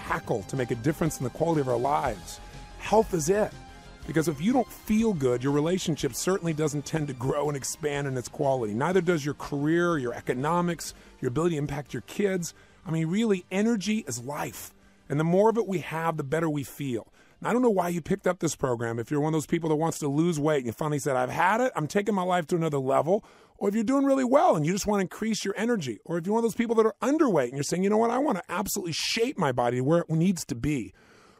tackle to make a difference in the quality of our lives, health is it. Because if you don't feel good, your relationship certainly doesn't tend to grow and expand in its quality. Neither does your career, your economics, your ability to impact your kids. I mean, really, energy is life. And the more of it we have, the better we feel. And I don't know why you picked up this program. If you're one of those people that wants to lose weight and you finally said, I've had it, I'm taking my life to another level. Or if you're doing really well and you just want to increase your energy. Or if you're one of those people that are underweight and you're saying, you know what, I want to absolutely shape my body to where it needs to be.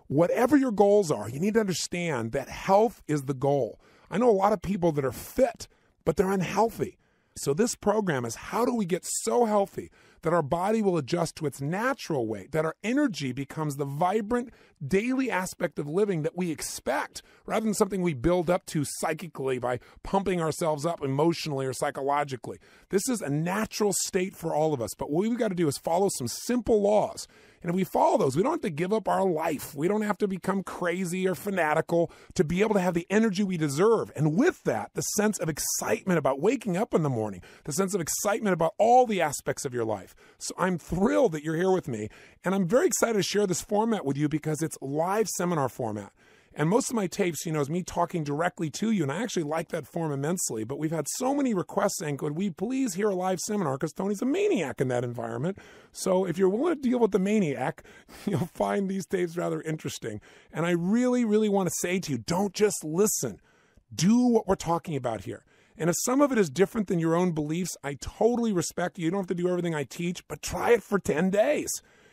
Whatever your goals are, you need to understand that health is the goal. I know a lot of people that are fit, but they're unhealthy. So this program is how do we get so healthy that our body will adjust to its natural weight, that our energy becomes the vibrant daily aspect of living that we expect, rather than something we build up to psychically by pumping ourselves up emotionally or psychologically. This is a natural state for all of us, but what we've got to do is follow some simple laws. And if we follow those, we don't have to give up our life. We don't have to become crazy or fanatical to be able to have the energy we deserve. And with that, the sense of excitement about waking up in the morning, the sense of excitement about all the aspects of your life. So I'm thrilled that you're here with me. And I'm very excited to share this format with you because it's live seminar format. And most of my tapes, is me talking directly to you, and I actually like that form immensely. But we've had so many requests saying, could we please hear a live seminar? Because Tony's a maniac in that environment. So if you're willing to deal with the maniac, you'll find these tapes rather interesting. And I really, really want to say to you, don't just listen. Do what we're talking about here. And if some of it is different than your own beliefs, I totally respect you. You don't have to do everything I teach, but try it for 10 days.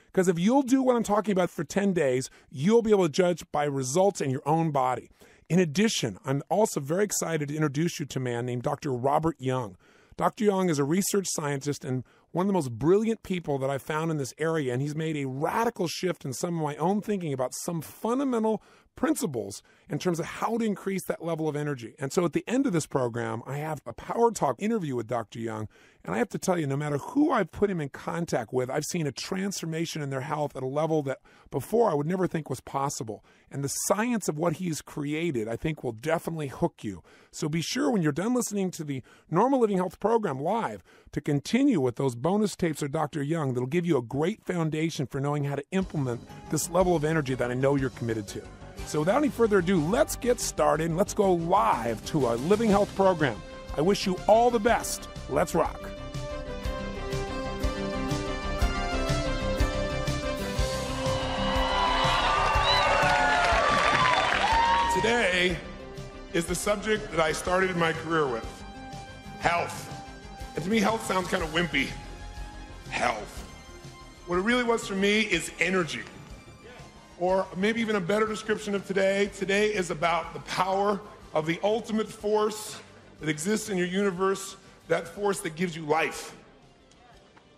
Because if you'll do what I'm talking about for 10 days, you'll be able to judge by results in your own body. In addition, I'm also very excited to introduce you to a man named Dr. Robert Young. Dr. Young is a research scientist and one of the most brilliant people that I've found in this area, and he's made a radical shift in some of my own thinking about some fundamental principles in terms of how to increase that level of energy. And so at the end of this program, I have a Power Talk interview with Dr. Young, and I have to tell you, no matter who I've put him in contact with, I've seen a transformation in their health at a level that before I would never think was possible. And the science of what he's created, I think, will definitely hook you. So be sure when you're done listening to the Normal Living Health program live to continue with those bonus tapes of Dr. Young that'll give you a great foundation for knowing how to implement this level of energy that I know you're committed to. So without any further ado, let's get started and let's go live to our Living Health program. I wish you all the best. Let's rock. Today is the subject that I started my career with, health. And to me, health sounds kind of wimpy. Health. What it really was for me is energy. Or maybe even a better description of today. Today is about the power of the ultimate force that exists in your universe, that force that gives you life.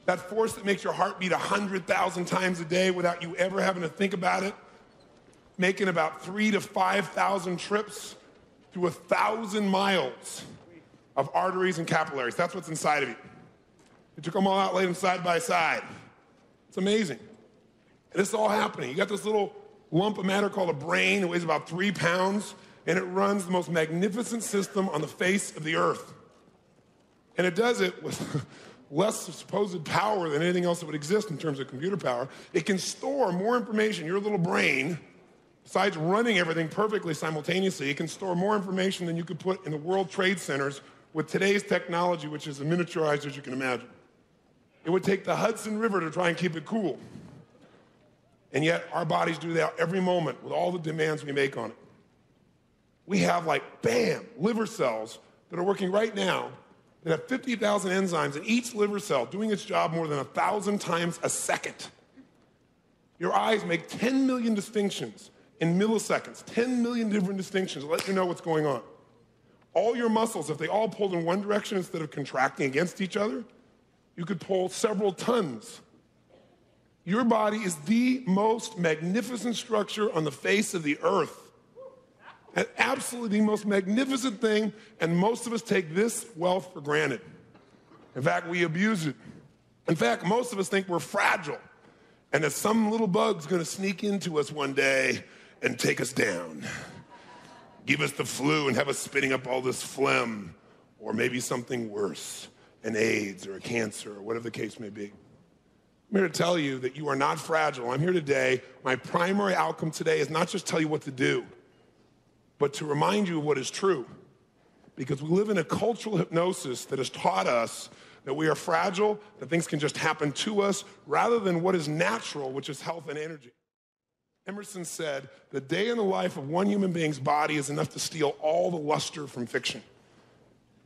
That force that makes your heart beat 100,000 times a day without you ever having to think about it, making about 3,000 to 5,000 trips through 1,000 miles of arteries and capillaries. That's what's inside of you. We took them all out, laid them side by side. It's amazing. And this is all happening. You got this little lump of matter called a brain. It weighs about 3 pounds, and it runs the most magnificent system on the face of the earth. And it does it with less supposed power than anything else that would exist in terms of computer power. It can store more information. Your little brain, besides running everything perfectly simultaneously, it can store more information than you could put in the World Trade Centers with today's technology, which is as miniaturized as you can imagine. It would take the Hudson River to try and keep it cool. And yet our bodies do that every moment with all the demands we make on it. We have liver cells that are working right now that have 50,000 enzymes in each liver cell doing its job more than 1,000 times a second. Your eyes make 10 million distinctions in milliseconds, 10 million different distinctions to let you know what's going on. All your muscles, if they all pulled in one direction instead of contracting against each other, you could pull several tons. Your body is the most magnificent structure on the face of the earth. And absolutely the most magnificent thing, and most of us take this wealth for granted. In fact, we abuse it. In fact, most of us think we're fragile, and that some little bug's gonna sneak into us one day and take us down. Give us the flu and have us spitting up all this phlegm, or maybe something worse, an AIDS or a cancer, or whatever the case may be. I'm here to tell you that you are not fragile. I'm here today. My primary outcome today is not just tell you what to do, but to remind you of what is true. Because we live in a cultural hypnosis that has taught us that we are fragile, that things can just happen to us, rather than what is natural, which is health and energy. Emerson said, "The day in the life of one human being's body is enough to steal all the luster from fiction."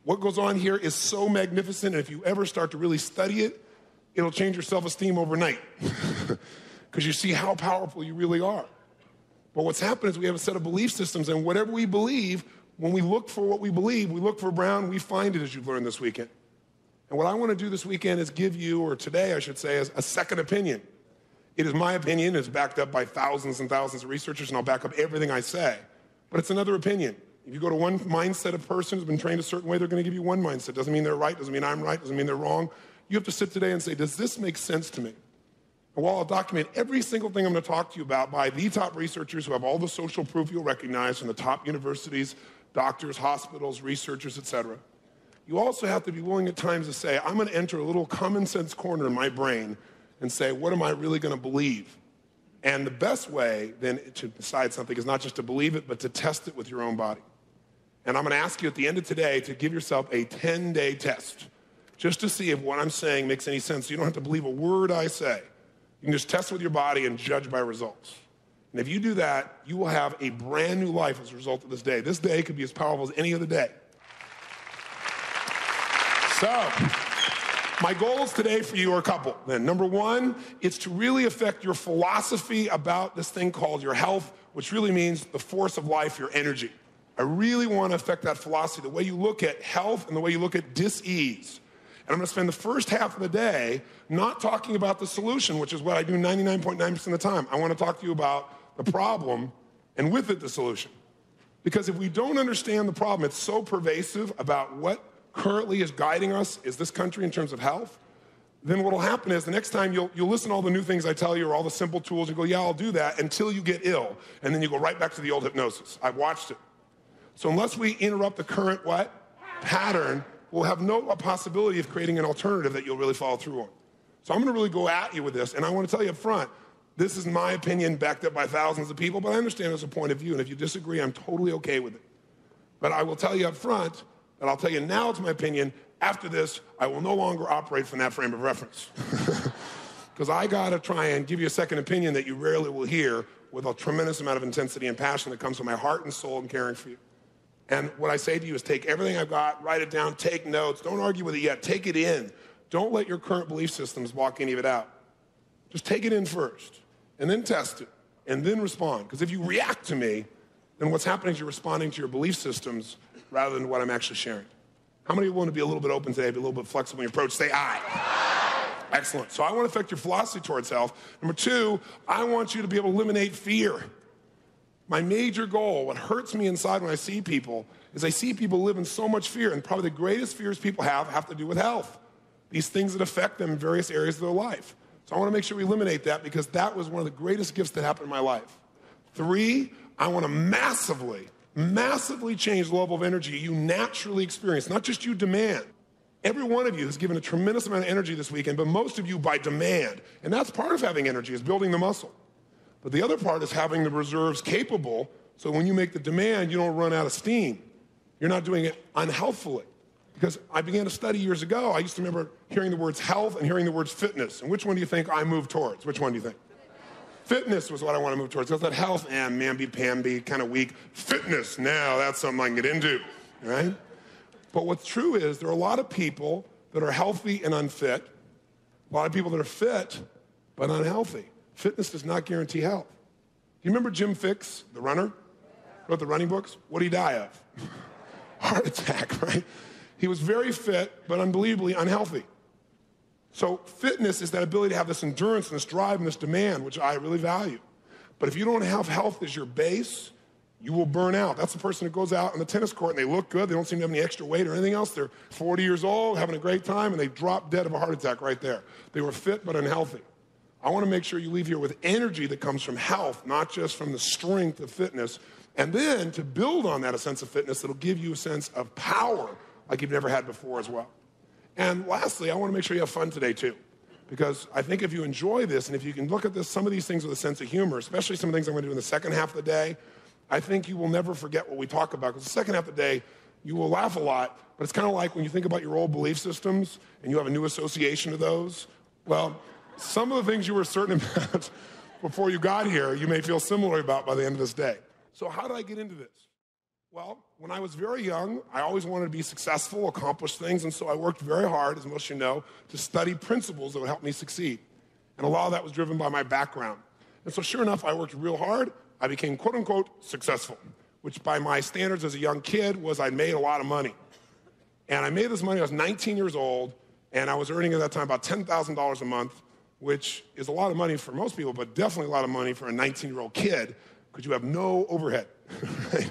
What goes on here is so magnificent, and if you ever start to really study it, it'll change your self-esteem overnight because you see how powerful you really are. But what's happened is we have a set of belief systems, and whatever we believe, when we look for what we believe, we look for brown, we find it, as you've learned this weekend. And what I want to do this weekend is give you, or today I should say, is a second opinion. It is my opinion. It's backed up by thousands and thousands of researchers, and I'll back up everything I say. But it's another opinion. If you go to one mindset of person who's been trained a certain way, they're going to give you one mindset. Doesn't mean they're right, doesn't mean I'm right, doesn't mean they're wrong. You have to sit today and say, does this make sense to me? And while I'll document every single thing I'm going to talk to you about by the top researchers who have all the social proof you'll recognize from the top universities, doctors, hospitals, researchers, etc., you also have to be willing at times to say, I'm going to enter a little common sense corner in my brain and say, what am I really going to believe? And the best way then to decide something is not just to believe it, but to test it with your own body. And I'm going to ask you at the end of today to give yourself a 10-day test just to see if what I'm saying makes any sense. You don't have to believe a word I say. You can just test with your body and judge by results. And if you do that, you will have a brand new life as a result of this day. This day could be as powerful as any other day. So, my goals today for you are a couple. Then, number one, it's to really affect your philosophy about this thing called your health, which really means the force of life, your energy. I really want to affect that philosophy, the way you look at health and the way you look at dis-ease. And I'm going to spend the first half of the day not talking about the solution, which is what I do 99.9% of the time. I want to talk to you about the problem and with it the solution. Because if we don't understand the problem, it's so pervasive about what currently is guiding us is this country in terms of health, then what will happen is the next time you'll listen to all the new things I tell you or all the simple tools, you go, yeah, I'll do that until you get ill. And then you go right back to the old hypnosis. I've watched it. So unless we interrupt the current what? Pattern, we'll have no possibility of creating an alternative that you'll really follow through on. So I'm going to really go at you with this, and I want to tell you up front, this is my opinion backed up by thousands of people, but I understand it's a point of view, and if you disagree, I'm totally okay with it. But I will tell you up front that I'll tell you now it's my opinion. After this, I will no longer operate from that frame of reference. Because I got to try and give you a second opinion that you rarely will hear with a tremendous amount of intensity and passion that comes from my heart and soul and caring for you. And what I say to you is take everything I've got, write it down, take notes. Don't argue with it yet. Take it in. Don't let your current belief systems block any of it out. Just take it in first, and then test it, and then respond. Because if you react to me, then what's happening is you're responding to your belief systems rather than what I'm actually sharing. How many of you want to be a little bit open today, be a little bit flexible in your approach? Say aye. Excellent. So I want to affect your philosophy towards health. Number two, I want you to be able to eliminate fear. My major goal, what hurts me inside when I see people, is I see people live in so much fear, and probably the greatest fears people have to do with health. These things that affect them in various areas of their life. So I want to make sure we eliminate that because that was one of the greatest gifts that happened in my life. Three, I want to massively change the level of energy you naturally experience, not just you demand. Every one of you has given a tremendous amount of energy this weekend, but most of you by demand. And that's part of having energy, is building the muscle. But the other part is having the reserves capable, so when you make the demand, you don't run out of steam. You're not doing it unhealthfully. Because I began to study years ago, I used to remember hearing the words health and hearing the words fitness. And which one do you think I moved towards? Which one do you think? Fitness was what I want to move towards. Because that health, mamby-pamby, kind of weak. Fitness, now that's something I can get into, right? But what's true is there are a lot of people that are healthy and unfit. A lot of people that are fit but unhealthy. Fitness does not guarantee health. Do you remember Jim Fixx, the runner? Wrote the running books? What did he die of? Heart attack, right? He was very fit, but unbelievably unhealthy. So fitness is that ability to have this endurance and this drive and this demand, which I really value. But if you don't have health as your base, you will burn out. That's the person who goes out on the tennis court and they look good, they don't seem to have any extra weight or anything else. They're 40 years old, having a great time, and they drop dead of a heart attack right there. They were fit but unhealthy. I want to make sure you leave here with energy that comes from health, not just from the strength of fitness. And then to build on that, a sense of fitness that'll give you a sense of power like you've never had before as well. And lastly, I want to make sure you have fun today too. because I think if you enjoy this and if you can look at this, some of these things with a sense of humor, especially some of the things I'm going to do in the second half of the day, I think you will never forget what we talk about. Because the second half of the day, you will laugh a lot, but it's kind of like when you think about your old belief systems and you have a new association to those. Well, some of the things you were certain about before you got here, you may feel similar about by the end of this day. So how did I get into this? Well, when I was very young, I always wanted to be successful, accomplish things, and so I worked very hard, as most of you know, to study principles that would help me succeed. And a lot of that was driven by my background. And so sure enough, I worked real hard. I became quote-unquote successful, which by my standards as a young kid was I made a lot of money. And I made this money, I was 19 years old, and I was earning at that time about $10,000 a month, which is a lot of money for most people, but definitely a lot of money for a 19-year-old kid, because you have no overhead, right?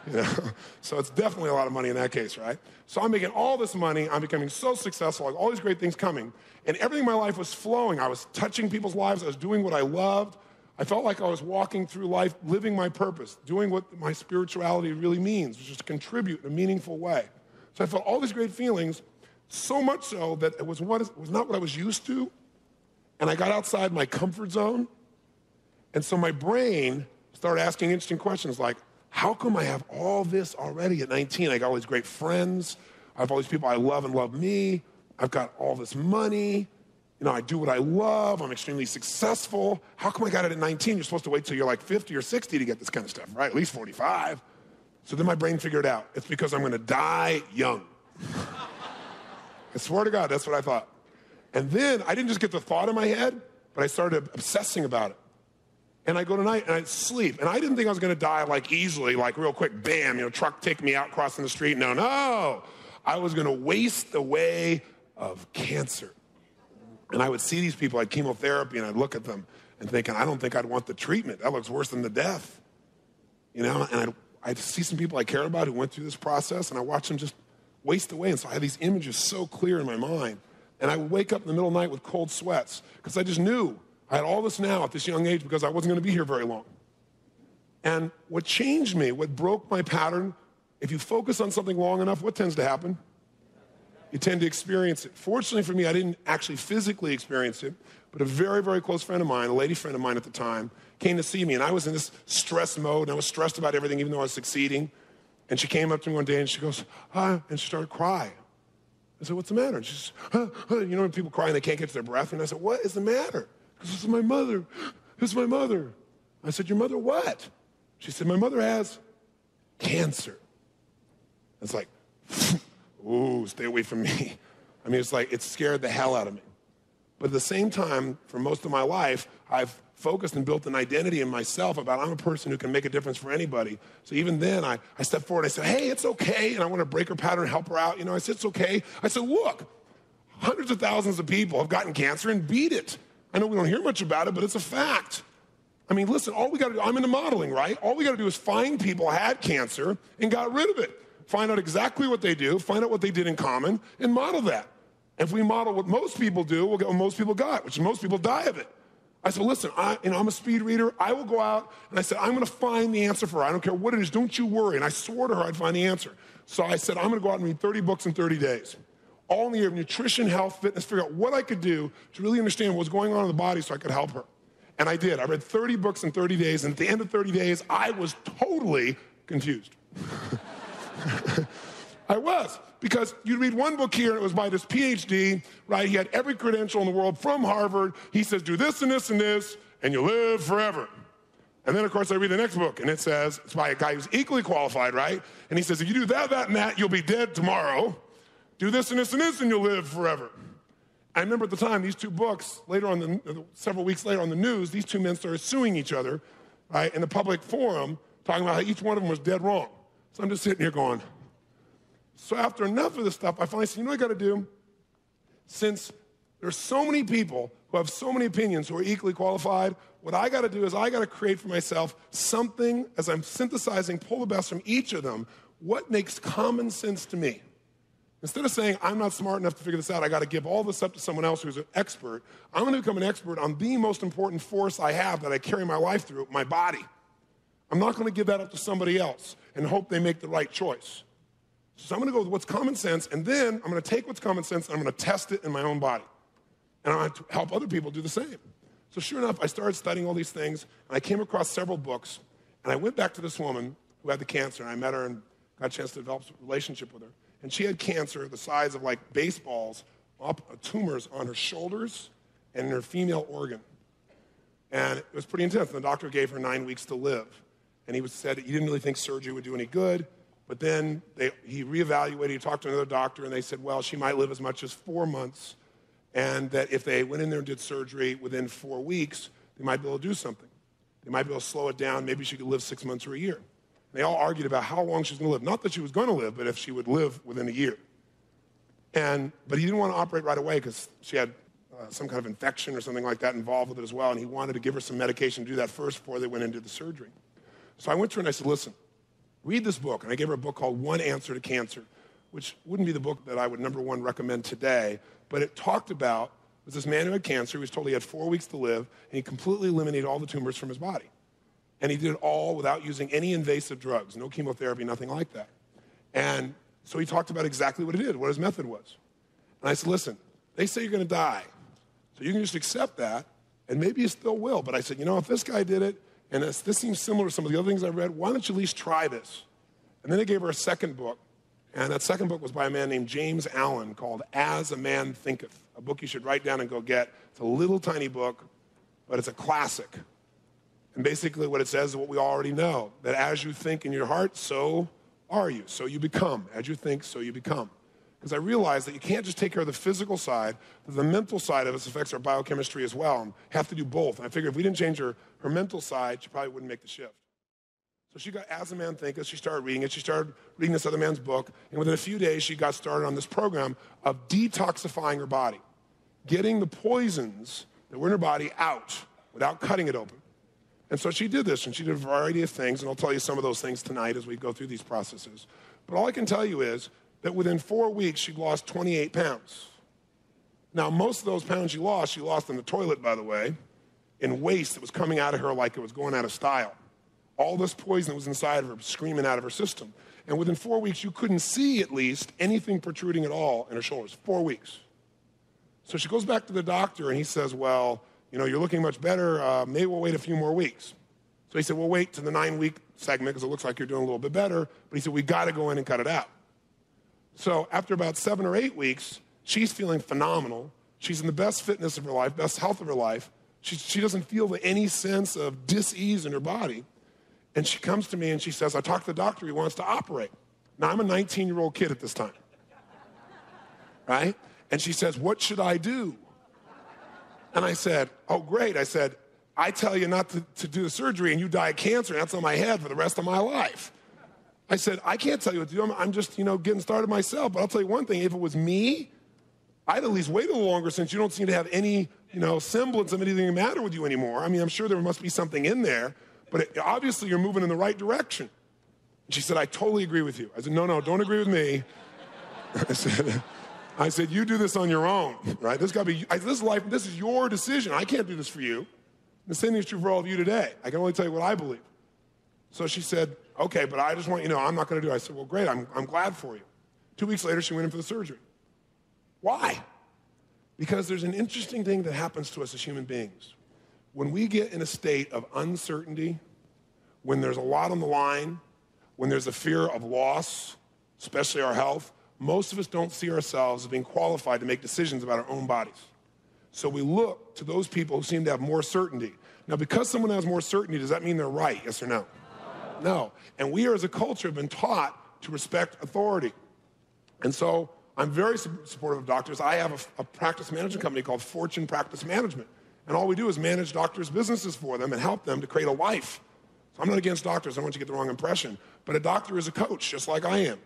You know? So it's definitely a lot of money in that case, right? So I'm making all this money, I'm becoming so successful, like all these great things coming, and everything in my life was flowing. I was touching people's lives, I was doing what I loved. I felt like I was walking through life, living my purpose, doing what my spirituality really means, which is to contribute in a meaningful way. So I felt all these great feelings, so much so that it was not what I was used to, and I got outside my comfort zone, and so my brain started asking interesting questions like, how come I have all this already at 19? I got all these great friends, I have all these people I love and love me, I've got all this money, you know, I do what I love, I'm extremely successful. How come I got it at 19? You're supposed to wait till you're like 50 or 60 to get this kind of stuff, right? At least 45. So then my brain figured out, it's because I'm gonna die young. I swear to God, that's what I thought. And then I didn't just get the thought in my head, but I started obsessing about it. And I go to night and I sleep. And I didn't think I was gonna die like easily, like real quick, bam, you know, truck take me out crossing the street. No. I was gonna waste away of cancer. And I would see these people, I had chemotherapy, and I'd look at them and thinking, I don't think I'd want the treatment. That looks worse than the death. You know, and I'd see some people I cared about who went through this process, and I watched them just waste away. And so I had these images so clear in my mind. And I would wake up in the middle of the night with cold sweats, because I just knew I had all this now at this young age because I wasn't gonna be here very long. And what changed me, what broke my pattern, if you focus on something long enough, what tends to happen? You tend to experience it. Fortunately for me, I didn't actually physically experience it, but a very, very close friend of mine, a lady friend of mine at the time, came to see me, and I was in this stress mode, and I was stressed about everything, even though I was succeeding. And she came up to me one day, and she goes, and she started crying. I said, what's the matter? And she says, you know when people cry and they can't get to their breath? And I said, what is the matter? She says, this is my mother. This is my mother. I said, your mother what? She said, my mother has cancer. It's like, ooh, stay away from me. I mean, it's like, it scared the hell out of me. But at the same time, for most of my life, I've focused and built an identity in myself about I'm a person who can make a difference for anybody. So even then, I stepped forward and I said, hey, it's okay. And I want to break her pattern, help her out. You know, I said, it's okay. I said, look, hundreds of thousands of people have gotten cancer and beat it. I know we don't hear much about it, but it's a fact. I mean, listen, all we got to do, I'm into modeling, right? All we got to do is find people who had cancer and got rid of it. Find out exactly what they do, find out what they did in common, and model that. If we model what most people do, we'll get what most people got, which is most people die of it. I said, listen, I'm a speed reader. I will go out, and I said, I'm going to find the answer for her. I don't care what it is. Don't you worry. And I swore to her I'd find the answer. So I said, I'm going to go out and read 30 books in 30 days. All in the area of nutrition, health, fitness, figure out what I could do to really understand what was going on in the body so I could help her. And I did. I read 30 books in 30 days, and at the end of 30 days, I was totally confused. I was, because you'd read one book here, and it was by this PhD, right? He had every credential in the world from Harvard. He says, do this and this and this, and you live forever. And then, of course, I read the next book, and it says, it's by a guy who's equally qualified, right? And he says, if you do that, that, and that, you'll be dead tomorrow. Do this and this and this, and you'll live forever. I remember at the time, these two books, later on, several weeks later on the news, these two men started suing each other, right, in the public forum, talking about how each one of them was dead wrong. So I'm just sitting here going, so after enough of this stuff, I finally said, you know what I got to do? Since there's so many people who have so many opinions who are equally qualified, what I got to do is I got to create for myself something, as I'm synthesizing, pull the best from each of them, what makes common sense to me. Instead of saying, I'm not smart enough to figure this out, I got to give all this up to someone else who's an expert, I'm going to become an expert on the most important force I have that I carry my life through, my body. I'm not going to give that up to somebody else and hope they make the right choice. So I'm going to go with what's common sense, and then I'm going to take what's common sense and I'm going to test it in my own body. And I want to help other people do the same. So sure enough, I started studying all these things, and I came across several books, and I went back to this woman who had the cancer, and I met her and got a chance to develop a relationship with her. And she had cancer the size of like baseballs, tumors on her shoulders and in her female organ. And it was pretty intense. And the doctor gave her 9 weeks to live. And he said he didn't really think surgery would do any good. But then he reevaluated, he talked to another doctor, and they said, well, she might live as much as 4 months, and that if they went in there and did surgery within 4 weeks, they might be able to do something. They might be able to slow it down. Maybe she could live 6 months or a year. They all argued about how long she was going to live. Not that she was going to live, but if she would live within a year. But he didn't want to operate right away because she had some kind of infection or something like that involved with it as well, and he wanted to give her some medication to do that first before they went into the surgery. So I went to her and I said, listen, read this book. And I gave her a book called One Answer to Cancer, which wouldn't be the book that I would, number one, recommend today, but it talked about, was this man who had cancer, he was told he had 4 weeks to live, and he completely eliminated all the tumors from his body. And he did it all without using any invasive drugs, no chemotherapy, nothing like that. And so he talked about exactly what he did, what his method was. And I said, listen, they say you're going to die, so you can just accept that, and maybe you still will. But I said, if this guy did it, and this seems similar to some of the other things I read, why don't you at least try this? And then I gave her a second book, and that second book was by a man named James Allen called As a Man Thinketh, a book you should write down and go get. It's a little tiny book, but it's a classic. And basically what it says is what we already know, that as you think in your heart, so are you. So you become. As you think, so you become. Because I realized that you can't just take care of the physical side, that the mental side of us affects our biochemistry as well, and have to do both. And I figured if we didn't change her mental side, she probably wouldn't make the shift. So she got As a Man Thinketh, she started reading it, she started reading this other man's book, and within a few days she got started on this program of detoxifying her body, getting the poisons that were in her body out without cutting it open. And so she did this, and she did a variety of things, and I'll tell you some of those things tonight as we go through these processes. But all I can tell you is that within 4 weeks, she'd lost 28 pounds. Now, most of those pounds she lost in the toilet, by the way, in waste that was coming out of her like it was going out of style. All this poison that was inside of her screaming out of her system. And within 4 weeks, you couldn't see, at least, anything protruding at all in her shoulders. 4 weeks. So she goes back to the doctor, and he says, well, you're looking much better. Maybe we'll wait a few more weeks. So he said, we'll wait to the 9-week segment because it looks like you're doing a little bit better. But he said, we got to go in and cut it out. So after about 7 or 8 weeks, she's feeling phenomenal. She's in the best fitness of her life, best health of her life. She doesn't feel any sense of dis-ease in her body. And she comes to me and she says, I talked to the doctor, he wants to operate. Now, I'm a 19-year-old kid at this time, right? And she says, what should I do? And I said, oh, great. I said, I tell you not to do the surgery and you die of cancer, and that's on my head for the rest of my life. I said, I can't tell you what to do. I'm just, getting started myself. But I'll tell you one thing. If it was me, I'd at least wait a little longer since you don't seem to have any, semblance of anything the matter with you anymore. I mean, I'm sure there must be something in there, but obviously you're moving in the right direction. And she said, I totally agree with you. I said, no, don't agree with me. I said, you do this on your own, right? This is life. This is your decision. I can't do this for you. The same thing is true for all of you today. I can only tell you what I believe. So she said, okay, but I just want you to know I'm not going to do it. I said, well, great. I'm glad for you. 2 weeks later, she went in for the surgery. Why? Because there's an interesting thing that happens to us as human beings. When we get in a state of uncertainty, when there's a lot on the line, when there's a fear of loss, especially our health, most of us don't see ourselves as being qualified to make decisions about our own bodies. So we look to those people who seem to have more certainty. Now, because someone has more certainty, does that mean they're right? Yes or no? No. And we as a culture have been taught to respect authority. And so I'm very supportive of doctors. I have a practice management company called Fortune Practice Management. And all we do is manage doctors' businesses for them and help them to create a life. So I'm not against doctors. I don't want you to get the wrong impression. But a doctor is a coach, just like I am.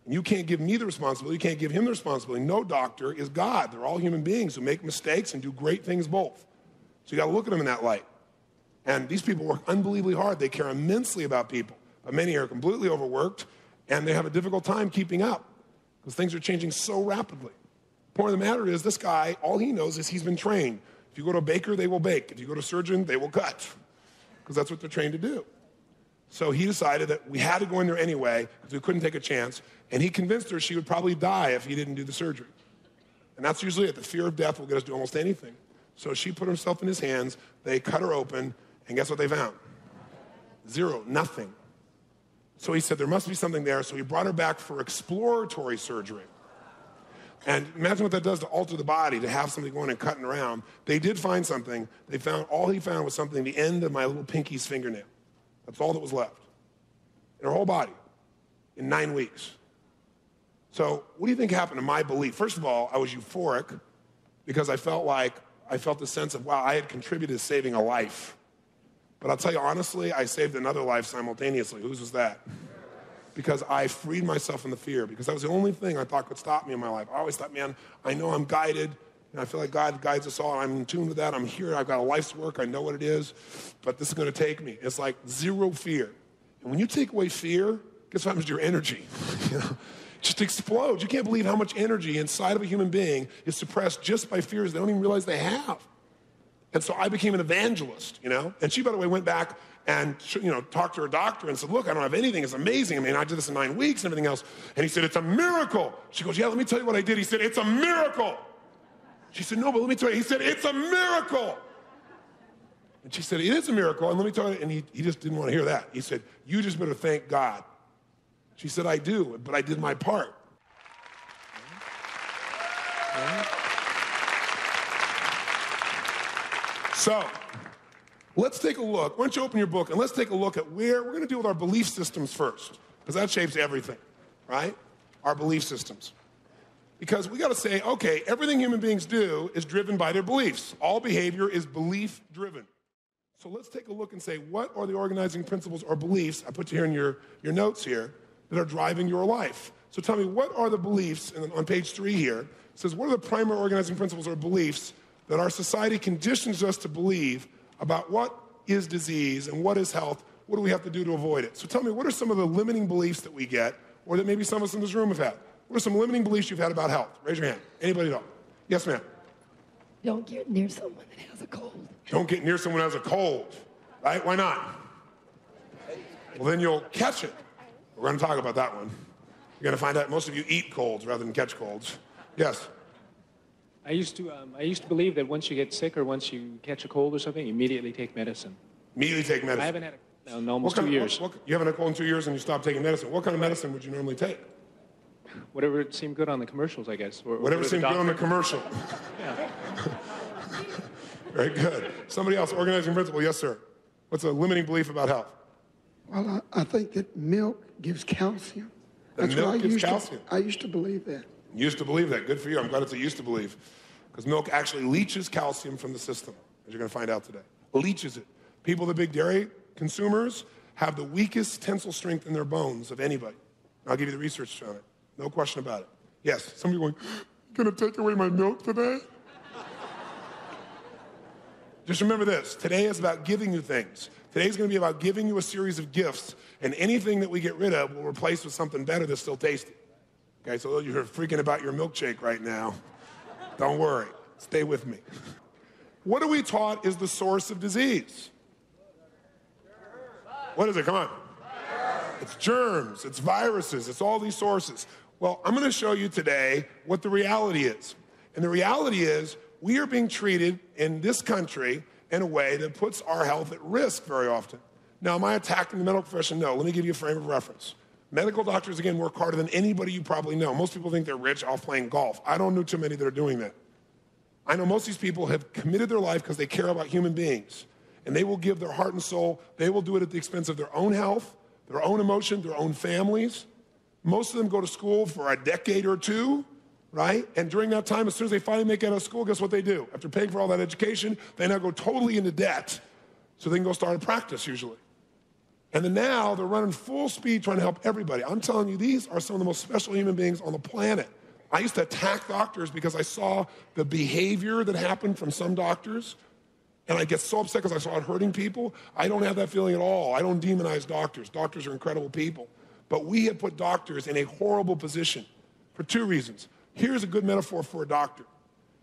And you can't give me the responsibility. You can't give him the responsibility. No doctor is God. They're all human beings who make mistakes and do great things both. So you got to look at them in that light. And these people work unbelievably hard. They care immensely about people. But many are completely overworked, and they have a difficult time keeping up because things are changing so rapidly. The point of the matter is this guy, all he knows is he's been trained. If you go to a baker, they will bake. If you go to a surgeon, they will cut because that's what they're trained to do. So he decided that we had to go in there anyway because we couldn't take a chance, and he convinced her she would probably die if he didn't do the surgery. And that's usually it. The fear of death will get us to do almost anything. So she put herself in his hands, they cut her open, and guess what they found? Zero, nothing. So he said there must be something there, so he brought her back for exploratory surgery. And imagine what that does to alter the body, to have something going and cutting around. They did find something. All he found was something, the end of my little pinky's fingernail. That's all that was left. In her whole body, in 9 weeks. So what do you think happened to my belief? First of all, I was euphoric because I felt the sense of, wow, I had contributed to saving a life. But I'll tell you honestly, I saved another life simultaneously. Whose was that? Because I freed myself from the fear, because that was the only thing I thought could stop me in my life. I always thought, man, I know I'm guided, and I feel like God guides us all. I'm in tune with that. I'm here. I've got a life's work. I know what it is, but this is going to take me. It's like zero fear. And when you take away fear, guess what happens to your energy? You know, it just explodes. You can't believe how much energy inside of a human being is suppressed just by fears they don't even realize they have. And so I became an evangelist, you know. And she, by the way, went back and, you know, talked to her doctor and said, look, I don't have anything. It's amazing. I mean, I did this in 9 weeks and everything else. And he said, it's a miracle. She goes, yeah, let me tell you what I did. He said, it's a miracle. She said, no, but let me tell you. He said, it's a miracle. And she said, it is a miracle. And let me tell you, and he just didn't want to hear that. He said, you just better thank God. She said, I do, but I did my part. So, let's take a look. Why don't you open your book and let's take a look at where we're going to deal with our belief systems first, because that shapes everything, right? Our belief systems. Because we got to say, okay, everything human beings do is driven by their beliefs. All behavior is belief driven. So let's take a look and say, what are the organizing principles or beliefs, I put you here in your notes here, that are driving your life? So tell me, what are the beliefs, and on page 3 here, it says, what are the primary organizing principles or beliefs that our society conditions us to believe about what is disease and what is health? What do we have to do to avoid it? So tell me, what are some of the limiting beliefs that we get, or that maybe some of us in this room have had? What are some limiting beliefs you've had about health? Raise your hand. Anybody at all? Yes, ma'am. Don't get near someone that has a cold. Don't get near someone who has a cold, right? Why not? Well, then you'll catch it. We're going to talk about that one. You're going to find out most of you eat colds rather than catch colds. Yes? I used to believe that once you get sick or once you catch a cold or something, you immediately take medicine. Immediately take medicine. I haven't had it in almost 2 years. You haven't had a cold in 2 years and you stopped taking medicine. What kind of medicine would you normally take? Whatever seemed good on the commercials, I guess. Whatever seemed good on the commercial. Yeah. Very good. Somebody else, organizing principle. Yes, sir. What's a limiting belief about health? Well, I think that milk gives calcium. Milk gives calcium? I used to believe that. You used to believe that. Good for you. I'm glad it's a used to believe. Because milk actually leaches calcium from the system, as you're going to find out today. Leaches it. People, the big dairy consumers, have the weakest tensile strength in their bones of anybody. I'll give you the research on it. No question about it. Yes, some people are going to take away my milk today? Just remember this. Today is about giving you things. Today's going to be about giving you a series of gifts, and anything that we get rid of will replace with something better that's still tasty. Okay, so those of you who are freaking about your milkshake right now, don't worry. Stay with me. What are we taught is the source of disease? What is it? Come on. It's germs, it's viruses, it's all these sources. Well, I'm going to show you today what the reality is. And the reality is we are being treated in this country in a way that puts our health at risk very often. Now, am I attacking the medical profession? No. Let me give you a frame of reference. Medical doctors, again, work harder than anybody you probably know. Most people think they're rich off playing golf. I don't know too many that are doing that. I know most of these people have committed their life because they care about human beings. And they will give their heart and soul. They will do it at the expense of their own health, their own emotion, their own families. Most of them go to school for a decade or two, right? And during that time, as soon as they finally make it out of school, guess what they do? After paying for all that education, they now go totally into debt so they can go start a practice usually. And then now they're running full speed trying to help everybody. I'm telling you, these are some of the most special human beings on the planet. I used to attack doctors because I saw the behavior that happened from some doctors, and I get so upset because I saw it hurting people. I don't have that feeling at all. I don't demonize doctors. Doctors are incredible people. But we have put doctors in a horrible position for 2 reasons. Here's a good metaphor for a doctor.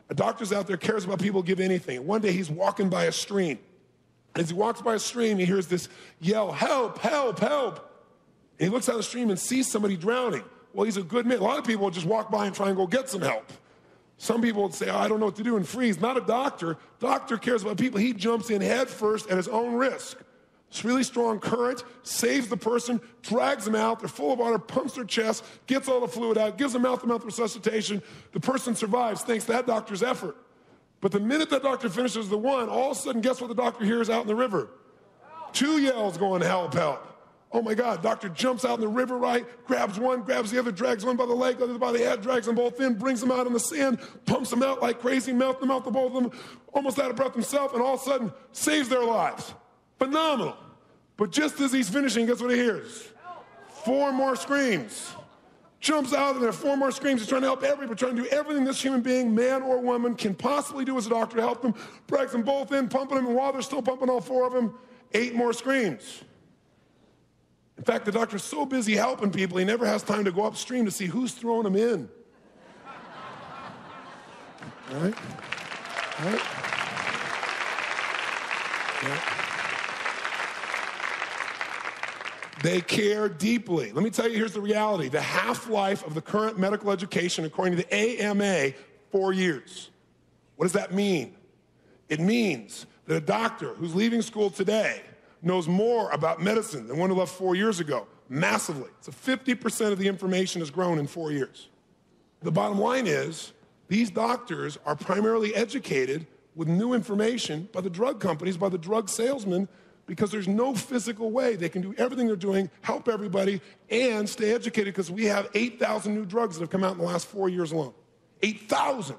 A doctor's out there, cares about people, give anything. One day he's walking by a stream. As he walks by a stream, he hears this yell, help, help, help. And he looks down the stream and sees somebody drowning. Well, he's a good man. A lot of people will just walk by and try and go get some help. Some people would say, oh, I don't know what to do, and freeze. Not a doctor. Doctor cares about people. He jumps in head first at his own risk. It's really strong current, saves the person, drags them out. They're full of water, pumps their chest, gets all the fluid out, gives them mouth-to-mouth resuscitation. The person survives thanks to that doctor's effort. But the minute that doctor finishes the one, all of a sudden, guess what the doctor hears out in the river? 2 yells going, help, help. Oh my God, doctor jumps out in the river, right? Grabs one, grabs the other, drags one by the leg, the other by the head, drags them both in, brings them out in the sand, pumps them out like crazy, mouth to mouth to both of them, almost out of breath himself, and all of a sudden saves their lives. Phenomenal. But just as he's finishing, guess what he hears? 4 more screams. Jumps out of there, 4 more screams. He's trying to help everybody, trying to do everything this human being, man or woman, can possibly do as a doctor to help them, drags them both in, pumping them, and while they're still pumping all 4 of them, 8 more screams. In fact, the doctor's so busy helping people, he never has time to go upstream to see who's throwing them in. All right? All right? Yeah. They care deeply. Let me tell you, here's the reality. The half-life of the current medical education, according to the AMA, 4 years. What does that mean? It means that a doctor who's leaving school today knows more about medicine than one who left 4 years ago, massively. So 50% of the information has grown in 4 years. The bottom line is, these doctors are primarily educated with new information by the drug companies, by the drug salesmen, because there's no physical way they can do everything they're doing, help everybody, and stay educated, because we have 8,000 new drugs that have come out in the last 4 years alone. 8,000.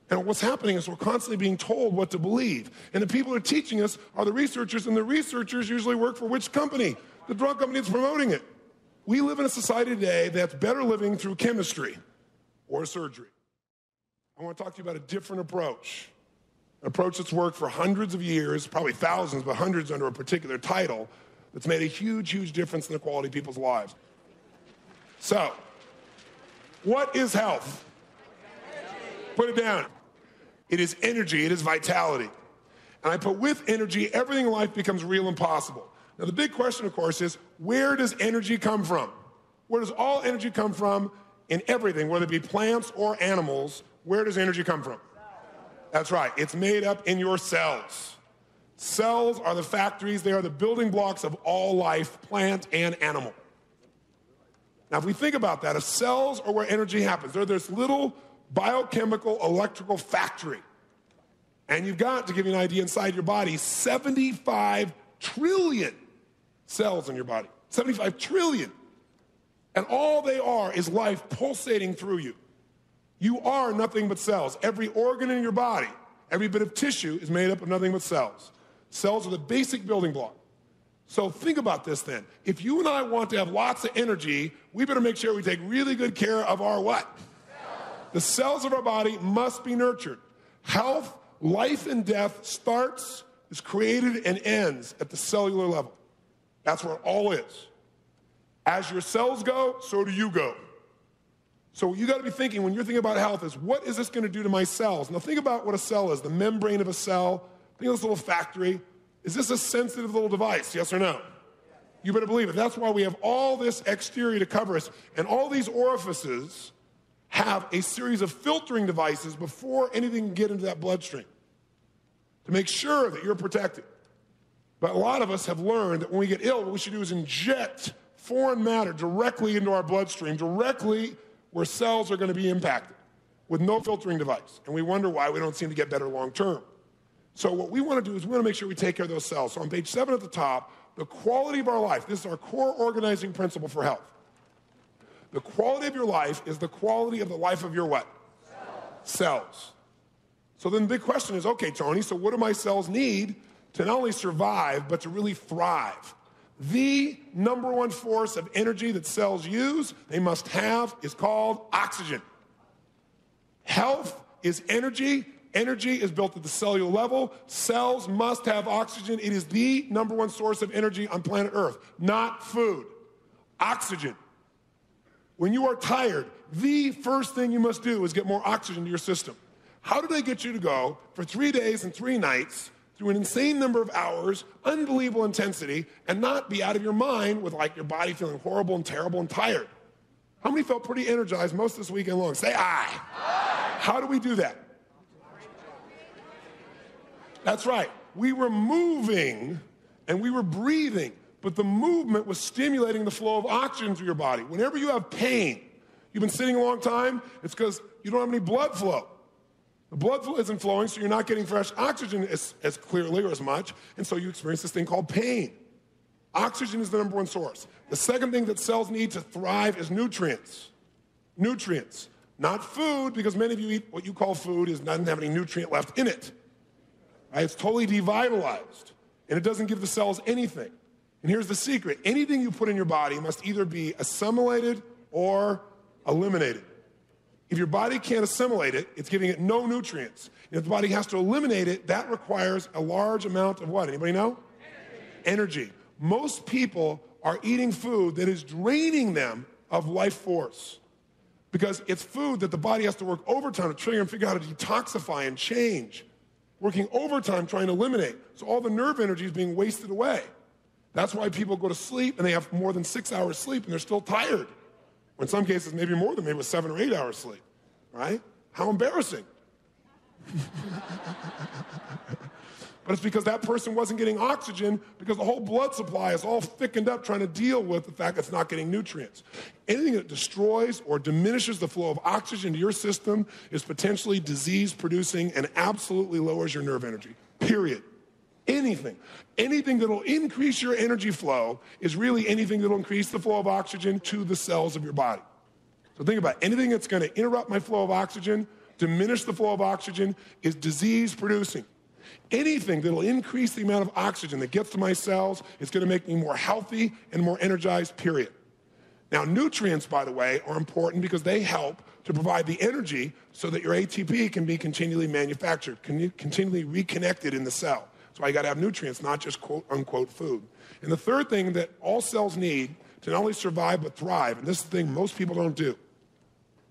And what's happening is we're constantly being told what to believe. And the people who are teaching us are the researchers, and the researchers usually work for which company? The drug company that's promoting it. We live in a society today that's better living through chemistry or surgery. I want to talk to you about a different approach. An approach that's worked for hundreds of years, probably thousands, but hundreds under a particular title, that's made a huge, huge difference in the quality of people's lives. So, what is health? Put it down. It is energy, it is vitality. And I put with energy, everything in life becomes real and possible. Now the big question, of course, is where does energy come from? Where does all energy come from in everything, whether it be plants or animals? Where does energy come from? That's right, it's made up in your cells. Cells are the factories, they are the building blocks of all life, plant and animal. Now if we think about that, if cells are where energy happens, they're this little biochemical electrical factory. And you've got, to give you an idea, inside your body, 75 trillion cells in your body. 75 trillion. And all they are is life pulsating through you. You are nothing but cells. Every organ in your body, every bit of tissue is made up of nothing but cells. Cells are the basic building block. So think about this then. If you and I want to have lots of energy, we better make sure we take really good care of our what? The cells of our body must be nurtured. Health, life, and death starts, is created, and ends at the cellular level. That's where it all is. As your cells go, so do you go. So what you got to be thinking when you're thinking about health is, what is this going to do to my cells? Now think about what a cell is, the membrane of a cell. Think of this little factory. Is this a sensitive little device, yes or no? You better believe it. That's why we have all this exterior to cover us. And all these orifices have a series of filtering devices before anything can get into that bloodstream to make sure that you're protected. But a lot of us have learned that when we get ill, what we should do is inject foreign matter directly into our bloodstream, directly where cells are going to be impacted, with no filtering device. And we wonder why we don't seem to get better long term. So what we want to do is we want to make sure we take care of those cells. So on page 7 at the top, the quality of our life, this is our core organizing principle for health. The quality of your life is the quality of the life of your what? Cells. So then the big question is, okay, Tony, so what do my cells need to not only survive, but to really thrive? The number one force of energy that cells use, they must have, is called oxygen. Health is energy. Energy is built at the cellular level. Cells must have oxygen. It is the number one source of energy on planet Earth, not food. Oxygen. When you are tired, the first thing you must do is get more oxygen to your system. How did I get you to go for 3 days and 3 nights through an insane number of hours, unbelievable intensity, and not be out of your mind with like your body feeling horrible and terrible and tired? How many felt pretty energized most of this weekend long? Say aye. How do we do that? That's right. We were moving and we were breathing, but the movement was stimulating the flow of oxygen through your body. Whenever you have pain, you've been sitting a long time, it's because you don't have any blood flow. The blood flow isn't flowing, so you're not getting fresh oxygen as clearly or as much, and so you experience this thing called pain. Oxygen is the number one source. The second thing that cells need to thrive is nutrients. Nutrients. Not food, because many of you eat what you call food doesn't have any nutrient left in it. Right? It's totally devitalized, and it doesn't give the cells anything. And here's the secret. Anything you put in your body must either be assimilated or eliminated. If your body can't assimilate it, it's giving it no nutrients. And if the body has to eliminate it, that requires a large amount of what? Anybody know? Energy. Most people are eating food that is draining them of life force because it's food that the body has to work overtime to trigger and figure out how to detoxify and change. Working overtime trying to eliminate. So all the nerve energy is being wasted away. That's why people go to sleep and they have more than 6 hours sleep and they're still tired. Or in some cases, maybe more than maybe 7 or 8 hours sleep, right? How embarrassing. But it's because that person wasn't getting oxygen because the whole blood supply is all thickened up trying to deal with the fact it's not getting nutrients. Anything that destroys or diminishes the flow of oxygen to your system is potentially disease-producing and absolutely lowers your nerve energy, period. Anything. Anything that'll increase your energy flow is really anything that'll increase the flow of oxygen to the cells of your body. So think about it. Anything that's going to interrupt my flow of oxygen, diminish the flow of oxygen, is disease-producing. Anything that'll increase the amount of oxygen that gets to my cells is going to make me more healthy and more energized, period. Now, nutrients, by the way, are important because they help to provide the energy so that your ATP can be continually manufactured, continually reconnected in the cell. That's why you got to have nutrients, not just quote-unquote food. And the third thing that all cells need to not only survive but thrive, and this is the thing most people don't do,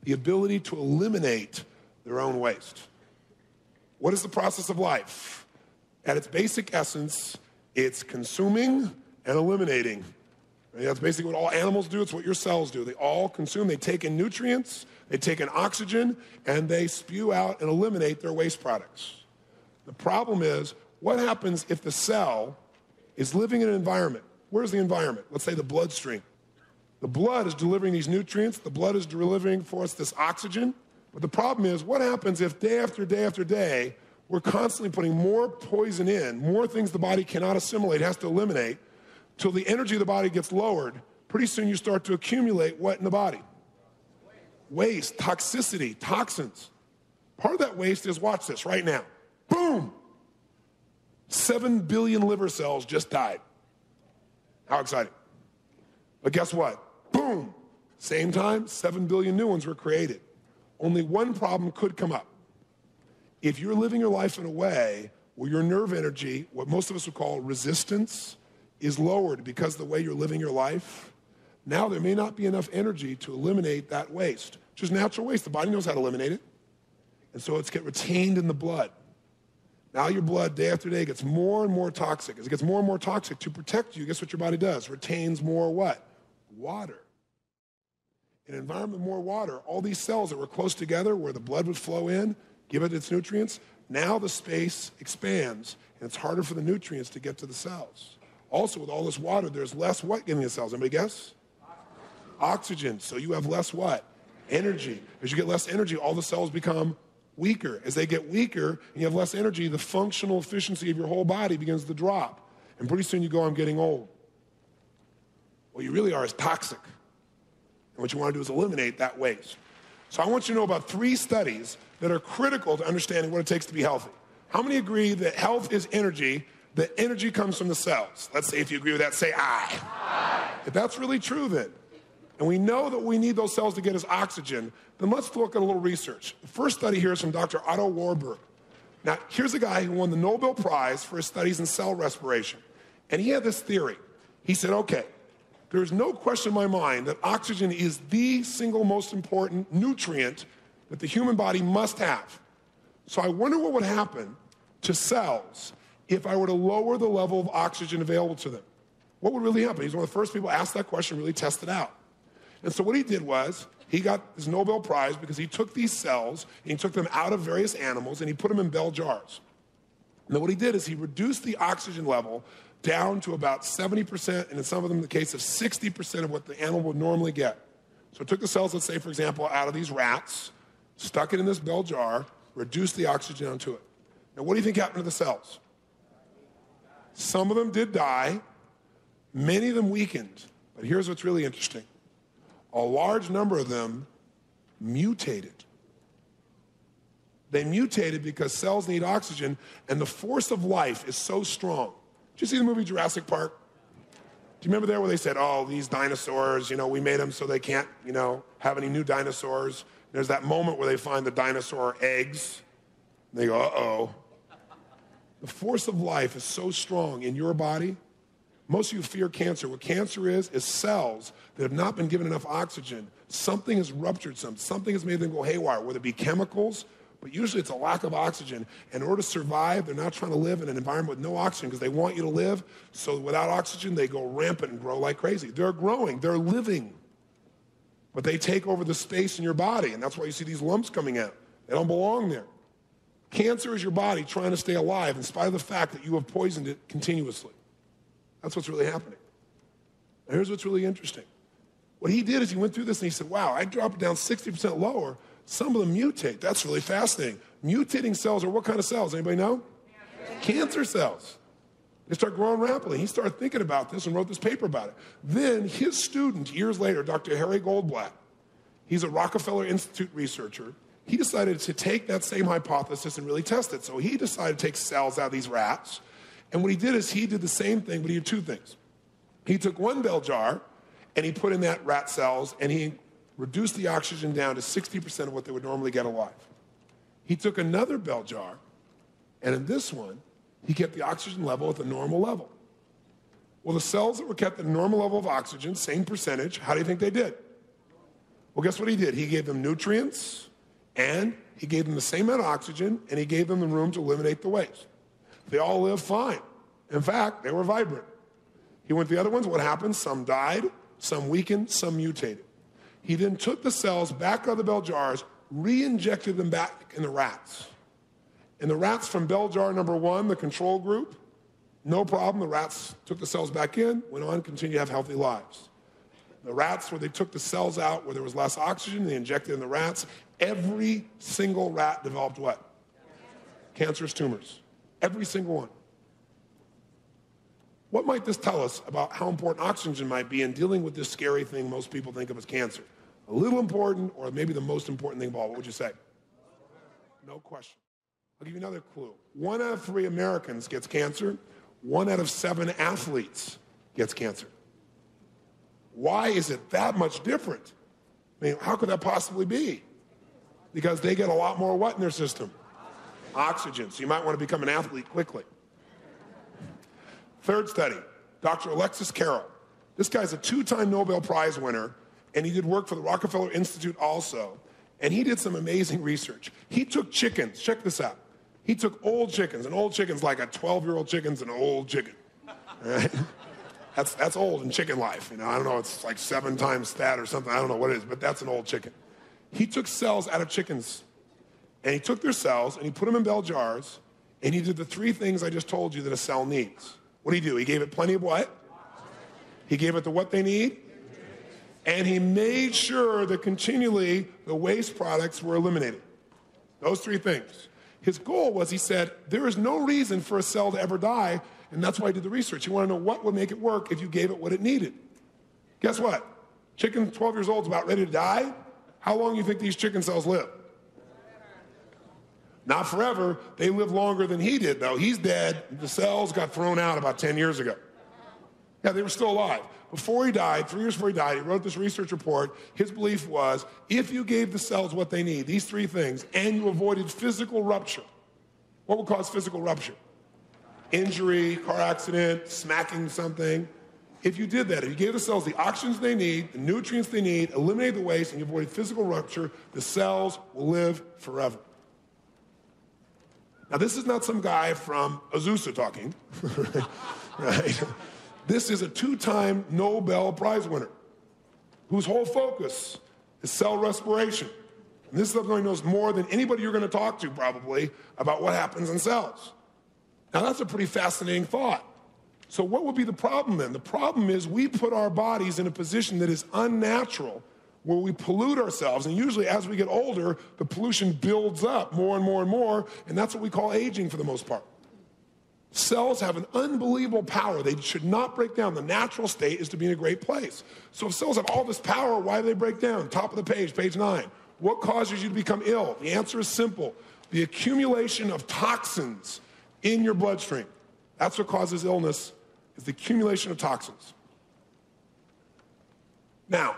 the ability to eliminate their own waste. What is the process of life? At its basic essence, it's consuming and eliminating. And that's basically what all animals do. It's what your cells do. They all consume. They take in nutrients, they take in oxygen, and they spew out and eliminate their waste products. The problem is, what happens if the cell is living in an environment? Where's the environment? Let's say the bloodstream. The blood is delivering these nutrients. The blood is delivering for us this oxygen. But the problem is, what happens if day after day after day, we're constantly putting more poison in, more things the body cannot assimilate, has to eliminate, till the energy of the body gets lowered. Pretty soon you start to accumulate what in the body? Waste, toxicity, toxins. Part of that waste is, watch this right now. Boom! 7 billion liver cells just died. How exciting. But guess what? Boom! Same time, 7 billion new ones were created. Only one problem could come up. If you're living your life in a way where your nerve energy, what most of us would call resistance, is lowered because of the way you're living your life, now there may not be enough energy to eliminate that waste, which is natural waste. The body knows how to eliminate it. And so it's get retained in the blood. Now your blood, day after day, gets more and more toxic. As it gets more and more toxic, to protect you, guess what your body does? Retains more what? Water. In an environment with more water, all these cells that were close together where the blood would flow in, give it its nutrients, now the space expands, and it's harder for the nutrients to get to the cells. Also, with all this water, there's less what getting to the cells? Anybody guess? Oxygen. So you have less what? Energy. As you get less energy, all the cells become weaker. As they get weaker and you have less energy, the functional efficiency of your whole body begins to drop. And pretty soon you go, I'm getting old. What you really are is toxic. And what you want to do is eliminate that waste. So I want you to know about 3 studies that are critical to understanding what it takes to be healthy. How many agree that health is energy, that energy comes from the cells? Let's say if you agree with that, say aye. Aye. If that's really true then, and we know that we need those cells to get us oxygen, then let's look at a little research. The first study here is from Dr. Otto Warburg. Now, here's a guy who won the Nobel Prize for his studies in cell respiration. And he had this theory. He said, okay, there's no question in my mind that oxygen is the single most important nutrient that the human body must have. So I wonder what would happen to cells if I were to lower the level of oxygen available to them. What would really happen? He's one of the first people to ask that question, really test it out. And so what he did was, he got his Nobel Prize because he took these cells, and he took them out of various animals, and he put them in bell jars. And then what he did is he reduced the oxygen level down to about 70%, and in some of them, in the case of 60% of what the animal would normally get. So it took the cells, let's say, for example, out of these rats, stuck it in this bell jar, reduced the oxygen onto it. Now, what do you think happened to the cells? Some of them did die. Many of them weakened. But here's what's really interesting. A large number of them mutated. They mutated because cells need oxygen, and the force of life is so strong. Did you see the movie Jurassic Park? Do you remember there where they said, oh, these dinosaurs, we made them so they can't, have any new dinosaurs? There's that moment where they find the dinosaur eggs. And they go, uh-oh. The force of life is so strong in your body. Most of you fear cancer. What cancer is cells that have not been given enough oxygen. Something has ruptured something has made them go haywire, whether it be chemicals, but usually it's a lack of oxygen. And in order to survive, they're not trying to live in an environment with no oxygen because they want you to live. So without oxygen, they go rampant and grow like crazy. They're growing, they're living. But they take over the space in your body, and that's why you see these lumps coming out. They don't belong there. Cancer is your body trying to stay alive in spite of the fact that you have poisoned it continuously. That's what's really happening. Now, here's what's really interesting. What he did is he went through this and he said, wow, I dropped it down 60% lower. Some of them mutate. That's really fascinating. Mutating cells are what kind of cells? Anybody know? Cancer cells. They start growing rapidly. He started thinking about this and wrote this paper about it. Then his student, years later, Dr. Harry Goldblatt, he's a Rockefeller Institute researcher. He decided to take that same hypothesis and really test it. So he decided to take cells out of these rats. And what he did is he did the same thing, but he did two things. He took one bell jar, and he put in that rat cells, and he reduced the oxygen down to 60% of what they would normally get alive. He took another bell jar, and in this one, he kept the oxygen level at the normal level. Well, the cells that were kept at a normal level of oxygen, same percentage, how do you think they did? Well, guess what he did? He gave them nutrients, and he gave them the same amount of oxygen, and he gave them the room to eliminate the waste. They all lived fine. In fact, they were vibrant. He went to the other ones. What happened? Some died, some weakened, some mutated. He then took the cells back out of the bell jars, re-injected them back in the rats. And the rats from bell jar number 1, the control group, no problem. The rats took the cells back in, went on, continued to have healthy lives. The rats where they took the cells out where there was less oxygen, they injected in the rats. Every single rat developed what? Cancerous tumors. Every single one. What might this tell us about how important oxygen might be in dealing with this scary thing most people think of as cancer? A little important, or maybe the most important thing of all. What would you say? No question. I'll give you another clue. 1 out of 3 Americans gets cancer. 1 out of 7 athletes gets cancer. Why is it that much different? I mean, how could that possibly be? Because they get a lot more what in their system? Oxygen. So you might want to become an athlete quickly. Third study, Dr. Alexis Carrel. This guy's a 2-time Nobel Prize winner, and he did work for the Rockefeller Institute also, and he did some amazing research. He took chickens. Check this out. He took old chickens. An old chicken's like a 12-year-old chicken's an old chicken. All right? That's old in chicken life. I don't know, it's like 7 times that or something. I don't know what it is, but that's an old chicken. He took cells out of chickens, and he took their cells, and he put them in bell jars, and he did the 3 things I just told you that a cell needs. What did he do? He gave it plenty of what? He gave it the what they need, and he made sure that continually the waste products were eliminated. Those 3 things. His goal was, he said, there is no reason for a cell to ever die, and that's why he did the research. He wanted to know what would make it work if you gave it what it needed. Guess what? Chicken 12 years old is about ready to die. How long do you think these chicken cells live? Not forever. They live longer than he did, though. He's dead. The cells got thrown out about 10 years ago. Yeah, they were still alive. Before he died, 3 years before he died, he wrote this research report. His belief was, if you gave the cells what they need, these 3 things, and you avoided physical rupture, what would cause physical rupture? Injury, car accident, smacking something. If you did that, if you gave the cells the oxygen they need, the nutrients they need, eliminated the waste, and you avoided physical rupture, the cells will live forever. Now, this is not some guy from Azusa talking, right? This is a 2-time Nobel Prize winner. whose whole focus is cell respiration. And this stuff knows more than anybody you're going to talk to probably about what happens in cells. Now that's a pretty fascinating thought. So what would be the problem then? The problem is we put our bodies in a position that is unnatural, where we pollute ourselves, and usually as we get older, the pollution builds up more and more and more, and that's what we call aging for the most part. Cells have an unbelievable power. They should not break down. The natural state is to be in a great place. So if cells have all this power, why do they break down? Top of the page, page 9. What causes you to become ill? The answer is simple. The accumulation of toxins in your bloodstream. That's what causes illness, is the accumulation of toxins. Now,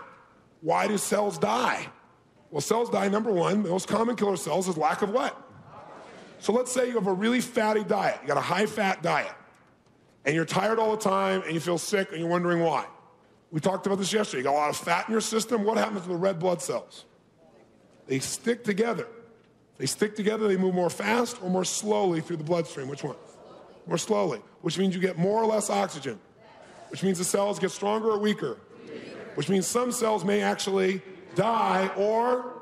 why do cells die? Well, cells die, number one, the most common killer of cells is lack of what? So let's say you have a really fatty diet. You got a high-fat diet, and you're tired all the time, and you feel sick, and you're wondering why. We talked about this yesterday. You got a lot of fat in your system. What happens to the red blood cells? They stick together. They stick together, they move more fast or more slowly through the bloodstream. Which one? More slowly, which means you get more or less oxygen, which means the cells get stronger or weaker, which means some cells may actually die or...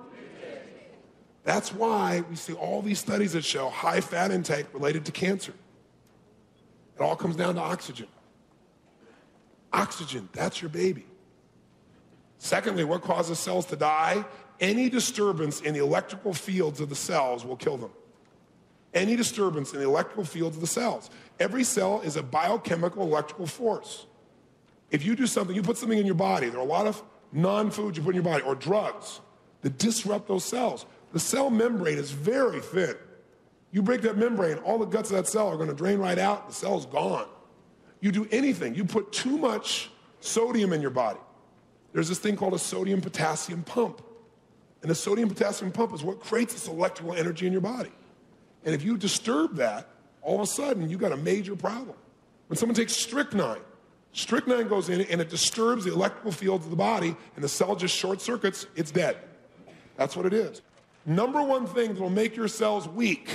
That's why we see all these studies that show high fat intake related to cancer. It all comes down to oxygen. Oxygen, that's your baby. Secondly, what causes cells to die? Any disturbance in the electrical fields of the cells will kill them. Any disturbance in the electrical fields of the cells. Every cell is a biochemical electrical force. If you do something, you put something in your body, there are a lot of non-foods you put in your body, or drugs, that disrupt those cells. The cell membrane is very thin. You break that membrane, all the guts of that cell are going to drain right out, the cell's gone. You do anything, you put too much sodium in your body. There's this thing called a sodium-potassium pump. And the sodium-potassium pump is what creates this electrical energy in your body. And if you disturb that, all of a sudden, you got a major problem. When someone takes strychnine, strychnine goes in and it disturbs the electrical fields of the body, and the cell just short circuits, it's dead. That's what it is. Number one thing that will make your cells weak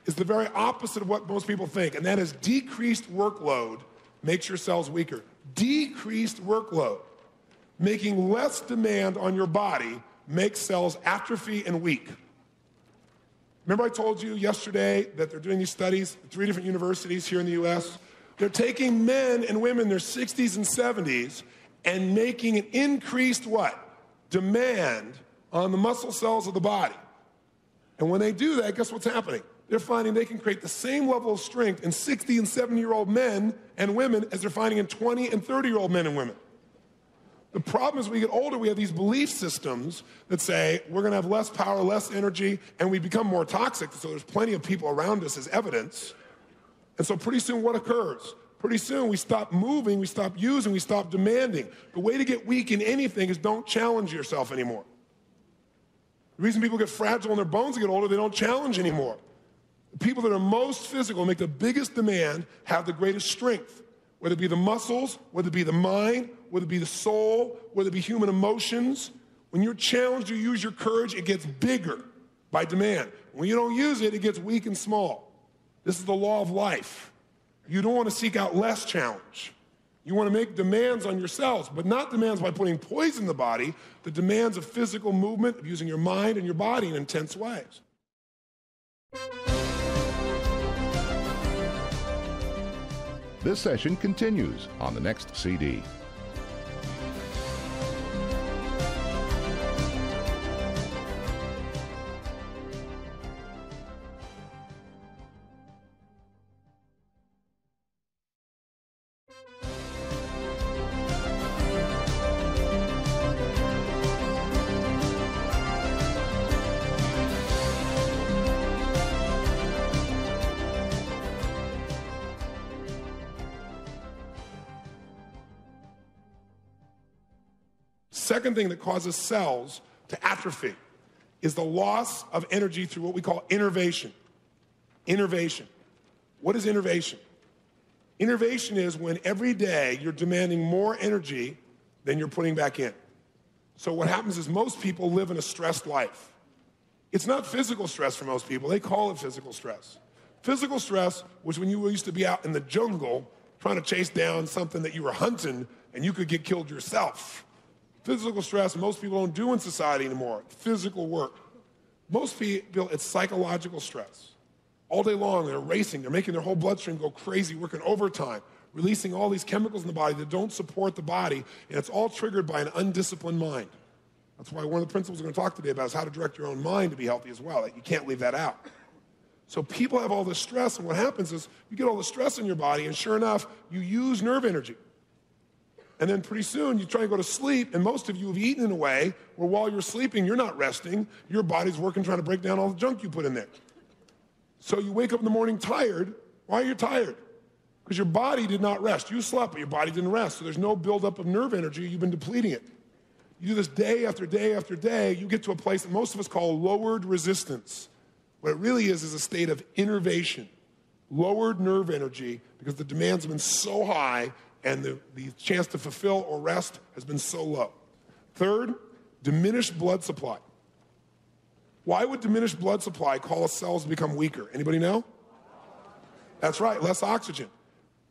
is the very opposite of what most people think, and that is decreased workload makes your cells weaker. Decreased workload, making less demand on your body, makes cells atrophy and weak. Remember I told you yesterday that they're doing these studies at 3 different universities here in the U.S.? They're taking men and women in their 60s and 70s and making an increased what? Demand on the muscle cells of the body. And when they do that, guess what's happening? They're finding they can create the same level of strength in 60 and 70-year-old men and women as they're finding in 20 and 30-year-old men and women. The problem is, when we get older, we have these belief systems that say we're going to have less power, less energy, and we become more toxic. So there's plenty of people around us as evidence. And so pretty soon what occurs? Pretty soon we stop moving, we stop using, we stop demanding. The way to get weak in anything is don't challenge yourself anymore. The reason people get fragile in their bones and get older, they don't challenge anymore. The people that are most physical, make the biggest demand, have the greatest strength. Whether it be the muscles, whether it be the mind, whether it be the soul, whether it be human emotions. When you're challenged, you use your courage, it gets bigger by demand. When you don't use it, it gets weak and small. This is the law of life. You don't want to seek out less challenge. You want to make demands on yourselves, but not demands by putting poison in the body, the demands of physical movement, of using your mind and your body in intense ways. This session continues on the next CD. Second thing that causes cells to atrophy is the loss of energy through what we call innervation. Innervation. What is innervation? Innervation is when every day you're demanding more energy than you're putting back in. So what happens is most people live in a stressed life. It's not physical stress for most people. They call it physical stress. Physical stress was when you used to be out in the jungle trying to chase down something that you were hunting and you could get killed yourself. Physical stress, most people don't do in society anymore. Physical work. Most people, it's psychological stress. All day long, they're racing. They're making their whole bloodstream go crazy, working overtime, releasing all these chemicals in the body that don't support the body, and it's all triggered by an undisciplined mind. That's why one of the principles we're going to talk today about is how to direct your own mind to be healthy as well. You can't leave that out. So people have all this stress, and what happens is you get all the stress in your body, and sure enough, you use nerve energy. And then pretty soon, you try and go to sleep, and most of you have eaten in a way where while you're sleeping, you're not resting. Your body's working trying to break down all the junk you put in there. So you wake up in the morning tired. Why are you tired? Because your body did not rest. You slept, but your body didn't rest. So there's no buildup of nerve energy. You've been depleting it. You do this day after day after day, you get to a place that most of us call lowered resistance. What it really is a state of innervation, lowered nerve energy, because the demands have been so high and the chance to fulfill or rest has been so low. Third, diminished blood supply. Why would diminished blood supply cause cells to become weaker? Anybody know? That's right, less oxygen.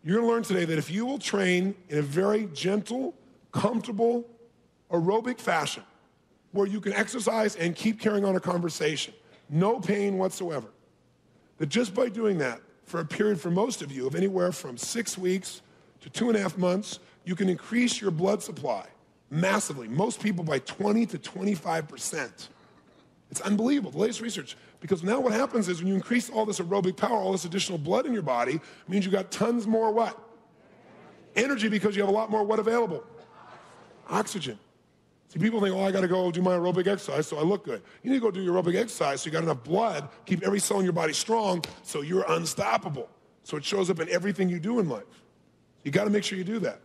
You're going to learn today that if you will train in a very gentle, comfortable, aerobic fashion, where you can exercise and keep carrying on a conversation, no pain whatsoever, that just by doing that for a period for most of you of anywhere from 6 weeks to 2.5 months, you can increase your blood supply massively, most people by 20 to 25%. It's unbelievable, the latest research, because now what happens is when you increase all this aerobic power, all this additional blood in your body, it means you got tons more what? Energy, because you have a lot more what available? Oxygen. See, people think, oh, I got to go do my aerobic exercise so I look good. You need to go do your aerobic exercise so you got enough blood, keep every cell in your body strong so you're unstoppable. So it shows up in everything you do in life. You got to make sure you do that.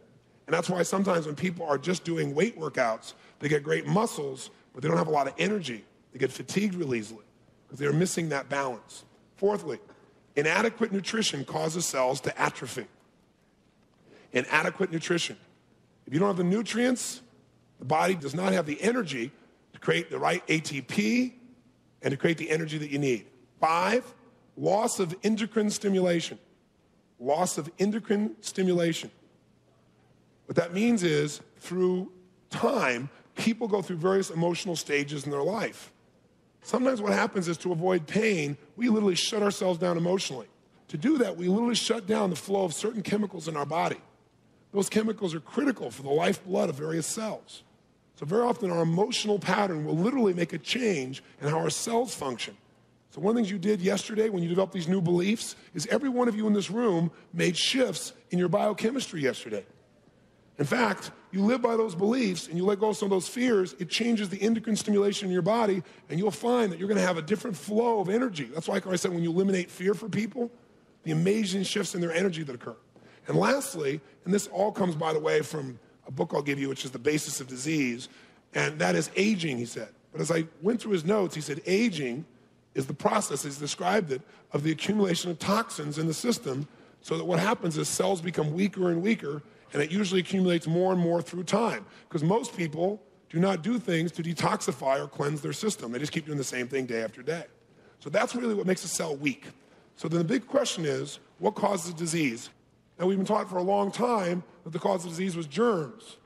And that's why sometimes when people are just doing weight workouts, they get great muscles, but they don't have a lot of energy. They get fatigued real easily because they're missing that balance. Fourthly, inadequate nutrition causes cells to atrophy. Inadequate nutrition. If you don't have the nutrients, the body does not have the energy to create the right ATP and to create the energy that you need. 5, loss of endocrine stimulation. Loss of endocrine stimulation. What that means is, through time, people go through various emotional stages in their life. Sometimes what happens is to avoid pain, we literally shut ourselves down emotionally. To do that, we literally shut down the flow of certain chemicals in our body. Those chemicals are critical for the lifeblood of various cells. So very often our emotional pattern will literally make a change in how our cells function. So one of the things you did yesterday when you developed these new beliefs is every one of you in this room made shifts in your biochemistry yesterday. In fact, you live by those beliefs and you let go of some of those fears, it changes the endocrine stimulation in your body, and you'll find that you're going to have a different flow of energy. That's why I said when you eliminate fear for people, the amazing shifts in their energy that occur. And lastly, and this all comes, by the way, from a book I'll give you, which is The Basis of Disease, and that is aging, he said. But as I went through his notes, he said aging is the process, he's described it, of the accumulation of toxins in the system, so that what happens is cells become weaker and weaker, and it usually accumulates more and more through time. Because most people do not do things to detoxify or cleanse their system. They just keep doing the same thing day after day. So that's really what makes a cell weak. So then the big question is, what causes disease? Now, we've been taught for a long time that the cause of disease was germs.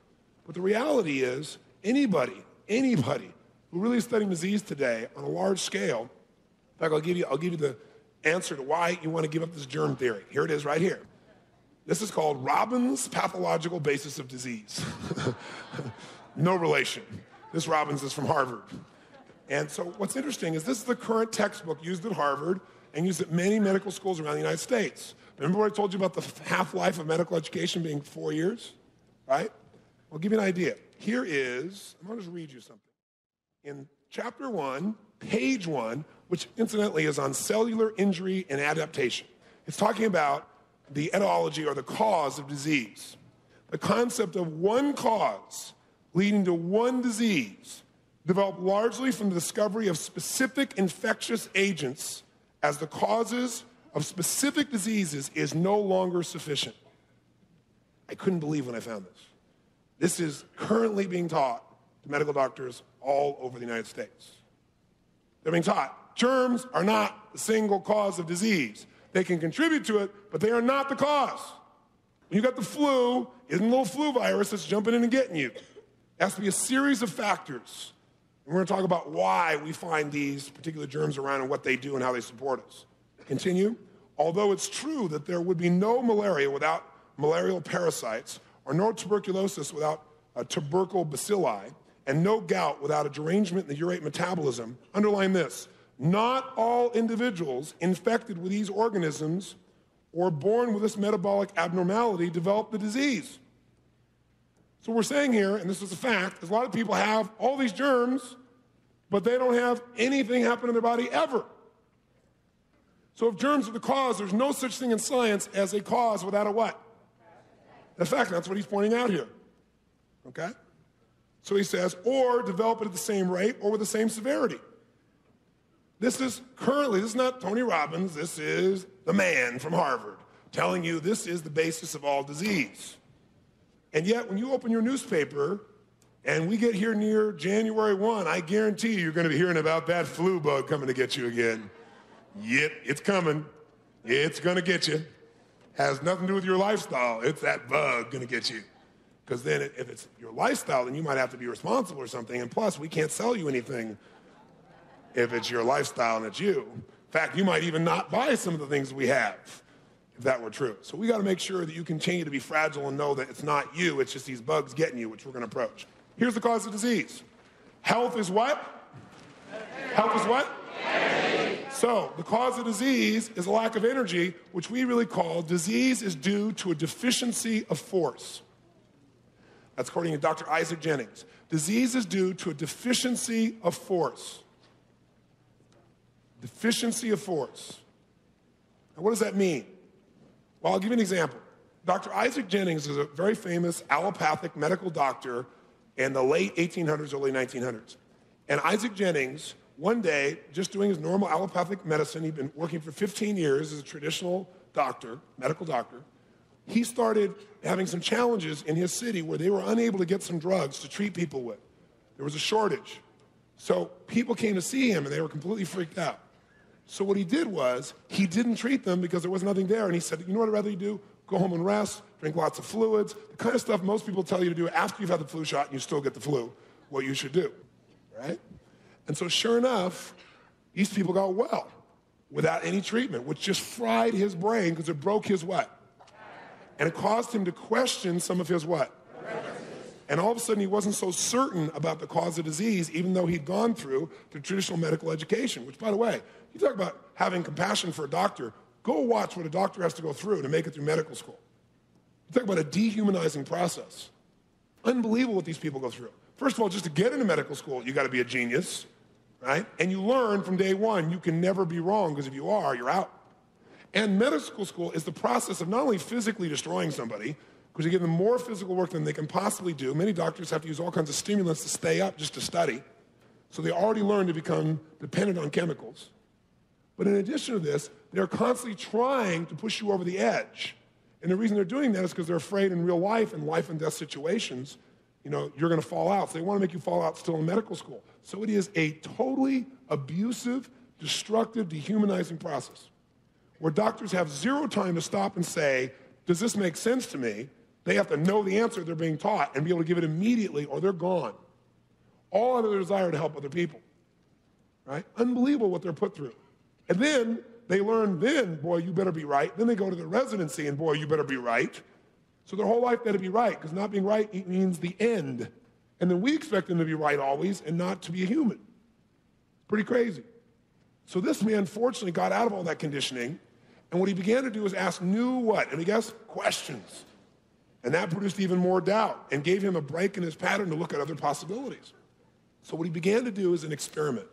But the reality is, anybody who really is studying disease today on a large scale, in fact, I'll give you the answer to why you want to give up this germ theory. Here it is right here. This is called Robbins' pathological basis of disease. No relation. This Robbins is from Harvard. And so what's interesting is this is the current textbook used at Harvard and used at many medical schools around the United States. Remember what I told you about the half-life of medical education being 4 years, right? I'll give you an idea. Here is, I'm going to just read you something. In chapter 1, page 1, which incidentally is on cellular injury and adaptation, it's talking about the etiology or the cause of disease. The concept of one cause leading to one disease developed largely from the discovery of specific infectious agents as the causes of specific diseases is no longer sufficient. I couldn't believe when I found this. This is currently being taught to medical doctors all over the United States. They're being taught germs are not the single cause of disease. They can contribute to it, but they are not the cause. When you got the flu, isn't a little flu virus that's jumping in and getting you. It has to be a series of factors. And we're going to talk about why we find these particular germs around and what they do and how they support us. Continue. Although it's true that there would be no malaria without malarial parasites, or no tuberculosis without tubercle bacilli, and no gout without a derangement in the urate metabolism, underline this: not all individuals infected with these organisms or born with this metabolic abnormality develop the disease. So we're saying here, and this is a fact, is a lot of people have all these germs, but they don't have anything happen in their body ever. So if germs are the cause, there's no such thing in science as a cause without a what? In fact, that's what he's pointing out here. Okay? So he says, or develop it at the same rate or with the same severity. This is not Tony Robbins, this is the man from Harvard telling you this is the basis of all disease. And yet, when you open your newspaper and we get here near January 1, I guarantee you're going to be hearing about that flu bug coming to get you again. Yep, it's coming. It's going to get you. Has nothing to do with your lifestyle. It's that bug going to get you. Because then if it's your lifestyle, then you might have to be responsible or something. And plus, we can't sell you anything if it's your lifestyle and it's you. In fact, you might even not buy some of the things we have, if that were true. So we got to make sure that you continue to be fragile and know that it's not you, it's just these bugs getting you, which we're going to approach. Here's the cause of disease. Health is what? Health is what? So the cause of disease is a lack of energy, which we really call disease is due to a deficiency of force. That's according to Dr. Isaac Jennings. Disease is due to a deficiency of force. Deficiency of force. Now, what does that mean? Well, I'll give you an example. Dr. Isaac Jennings is a very famous allopathic medical doctor in the late 1800s, early 1900s. And Isaac Jennings, one day, just doing his normal allopathic medicine, he'd been working for 15 years as a traditional doctor, medical doctor. He started having some challenges in his city where they were unable to get some drugs to treat people with. There was a shortage. So people came to see him and they were completely freaked out. So what he did was, he didn't treat them because there was nothing there. And he said, you know what I'd rather you do? Go home and rest, drink lots of fluids, the kind of stuff most people tell you to do after you've had the flu shot and you still get the flu, what you should do, right? And so sure enough, these people got well without any treatment, which just fried his brain because it broke his what? And it caused him to question some of his what? And all of a sudden, he wasn't so certain about the cause of disease, even though he'd gone through the traditional medical education, which, by the way, you talk about having compassion for a doctor, go watch what a doctor has to go through to make it through medical school. You talk about a dehumanizing process. Unbelievable what these people go through. First of all, just to get into medical school, you got to be a genius, right? And you learn from day one, you can never be wrong, because if you are, you're out. And medical school is the process of not only physically destroying somebody, because you give them more physical work than they can possibly do. Many doctors have to use all kinds of stimulants to stay up just to study. So they already learn to become dependent on chemicals. But in addition to this, they're constantly trying to push you over the edge. And the reason they're doing that is because they're afraid in real life and death situations, you're going to fall out. So they want to make you fall out still in medical school. So it is a totally abusive, destructive, dehumanizing process where doctors have zero time to stop and say, does this make sense to me? They have to know the answer they're being taught and be able to give it immediately or they're gone. All out of their desire to help other people, right? Unbelievable what they're put through. And then they learn, boy, you better be right. Then they go to the residency and, boy, you better be right. So their whole life they had to be right, because not being right means the end. And then we expect them to be right always and not to be a human. It's pretty crazy. So this man, fortunately, got out of all that conditioning, and what he began to do was ask new what? And guess? Questions. And that produced even more doubt and gave him a break in his pattern to look at other possibilities. So what he began to do is an experiment.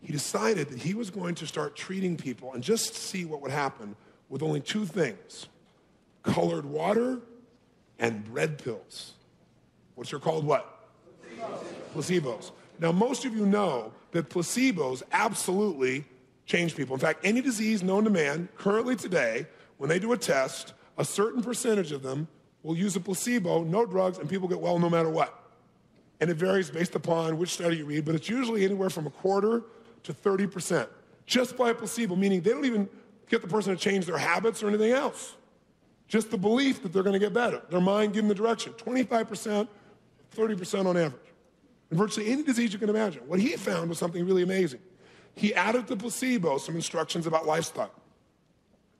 He decided that he was going to start treating people and just see what would happen with only two things: colored water and bread pills, which are called what? Placebos. Now, most of you know that placebos absolutely change people. In fact, any disease known to man currently today, when they do a test, a certain percentage of them will use a placebo, no drugs, and people get well no matter what. And it varies based upon which study you read, but it's usually anywhere from 25% to 30%, just by a placebo, meaning they don't even get the person to change their habits or anything else. Just the belief that they're going to get better. Their mind giving the direction. 25%, 30% on average. In virtually any disease you can imagine. What he found was something really amazing. He added to placebo some instructions about lifestyle.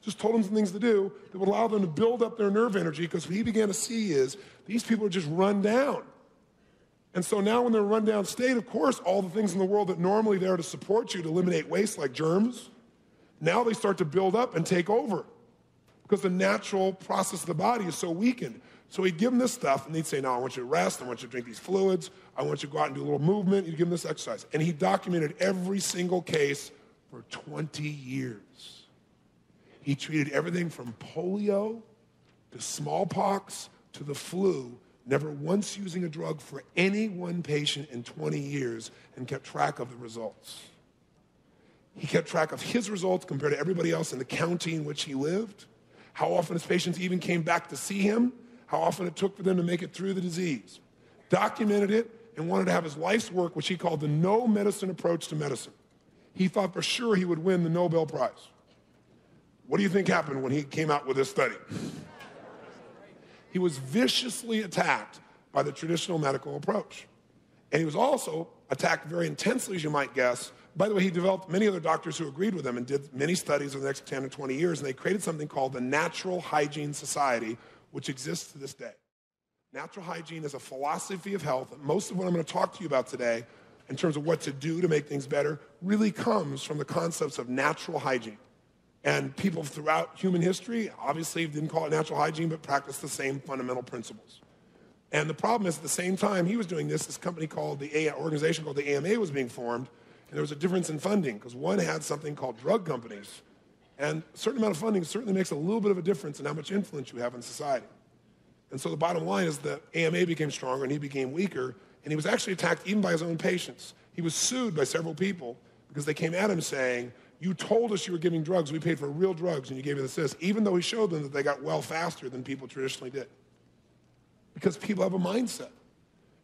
Just told them some things to do that would allow them to build up their nerve energy, because what he began to see is these people are just run down. And so now when they're in a run-down state, of course, all the things in the world that normally there to support you to eliminate waste, like germs, now they start to build up and take over because the natural process of the body is so weakened. So he'd give them this stuff, and he'd say, no, I want you to rest. I want you to drink these fluids. I want you to go out and do a little movement. He'd give them this exercise. And he documented every single case for 20 years. He treated everything from polio to smallpox to the flu, never once using a drug for any one patient in 20 years, and kept track of the results. He kept track of his results compared to everybody else in the county in which he lived, how often his patients even came back to see him, how often it took for them to make it through the disease. Documented it and wanted to have his life's work, which he called the no medicine approach to medicine. He thought for sure he would win the Nobel Prize. What do you think happened when he came out with this study? He was viciously attacked by the traditional medical approach. And he was also attacked very intensely, as you might guess. By the way, he developed many other doctors who agreed with him and did many studies over the next 10 or 20 years, and they created something called the Natural Hygiene Society, which exists to this day. Natural hygiene is a philosophy of health, and most of what I'm going to talk to you about today, in terms of what to do to make things better, really comes from the concepts of natural hygiene. And people throughout human history, obviously didn't call it natural hygiene, but practiced the same fundamental principles. And the problem is, at the same time he was doing this company called organization called the AMA was being formed, and there was a difference in funding, because one had something called drug companies, and a certain amount of funding certainly makes a little bit of a difference in how much influence you have in society. And so the bottom line is the AMA became stronger and he became weaker, and he was actually attacked even by his own patients. He was sued by several people because they came at him saying, you told us you were giving drugs, we paid for real drugs, and you gave us this, even though he showed them that they got well faster than people traditionally did. Because people have a mindset.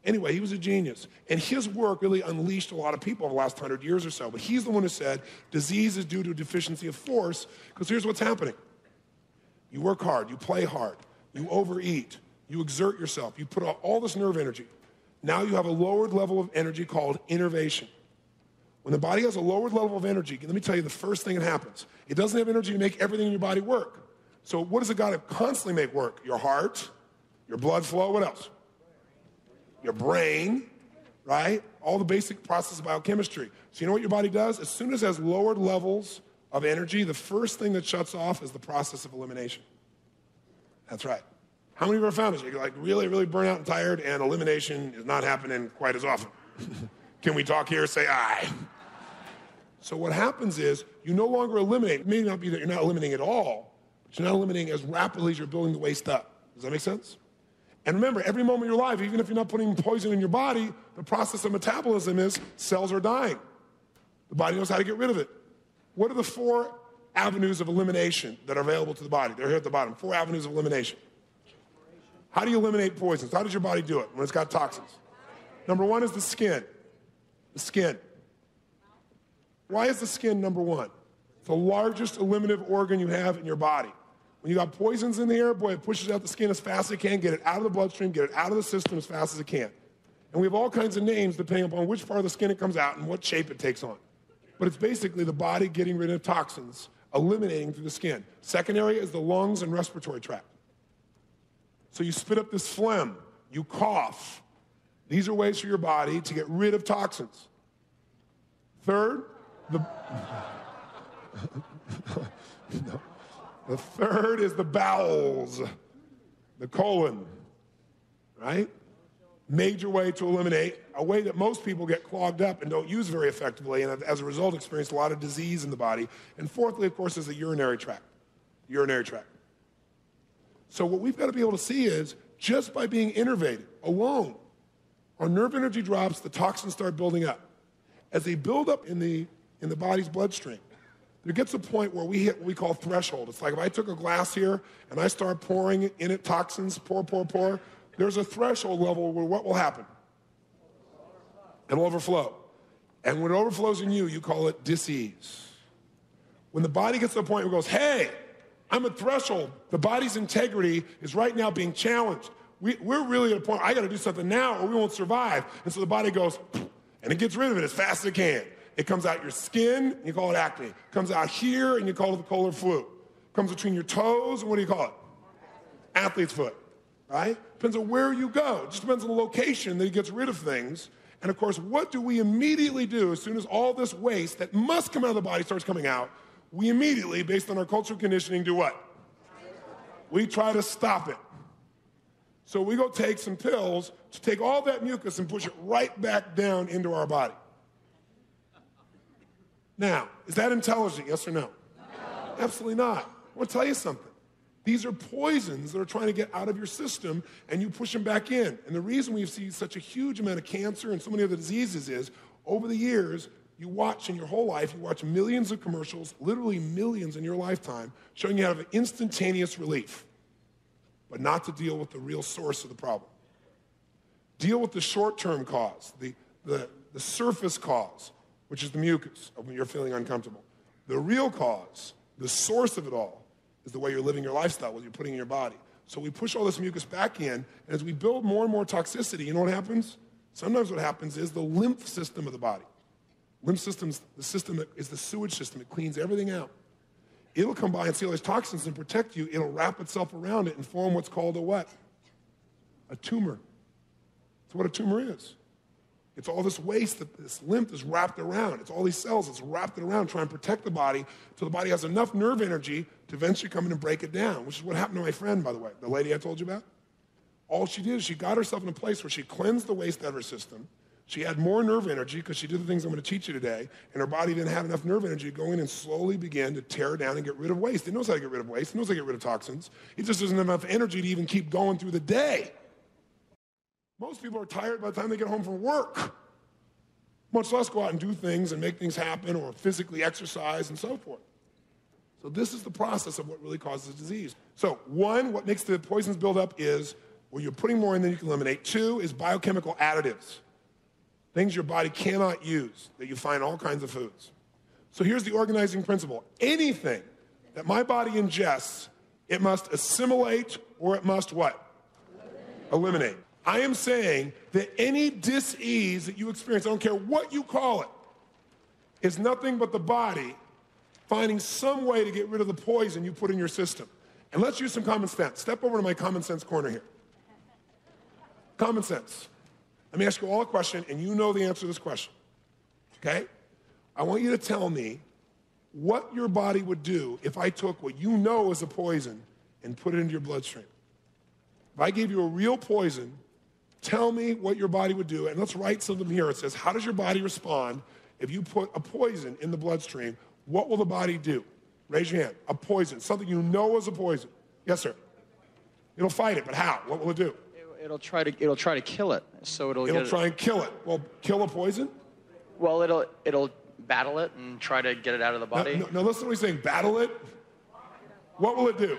Anyway, he was a genius. And his work really unleashed a lot of people over the last 100 years or so. But he's the one who said disease is due to a deficiency of force, because here's what's happening. You work hard, you play hard, you overeat, you exert yourself, you put out all this nerve energy. Now you have a lowered level of energy called innervation. When the body has a lowered level of energy, let me tell you the first thing that happens. It doesn't have energy to make everything in your body work. So what does it got to constantly make work? Your heart, your blood flow, what else? Your brain, right? All the basic process of biochemistry. So you know what your body does? As soon as it has lowered levels of energy, the first thing that shuts off is the process of elimination. That's right. How many of you ever found this? You're like really, really burnt out and tired, and elimination is not happening quite as often. Can we talk here? Say aye. So what happens is you no longer eliminate. It may not be that you're not eliminating at all, but you're not eliminating as rapidly as you're building the waste up. Does that make sense? And remember, every moment of your life, even if you're not putting poison in your body, the process of metabolism is cells are dying. The body knows how to get rid of it. What are the 4 avenues of elimination that are available to the body? They're here at the bottom. 4 avenues of elimination. How do you eliminate poisons? How does your body do it when it's got toxins? Number 1 is the skin. The skin. Why is the skin number 1? It's the largest eliminative organ you have in your body. When you got poisons in the air, boy, it pushes out the skin as fast as it can, get it out of the bloodstream, get it out of the system as fast as it can. And we have all kinds of names depending upon which part of the skin it comes out and what shape it takes on. But it's basically the body getting rid of toxins, eliminating through the skin. Second area is the lungs and respiratory tract. So you spit up this phlegm, you cough. These are ways for your body to get rid of toxins. Third, the third is the bowels, the colon, right? Major way to eliminate, a way that most people get clogged up and don't use very effectively, and as a result experience a lot of disease in the body. And fourthly, of course, is the urinary tract. Urinary tract. So what we've got to be able to see is, just by being innervated alone, our nerve energy drops, the toxins start building up. As they build up in the body's bloodstream, there gets a point where we hit what we call threshold. It's like if I took a glass here and I start pouring in it toxins, pour, there's a threshold level where what will happen? It'll overflow. And when it overflows in you, you call it dis-ease. When the body gets to the point where it goes, hey, I'm at threshold, the body's integrity is right now being challenged. we're really at a point, I got to do something now or we won't survive. And so the body goes, and it gets rid of it as fast as it can. It comes out your skin, and you call it acne. It comes out here, and you call it the polar flu. It comes between your toes, and what do you call it? Athlete's foot, right? Depends on where you go. It just depends on the location that he gets rid of things. And of course, what do we immediately do as soon as all this waste that must come out of the body starts coming out? We immediately, based on our cultural conditioning, do what? We try to stop it. So we go take some pills to take all that mucus and push it right back down into our body. Now, is that intelligent, yes or no? Absolutely not. I want to tell you something. These are poisons that are trying to get out of your system, and you push them back in. And the reason we've seen such a huge amount of cancer and so many other diseases is, over the years, you watch in your whole life, you watch millions of commercials, literally millions in your lifetime, showing you how to have instantaneous relief, but not to deal with the real source of the problem. Deal with the short-term cause, the surface cause, which is the mucus of when you're feeling uncomfortable. The real cause, the source of it all, is the way you're living your lifestyle, what you're putting in your body. So we push all this mucus back in, and as we build more and more toxicity, you know what happens? Sometimes what happens is the lymph system of the body. Lymph system's the system that is the sewage system. It cleans everything out. It'll come by and see all these toxins and protect you. It'll wrap itself around it and form what's called a what? A tumor. That's what a tumor is. It's all this waste that this lymph is wrapped around. It's all these cells that's wrapped it around, trying to protect the body until the body has enough nerve energy to eventually come in and break it down, which is what happened to my friend, by the way, the lady I told you about. All she did is she got herself in a place where she cleansed the waste out of her system. She had more nerve energy because she did the things I'm going to teach you today, and her body didn't have enough nerve energy to go in and slowly begin to tear down and get rid of waste. It knows how to get rid of waste. It knows how to get rid of toxins. It just doesn't have enough energy to even keep going through the day. Most people are tired by the time they get home from work, much less go out and do things and make things happen or physically exercise and so forth. So this is the process of what really causes disease. So one, what makes the poisons build up is when you're putting more in than you can eliminate. Two is biochemical additives, things your body cannot use that you find in all kinds of foods. So here's the organizing principle. Anything that my body ingests, it must assimilate or it must what? Eliminate. I am saying that any dis-ease that you experience, I don't care what you call it, is nothing but the body finding some way to get rid of the poison you put in your system. And let's use some common sense. Step over to my common sense corner here. Common sense. Let me ask you all a question, and you know the answer to this question. Okay? I want you to tell me what your body would do if I took what you know is a poison and put it into your bloodstream. If I gave you a real poison, tell me what your body would do, and let's write something here. It says, how does your body respond if you put a poison in the bloodstream? What will the body do? Raise your hand. A poison, something you know is a poison. Yes, sir. It'll fight it, but how? What will it do? It'll try to kill it. So it'll try and kill it. Well, kill a poison? Well, it'll battle it and try to get it out of the body. No, listen to what he's saying. Battle it. What will it do?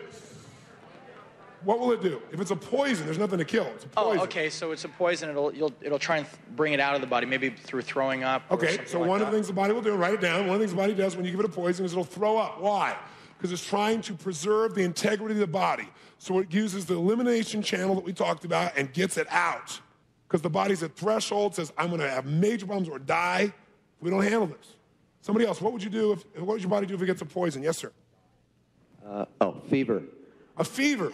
What will it do? If it's a poison, there's nothing to kill. It's a poison. Oh, okay. So it's a poison. It'll try and bring it out of the body, maybe through throwing up. Okay. So one of the things the body will do, write it down. One of the things the body does when you give it a poison is it'll throw up. Why? Because it's trying to preserve the integrity of the body. So it uses the elimination channel that we talked about and gets it out. Because the body's at threshold, says, I'm going to have major problems or die if we don't handle this. Somebody else, what would you do? What would your body do if it gets a poison? Yes, sir. Fever. A fever.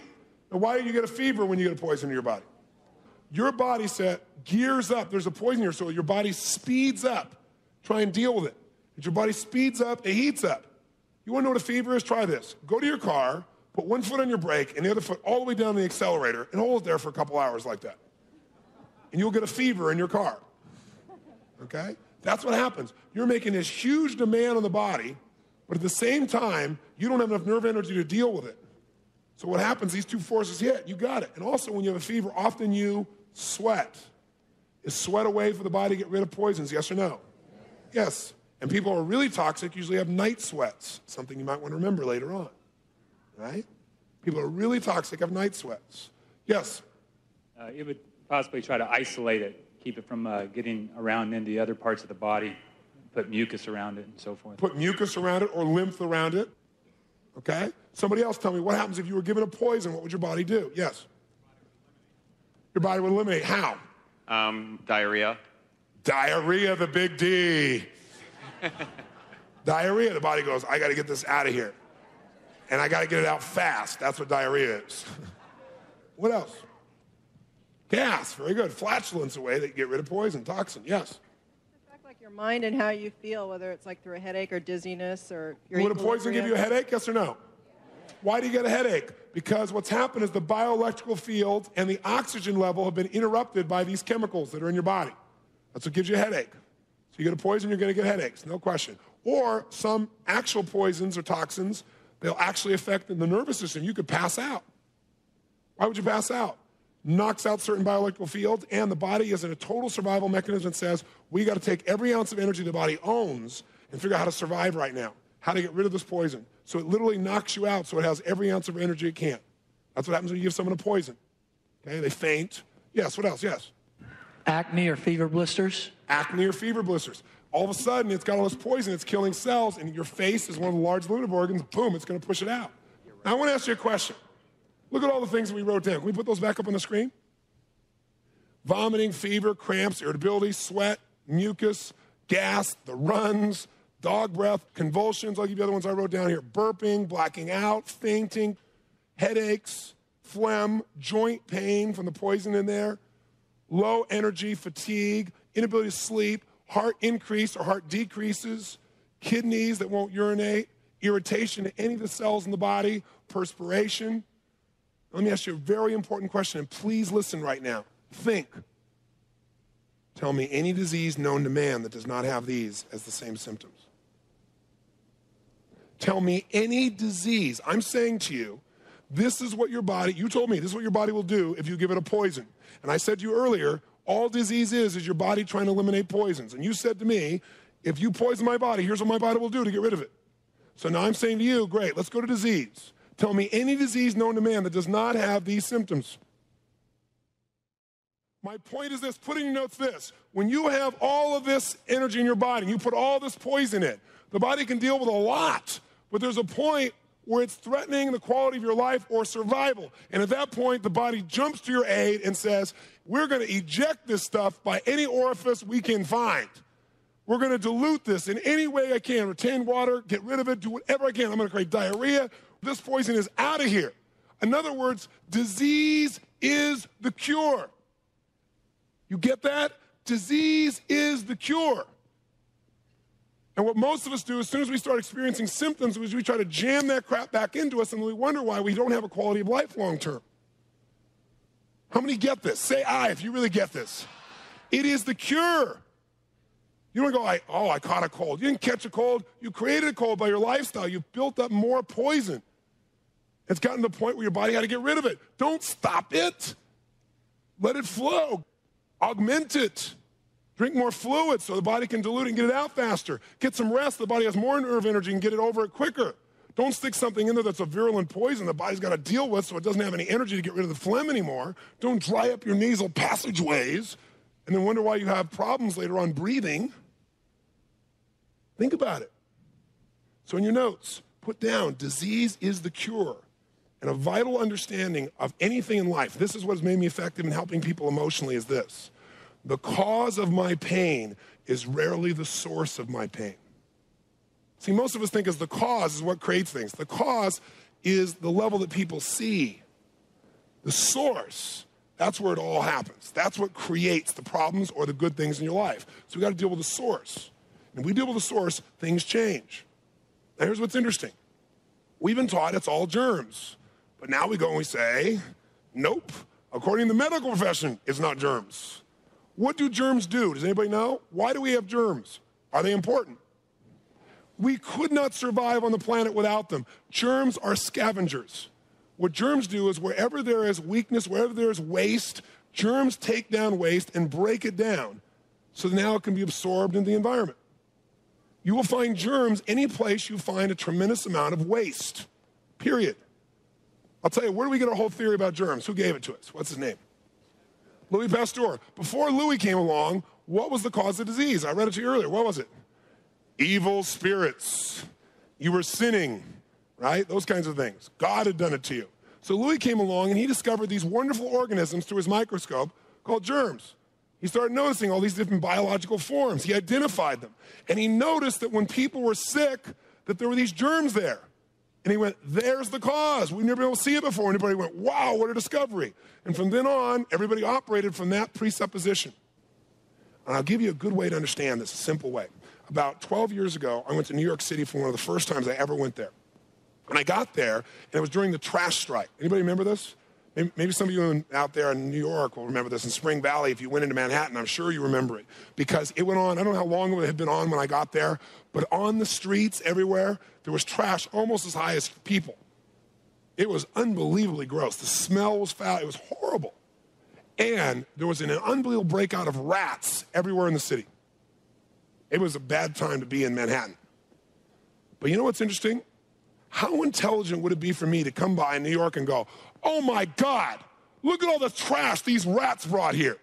Now, why do you get a fever when you get a poison in your body? Your body gears up. There's a poison here, so your body speeds up. Try and deal with it. As your body speeds up, it heats up. You want to know what a fever is? Try this. Go to your car, put one foot on your brake, and the other foot all the way down the accelerator, and hold it there for a couple hours like that. And you'll get a fever in your car. Okay? That's what happens. You're making this huge demand on the body, but at the same time, you don't have enough nerve energy to deal with it. So what happens, these two forces hit, you got it. And also when you have a fever, often you sweat. Is sweat a way for the body to get rid of poisons, yes or no? Yes. And people who are really toxic usually have night sweats, something you might want to remember later on, right? People who are really toxic have night sweats. Yes? It would possibly try to isolate it, keep it from getting around into the other parts of the body, put mucus around it and so forth. Put mucus around it or lymph around it, okay? Somebody else tell me, what happens if you were given a poison? What would your body do? Yes? Your body would eliminate. How? Diarrhea. Diarrhea, the big D. Diarrhea, the body goes, I got to get this out of here. And I got to get it out fast. That's what diarrhea is. What else? Gas, very good. Flatulence, a way that you get rid of poison, toxin, yes. Affect like your mind and how you feel, whether it's like through a headache or dizziness or your Would a poison give you a headache, yes or no? Why do you get a headache? Because what's happened is the bioelectrical field and the oxygen level have been interrupted by these chemicals that are in your body. That's what gives you a headache. So you get a poison, you're going to get headaches, no question. Or some actual poisons or toxins, they'll actually affect the nervous system. You could pass out. Why would you pass out? Knocks out certain bioelectrical fields, and the body is in a total survival mechanism that says, we got to take every ounce of energy the body owns and figure out how to survive right now, how to get rid of this poison. So it literally knocks you out so it has every ounce of energy it can. That's what happens when you give someone a poison. Okay, they faint. Yes, what else? Yes. Acne or fever blisters? Acne or fever blisters. All of a sudden, it's got all this poison, it's killing cells, and your face is one of the large lunatic organs, boom, it's going to push it out. Now, I want to ask you a question. Look at all the things we wrote down. Can we put those back up on the screen? Vomiting, fever, cramps, irritability, sweat, mucus, gas, the runs, dog breath, convulsions. I'll give you the other ones I wrote down here. Burping, blacking out, fainting, headaches, phlegm, joint pain from the poison in there, low energy, fatigue, inability to sleep, heart increase or heart decreases, kidneys that won't urinate, irritation to any of the cells in the body, perspiration. Let me ask you a very important question, and please listen right now. Think. Tell me any disease known to man that does not have these as the same symptoms. Tell me any disease. I'm saying to you, this is what your body, you told me, this is what your body will do if you give it a poison. And I said to you earlier, all disease is your body trying to eliminate poisons. And you said to me, if you poison my body, here's what my body will do to get rid of it. So now I'm saying to you, great, let's go to disease. Tell me any disease known to man that does not have these symptoms. My point is this, put in your notes this. When you have all of this energy in your body, and you put all this poison in, the body can deal with a lot, but there's a point where it's threatening the quality of your life or survival. And at that point, the body jumps to your aid and says, we're going to eject this stuff by any orifice we can find. We're going to dilute this in any way I can, retain water, get rid of it, do whatever I can. I'm going to create diarrhea. This poison is out of here. In other words, disease is the cure. You get that? Disease is the cure. And what most of us do, as soon as we start experiencing symptoms, is we try to jam that crap back into us, and we wonder why we don't have a quality of life long term. How many get this? Say aye if you really get this. It is the cure. You don't go, I caught a cold. You didn't catch a cold. You created a cold by your lifestyle. You built up more poison. It's gotten to the point where your body had to get rid of it. Don't stop it. Let it flow. Augment it. Drink more fluid so the body can dilute it and get it out faster. Get some rest. The body has more nerve energy and get it over it quicker. Don't stick something in there that's a virulent poison the body's got to deal with so it doesn't have any energy to get rid of the phlegm anymore. Don't dry up your nasal passageways and then wonder why you have problems later on breathing. Think about it. So in your notes, put down, disease is the cure. And a vital understanding of anything in life, this is what has made me effective in helping people emotionally, is this. The cause of my pain is rarely the source of my pain. See, most of us think as the cause is what creates things. The cause is the level that people see. The source, that's where it all happens. That's what creates the problems or the good things in your life. So we got to deal with the source. And if we deal with the source, things change. Now here's what's interesting. We've been taught it's all germs. But now we go and we say, nope. According to the medical profession, it's not germs. What do germs do? Does anybody know? Why do we have germs? Are they important? We could not survive on the planet without them. Germs are scavengers. What germs do is wherever there is weakness, wherever there is waste, germs take down waste and break it down so now it can be absorbed in the environment. You will find germs any place you find a tremendous amount of waste, period. I'll tell you, where do we get our whole theory about germs? Who gave it to us? What's his name? Louis Pasteur. Before Louis came along, what was the cause of disease? I read it to you earlier. What was it? Evil spirits. You were sinning, right? Those kinds of things. God had done it to you. So Louis came along and he discovered these wonderful organisms through his microscope called germs. He started noticing all these different biological forms. He identified them. And he noticed that when people were sick, that there were these germs there. And he went, there's the cause. We've never been able to see it before. And everybody went, wow, what a discovery. And from then on, everybody operated from that presupposition. And I'll give you a good way to understand this, a simple way. About 12 years ago, I went to New York City for one of the first times I ever went there. And I got there, and it was during the trash strike. Anybody remember this? Maybe some of you out there in New York will remember this. In Spring Valley, if you went into Manhattan, I'm sure you remember it. Because it went on, I don't know how long it had been on when I got there, but on the streets everywhere, there was trash almost as high as people. It was unbelievably gross. The smell was foul. It was horrible. And there was an unbelievable breakout of rats everywhere in the city. It was a bad time to be in Manhattan. But you know what's interesting? How intelligent would it be for me to come by in New York and go, oh my God, look at all the trash these rats brought here.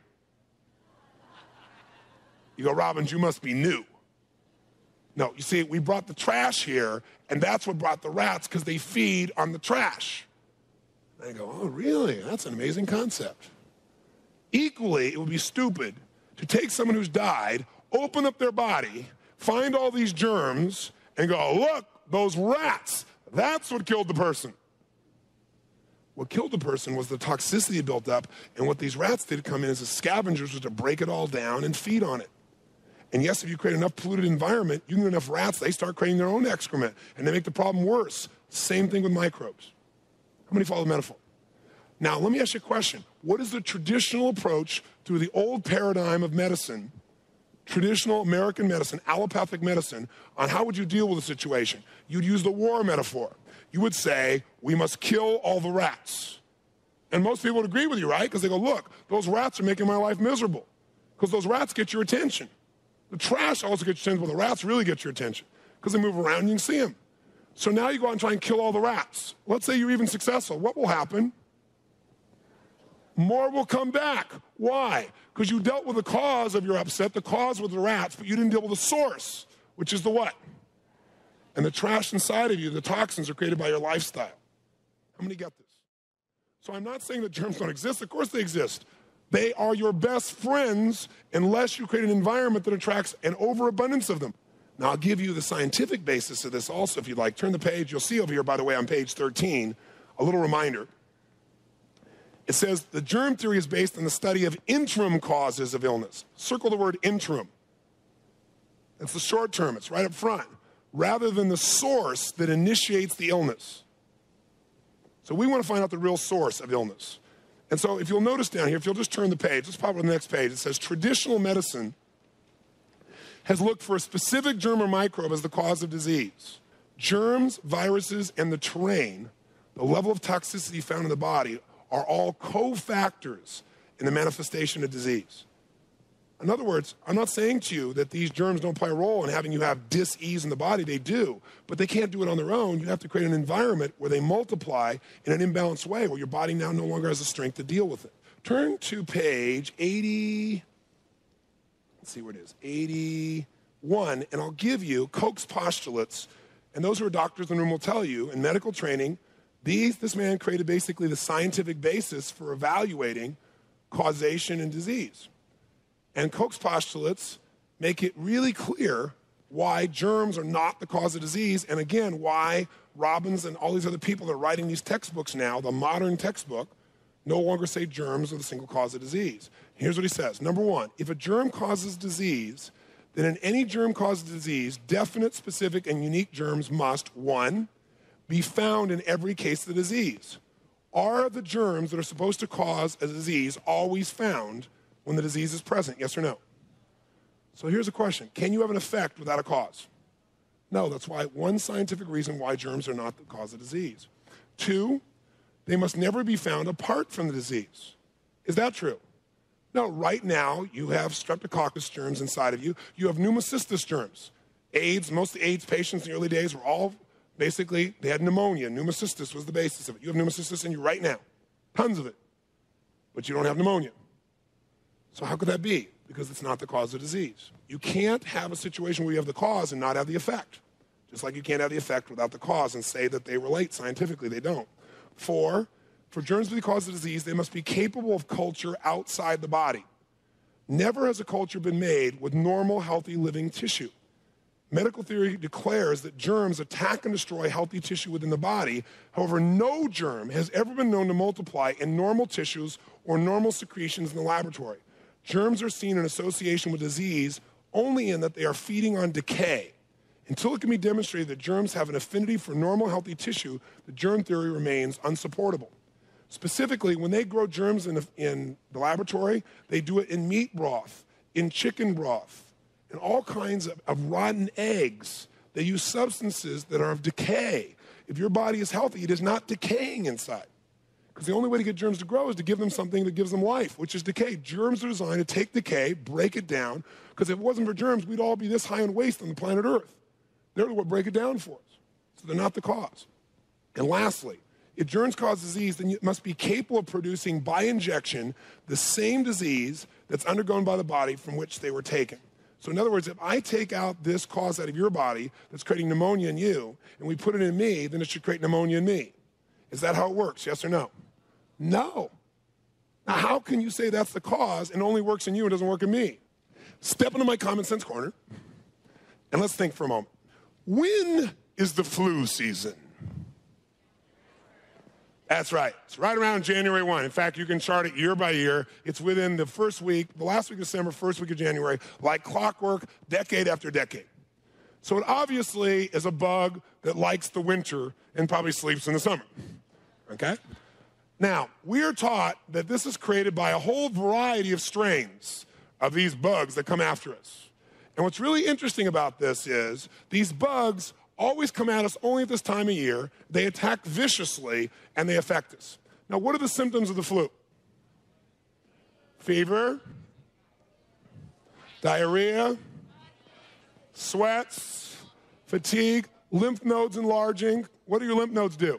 You go, Robbins, you must be new. No, you see, we brought the trash here, and that's what brought the rats, because they feed on the trash. And I go, oh, really? That's an amazing concept. Equally, it would be stupid to take someone who's died, open up their body, find all these germs, and go, look, those rats, that's what killed the person. What killed the person was the toxicity built up, and what these rats did come in as scavengers was to break it all down and feed on it. And yes, if you create enough polluted environment, you can get enough rats, they start creating their own excrement, and they make the problem worse. Same thing with microbes. How many follow the metaphor? Now, let me ask you a question. What is the traditional approach to the old paradigm of medicine, traditional American medicine, allopathic medicine, on how would you deal with a situation? You'd use the war metaphor. You would say, we must kill all the rats. And most people would agree with you, right? Because they go, look, those rats are making my life miserable. Because those rats get your attention. The trash also gets your attention, but the rats really get your attention. Because they move around and you can see them. So now you go out and try and kill all the rats. Let's say you're even successful. What will happen? More will come back. Why? Because you dealt with the cause of your upset, the cause was the rats, but you didn't deal with the source, which is the what? And the trash inside of you, the toxins, are created by your lifestyle. How many get this? So I'm not saying that germs don't exist. Of course they exist. They are your best friends unless you create an environment that attracts an overabundance of them. Now, I'll give you the scientific basis of this also, if you'd like. Turn the page. You'll see over here, by the way, on page 13, a little reminder. It says the germ theory is based on the study of interim causes of illness. Circle the word interim. It's the short term. It's right up front. Rather than the source that initiates the illness. So we want to find out the real source of illness. And so if you'll notice down here, if you'll just turn the page, let's pop it on the next page. It says traditional medicine has looked for a specific germ or microbe as the cause of disease. Germs, viruses, and the terrain, the level of toxicity found in the body, are all cofactors in the manifestation of disease. In other words, I'm not saying to you that these germs don't play a role in having you have dis-ease in the body. They do, but they can't do it on their own. You have to create an environment where they multiply in an imbalanced way, where your body now no longer has the strength to deal with it. Turn to page 80, let's see where it is, 81, and I'll give you Koch's postulates, and those who are doctors in the room will tell you, in medical training, this man created basically the scientific basis for evaluating causation and disease. And Koch's postulates make it really clear why germs are not the cause of disease, and again, why Robbins and all these other people that are writing these textbooks now, the modern textbook, no longer say germs are the single cause of disease. Here's what he says. Number one, if a germ causes disease, then in any germ causes disease, definite, specific, and unique germs must, one, be found in every case of the disease. Are the germs that are supposed to cause a disease always found when the disease is present, yes or no? So here's a question. Can you have an effect without a cause? No, that's why one scientific reason why germs are not the cause of disease. Two, they must never be found apart from the disease. Is that true? No, right now you have streptococcus germs inside of you. You have pneumocystis germs. AIDS, most of the AIDS patients in the early days were all basically, they had pneumonia. Pneumocystis was the basis of it. You have pneumocystis in you right now. Tons of it. But you don't have pneumonia. So how could that be? Because it's not the cause of disease. You can't have a situation where you have the cause and not have the effect. Just like you can't have the effect without the cause and say that they relate scientifically. They don't. Four, For germs to be cause of disease, they must be capable of culture outside the body. Never has a culture been made with normal, healthy, living tissue. Medical theory declares that germs attack and destroy healthy tissue within the body. However, no germ has ever been known to multiply in normal tissues or normal secretions in the laboratory. Germs are seen in association with disease only in that they are feeding on decay. Until it can be demonstrated that germs have an affinity for normal, healthy tissue, the germ theory remains unsupportable. Specifically, when they grow germs in the laboratory, they do it in meat broth, in chicken broth, and all kinds of rotten eggs. They use substances that are of decay. If your body is healthy, it is not decaying inside. Because the only way to get germs to grow is to give them something that gives them life, which is decay. Germs are designed to take decay, break it down, because if it wasn't for germs, we'd all be this high in waste on the planet Earth. They're what break it down for us. So they're not the cause. And lastly, if germs cause disease, then it must be capable of producing by injection the same disease that's undergone by the body from which they were taken. So in other words, if I take out this cause out of your body that's creating pneumonia in you, and we put it in me, then it should create pneumonia in me. Is that how it works, yes or no? No. Now, how can you say that's the cause and only works in you and doesn't work in me? Step into my common sense corner, and let's think for a moment. When is the flu season? That's right. It's right around January 1. In fact, you can chart it year by year. It's within the first week, the last week of December, first week of January, like clockwork, decade after decade. So it obviously is a bug that likes the winter and probably sleeps in the summer. Okay? Now, we are taught that this is created by a whole variety of strains of these bugs that come after us. And what's really interesting about this is these bugs always come at us only at this time of year. They attack viciously, and they affect us. Now, what are the symptoms of the flu? Fever, diarrhea, sweats, fatigue, lymph nodes enlarging. What do your lymph nodes do?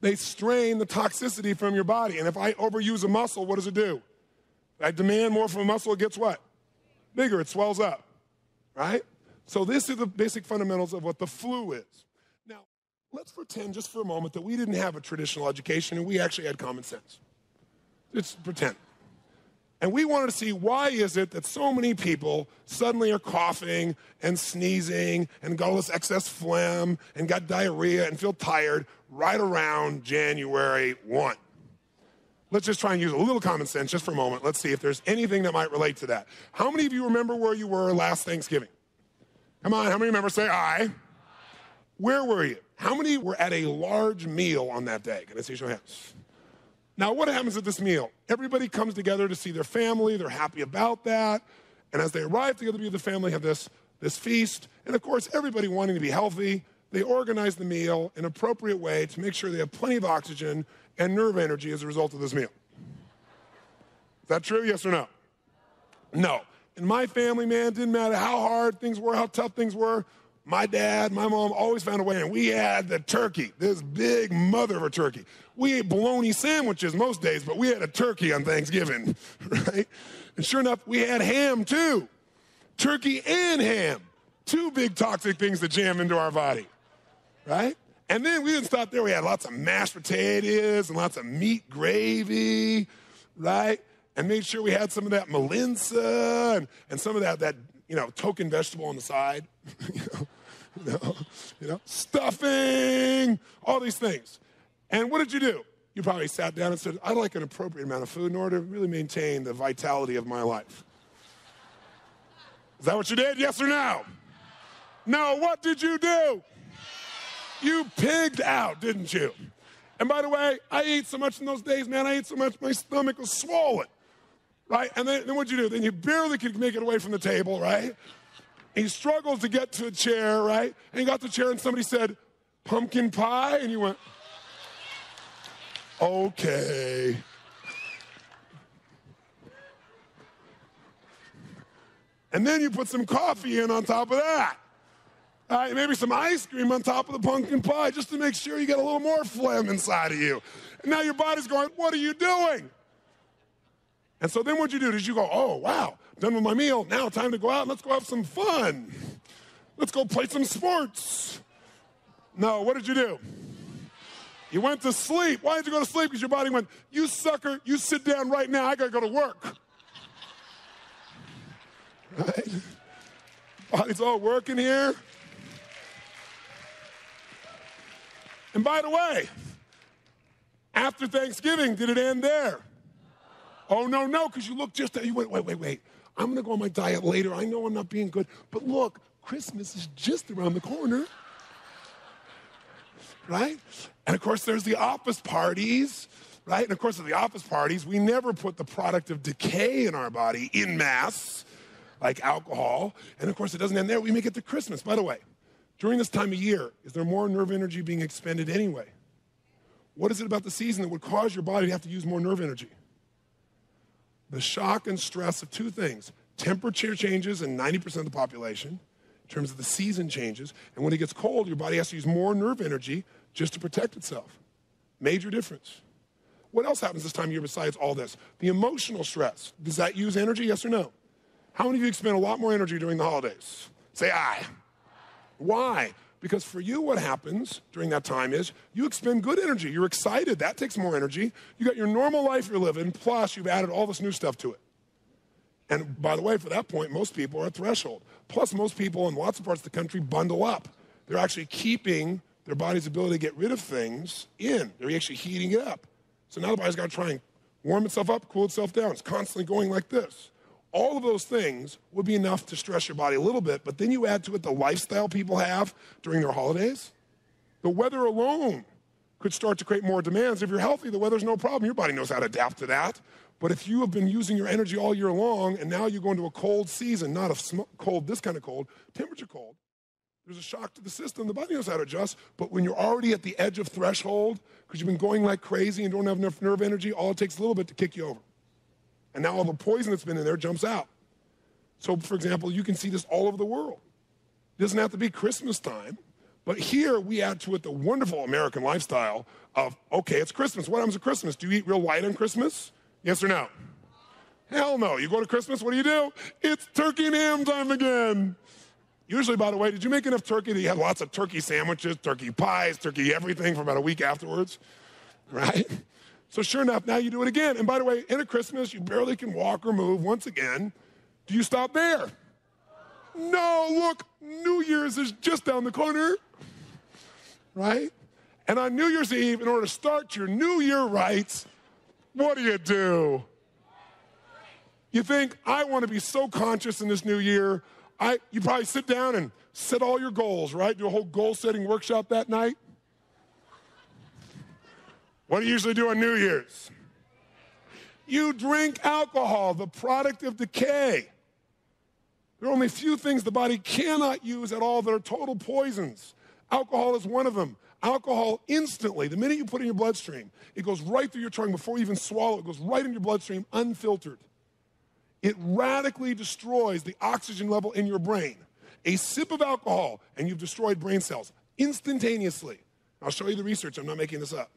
They strain the toxicity from your body. And if I overuse a muscle, what does it do? If I demand more from a muscle, it gets what? Bigger, it swells up, right? So this is the basic fundamentals of what the flu is. Now, let's pretend just for a moment that we didn't have a traditional education and we actually had common sense. Let's pretend. And we wanted to see why is it that so many people suddenly are coughing and sneezing and got all this excess phlegm and got diarrhea and feel tired right around January 1. Let's just try and use a little common sense just for a moment. Let's see if there's anything that might relate to that. How many of you remember where you were last Thanksgiving? Come on, how many remember? Say aye. Where were you? How many were at a large meal on that day? Can I see your hands? Now, what happens at this meal? Everybody comes together to see their family. They're happy about that. And as they arrive together to be with the family, have this feast. And, of course, everybody wanting to be healthy, they organize the meal in an appropriate way to make sure they have plenty of oxygen and nerve energy as a result of this meal. Is that true, yes or no? No. In my family, man, it didn't matter how hard things were, how tough things were. My dad, my mom always found a way, and we had the turkey, this big mother of a turkey. We ate bologna sandwiches most days, but we had a turkey on Thanksgiving, right? And sure enough, we had ham too. Turkey and ham. Two big toxic things that jam into our body, right? And then we didn't stop there. We had lots of mashed potatoes and lots of meat gravy, right? And made sure we had some of that Malinsa and some of that token vegetable on the side, stuffing, all these things. And what did you do? You probably sat down and said, I'd like an appropriate amount of food in order to really maintain the vitality of my life. Is that what you did? Yes or no? No, what did you do? You pigged out, didn't you? And by the way, I ate so much in those days, man, I ate so much, my stomach was swollen, right? And then what'd you do? Then you barely could make it away from the table, right? And you struggled to get to a chair, right? And you got to the chair and somebody said, pumpkin pie? And you went, okay. And then you put some coffee in on top of that. Maybe some ice cream on top of the pumpkin pie just to make sure you get a little more phlegm inside of you. And now your body's going, what are you doing? And so then what'd you do? Did you go, oh, wow, done with my meal. Now time to go out and let's go have some fun. Let's go play some sports. No, what did you do? You went to sleep. Why did you go to sleep? Because your body went, you sucker, you sit down right now. I got to go to work. Right? Body's all working here. And by the way, after Thanksgiving, did it end there? Oh, no, because you look just, you went, wait. I'm going to go on my diet later. I know I'm not being good. But look, Christmas is just around the corner. Right? And, of course, there's the office parties, right? And, of course, at the office parties, we never put the product of decay in our body en masse, like alcohol. And, of course, it doesn't end there. We make it to Christmas. By the way, during this time of year, is there more nerve energy being expended anyway? What is it about the season that would cause your body to have to use more nerve energy? The shock and stress of two things. Temperature changes in 90% of the population, in terms of the season changes, and when it gets cold, your body has to use more nerve energy just to protect itself. Major difference. What else happens this time of year besides all this? The emotional stress. Does that use energy, yes or no? How many of you expend a lot more energy during the holidays? Say aye. Why? Because for you, what happens during that time is you expend good energy. You're excited. That takes more energy. You got your normal life you're living, plus you've added all this new stuff to it. And by the way, for that point, most people are at threshold. Plus, most people in lots of parts of the country bundle up. They're actually keeping their body's ability to get rid of things in. They're actually heating it up. So now the body's got to try and warm itself up, cool itself down. It's constantly going like this. All of those things would be enough to stress your body a little bit, but then you add to it the lifestyle people have during their holidays. The weather alone could start to create more demands. If you're healthy, the weather's no problem. Your body knows how to adapt to that. But if you have been using your energy all year long, and now you go into a cold season, not a cold, this kind of cold, temperature cold, there's a shock to the system. The body knows how to adjust. But when you're already at the edge of threshold, because you've been going like crazy and don't have enough nerve energy, all it takes is a little bit to kick you over. And now all the poison that's been in there jumps out. So, for example, you can see this all over the world. It doesn't have to be Christmas time. But here we add to it the wonderful American lifestyle of, okay, it's Christmas. What happens at Christmas? Do you eat real light on Christmas? Yes or no? Hell no. You go to Christmas, what do? It's turkey and ham time again. Usually, by the way, did you make enough turkey that you had lots of turkey sandwiches, turkey pies, turkey everything for about a week afterwards? Right? So sure enough, now you do it again. And by the way, in a Christmas, you barely can walk or move once again. Do you stop there? No, look, New Year's is just down the corner. Right? And on New Year's Eve, in order to start your New Year right, what do? You think, I want to be so conscious in this new year. You probably sit down and set all your goals, right? Do a whole goal-setting workshop that night. What do you usually do on New Year's? You drink alcohol, the product of decay. There are only a few things the body cannot use at all that are total poisons. Alcohol is one of them. Alcohol instantly, the minute you put it in your bloodstream, it goes right through your tongue before you even swallow. It goes right in your bloodstream, unfiltered. It radically destroys the oxygen level in your brain. A sip of alcohol, and you've destroyed brain cells instantaneously. I'll show you the research. I'm not making this up.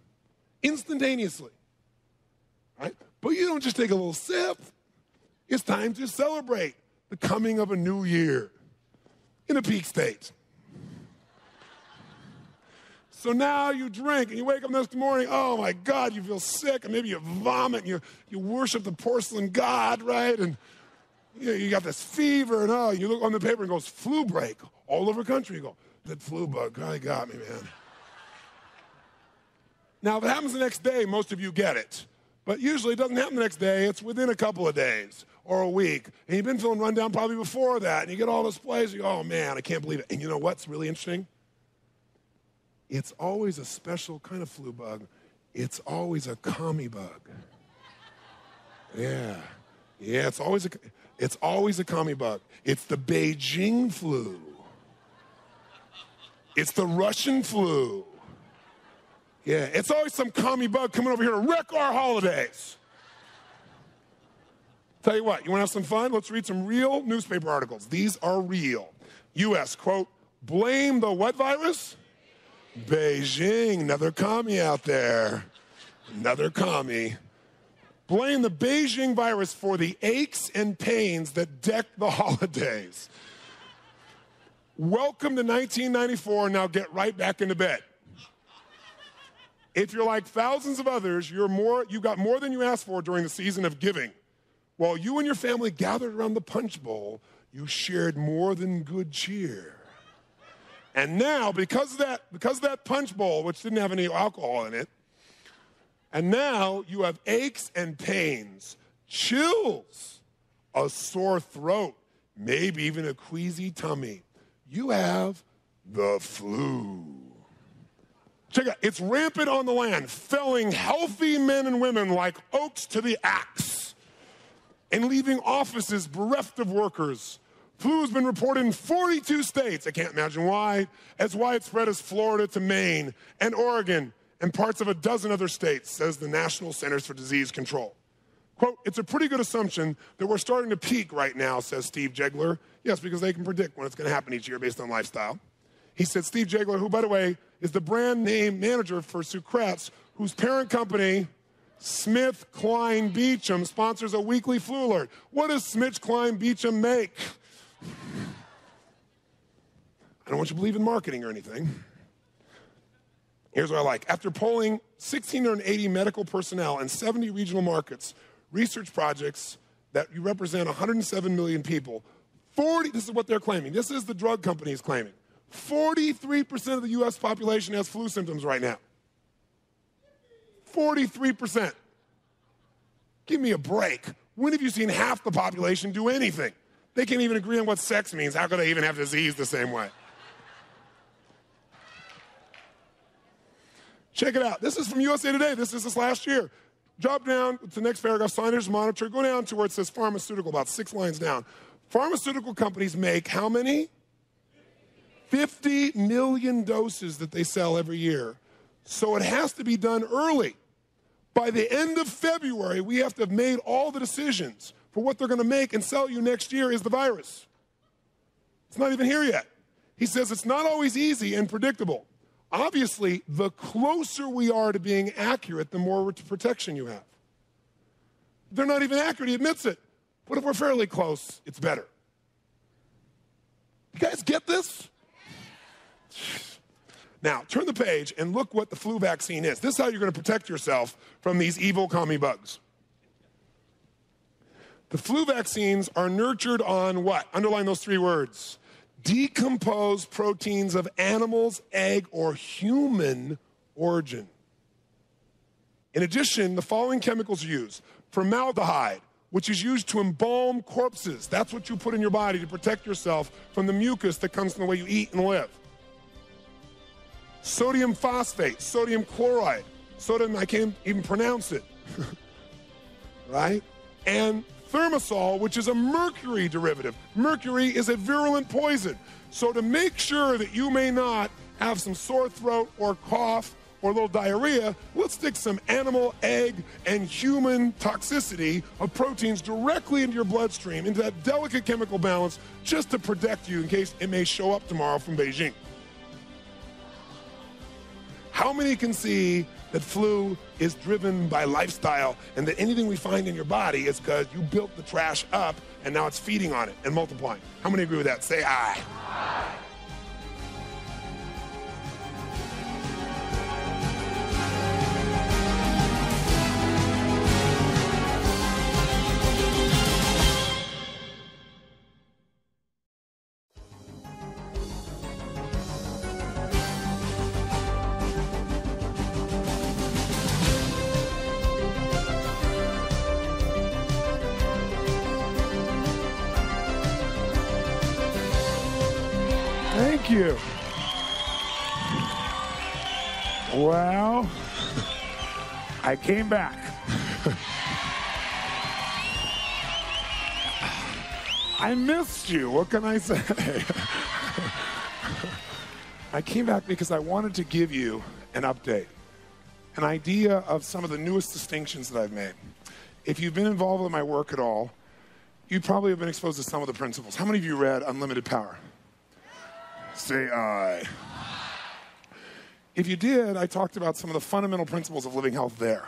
Instantaneously. Right? But you don't just take a little sip. It's time to celebrate the coming of a new year in a peak state. So now you drink, and you wake up next morning, oh my God, you feel sick, and maybe you vomit, and you worship the porcelain god, right? And you got this fever, and you look on the paper and it goes, flu break all over the country. You go, that flu bug, God got me, man. Now, if it happens the next day, most of you get it. But usually it doesn't happen the next day. It's within a couple of days or a week. And you've been feeling run down probably before that, and you get all this place, you go, oh man, I can't believe it. And you know what's really interesting? It's always a special kind of flu bug. It's always a commie bug. Yeah, it's always a commie bug. It's the Beijing flu. It's the Russian flu. Yeah, it's always some commie bug coming over here to wreck our holidays. Tell you what, you want to have some fun? Let's read some real newspaper articles. These are real. U.S., quote, blame the what virus? Beijing, another commie out there. Another commie. Blame the Beijing virus for the aches and pains that deck the holidays. Welcome to 1994, now get right back into bed. If you're like thousands of others, you got more than you asked for during the season of giving. While you and your family gathered around the punch bowl, you shared more than good cheer. And now, because of that punch bowl, which didn't have any alcohol in it, and now you have aches and pains, chills, a sore throat, maybe even a queasy tummy. You have the flu. Check it out. It's rampant on the land, felling healthy men and women like oaks to the axe and leaving offices bereft of workers. Flu has been reported in 42 states. I can't imagine why. As widespread as Florida to Maine and Oregon and parts of a dozen other states, says the National Centers for Disease Control. Quote, it's a pretty good assumption that we're starting to peak right now, says Steve Jegler. Yes, because they can predict when it's going to happen each year based on lifestyle. He said Steve Jegler, who, by the way, is the brand name manager for Sucrets, whose parent company, Smith Klein Beecham, sponsors a weekly flu alert. What does Smith Klein Beecham make? I don't want you to believe in marketing or anything. Here's what I like. After polling 1,680 medical personnel in 70 regional markets, research projects that you represent 107 million people, this is what they're claiming. This is the drug companies claiming. 43% of the U.S. population has flu symptoms right now. 43%. Give me a break. When have you seen half the population do anything? They can't even agree on what sex means. How could they even have disease the same way? Check it out. This is from USA Today. This is this last year. Drop down to the next paragraph, signage monitor. Go down to where it says pharmaceutical, about 6 lines down. Pharmaceutical companies make how many? 50 million doses that they sell every year. So it has to be done early. By the end of February, we have to have made all the decisions for what they're going to make and sell you next year is the virus. It's not even here yet. He says it's not always easy and predictable. Obviously, the closer we are to being accurate, the more protection you have. They're not even accurate, he admits it. But if we're fairly close, it's better. You guys get this? Now, turn the page and look what the flu vaccine is. This is how you're going to protect yourself from these evil commie bugs. The flu vaccines are nurtured on what? Underline those 3 words. Decomposed proteins of animals, egg, or human origin. In addition, the following chemicals are used. Formaldehyde, which is used to embalm corpses. That's what you put in your body to protect yourself from the mucus that comes from the way you eat and live. Sodium phosphate, sodium chloride. Sodium, I can't even pronounce it. Right? And thimerosal, which is a mercury derivative. Mercury is a virulent poison. So to make sure that you may not have some sore throat or cough or a little diarrhea, let's stick some animal, egg, and human toxicity of proteins directly into your bloodstream, into that delicate chemical balance, just to protect you in case it may show up tomorrow from Beijing. How many can see that flu is driven by lifestyle and that anything we find in your body is because you built the trash up and now it's feeding on it and multiplying? How many agree with that? Say aye. Aye. Thank you. Well, I came back. I missed you. What can I say? I came back because I wanted to give you an update, an idea of some of the newest distinctions that I've made. If you've been involved with my work at all, you probably have been exposed to some of the principles. How many of you read Unlimited Power? Say aye. If you did, I talked about some of the fundamental principles of living health there.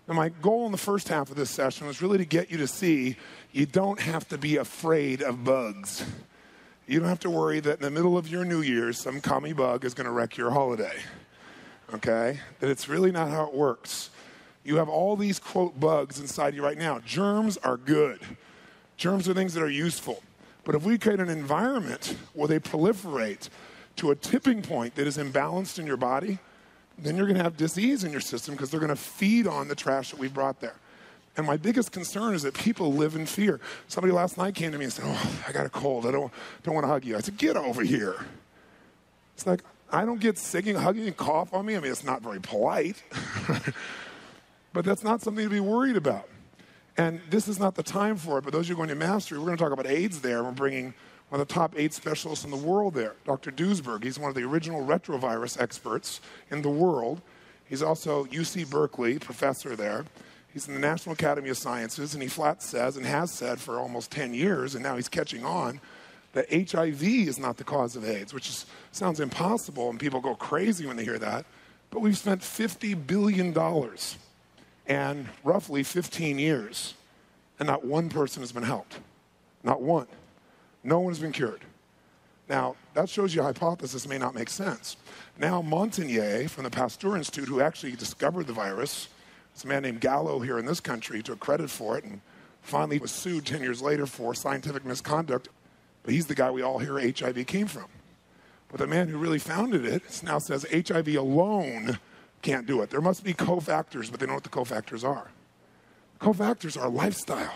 Now, my goal in the first half of this session was really to get you to see you don't have to be afraid of bugs. You don't have to worry that in the middle of your New Year's, some commie bug is going to wreck your holiday. okay? That it's really not how it works. You have all these, quote, bugs inside you right now. Germs are good. Germs are things that are useful. But if we create an environment where they proliferate to a tipping point that is imbalanced in your body, then you're going to have disease in your system because they're going to feed on the trash that we've brought there. And my biggest concern is that people live in fear. Somebody last night came to me and said, oh, I got a cold. I don't want to hug you. I said, get over here. It's like, I don't get sick and hug you and cough on me. I mean, it's not very polite. But that's not something to be worried about. And this is not the time for it. But those of you going to Mastery, we're going to talk about AIDS there. We're bringing one of the top AIDS specialists in the world there, Dr. Duesberg. He's one of the original retrovirus experts in the world. He's also UC Berkeley professor there. He's in the National Academy of Sciences, and he flat says, and has said for almost 10 years, and now he's catching on, that HIV is not the cause of AIDS, which sounds impossible, and people go crazy when they hear that. But we've spent $50 billion and roughly 15 years, and not one person has been helped. Not one. No one has been cured. Now, that shows you a hypothesis may not make sense. Now, Montagnier from the Pasteur Institute, who actually discovered the virus, it's a man named Gallo here in this country, took credit for it, and finally was sued 10 years later for scientific misconduct. But he's the guy we all hear HIV came from. But the man who really founded it now says HIV alone can't do it. There must be cofactors, but they know what the cofactors are. Cofactors are lifestyle,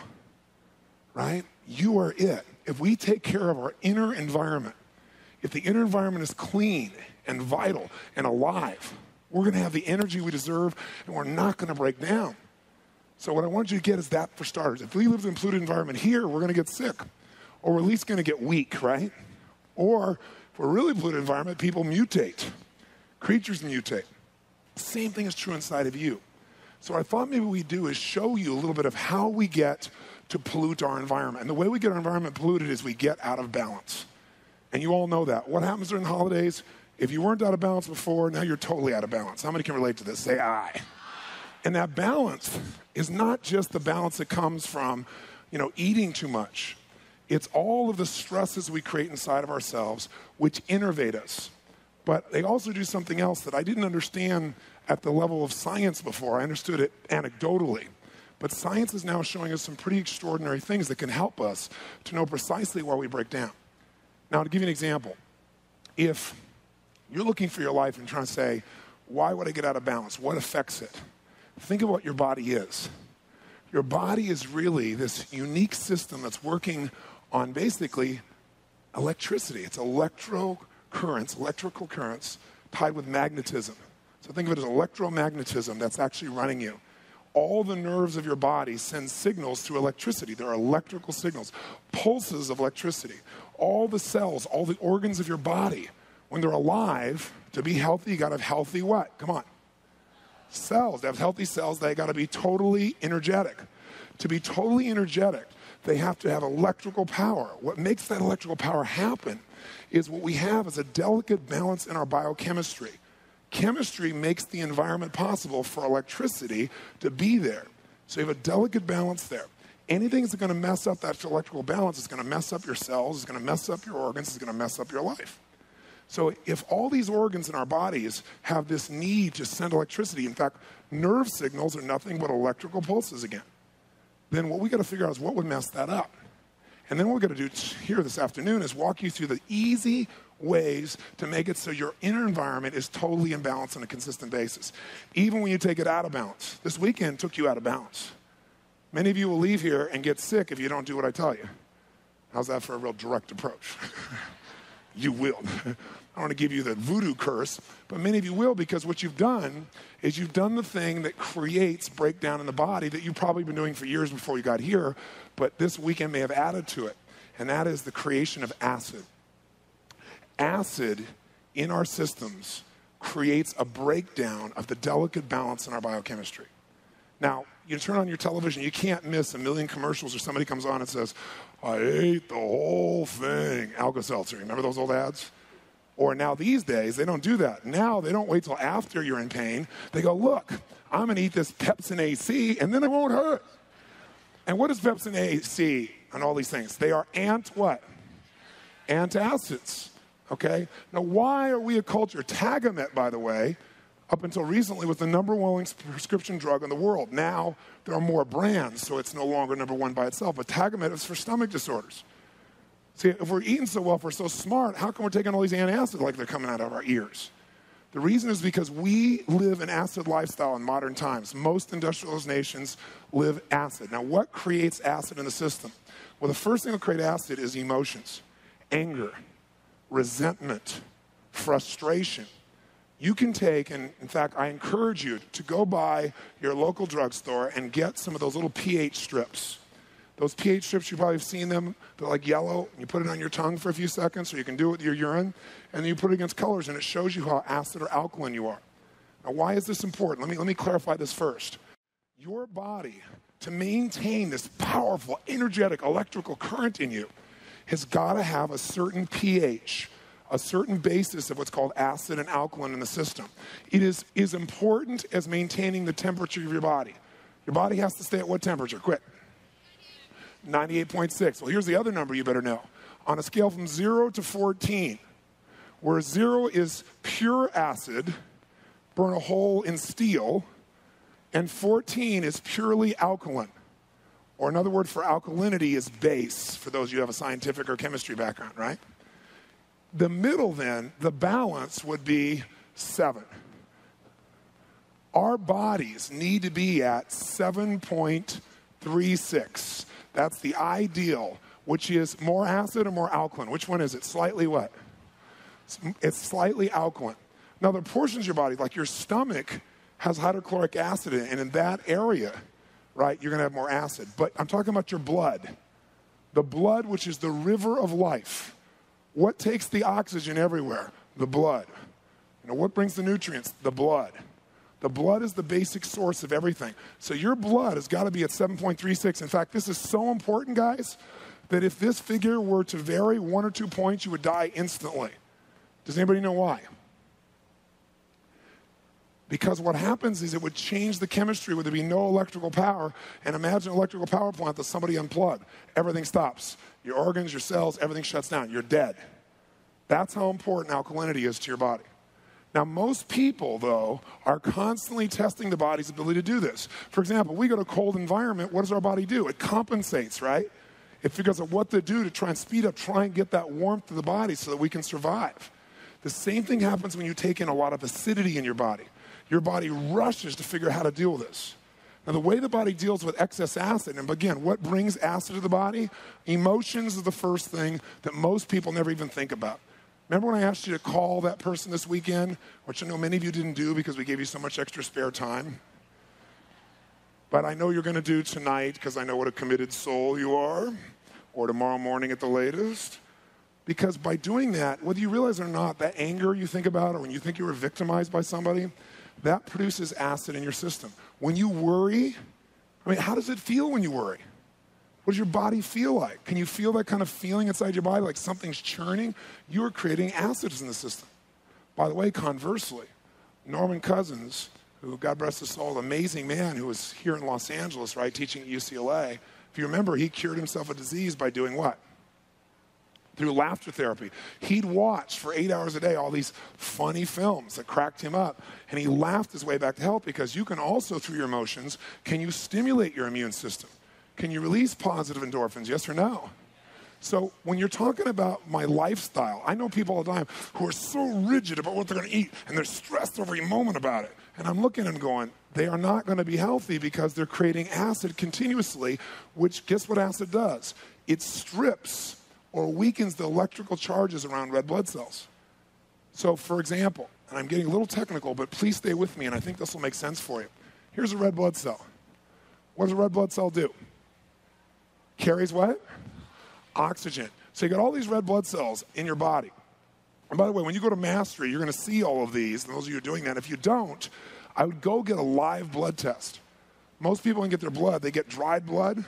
right? You are it. If we take care of our inner environment, if the inner environment is clean and vital and alive, we're going to have the energy we deserve, and we're not going to break down. So what I want you to get is that for starters. If we live in a polluted environment here, we're going to get sick, or we're at least going to get weak, right? Or if we're really polluted environment, people mutate. Creatures mutate. Same thing is true inside of you. So what I thought maybe we'd do is show you a little bit of how we get to pollute our environment. And the way we get our environment polluted is we get out of balance. And you all know that. What happens during the holidays? If you weren't out of balance before, now you're totally out of balance. How many can relate to this? Say aye. And that balance is not just the balance that comes from, eating too much. It's all of the stresses we create inside of ourselves which innervate us. But they also do something else that I didn't understand at the level of science before. I understood it anecdotally. But science is now showing us some pretty extraordinary things that can help us to know precisely where we break down. Now, to give you an example, if you're looking for your life and trying to say, why would I get out of balance? What affects it? Think of what your body is. Your body is really this unique system that's working on basically electricity. It's electrical currents tied with magnetism. So think of it as electromagnetism that's actually running you. All the nerves of your body send signals through electricity. There are electrical signals, pulses of electricity. All the cells, all the organs of your body, when they're alive, to be healthy, you got to have healthy what? Come on. Cells. To have healthy cells, they got to be totally energetic. To be totally energetic, they have to have electrical power. What makes that electrical power happen is what we have is a delicate balance in our biochemistry. Chemistry makes the environment possible for electricity to be there. So you have a delicate balance there. Anything that's going to mess up that electrical balance is going to mess up your cells, is going to mess up your organs, is going to mess up your life. So if all these organs in our bodies have this need to send electricity, in fact, nerve signals are nothing but electrical pulses again, then what we got to figure out is what would mess that up. And then what we're going to do here this afternoon is walk you through the easy ways to make it so your inner environment is totally in balance on a consistent basis, even when you take it out of balance. This weekend took you out of balance. Many of you will leave here and get sick if you don't do what I tell you. How's that for a real direct approach? You will. I don't want to give you the voodoo curse, but many of you will, because what you've done is you've done the thing that creates breakdown in the body that you've probably been doing for years before you got here, but this weekend may have added to it, and that is the creation of acid. Acid in our systems creates a breakdown of the delicate balance in our biochemistry. Now, you turn on your television, you can't miss a million commercials or somebody comes on and says, I ate the whole thing. Alka-Seltzer, remember those old ads? Or now these days, they don't do that. Now they don't wait till after you're in pain. They go, look, I'm going to eat this Pepsin AC and then it won't hurt. And what is Pepsin AC and all these things? They are what? Antacids, okay? Now why are we a culture? Tagamet, by the way, Up until recently, was the number one prescription drug in the world. Now, there are more brands, so it's no longer number one by itself. But Tagamet is for stomach disorders. See, if we're eating so well, if we're so smart, how come we're taking all these antacids like they're coming out of our ears? The reason is because we live an acid lifestyle in modern times. Most industrialized nations live acid. Now, what creates acid in the system? Well, the first thing that creates acid is emotions, anger, resentment, frustration. You can take, and in fact, I encourage you to go by your local drugstore and get some of those little pH strips. Those pH strips, you probably have seen them. They're like yellow. You put it on your tongue for a few seconds, or you can do it with your urine, and then you put it against colors, and it shows you how acid or alkaline you are. Now, why is this important? Let me clarify this first. Your body, to maintain this powerful, energetic, electrical current in you, has got to have a certain pH, a certain basis of what's called acid and alkaline in the system. It is as important as maintaining the temperature of your body. Your body has to stay at what temperature? Quick. 98.6. Well, here's the other number you better know. On a scale from 0 to 14, where 0 is pure acid, burn a hole in steel, and 14 is purely alkaline. Or another word for alkalinity is base, for those of you who have a scientific or chemistry background, right? The middle then, the balance would be 7. Our bodies need to be at 7.36. That's the ideal, which is more acid or more alkaline. Which one is it? Slightly what? It's slightly alkaline. Now, the portions of your body, like your stomach, has hydrochloric acid in it, and in that area, right, you're going to have more acid. But I'm talking about your blood. The blood, which is the river of life. What takes the oxygen everywhere? The blood. You know, what brings the nutrients? The blood. The blood is the basic source of everything. So your blood has got to be at 7.36. In fact, this is so important, guys, that if this figure were to vary 1 or 2 points, you would die instantly. Does anybody know why? Because what happens is it would change the chemistry where there'd be no electrical power. And imagine an electrical power plant that somebody unplugged. Everything stops. Your organs, your cells, everything shuts down. You're dead. That's how important alkalinity is to your body. Now, most people, though, are constantly testing the body's ability to do this. For example, we go to a cold environment, what does our body do? It compensates, right? It figures out what to do to try and speed up, try and get that warmth to the body so that we can survive. The same thing happens when you take in a lot of acidity in your body. Your body rushes to figure out how to deal with this. Now, the way the body deals with excess acid, and again, what brings acid to the body? Emotions is the first thing that most people never even think about. Remember when I asked you to call that person this weekend, which I know many of you didn't do because we gave you so much extra spare time? But I know you're going to do tonight because I know what a committed soul you are, or tomorrow morning at the latest. Because by doing that, whether you realize it or not, that anger you think about, or when you think you were victimized by somebody, that produces acid in your system. When you worry, I mean, how does it feel when you worry? What does your body feel like? Can you feel that kind of feeling inside your body, like something's churning? You are creating acids in the system. By the way, conversely, Norman Cousins, who, God bless his soul, an amazing man who was here in Los Angeles, right, teaching at UCLA. If you remember, he cured himself of disease by doing what? Through laughter therapy. He'd watch for 8 hours a day all these funny films that cracked him up, and he laughed his way back to health because you can also, through your emotions, can you stimulate your immune system? Can you release positive endorphins, yes or no? So when you're talking about my lifestyle, I know people all the time who are so rigid about what they're going to eat, and they're stressed every moment about it. And I'm looking at them going, they are not going to be healthy because they're creating acid continuously, which, guess what acid does? It strips or weakens the electrical charges around red blood cells. So, for example, and I'm getting a little technical, but please stay with me, and I think this will make sense for you. Here's a red blood cell. What does a red blood cell do? Carries what? Oxygen. So you got all these red blood cells in your body. And by the way, when you go to Mastery, you're going to see all of these, and those of you who are doing that. If you don't, I would go get a live blood test. Most people, when they get their blood, they get dried blood,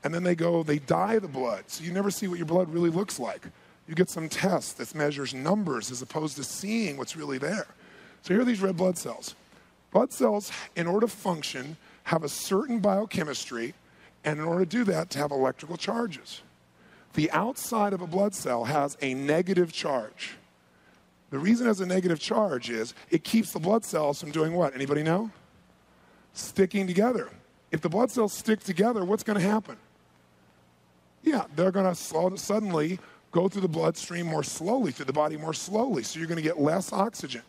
and then they dye the blood. So you never see what your blood really looks like. You get some test that measures numbers as opposed to seeing what's really there. So here are these red blood cells. Blood cells, in order to function, have a certain biochemistry, and in order to do that, to have electrical charges. The outside of a blood cell has a negative charge. The reason it has a negative charge is it keeps the blood cells from doing what? Anybody know? Sticking together. If the blood cells stick together, what's going to happen? Yeah, they're going to suddenly go through the bloodstream more slowly, through the body more slowly, so you're going to get less oxygen.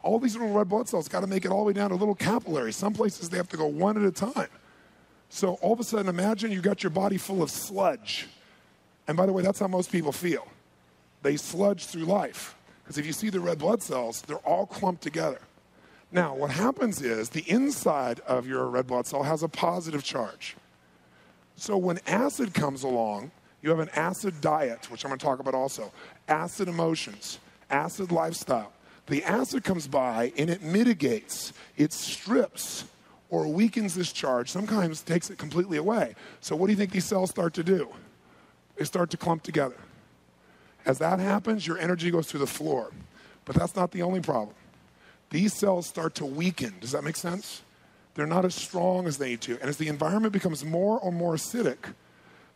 All these little red blood cells got to make it all the way down to little capillaries. Some places they have to go one at a time. So all of a sudden, imagine you got your body full of sludge. And by the way, that's how most people feel. They sludge through life. Because if you see the red blood cells, they're all clumped together. Now, what happens is the inside of your red blood cell has a positive charge. So when acid comes along, you have an acid diet, which I'm going to talk about also, acid emotions, acid lifestyle. The acid comes by and it mitigates, it strips or weakens this charge, sometimes takes it completely away. So what do you think these cells start to do? They start to clump together. As that happens, your energy goes through the floor. But that's not the only problem. These cells start to weaken. Does that make sense? They're not as strong as they need to. And as the environment becomes more and more acidic,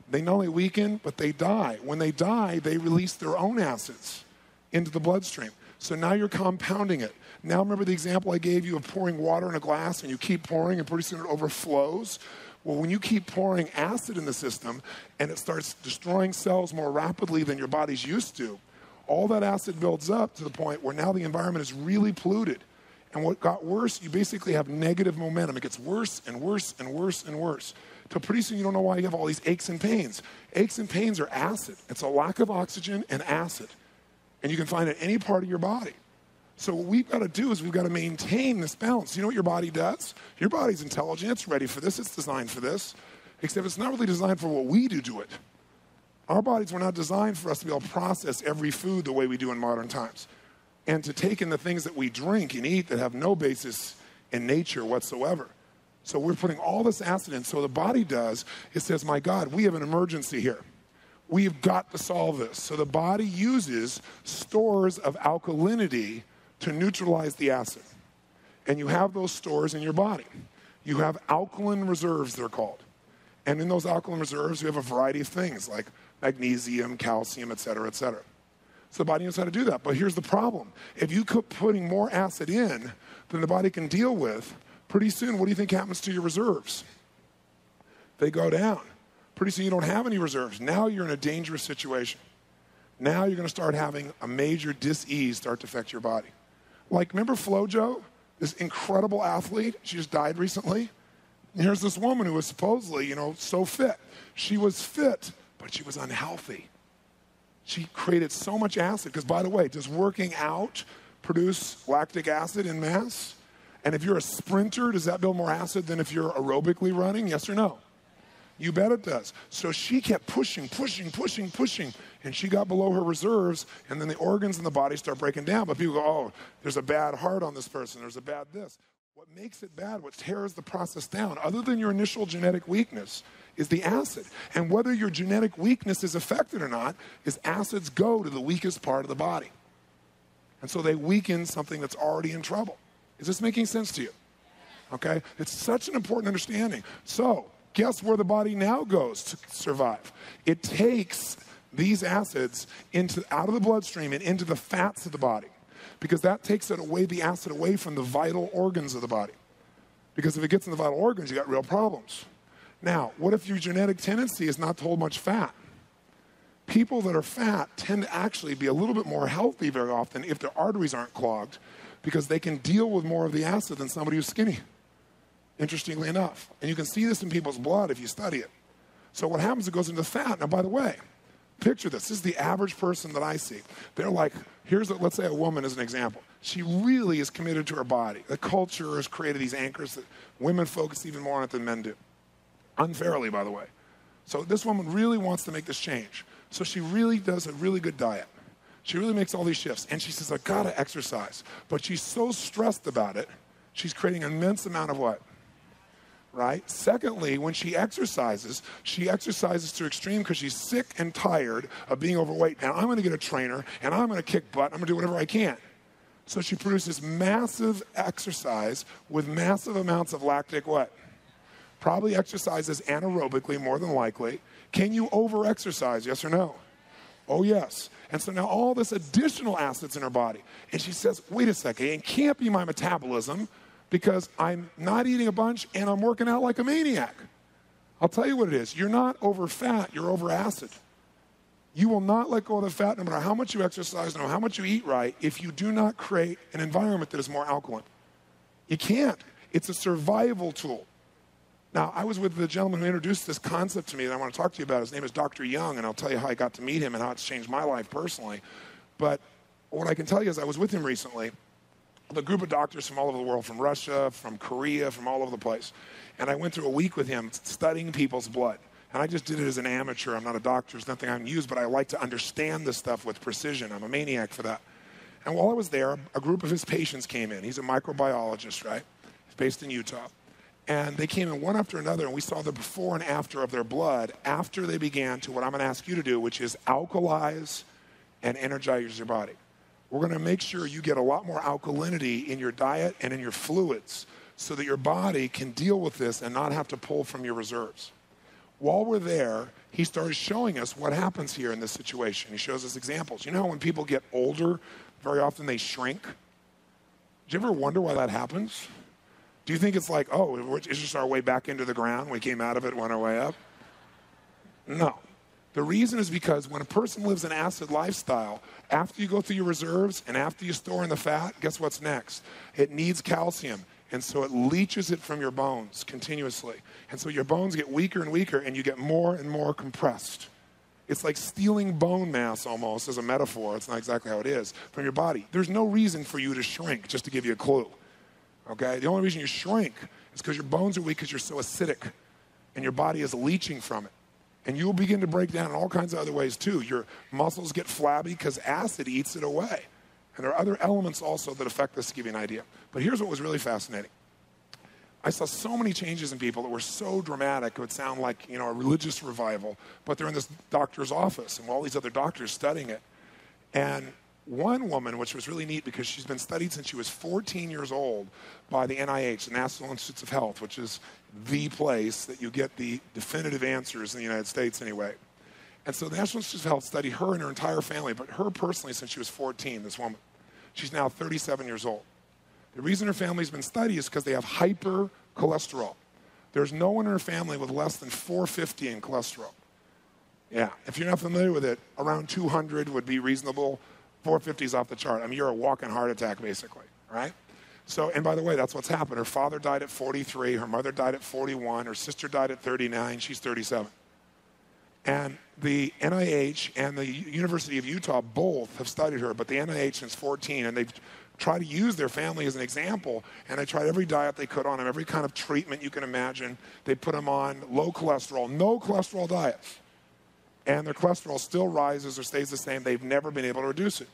they not only weaken, but they die. When they die, they release their own acids into the bloodstream. So now you're compounding it. Now remember the example I gave you of pouring water in a glass and you keep pouring and pretty soon it overflows? Well, when you keep pouring acid in the system and it starts destroying cells more rapidly than your body's used to, all that acid builds up to the point where now the environment is really polluted. And what got worse, you basically have negative momentum. It gets worse and worse and worse and worse. Till pretty soon you don't know why you have all these aches and pains. Aches and pains are acid. It's a lack of oxygen and acid. And you can find it in any part of your body. So what we've got to do is we've got to maintain this balance. You know what your body does? Your body's intelligent. It's ready for this. It's designed for this. Except it's not really designed for what we do to it. Our bodies were not designed for us to be able to process every food the way we do in modern times. And to take in the things that we drink and eat that have no basis in nature whatsoever. So we're putting all this acid in. So the body does, it says, my God, we have an emergency here. We've got to solve this. So the body uses stores of alkalinity to neutralize the acid. And you have those stores in your body. You have alkaline reserves, they're called. And in those alkaline reserves, you have a variety of things like magnesium, calcium, et cetera, et cetera. So the body knows how to do that. But here's the problem. If you keep putting more acid in than the body can deal with, pretty soon, what do you think happens to your reserves? They go down. Pretty soon you don't have any reserves. Now you're in a dangerous situation. Now you're going to start having a major dis-ease start to affect your body. Like, remember FloJo, this incredible athlete? She just died recently. And here's this woman who was supposedly, so fit. She was fit, but she was unhealthy. She created so much acid. Because, by the way, does working out produce lactic acid in mass? And if you're a sprinter, does that build more acid than if you're aerobically running? Yes or no? You bet it does. So she kept pushing, and she got below her reserves, and then the organs in the body start breaking down. But people go, oh, there's a bad heart on this person, there's a bad this. What makes it bad, what tears the process down, other than your initial genetic weakness, is the acid. And whether your genetic weakness is affected or not, is acids go to the weakest part of the body. And so they weaken something that's already in trouble. Is this making sense to you? Okay? It's such an important understanding. So, guess where the body now goes to survive? It takes these acids out of the bloodstream and into the fats of the body. Because that takes the acid away from the vital organs of the body. Because if it gets in the vital organs, you got real problems. Now, what if your genetic tendency is not to hold much fat? People that are fat tend to actually be a little bit more healthy very often if their arteries aren't clogged, because they can deal with more of the acid than somebody who's skinny, interestingly enough. And you can see this in people's blood if you study it. So what happens, it goes into fat. Now, by the way, picture this. This is the average person that I see. They're like, let's say a woman as an example. She really is committed to her body. The culture has created these anchors that women focus even more on it than men do. Unfairly, by the way. So this woman really wants to make this change. So she really does a really good diet. She really makes all these shifts. And she says, I gotta exercise. But she's so stressed about it, she's creating an immense amount of what? Right? Secondly, when she exercises to extreme because she's sick and tired of being overweight. And I'm gonna get a trainer, and I'm gonna kick butt, I'm gonna do whatever I can. So she produces massive exercise with massive amounts of lactic what? Probably exercises anaerobically more than likely. Can you over-exercise, yes or no? Oh, yes. And so now all this additional acid's in her body. And she says, wait a second, it can't be my metabolism because I'm not eating a bunch and I'm working out like a maniac. I'll tell you what it is. You're not over fat, you're over acid. You will not let go of the fat no matter how much you exercise, no matter how much you eat right, if you do not create an environment that is more alkaline. You can't. It's a survival tool. Now, I was with the gentleman who introduced this concept to me that I want to talk to you about. His name is Dr. Young, and I'll tell you how I got to meet him and how it's changed my life personally. But what I can tell you is I was with him recently, with a group of doctors from all over the world, from Russia, from Korea, from all over the place. And I went through a week with him studying people's blood. And I just did it as an amateur. I'm not a doctor. There's nothing I can use, but I like to understand this stuff with precision. I'm a maniac for that. And while I was there, a group of his patients came in. He's a microbiologist, right? He's based in Utah. And they came in one after another, and we saw the before and after of their blood after they began to what I'm going to ask you to do, which is alkalize and energize your body. We're going to make sure you get a lot more alkalinity in your diet and in your fluids so that your body can deal with this and not have to pull from your reserves. While we're there, he started showing us what happens here in this situation. He shows us examples. You know how when people get older, very often they shrink? Do you ever wonder why that happens? Do you think it's like, oh, it's just our way back into the ground? We came out of it, went our way up? No. The reason is because when a person lives an acid lifestyle, after you go through your reserves and after you store in the fat, guess what's next? It needs calcium. And so it leaches it from your bones continuously. And so your bones get weaker and weaker, and you get more and more compressed. It's like stealing bone mass almost as a metaphor. It's not exactly how it is from your body. There's no reason for you to shrink, just to give you a clue. Okay? The only reason you shrink is because your bones are weak because you're so acidic, and your body is leaching from it. And you'll begin to break down in all kinds of other ways too. Your muscles get flabby because acid eats it away. And there are other elements also that affect this to give you an idea. But here's what was really fascinating. I saw so many changes in people that were so dramatic, it would sound like, you know, a religious revival, but they're in this doctor's office and all these other doctors studying it. And one woman, which was really neat because she's been studied since she was 14 years old by the NIH, the National Institutes of Health, which is the place that you get the definitive answers in the United States anyway. And so the National Institutes of Health studied her and her entire family, but her personally since she was 14, this woman. She's now 37 years old. The reason her family's been studied is because they have hypercholesterol. There's no one in her family with less than 450 in cholesterol. Yeah, if you're not familiar with it, around 200 would be reasonable. 450 is off the chart. I mean, you're a walking heart attack, basically, right? So, and by the way, that's what's happened. Her father died at 43. Her mother died at 41. Her sister died at 39. She's 37. And the NIH and the University of Utah both have studied her, but the NIH since 14, and they've tried to use their family as an example, and they tried every diet they could on them, every kind of treatment you can imagine. They put them on low cholesterol, no cholesterol diets. And their cholesterol still rises or stays the same. They've never been able to reduce it.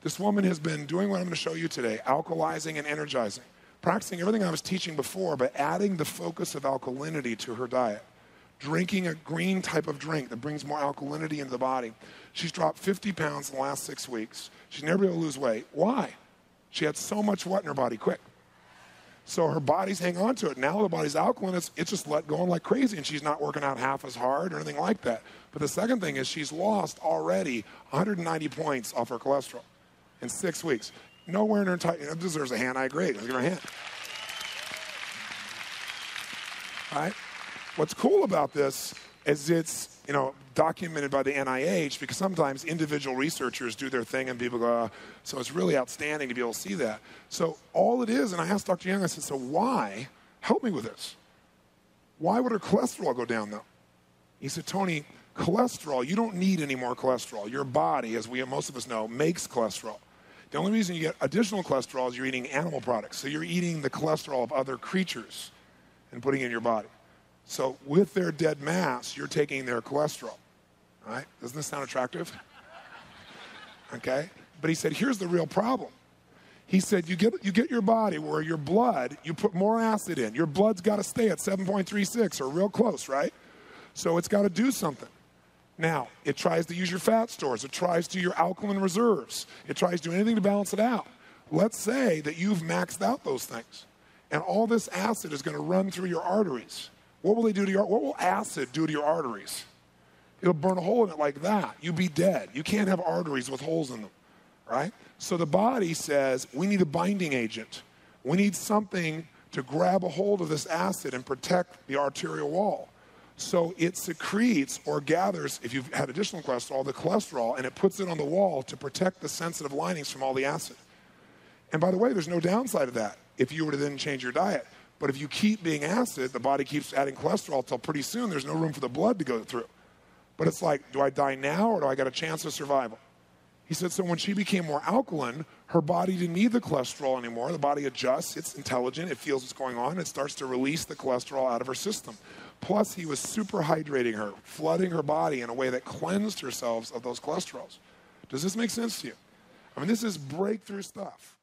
This woman has been doing what I'm going to show you today, alkalizing and energizing, practicing everything I was teaching before, but adding the focus of alkalinity to her diet, drinking a green type of drink that brings more alkalinity into the body. She's dropped 50 pounds in the last 6 weeks. She's never been able to lose weight. Why? She had so much what in her body quick. So her body's hanging on to it. Now the body's alkaline. It's just let going like crazy, and she's not working out half as hard or anything like that. But the second thing is she's lost already 190 points off her cholesterol in 6 weeks. Nowhere in her entire, you know, deserves a hand. I agree. Let's give her a hand. All right? What's cool about this is it's, you know, documented by the NIH because sometimes individual researchers do their thing and people go, so it's really outstanding to be able to see that. So all it is, and I asked Dr. Young, I said, so why? Help me with this. Why would her cholesterol go down though? He said, Tony, cholesterol, you don't need any more cholesterol. Your body, as most of us know, makes cholesterol. The only reason you get additional cholesterol is you're eating animal products. So you're eating the cholesterol of other creatures and putting it in your body. So with their dead mass, you're taking their cholesterol. All right? Doesn't this sound attractive? Okay? But he said, here's the real problem. He said, you get your body where your blood, you put more acid in. Your blood's got to stay at 7.36 or real close, right? So it's got to do something. Now, it tries to use your fat stores. It tries to your alkaline reserves. It tries to do anything to balance it out. Let's say that you've maxed out those things, and all this acid is going to run through your arteries. What will they do to what will acid do to your arteries? It'll burn a hole in it like that. You'd be dead. You can't have arteries with holes in them, right? So the body says, we need a binding agent. We need something to grab a hold of this acid and protect the arterial wall. So it secretes or gathers, if you've had additional cholesterol, the cholesterol, and it puts it on the wall to protect the sensitive linings from all the acid. And by the way, there's no downside of that if you were to then change your diet. But if you keep being acid, the body keeps adding cholesterol till pretty soon there's no room for the blood to go through. But it's like, do I die now or do I got a chance of survival? He said, so when she became more alkaline, her body didn't need the cholesterol anymore. The body adjusts. It's intelligent. It feels what's going on. It starts to release the cholesterol out of her system. Plus, he was super hydrating her, flooding her body in a way that cleansed her cells of those cholesterols. Does this make sense to you? I mean, this is breakthrough stuff.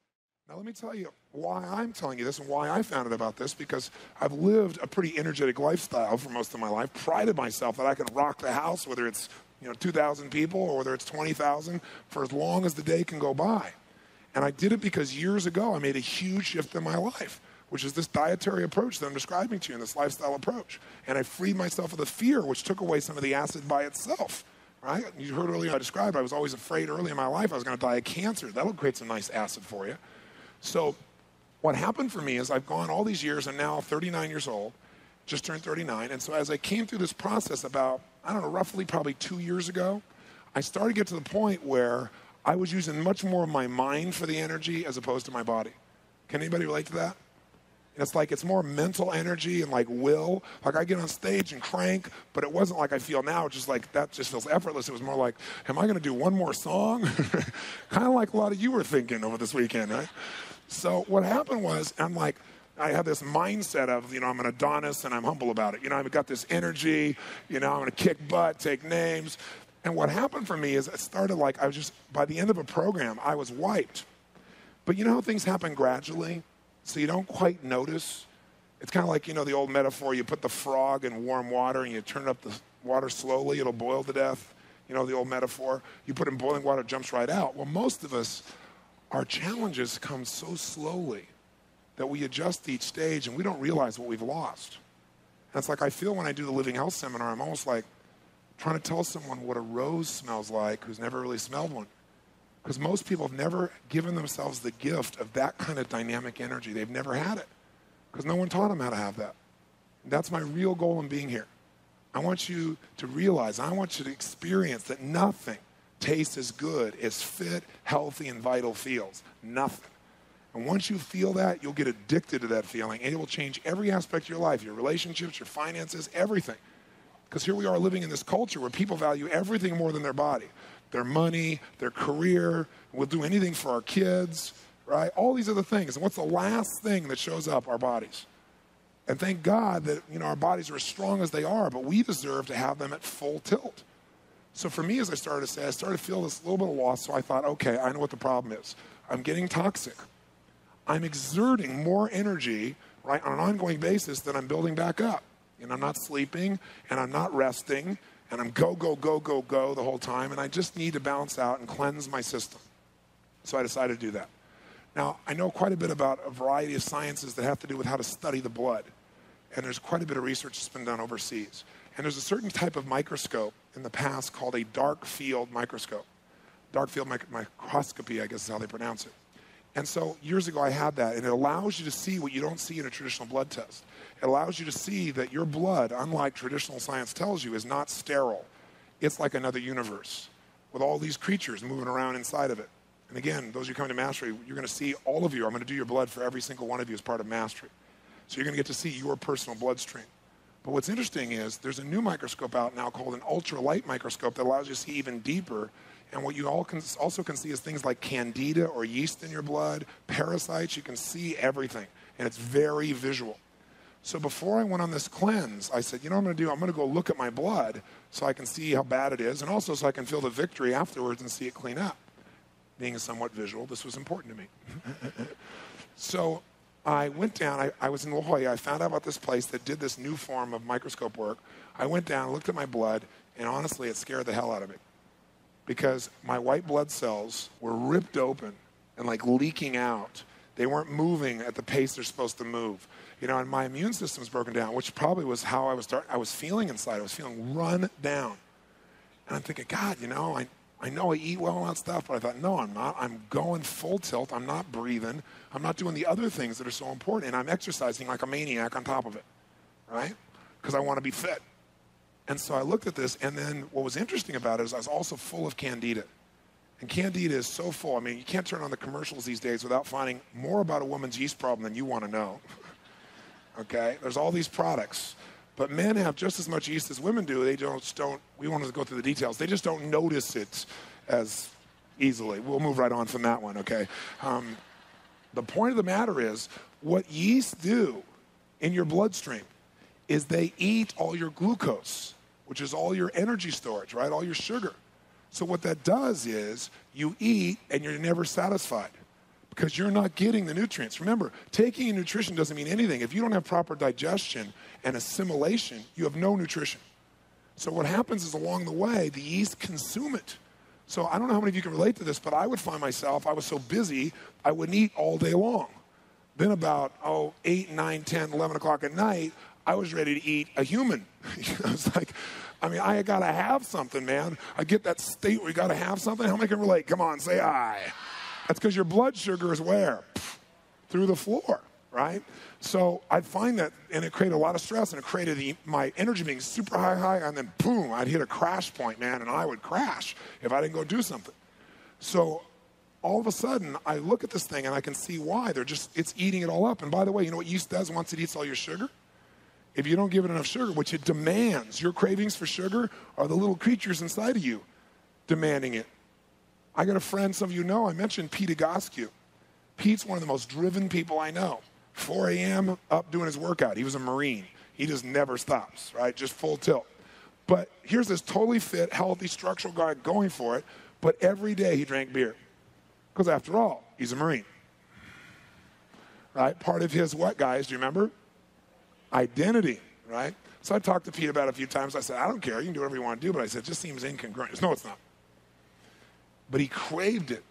Now, let me tell you why I'm telling you this and why I found out about this, because I've lived a pretty energetic lifestyle for most of my life, prided myself that I can rock the house, whether it's 2,000 people or whether it's 20,000, for as long as the day can go by. And I did it because years ago I made a huge shift in my life, which is this dietary approach that I'm describing to you, and this lifestyle approach. And I freed myself of the fear, which took away some of the acid by itself, right? You heard earlier I described I was always afraid early in my life I was going to die of cancer. That'll create some nice acid for you. So what happened for me is I've gone all these years. I'm now 39 years old, just turned 39. And so as I came through this process about, I don't know, roughly probably 2 years ago, I started to get to the point where I was using much more of my mind for the energy as opposed to my body. Can anybody relate to that? It's like it's more mental energy and like will. Like I get on stage and crank, but it wasn't like I feel now. Just like that just feels effortless. It was more like, am I going to do one more song? Kind of like a lot of you were thinking over this weekend, right? So what happened was, I had this mindset of, I'm an Adonis and I'm humble about it. I've got this energy, I'm going to kick butt, take names. And what happened for me is it started like by the end of a program, I was wiped. But you know how things happen gradually? So you don't quite notice. It's kind of like, the old metaphor, you put the frog in warm water and you turn up the water slowly, it'll boil to death. The old metaphor. You put it in boiling water, it jumps right out. Well, most of us, our challenges come so slowly that we adjust each stage and we don't realize what we've lost. And it's like I feel when I do the Living Health Seminar, I'm almost like trying to tell someone what a rose smells like who's never really smelled one. Because most people have never given themselves the gift of that kind of dynamic energy. They've never had it because no one taught them how to have that. And that's my real goal in being here. I want you to realize, I want you to experience that nothing tastes as good as fit, healthy, and vital feels. Nothing. And once you feel that, you'll get addicted to that feeling, and it will change every aspect of your life, your relationships, your finances, everything. Because here we are living in this culture where people value everything more than their body. Their money, their career, we'll do anything for our kids, right? All these other things. And what's the last thing that shows up? Our bodies. And thank God that, our bodies are as strong as they are, but we deserve to have them at full tilt. So for me, as I started to feel this little bit of loss, so I thought, okay, I know what the problem is. I'm getting toxic. I'm exerting more energy, right, on an ongoing basis than I'm building back up. I'm not sleeping, and I'm not resting, and I'm go the whole time, and I just need to balance out and cleanse my system. So I decided to do that. Now, I know quite a bit about a variety of sciences that have to do with how to study the blood, and there's quite a bit of research that's been done overseas. And there's a certain type of microscope in the past called a dark field microscope. Dark field microscopy, I guess is how they pronounce it. And so years ago I had that, and it allows you to see what you don't see in a traditional blood test. It allows you to see that your blood, unlike traditional science tells you, is not sterile. It's like another universe with all these creatures moving around inside of it. And again, those of you coming to Mastery, you're going to see all of you. I'm going to do your blood for every single one of you as part of Mastery. So you're going to get to see your personal bloodstream. But what's interesting is there's a new microscope out now called an ultralight microscope that allows you to see even deeper. And what you also can see is things like candida or yeast in your blood, parasites. You can see everything, and it's very visual. So before I went on this cleanse, I said, what I'm going to do? I'm going to go look at my blood so I can see how bad it is, and also so I can feel the victory afterwards and see it clean up. Being somewhat visual, this was important to me. So I went down. I was in La Jolla. I found out about this place that did this new form of microscope work. I went down, looked at my blood, and honestly, it scared the hell out of me. Because my white blood cells were ripped open and like leaking out. They weren't moving at the pace they're supposed to move. And my immune system's broken down, which probably was how I was feeling inside. I was feeling run down. And I'm thinking, God, I know I eat well and all that stuff, but I thought, no, I'm not. I'm going full tilt. I'm not breathing. I'm not doing the other things that are so important. And I'm exercising like a maniac on top of it, right? Because I want to be fit. And so I looked at this, and then what was interesting about it is I was also full of candida. And candida is so full. I mean, you can't turn on the commercials these days without finding more about a woman's yeast problem than you want to know. Okay? There's all these products. But men have just as much yeast as women do. They don't, we won't go through the details. They just don't notice it as easily. We'll move right on from that one, okay? The point of the matter is, what yeast do in your bloodstream is they eat all your glucose, which is all your energy storage, right? All your sugar. So what that does is you eat and you're never satisfied because you're not getting the nutrients. Remember, taking in nutrition doesn't mean anything. If you don't have proper digestion and assimilation, you have no nutrition. So what happens is along the way, the yeast consume it. So I don't know how many of you can relate to this, but I would find myself, I was so busy, I wouldn't eat all day long. Then about 8, 9, 10, 11 o'clock at night, I was ready to eat a human. I was like, I got to have something, man. I get that state where you got to have something. How many can relate? Come on, say aye. That's because your blood sugar is where? Through the floor, right? So I'd find that, and it created a lot of stress, and it created my energy being super high, and then boom, I'd hit a crash point, man, and I would crash if I didn't go do something. So all of a sudden, I look at this thing, and I can see why. It's eating it all up. And by the way, you know what yeast does once it eats all your sugar? If you don't give it enough sugar, which it demands, your cravings for sugar are the little creatures inside of you demanding it. I got a friend, some of you know, I mentioned Pete Agoscu. Pete's one of the most driven people I know. 4 a.m. up doing his workout. He was a Marine. He just never stops, right? Just full tilt. But here's this totally fit, healthy, structural guy going for it, but every day he drank beer. Because after all, he's a Marine. Right? Part of his what, guys? Do you remember? Identity, right? So I talked to Pete about it a few times. I said, I don't care. You can do whatever you want to do. But I said, it just seems incongruent. He goes, no, it's not. But he craved it.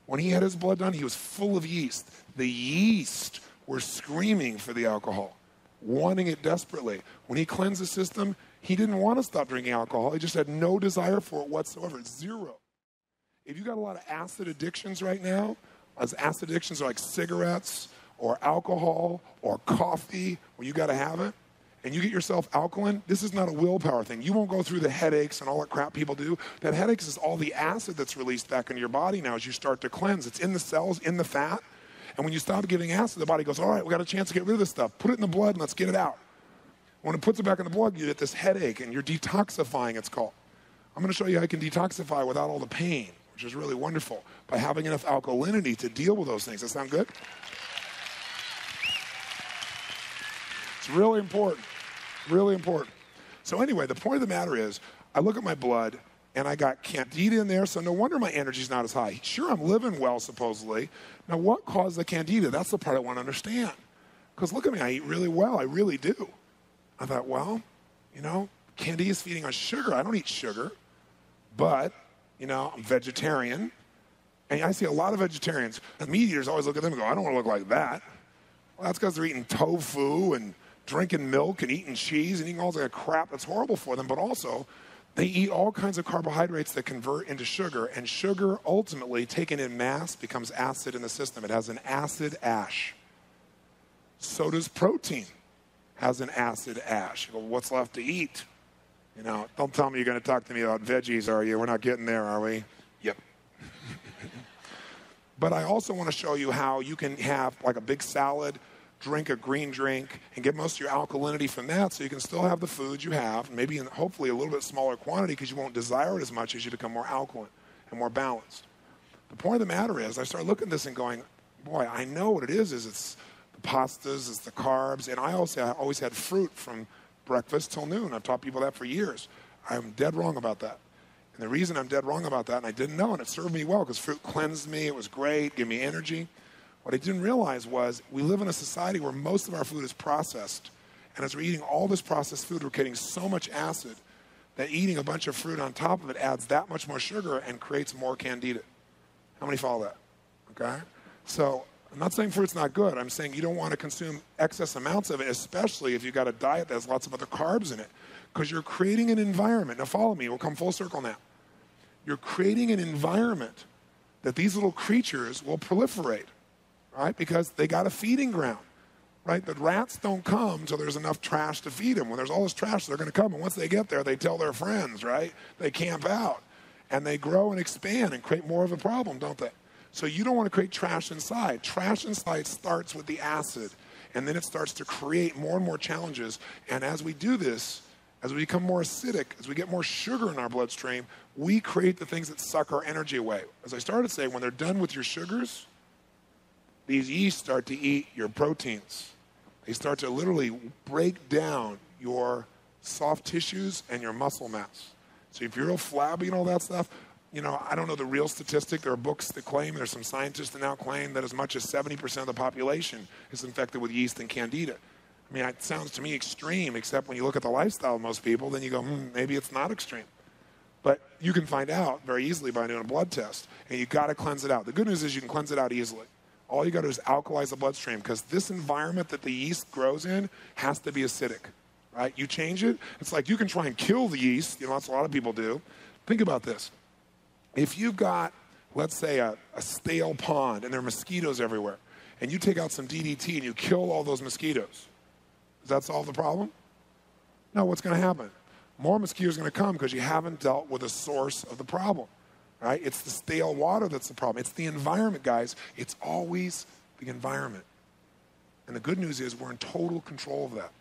When he had his blood done, he was full of yeast. The yeast were screaming for the alcohol, wanting it desperately. When he cleansed the system, he didn't want to stop drinking alcohol. He just had no desire for it whatsoever. It's zero. If you got a lot of acid addictions right now, as acid addictions are like cigarettes or alcohol or coffee, where you got to have it, and you get yourself alkaline, this is not a willpower thing. You won't go through the headaches and all that crap people do. That headaches is all the acid that's released back into your body now as you start to cleanse. It's in the cells, in the fat. And when you stop giving acid, the body goes, all right, we got a chance to get rid of this stuff. Put it in the blood and let's get it out. When it puts it back in the blood, you get this headache, and you're detoxifying, it's called. I'm going to show you how you can detoxify without all the pain, which is really wonderful, by having enough alkalinity to deal with those things. Does that sound good? It's really important. Really important. So anyway, the point of the matter is, I look at my blood, and I got candida in there, so no wonder my energy's not as high. Sure, I'm living well, supposedly. Now, what caused the candida? That's the part I want to understand. Because look at me, I eat really well. I really do. I thought, well, candida is feeding on sugar. I don't eat sugar. But, I'm vegetarian. And I see a lot of vegetarians. The meat eaters always look at them and go, I don't want to look like that. Well, that's because they're eating tofu and drinking milk and eating cheese and eating all that crap that's horrible for them. But also, they eat all kinds of carbohydrates that convert into sugar. And sugar, ultimately, taken in mass, becomes acid in the system. It has an acid ash. So does protein. Has an acid ash. You go, what's left to eat? Don't tell me you're going to talk to me about veggies, are you? We're not getting there, are we? Yep. But I also want to show you how you can have like a big salad, drink a green drink, and get most of your alkalinity from that, so you can still have the foods you have, maybe in hopefully a little bit smaller quantity, because you won't desire it as much as you become more alkaline and more balanced. The point of the matter is, I started looking at this and going, boy, I know what it is it's the pastas, it's the carbs, and I always had fruit from breakfast till noon. I've taught people that for years. I'm dead wrong about that. And the reason I'm dead wrong about that, and I didn't know, and it served me well, because fruit cleansed me, it was great, gave me energy. What I didn't realize was we live in a society where most of our food is processed. And as we're eating all this processed food, we're getting so much acid that eating a bunch of fruit on top of it adds that much more sugar and creates more candida. How many follow that? Okay? So I'm not saying fruit's not good. I'm saying you don't want to consume excess amounts of it, especially if you've got a diet that has lots of other carbs in it. Because you're creating an environment. Now follow me, we'll come full circle now. You're creating an environment that these little creatures will proliferate, right? Because they got a feeding ground, right? The rats don't come until there's enough trash to feed them. When there's all this trash, they're going to come. And once they get there, they tell their friends, right? They camp out. And they grow and expand and create more of a problem, don't they? So you don't want to create trash inside. Trash inside starts with the acid. And then it starts to create more and more challenges. And as we do this, as we become more acidic, as we get more sugar in our bloodstream, we create the things that suck our energy away. As I started to say, when they're done with your sugars, these yeast start to eat your proteins. They start to literally break down your soft tissues and your muscle mass. So if you're real flabby and all that stuff, you know, I don't know the real statistic. There are books that claim, there's some scientists that now claim that as much as 70% of the population is infected with yeast and candida. I mean, it sounds to me extreme, except when you look at the lifestyle of most people, then you go, maybe it's not extreme. But you can find out very easily by doing a blood test, and you got to cleanse it out. The good news is you can cleanse it out easily. All you got to do is alkalize the bloodstream, because this environment that the yeast grows in has to be acidic, right? You change it, it's like you can try and kill the yeast. You know, that's what a lot of people do. Think about this. If you've got, let's say, a stale pond and there are mosquitoes everywhere, and you take out some DDT and you kill all those mosquitoes, does that solve the problem? No, what's going to happen? More mosquitoes are going to come because you haven't dealt with the source of the problem, right? It's the stale water that's the problem. It's the environment, guys. It's always the environment. And the good news is we're in total control of that.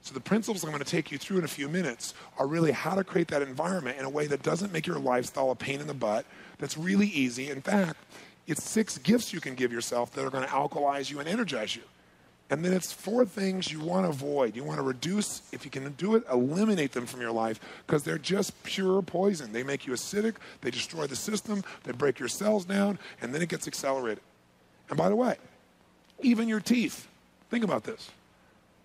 So the principles I'm going to take you through in a few minutes are really how to create that environment in a way that doesn't make your lifestyle a pain in the butt, that's really easy. In fact, it's 6 gifts you can give yourself that are going to alkalize you and energize you. And then it's 4 things you want to avoid. You want to reduce, if you can do it, eliminate them from your life, because they're just pure poison. They make you acidic, they destroy the system, they break your cells down, and then it gets accelerated. And by the way, even your teeth. Think about this.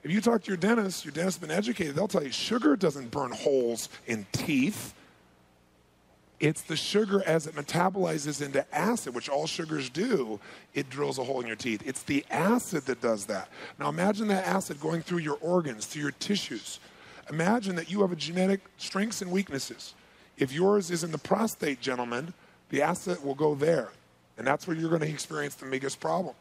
If you talk to your dentist has been educated, they'll tell you sugar doesn't burn holes in teeth. It's the sugar as it metabolizes into acid, which all sugars do, it drills a hole in your teeth. It's the acid that does that. Now imagine that acid going through your organs, through your tissues. Imagine that you have a genetic strengths and weaknesses. If yours is in the prostate, gentlemen, the acid will go there. And that's where you're going to experience the biggest problem.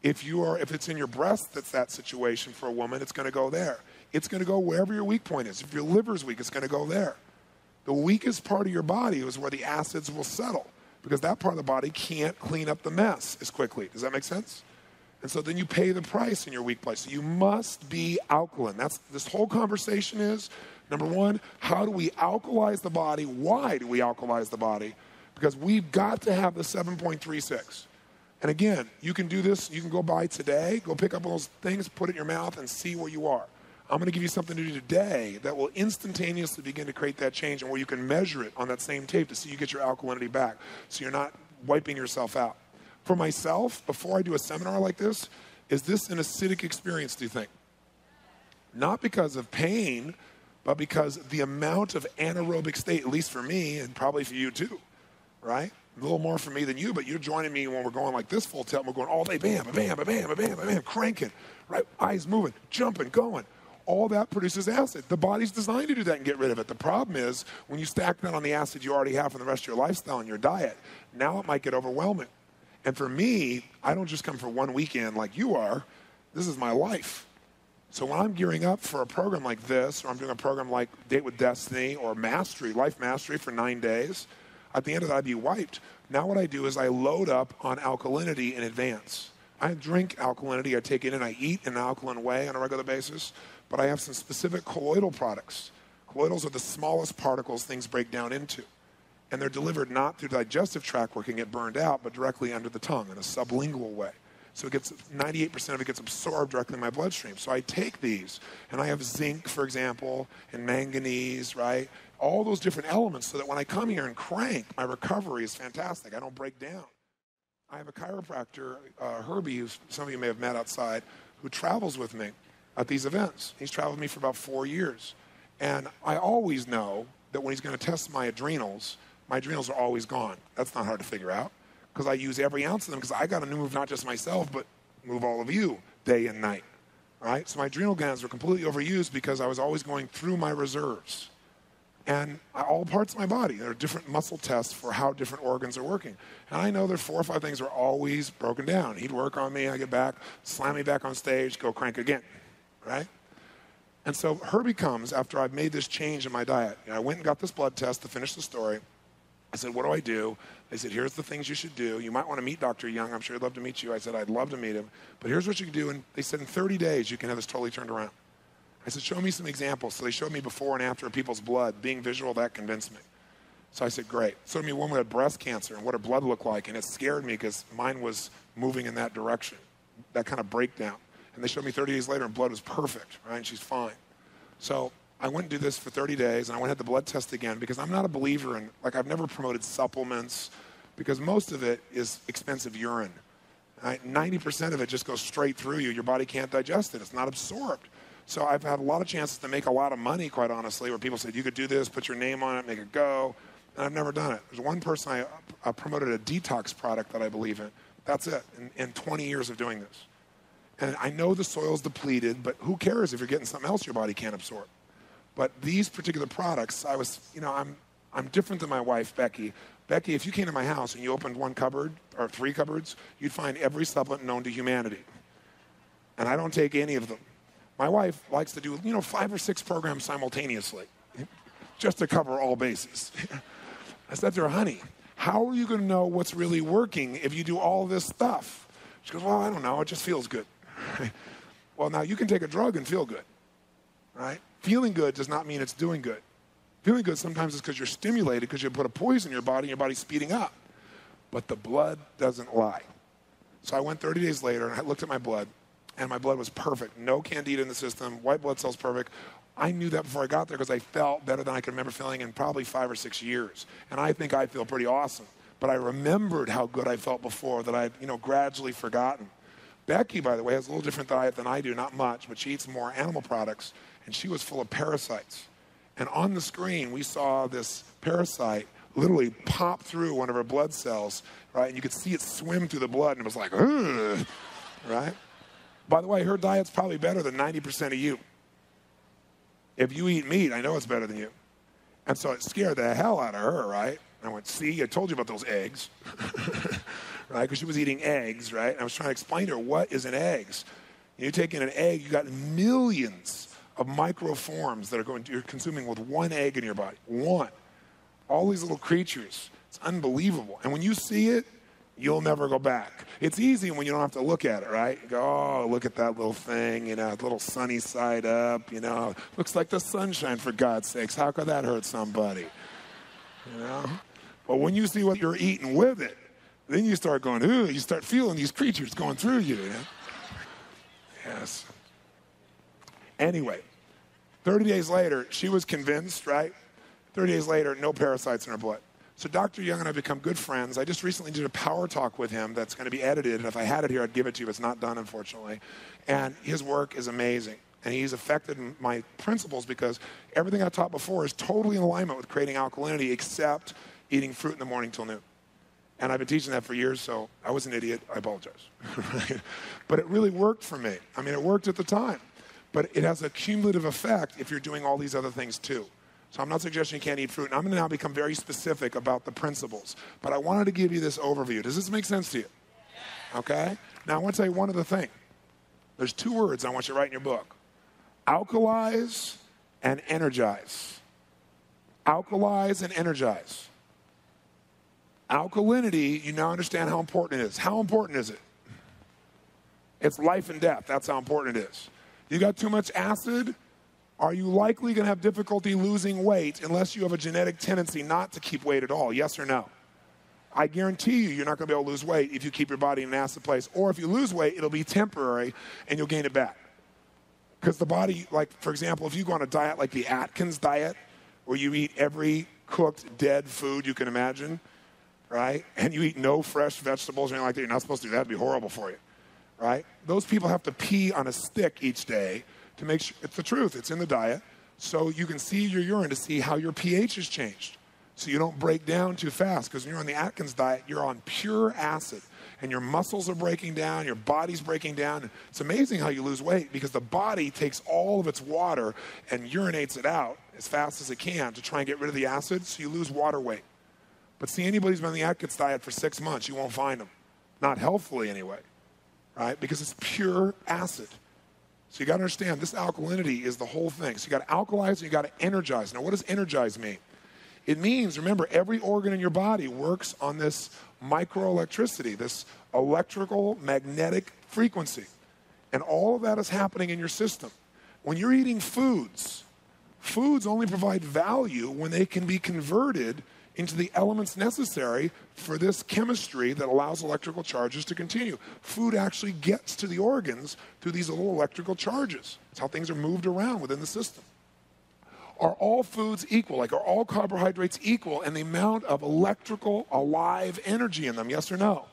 If it's in your breast that's that situation for a woman, it's going to go there. It's going to go wherever your weak point is. If your liver's weak, it's going to go there. The weakest part of your body is where the acids will settle, because that part of the body can't clean up the mess as quickly. Does that make sense? And so then you pay the price in your weak place. So you must be alkaline. That's this whole conversation is, number one, how do we alkalize the body? Why do we alkalize the body? Because we've got to have the 7.36. And again, you can do this. You can go by today, go pick up those things, put it in your mouth, and see where you are. I'm going to give you something to do today that will instantaneously begin to create that change, and where you can measure it on that same tape to see you get your alkalinity back, so you're not wiping yourself out. For myself, before I do a seminar like this, is this an acidic experience, do you think? Not because of pain, but because the amount of anaerobic state, at least for me, and probably for you too, right? A little more for me than you, but you're joining me when we're going like this full tilt. We're going all day, bam, bam, bam, bam, bam, bam, cranking, right? Eyes moving, jumping, going. All that produces acid. The body's designed to do that and get rid of it. The problem is when you stack that on the acid you already have from the rest of your lifestyle and your diet, now it might get overwhelming. And for me, I don't just come for one weekend like you are. This is my life. So when I'm gearing up for a program like this, or I'm doing a program like Date with Destiny or Mastery, Life Mastery for 9 days, at the end of that, I'd be wiped. Now what I do is I load up on alkalinity in advance. I drink alkalinity, I take it in, I eat in an alkaline way on a regular basis, but I have some specific colloidal products. Colloidals are the smallest particles things break down into. And they're delivered not through the digestive tract where it can get burned out, but directly under the tongue in a sublingual way. So it gets 98% of it gets absorbed directly in my bloodstream. So I take these, and I have zinc, for example, and manganese, right? All those different elements so that when I come here and crank, my recovery is fantastic. I don't break down. I have a chiropractor, Herbie, who some of you may have met outside, who travels with me at these events. He's traveled with me for about 4 years. And I always know that when he's going to test my adrenals are always gone. That's not hard to figure out, because I use every ounce of them, because I got to move not just myself, but move all of you day and night. All right, so my adrenal glands were completely overused because I was always going through my reserves. And all parts of my body, there are different muscle tests for how different organs are working. And I know there are 4 or 5 things that are always broken down. He'd work on me, I get back, slam me back on stage, go crank again, right? And so Herbie comes after I've made this change in my diet. I went and got this blood test to finish the story. I said, what do I do? They said, here's the things you should do. You might want to meet Dr. Young. I'm sure he'd love to meet you. I said, I'd love to meet him. But here's what you can do. And they said, in 30 days, you can have this totally turned around. I said, show me some examples. So they showed me before and after of people's blood. Being visual, that convinced me. So I said, great. So me a woman who had breast cancer and what her blood looked like. And it scared me because mine was moving in that direction, that kind of breakdown. And they showed me 30 days later and blood was perfect, right? And she's fine. So I went and did this for 30 days, and I went and had the blood test again because I'm not a believer in, like, I've never promoted supplements because most of it is expensive urine. Right? 90% of it just goes straight through you. Your body can't digest it. It's not absorbed. So I've had a lot of chances to make a lot of money, quite honestly, where people said, you could do this, put your name on it, make it go, and I've never done it. There's one person I promoted a detox product that I believe in. That's it, in 20 years of doing this. And I know the soil's depleted, but who cares if you're getting something else your body can't absorb? But these particular products, I'm different than my wife, Becky. Becky, if you came to my house and you opened one cupboard or 3 cupboards, you'd find every supplement known to humanity. And I don't take any of them. My wife likes to do, 5 or 6 programs simultaneously, just to cover all bases. I said to her, honey, how are you going to know what's really working if you do all this stuff? She goes, well, I don't know. It just feels good. Well, now you can take a drug and feel good, right? Feeling good does not mean it's doing good. Feeling good sometimes is because you're stimulated, because you put a poison in your body and your body's speeding up. But the blood doesn't lie. So I went 30 days later and I looked at my blood, and my blood was perfect. No candida in the system, white blood cells perfect. I knew that before I got there because I felt better than I could remember feeling in probably 5 or 6 years. And I think I feel pretty awesome. But I remembered how good I felt before that I'd gradually forgotten. Becky, by the way, has a little different diet than I do, not much, but she eats more animal products, and she was full of parasites. And on the screen, we saw this parasite literally pop through one of her blood cells, right? And you could see it swim through the blood, and it was like, ugh, right? By the way, her diet's probably better than 90% of you. If you eat meat, I know it's better than you. And so it scared the hell out of her, right? And I went, see, I told you about those eggs. Right? Because she was eating eggs, right? And I was trying to explain to her, what is in eggs? You take in an egg, you got millions of microforms that you're consuming with one egg in your body. One. All these little creatures. It's unbelievable. And when you see it, you'll never go back. It's easy when you don't have to look at it, right? You go, oh, look at that little thing, little sunny side up, looks like the sunshine, for God's sakes. How could that hurt somebody? But when you see what you're eating with it, then you start going, ooh, you start feeling these creatures going through you. Yes. Anyway, 30 days later, she was convinced, right? 30 days later, no parasites in her blood. So Dr. Young and I have become good friends. I just recently did a power talk with him that's going to be edited, and if I had it here, I'd give it to you. It's not done, unfortunately. And his work is amazing. And he's affected my principles because everything I taught before is totally in alignment with creating alkalinity except eating fruit in the morning till noon. And I've been teaching that for years, so I was an idiot. I apologize. But it really worked for me. I mean, it worked at the time. But it has a cumulative effect if you're doing all these other things too. So I'm not suggesting you can't eat fruit. And I'm going to now become very specific about the principles. But I wanted to give you this overview. Does this make sense to you? Okay? Now I want to tell you one other thing. There's 2 words I want you to write in your book. Alkalize and energize. Alkalize and energize. Alkalinity, you now understand how important it is. How important is it? It's life and death. That's how important it is. You got too much acid, are you likely going to have difficulty losing weight unless you have a genetic tendency not to keep weight at all? Yes or no? I guarantee you're not going to be able to lose weight if you keep your body in an acid place. Or if you lose weight, it'll be temporary and you'll gain it back. Because the body, like, for example, if you go on a diet like the Atkins diet, where you eat every cooked dead food you can imagine, right? And you eat no fresh vegetables or anything like that. You're not supposed to do that. It'd be horrible for you, right? Those people have to pee on a stick each day to make sure, it's the truth, it's in the diet, so you can see your urine to see how your pH has changed. so you don't break down too fast, because when you're on the Atkins diet, you're on pure acid, and your muscles are breaking down, your body's breaking down. It's amazing how you lose weight, because the body takes all of its water and urinates it out as fast as it can to try and get rid of the acid, so you lose water weight. But see, anybody who's been on the Atkins diet for 6 months, you won't find them. Not healthfully anyway, right? Because it's pure acid. So you got to understand, this alkalinity is the whole thing. So you got to alkalize and you got to energize. Now, what does energize mean? It means, remember, every organ in your body works on this microelectricity, this electrical magnetic frequency. And all of that is happening in your system. When you're eating foods only provide value when they can be converted into the elements necessary for this chemistry that allows electrical charges to continue. Food actually gets to the organs through these little electrical charges. It's how things are moved around within the system. Are all foods equal? Like, are all carbohydrates equal in the amount of electrical, alive energy in them? Yes or no?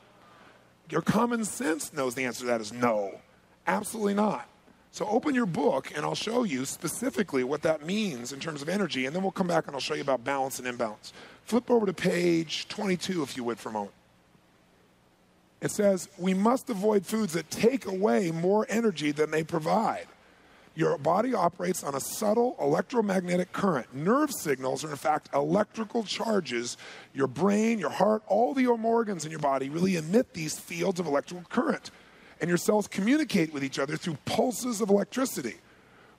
Your common sense knows the answer to that is no. Absolutely not. So open your book, and I'll show you specifically what that means in terms of energy, and then we'll come back and I'll show you about balance and imbalance. Flip over to page 22, if you would, for a moment. It says, we must avoid foods that take away more energy than they provide. Your body operates on a subtle electromagnetic current. Nerve signals are, in fact, electrical charges. Your brain, your heart, all the organs in your body really emit these fields of electrical current. And your cells communicate with each other through pulses of electricity.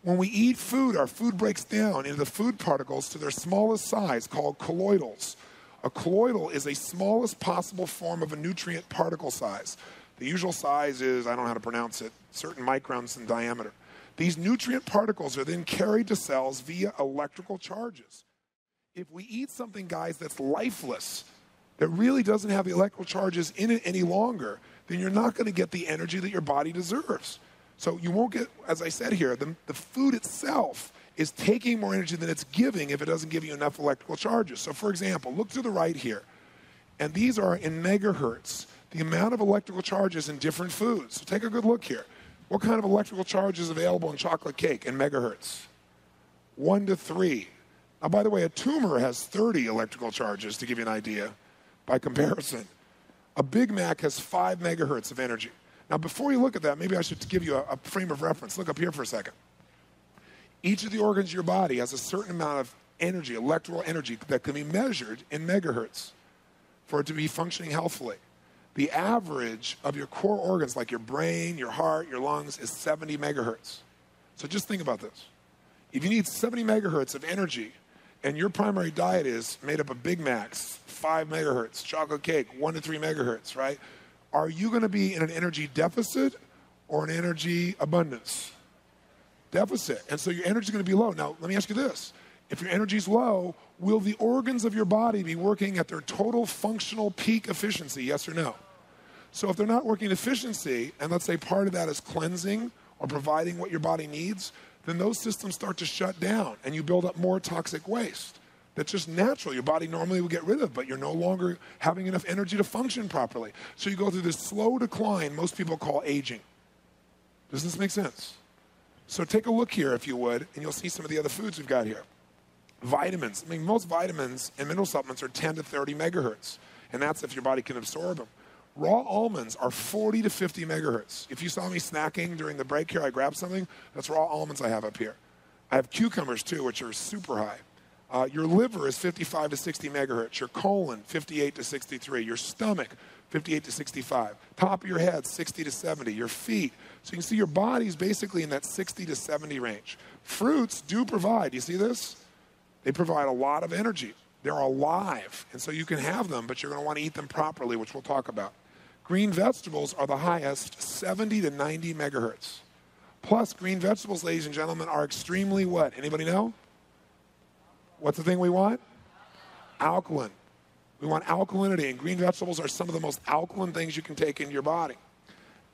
When we eat food, our food breaks down into the food particles to their smallest size, called colloidals. A colloidal is a smallest possible form of a nutrient particle size. The usual size is, I don't know how to pronounce it, certain microns in diameter. These nutrient particles are then carried to cells via electrical charges. If we eat something, guys, that's lifeless, that really doesn't have the electrical charges in it any longer, then you're not going to get the energy that your body deserves. So you won't get, as I said here, the food itself is taking more energy than it's giving if it doesn't give you enough electrical charges. So for example, look to the right here. And these are in megahertz, the amount of electrical charges in different foods. So take a good look here. What kind of electrical charge is available in chocolate cake in megahertz? 1 to 3. Now, by the way, a tumor has 30 electrical charges, to give you an idea, by comparison. A Big Mac has 5 megahertz of energy. Now, before you look at that, maybe I should give you a frame of reference. Look up here for a second. Each of the organs of your body has a certain amount of energy, electrical energy, that can be measured in megahertz for it to be functioning healthfully. The average of your core organs, like your brain, your heart, your lungs, is 70 megahertz. So just think about this. If you need 70 megahertz of energy, and your primary diet is made up of Big Macs, 5 megahertz, chocolate cake, 1 to 3 megahertz, right? Are you going to be in an energy deficit or an energy abundance? Deficit. And so your energy is going to be low. Now, let me ask you this. If your energy is low, will the organs of your body be working at their total functional peak efficiency, yes or no? So if they're not working at efficiency, and let's say part of that is cleansing or providing what your body needs, then those systems start to shut down and you build up more toxic waste. That's just natural. Your body normally will get rid of, but you're no longer having enough energy to function properly. So you go through this slow decline most people call aging. Does this make sense? So take a look here, if you would, and you'll see some of the other foods we've got here. Vitamins. I mean, most vitamins and mineral supplements are 10 to 30 megahertz, and that's if your body can absorb them. Raw almonds are 40 to 50 megahertz. If you saw me snacking during the break here, I grabbed something. That's raw almonds I have up here. I have cucumbers, too, which are super high. Your liver is 55 to 60 megahertz. Your colon, 58 to 63. Your stomach, 58 to 65. Top of your head, 60 to 70. Your feet. So you can see your body's basically in that 60 to 70 range. Fruits do provide. You see this? They provide a lot of energy. They're alive. And so you can have them, but you're going to want to eat them properly, which we'll talk about. Green vegetables are the highest, 70 to 90 megahertz. Plus, green vegetables, ladies and gentlemen, are extremely what? Anybody know? What's the thing we want? Alkaline. We want alkalinity, and green vegetables are some of the most alkaline things you can take into your body.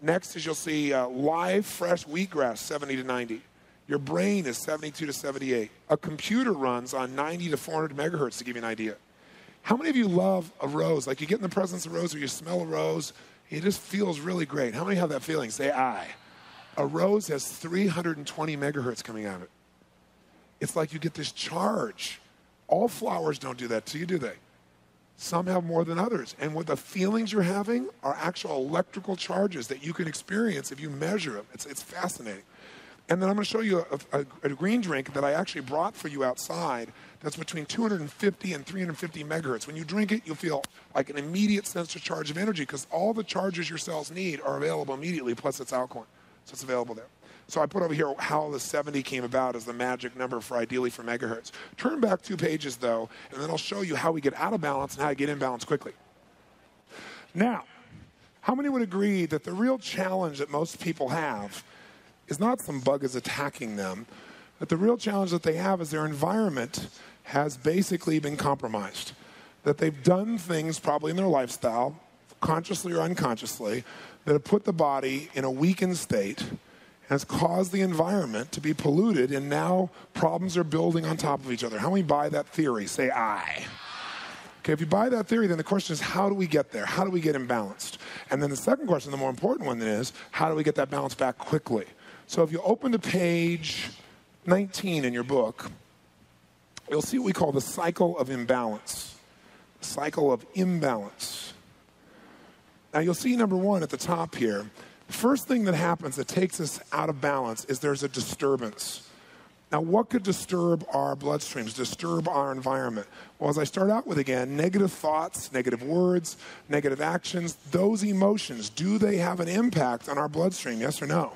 Next is you'll see live, fresh wheatgrass, 70 to 90. Your brain is 72 to 78. A computer runs on 90 to 400 megahertz, to give you an idea. How many of you love a rose? Like you get in the presence of a rose or you smell a rose, it just feels really great. How many have that feeling? Say aye. A rose has 320 megahertz coming out of it. It's like you get this charge All flowers don't do that to you, do they? Some have more than others. And what the feelings you're having are actual electrical charges that you can experience if you measure them. It's fascinating. And then I'm going to show you a green drink that I actually brought for you outside that's between 250 and 350 megahertz. When you drink it, you'll feel like an immediate sense of charge of energy because all the charges your cells need are available immediately, plus it's alkaline. So it's available there. So I put over here how the 70 came about as the magic number for ideally for megahertz. Turn back 2 pages, though, and then I'll show you how we get out of balance and how to get in balance quickly. Now, how many would agree that the real challenge that most people have is not some bug is attacking them, but the real challenge that they have is their environment has basically been compromised. That they've done things probably in their lifestyle, consciously or unconsciously, that have put the body in a weakened state, has caused the environment to be polluted, and now problems are building on top of each other. How many buy that theory? Say aye. Okay, if you buy that theory, then the question is, how do we get there? How do we get imbalanced? And then the second question, the more important one, is, how do we get that balance back quickly? So if you open to page 19 in your book, you'll see what we call the cycle of imbalance. The cycle of imbalance. Now you'll see number 1 at the top here. The first thing that happens that takes us out of balance is there's a disturbance. Now, what could disturb our bloodstreams, disturb our environment? Well, as I start out with again, negative thoughts, negative words, negative actions, those emotions, do they have an impact on our bloodstream, yes or no?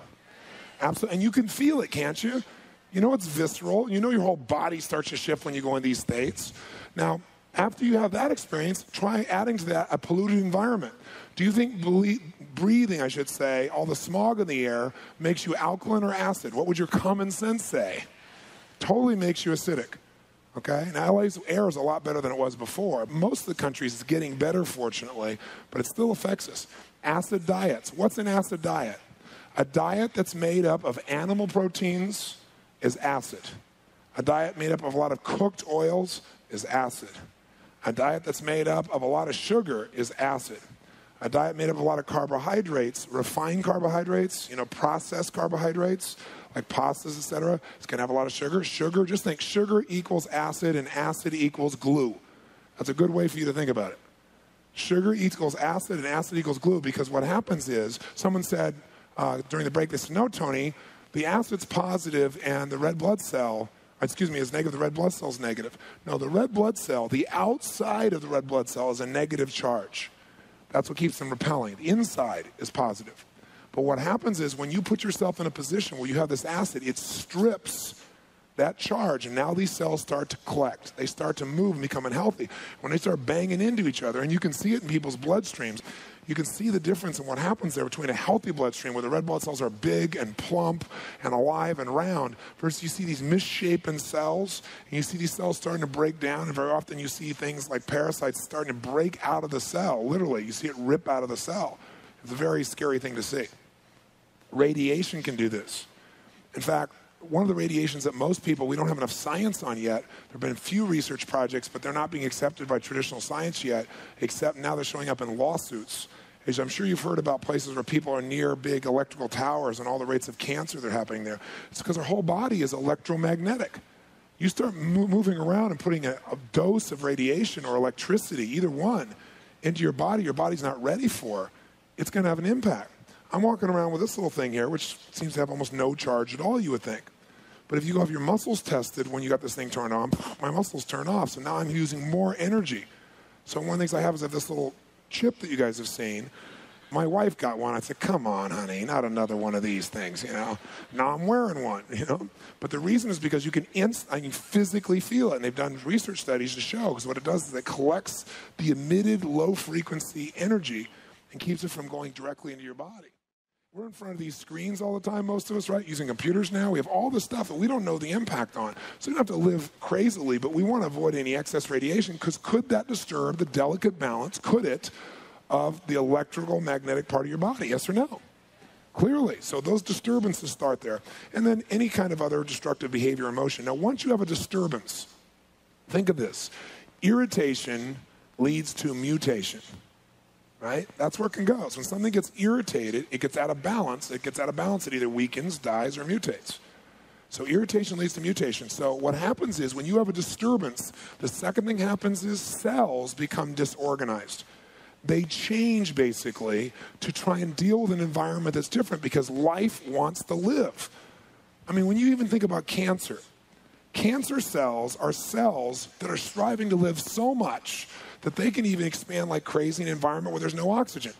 Absolutely. And you can feel it, can't you? You know it's visceral. You know your whole body starts to shift when you go in these states. Now, after you have that experience, try adding to that a polluted environment. Do you think breathing, I should say, all the smog in the air makes you alkaline or acid? What would your common sense say? Totally makes you acidic. Okay? Now, LA's air is a lot better than it was before. Most of the countries is getting better, fortunately, but it still affects us. Acid diets. What's an acid diet? A diet that's made up of animal proteins is acid. A diet made up of a lot of cooked oils is acid. A diet that's made up of a lot of sugar is acid. A diet made up of a lot of carbohydrates, refined carbohydrates, processed carbohydrates, like pastas, etc. It's going to have a lot of sugar. Sugar, just think sugar equals acid and acid equals glue. That's a good way for you to think about it. Sugar equals acid and acid equals glue because what happens is, someone said during the break, they said, no, Tony, the acid's positive and the red blood cell, is negative, the red blood cell is negative. No, the red blood cell, the outside of the red blood cell is a negative charge. That's what keeps them repelling. The inside is positive. But what happens is when you put yourself in a position where you have this acid, it strips that charge, and now these cells start to collect. They start to move and become unhealthy. When they start banging into each other, and you can see it in people's bloodstreams, you can see the difference in what happens there between a healthy bloodstream where the red blood cells are big and plump and alive and round versus you see these misshapen cells and you see these cells starting to break down, and very often you see things like parasites starting to break out of the cell. Literally, you see it rip out of the cell. It's a very scary thing to see. Radiation can do this. In fact, one of the radiations that most people, we don't have enough science on yet. There have been a few research projects, but they're not being accepted by traditional science yet, except now they're showing up in lawsuits. As I'm sure you've heard about places where people are near big electrical towers and all the rates of cancer that are happening there. It's because our whole body is electromagnetic. You start moving around and putting a dose of radiation or electricity, either one, into your body's not ready for, it's going to have an impact. I'm walking around with this little thing here, which seems to have almost no charge at all, you would think. But if you go have your muscles tested when you got this thing turned on, my muscles turn off, so now I'm using more energy. So one of the things I have is I have this little chip that you guys have seen. My wife got one. I said, come on, honey, not another one of these things, Now I'm wearing one, But the reason is because you can physically feel it. And they've done research studies to show, because what it does is it collects the emitted low-frequency energy and keeps it from going directly into your body. We're in front of these screens all the time, most of us, right? Using computers now. We have all this stuff that we don't know the impact on. So we don't have to live crazily, but we want to avoid any excess radiation because could that disturb the delicate balance, could it, of the electrical magnetic part of your body? Yes or no? Clearly. So those disturbances start there. And then any kind of other destructive behavior or emotion. Now, once you have a disturbance, think of this. Irritation leads to mutation. Right? That's where it can go. So when something gets irritated, it gets out of balance. It either weakens, dies, or mutates. So irritation leads to mutation. So what happens is when you have a disturbance, the second thing happens is cells become disorganized. They change basically to try and deal with an environment that's different because life wants to live. I mean, when you even think about cancer cells are cells that are striving to live so much that they can even expand like crazy in an environment where there's no oxygen.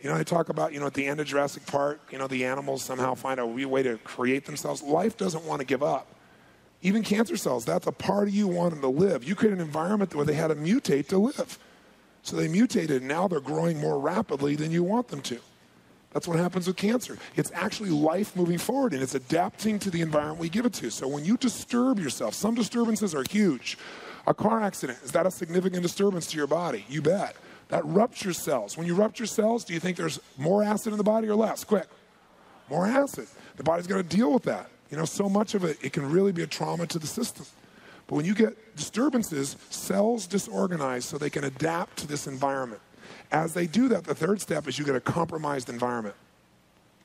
You know, I talk about, at the end of Jurassic Park, the animals somehow find a way to create themselves. Life doesn't want to give up. Even cancer cells, that's a part of you wanting to live. You create an environment where they had to mutate to live. So they mutated, and now they're growing more rapidly than you want them to. That's what happens with cancer. It's actually life moving forward, and it's adapting to the environment we give it to. So when you disturb yourself, some disturbances are huge. A car accident, is that a significant disturbance to your body? You bet. That ruptures cells. When you rupture cells, do you think there's more acid in the body or less? Quick. More acid. The body's got to deal with that. So much of it can really be a trauma to the system. But when you get disturbances, cells disorganize so they can adapt to this environment. As they do that, the third step is you get a compromised environment.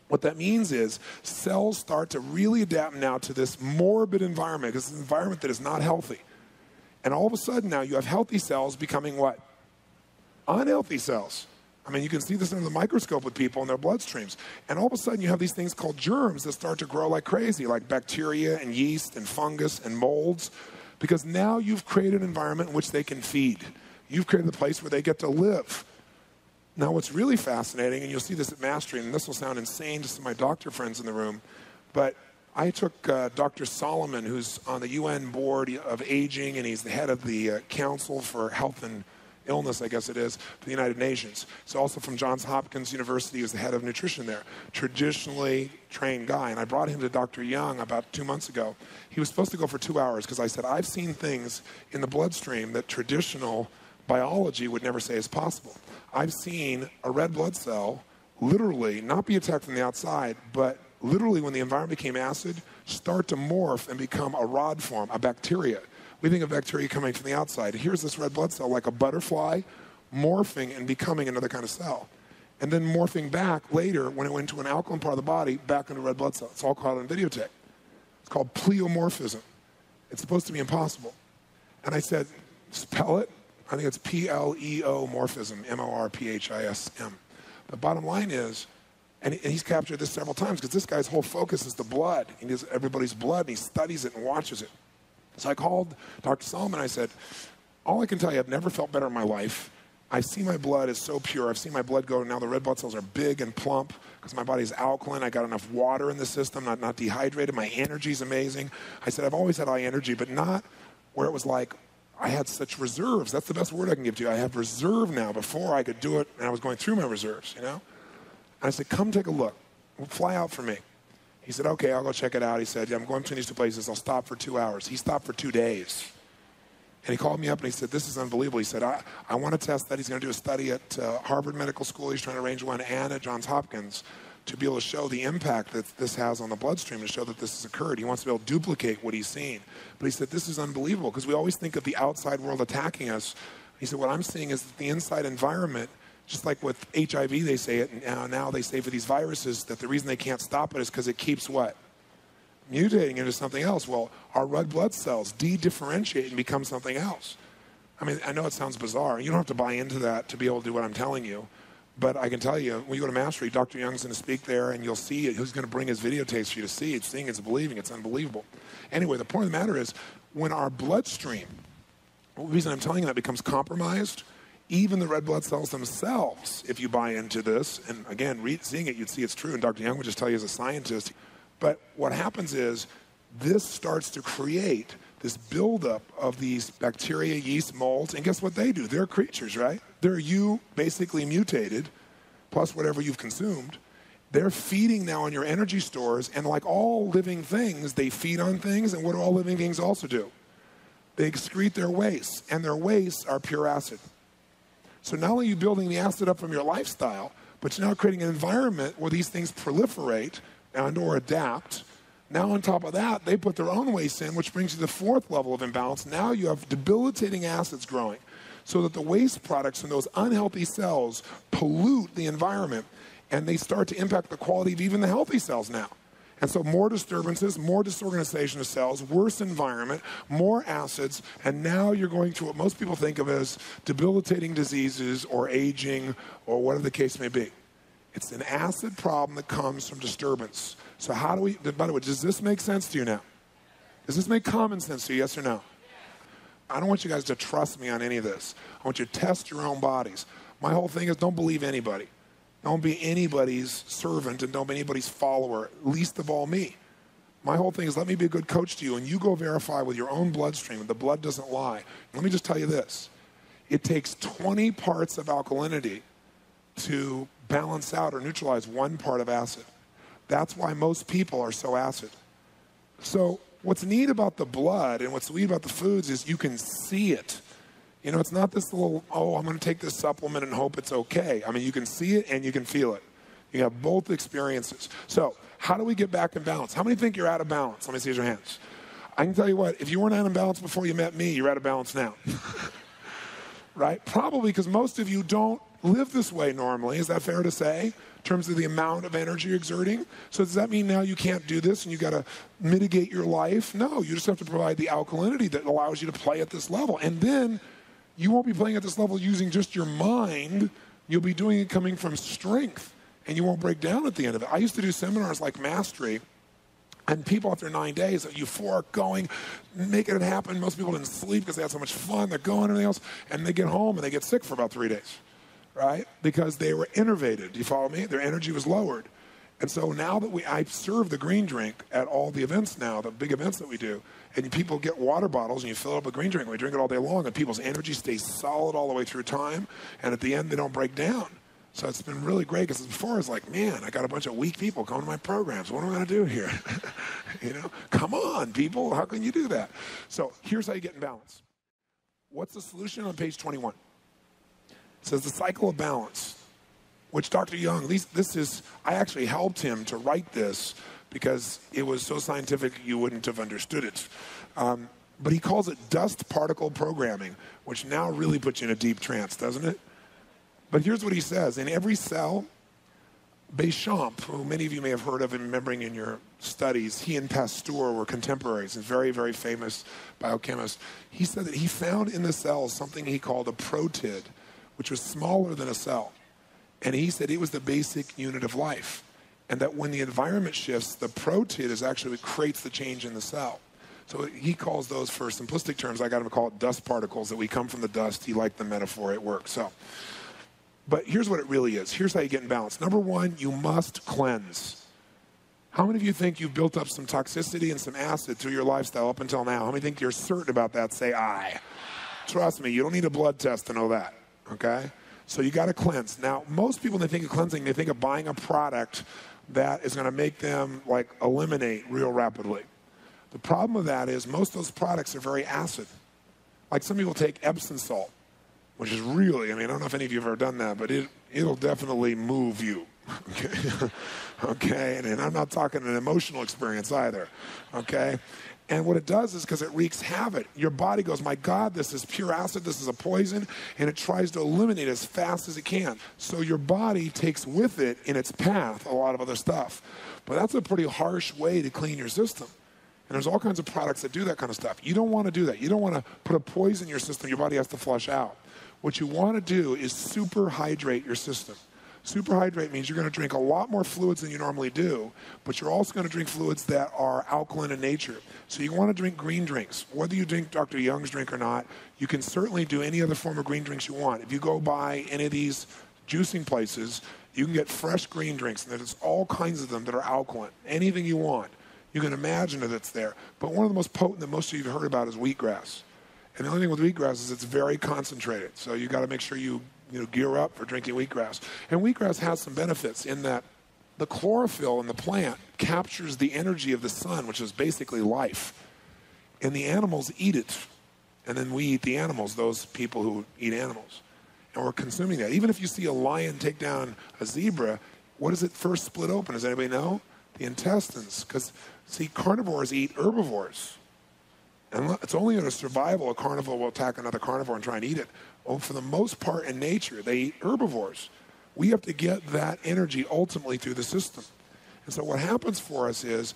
What that means is cells start to really adapt now to this morbid environment, because it's an environment that is not healthy. And all of a sudden now you have healthy cells becoming what? Unhealthy cells. I mean, you can see this under the microscope with people in their bloodstreams. And all of a sudden you have these things called germs that start to grow like crazy, like bacteria and yeast and fungus and molds, because now you've created an environment in which they can feed. You've created a place where they get to live. Now what's really fascinating, and you'll see this at Mastery, and this will sound insane to some of my doctor friends in the room, but I took Dr. Solomon, who's on the UN board of aging, and he's the head of the Council for Health and Illness, I guess it is, for the United Nations. He's also from Johns Hopkins University. He was the head of nutrition there. Traditionally trained guy. And I brought him to Dr. Young about 2 months ago. He was supposed to go for 2 hours because I said, I've seen things in the bloodstream that traditional biology would never say is possible. I've seen a red blood cell literally not be attacked from the outside, but literally when the environment became acid, start to morph and become a rod form, a bacteria. We think of bacteria coming from the outside. Here's this red blood cell like a butterfly morphing and becoming another kind of cell. And then morphing back later when it went to an alkaline part of the body back into red blood cell. It's all called in videotape. It's called pleomorphism. It's supposed to be impossible. And I said, spell it. I think it's P-L-E-O morphism, M-O-R-P-H-I-S-M. The bottom line is, and he's captured this several times because this guy's whole focus is the blood. He does everybody's blood and he studies it and watches it. So I called Dr. Solomon. I said, all I can tell you, I've never felt better in my life. I see my blood is so pure. I've seen my blood go. Now the red blood cells are big and plump because my body's alkaline. I got enough water in the system, not dehydrated. My energy's amazing. I said, I've always had high energy, but not where it was like I had such reserves. That's the best word I can give to you. I have reserve now. Before I could do it, and I was going through my reserves, And I said, come take a look. Fly out for me. He said, okay, I'll go check it out. He said, I'm going between these 2 places. I'll stop for 2 hours. He stopped for 2 days. And he called me up and he said, this is unbelievable. He said, I want to test that. He's going to do a study at Harvard Medical School. He's trying to arrange one and at Johns Hopkins to be able to show the impact that this has on the bloodstream, to show that this has occurred. He wants to be able to duplicate what he's seen. But he said, this is unbelievable because we always think of the outside world attacking us. He said, what I'm seeing is that the inside environment, just like with HIV, they say it, and now they say for these viruses that the reason they can't stop it is because it keeps what? Mutating into something else. Well, our red blood cells de-differentiate and become something else. I mean, I know it sounds bizarre. You don't have to buy into that to be able to do what I'm telling you. But I can tell you, when you go to Mastery, Dr. Young's going to speak there, and you'll see it. He's going to bring his videotapes for you to see. It's seeing, it's believing. It's unbelievable. Anyway, the point of the matter is, when our bloodstream, the reason I'm telling you that, becomes compromised, even the red blood cells themselves, if you buy into this, and again, seeing it, you'd see it's true, and Dr. Young would just tell you as a scientist. But what happens is this starts to create this buildup of these bacteria, yeast, molds, and guess what they do? They're creatures, right? They're you basically mutated, plus whatever you've consumed. They're feeding now on your energy stores, and like all living things, they feed on things, and what do all living things also do? They excrete their wastes, and their wastes are pure acid. So not only are you building the acid up from your lifestyle, but you're now creating an environment where these things proliferate and or adapt. Now on top of that, they put their own waste in, which brings you to the fourth level of imbalance. Now you have debilitating acids growing so that the waste products from those unhealthy cells pollute the environment, and they start to impact the quality of even the healthy cells now. And so more disturbances, more disorganization of cells, worse environment, more acids, and now you're going to what most people think of as debilitating diseases or aging or whatever the case may be. It's an acid problem that comes from disturbance. So how do we, by the way, does this make sense to you now? Does this make common sense to you, yes or no? I don't want you guys to trust me on any of this. I want you to test your own bodies. My whole thing is don't believe anybody. Don't be anybody's servant and don't be anybody's follower, least of all me. My whole thing is let me be a good coach to you and you go verify with your own bloodstream that the blood doesn't lie. Let me just tell you this. It takes 20 parts of alkalinity to balance out or neutralize 1 part of acid. That's why most people are so acid. So what's neat about the blood and what's neat about the foods is you can see it. You know, it's not this little, oh, I'm going to take this supplement and hope it's okay. I mean, you can see it and you can feel it. You have both experiences. So how do we get back in balance? How many think you're out of balance? Let me see your hands. I can tell you what, if you weren't out of balance before you met me, you're out of balance now. Right? Probably because most of you don't live this way normally. Is that fair to say? In terms of the amount of energy you're exerting. So does that mean now you can't do this and you got to mitigate your life? No, you just have to provide the alkalinity that allows you to play at this level. And then you won't be playing at this level using just your mind. You'll be doing it coming from strength, and you won't break down at the end of it. I used to do seminars like Mastery, and people after 9 days are euphoric, going, making it happen. Most people didn't sleep because they had so much fun. They're going and everything else, and they get home and they get sick for about 3 days, right? Because they were innervated. Do you follow me? Their energy was lowered. And so now that I serve the green drink at all the events now, the big events that we do, and people get water bottles and you fill it up with green drink, and we drink it all day long, and people's energy stays solid all the way through time, and at the end they don't break down. So it's been really great because before I was like, man, I got a bunch of weak people coming to my programs. What am I going to do here? You know, come on, people. How can you do that? So here's how you get in balance. What's the solution on page 21? It says the cycle of balance, which Dr. Young, I actually helped him to write this because it was so scientific you wouldn't have understood it. But he calls it dust particle programming, which now really puts you in a deep trance, doesn't it? But here's what he says. In every cell, Béchamp, who many of you may have heard of and remembering in your studies, he and Pasteur were contemporaries, and very, very famous biochemist. He said that he found in the cells something he called a protid, which was smaller than a cell. And he said it was the basic unit of life. And that when the environment shifts, the protid is actually what creates the change in the cell. So he calls those, for simplistic terms, I got him to call it dust particles, that we come from the dust. He liked the metaphor, it works. So, but here's what it really is. Here's how you get in balance. Number one, you must cleanse. How many of you think you've built up some toxicity and some acid through your lifestyle up until now? How many think you're certain about that? Say aye. Trust me, you don't need a blood test to know that, okay? So you got to cleanse. Now, most people, when they think of cleansing, they think of buying a product that is going to make them like eliminate real rapidly. The problem with that is most of those products are very acid. Like some people take Epsom salt, which is really, I don't know if any of you have ever done that, but it'll definitely move you. Okay, okay? And I'm not talking an emotional experience either, okay? And what it does is because it wreaks havoc. Your body goes, my God, this is pure acid, this is a poison, and it tries to eliminate it as fast as it can. So your body takes with it in its path a lot of other stuff. But that's a pretty harsh way to clean your system. And there's all kinds of products that do that kind of stuff. You don't want to do that. You don't want to put a poison in your system your body has to flush out. What you want to do is superhydrate your system. Superhydrate means you're going to drink a lot more fluids than you normally do, but you're also going to drink fluids that are alkaline in nature. So you want to drink green drinks. Whether you drink Dr. Young's drink or not, you can certainly do any other form of green drinks you want. If you go by any of these juicing places, you can get fresh green drinks, and there's all kinds of them that are alkaline. Anything you want. You can imagine that it's there. But one of the most potent that most of you have heard about is wheatgrass. And the only thing with wheatgrass is it's very concentrated. So you got to make sure you gear up for drinking wheatgrass. And wheatgrass has some benefits in that the chlorophyll in the plant captures the energy of the sun, which is basically life. And the animals eat it. And then we eat the animals, those people who eat animals. And we're consuming that. Even if you see a lion take down a zebra, what does it first split open? Does anybody know? The intestines. Because, see, carnivores eat herbivores. And it's only in a survival a carnivore will attack another carnivore and try and eat it. Well, for the most part in nature, they eat herbivores. We have to get that energy ultimately through the system. And so what happens for us is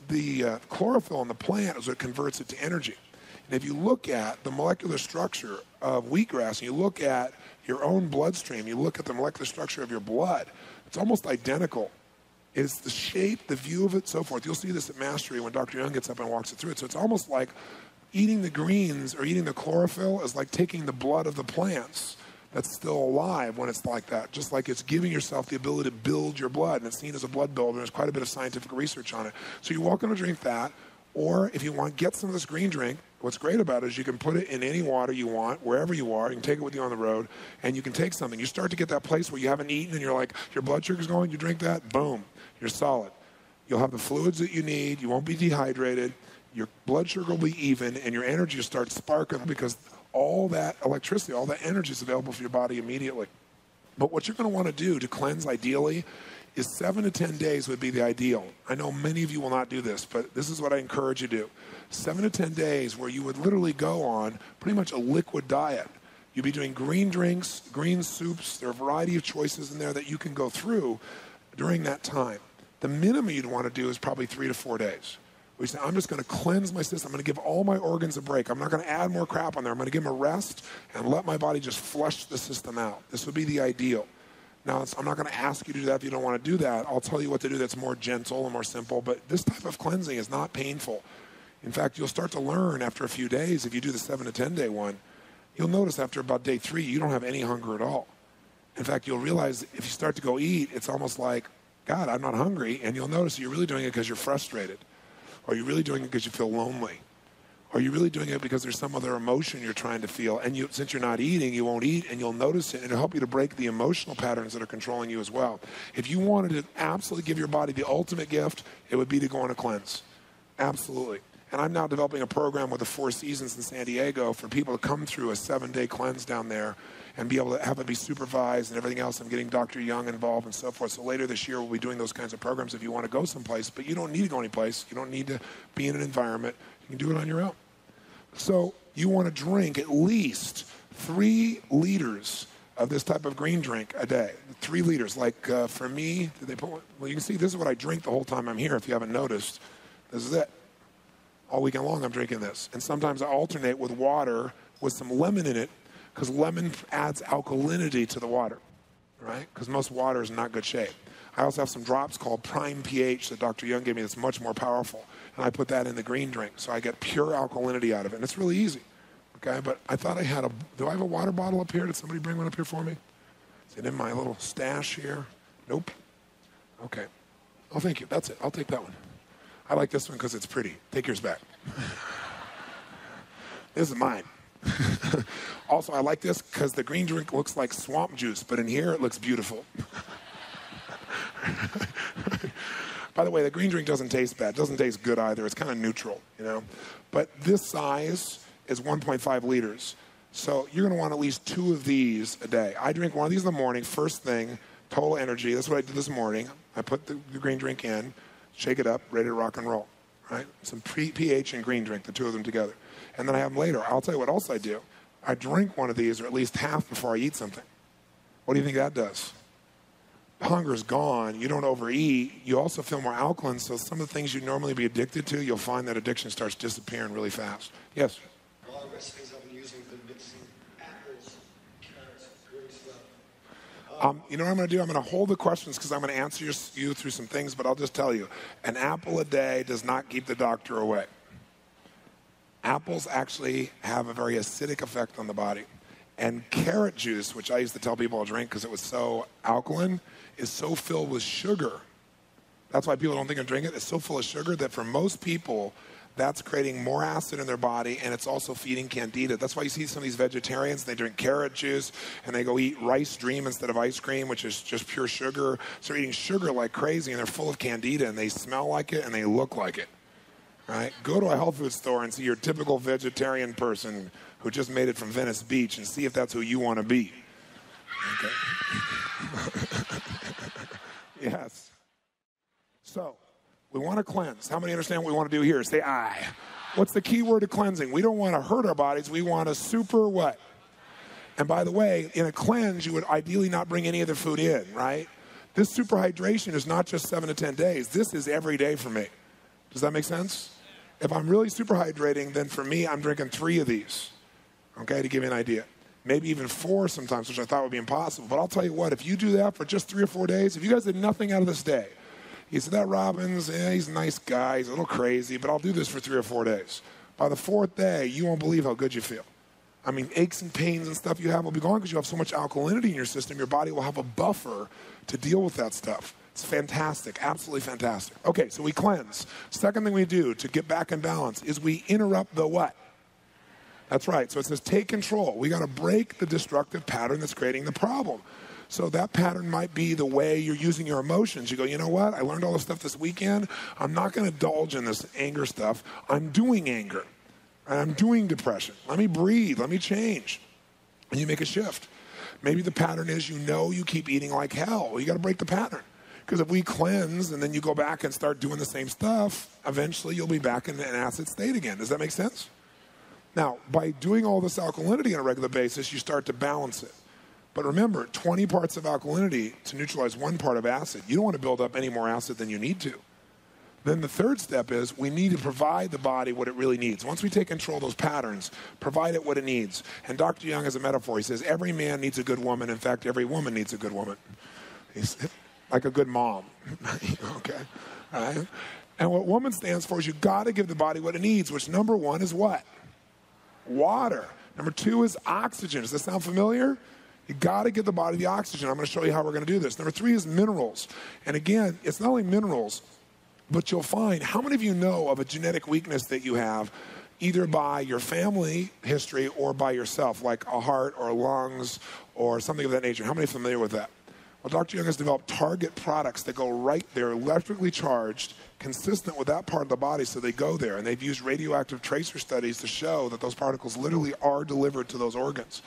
the chlorophyll in the plant is what converts it to energy. And if you look at the molecular structure of wheatgrass, and you look at your own bloodstream, you look at the molecular structure of your blood, it's almost identical. It's the shape, the view of it, so forth. You'll see this at Mastery when Dr. Young gets up and walks it through it. So it's almost like eating the greens or eating the chlorophyll is like taking the blood of the plants that's still alive when it's like that, just like it's giving yourself the ability to build your blood, and it's seen as a blood builder. There's quite a bit of scientific research on it. So you're welcome to drink that, or if you want, get some of this green drink. What's great about it is you can put it in any water you want, wherever you are. You can take it with you on the road, and you can take something. You start to get that place where you haven't eaten, and you're like, your blood sugar's going, you drink that, boom, you're solid. You'll have the fluids that you need. You won't be dehydrated. Your blood sugar will be even, and your energy will start sparking because all that electricity, all that energy is available for your body immediately. But what you're going to want to do to cleanse ideally is 7 to 10 days would be the ideal. I know many of you will not do this, but this is what I encourage you to do. 7 to 10 days where you would literally go on pretty much a liquid diet. You'd be doing green drinks, green soups. There are a variety of choices in there that you can go through during that time. The minimum you'd want to do is probably 3 to 4 days. We say, I'm just going to cleanse my system. I'm going to give all my organs a break. I'm not going to add more crap on there. I'm going to give them a rest and let my body just flush the system out. This would be the ideal. Now, I'm not going to ask you to do that if you don't want to do that. I'll tell you what to do that's more gentle and more simple. But this type of cleansing is not painful. In fact, you'll start to learn after a few days, if you do the 7 to 10 day one, you'll notice after about day 3, you don't have any hunger at all. In fact, you'll realize if you start to go eat, it's almost like, God, I'm not hungry. And you'll notice you're really doing it because you're frustrated. Or you're really doing it because you feel lonely. Or you're really doing it because there's some other emotion you're trying to feel. And since you're not eating, you won't eat, and you'll notice it. And it'll help you to break the emotional patterns that are controlling you as well. If you wanted to absolutely give your body the ultimate gift, it would be to go on a cleanse. Absolutely. And I'm now developing a program with the Four Seasons in San Diego for people to come through a 7-day cleanse down there and be able to have it be supervised and everything else. I'm getting Dr. Young involved and so forth. So later this year, we'll be doing those kinds of programs if you want to go someplace. But you don't need to go anyplace. You don't need to be in an environment. You can do it on your own. So you want to drink at least 3 liters of this type of green drink a day. 3 liters. Like for me, did they put one? Well, you can see this is what I drink the whole time I'm here, if you haven't noticed. This is it. All weekend long, I'm drinking this. And sometimes I alternate with water with some lemon in it, because lemon adds alkalinity to the water, right? Because most water is in not good shape. I also have some drops called Prime pH that Dr. Young gave me that's much more powerful. And I put that in the green drink, so I get pure alkalinity out of it. And it's really easy, okay? But I thought I had do I have a water bottle up here? Did somebody bring one up here for me? Is it in my little stash here? Nope. Okay. Oh, thank you. That's it. I'll take that one. I like this one because it's pretty. Take yours back. This is mine. Also, I like this because the green drink looks like swamp juice, but in here it looks beautiful. By the way, the green drink doesn't taste bad. It doesn't taste good either. It's kind of neutral, you know. But this size is 1.5 liters. So you're going to want at least 2 of these a day. I drink one of these in the morning, first thing, total energy. That's what I did this morning. I put the green drink in, shake it up, ready to rock and roll, right? Some pH and green drink, the 2 of them together. And then I have them later. I'll tell you what else I do. I drink one of these, or at least half, before I eat something. What do you think that does? Hunger is gone. You don't overeat. You also feel more alkaline, so some of the things you'd normally be addicted to, you'll find that addiction starts disappearing really fast. Yes? A lot of recipes I've been using have been mixing apples, carrots, green stuff. You know what I'm going to do? I'm going to hold the questions because I'm going to answer you through some things, but I'll just tell you, an apple a day does not keep the doctor away. Apples actually have a very acidic effect on the body. And carrot juice, which I used to tell people to drink because it was so alkaline, is so filled with sugar. That's why people don't think of drinking it. It's so full of sugar that for most people, that's creating more acid in their body, and it's also feeding candida. That's why you see some of these vegetarians, they drink carrot juice, and they go eat Rice Dream instead of ice cream, which is just pure sugar. So they're eating sugar like crazy, and they're full of candida, and they smell like it, and they look like it. Right? Go to a health food store and see your typical vegetarian person who just made it from Venice Beach and see if that's who you want to be. Okay. Yes. So, we want to cleanse. How many understand what we want to do here? Say I. What's the key word to cleansing? We don't want to hurt our bodies. We want to super what? And by the way, in a cleanse, you would ideally not bring any other food in, right? This superhydration is not just 7 to 10 days. This is every day for me. Does that make sense? If I'm really superhydrating, then for me, I'm drinking 3 of these, okay, to give you an idea. Maybe even 4 sometimes, which I thought would be impossible. But I'll tell you what, if you do that for just 3 or 4 days, if you guys did nothing out of this day, you said, that Robbins, he's a nice guy, he's a little crazy, but I'll do this for 3 or 4 days. By the 4th day, you won't believe how good you feel. I mean, aches and pains and stuff you have will be gone because you have so much alkalinity in your system, your body will have a buffer to deal with that stuff. It's fantastic, absolutely fantastic. Okay, so we cleanse. Second thing we do to get back in balance is we interrupt the what? That's right. So it says take control. We got to break the destructive pattern that's creating the problem. So that pattern might be the way you're using your emotions. You go, you know what? I learned all this stuff this weekend. I'm not going to indulge in this anger stuff. I'm doing anger. And I'm doing depression. Let me breathe. Let me change. And you make a shift. Maybe the pattern is you keep eating like hell. Well, you got to break the pattern. Because if we cleanse and then you go back and start doing the same stuff, eventually you'll be back in an acid state again. Does that make sense? Now, by doing all this alkalinity on a regular basis, you start to balance it. But remember, 20 parts of alkalinity to neutralize 1 part of acid. You don't want to build up any more acid than you need to. Then the third step is we need to provide the body what it really needs. Once we take control of those patterns, provide it what it needs. And Dr. Young has a metaphor. He says, every man needs a good woman. In fact, every woman needs a good woman. He's like a good mom. Okay? All right? And what woman stands for is you got to give the body what it needs, which number 1 is what? Water. Number 2 is oxygen. Does that sound familiar? You got to give the body the oxygen. I'm going to show you how we're going to do this. Number 3 is minerals. And again, it's not only minerals, but you'll find, how many of you know of a genetic weakness that you have either by your family history or by yourself, like a heart or lungs or something of that nature? How many are familiar with that? Well, Dr. Young has developed target products that go right there, electrically charged, consistent with that part of the body, so they go there. And they've used radioactive tracer studies to show that those particles literally are delivered to those organs.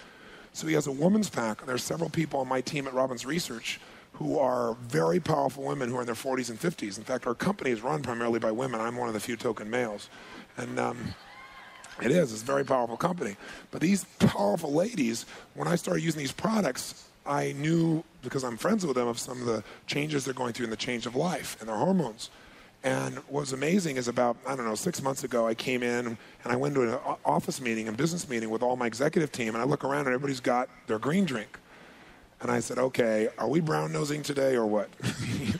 So he has a woman's pack, and there's several people on my team at Robbins Research who are very powerful women who are in their 40s and 50s. In fact, our company is run primarily by women. I'm one of the few token males. And it's a very powerful company. But these powerful ladies, when I started using these products, I knew, because I'm friends with them, of some of the changes they're going through in the change of life and their hormones. And what was amazing is about, 6 months ago, I came in and I went to an office meeting, a business meeting with all my executive team, and I look around and everybody's got their green drink. And I said, okay, are we brown-nosing today or what? And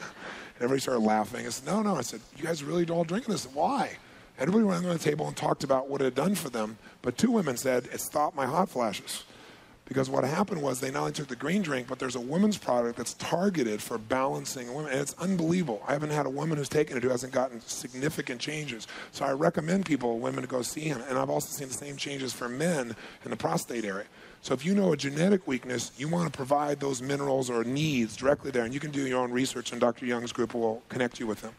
everybody started laughing. I said, no. I said, you guys really all drinking this? Why? Everybody went around the table and talked about what it had done for them, but 2 women said, it stopped my hot flashes. Because what happened was they not only took the green drink, but there's a women's product that's targeted for balancing women. And it's unbelievable. I haven't had a woman who's taken it who hasn't gotten significant changes. So I recommend women to go see him. And I've also seen the same changes for men in the prostate area. So if you know a genetic weakness, you want to provide those minerals or needs directly there. And you can do your own research, and Dr. Young's group will connect you with them.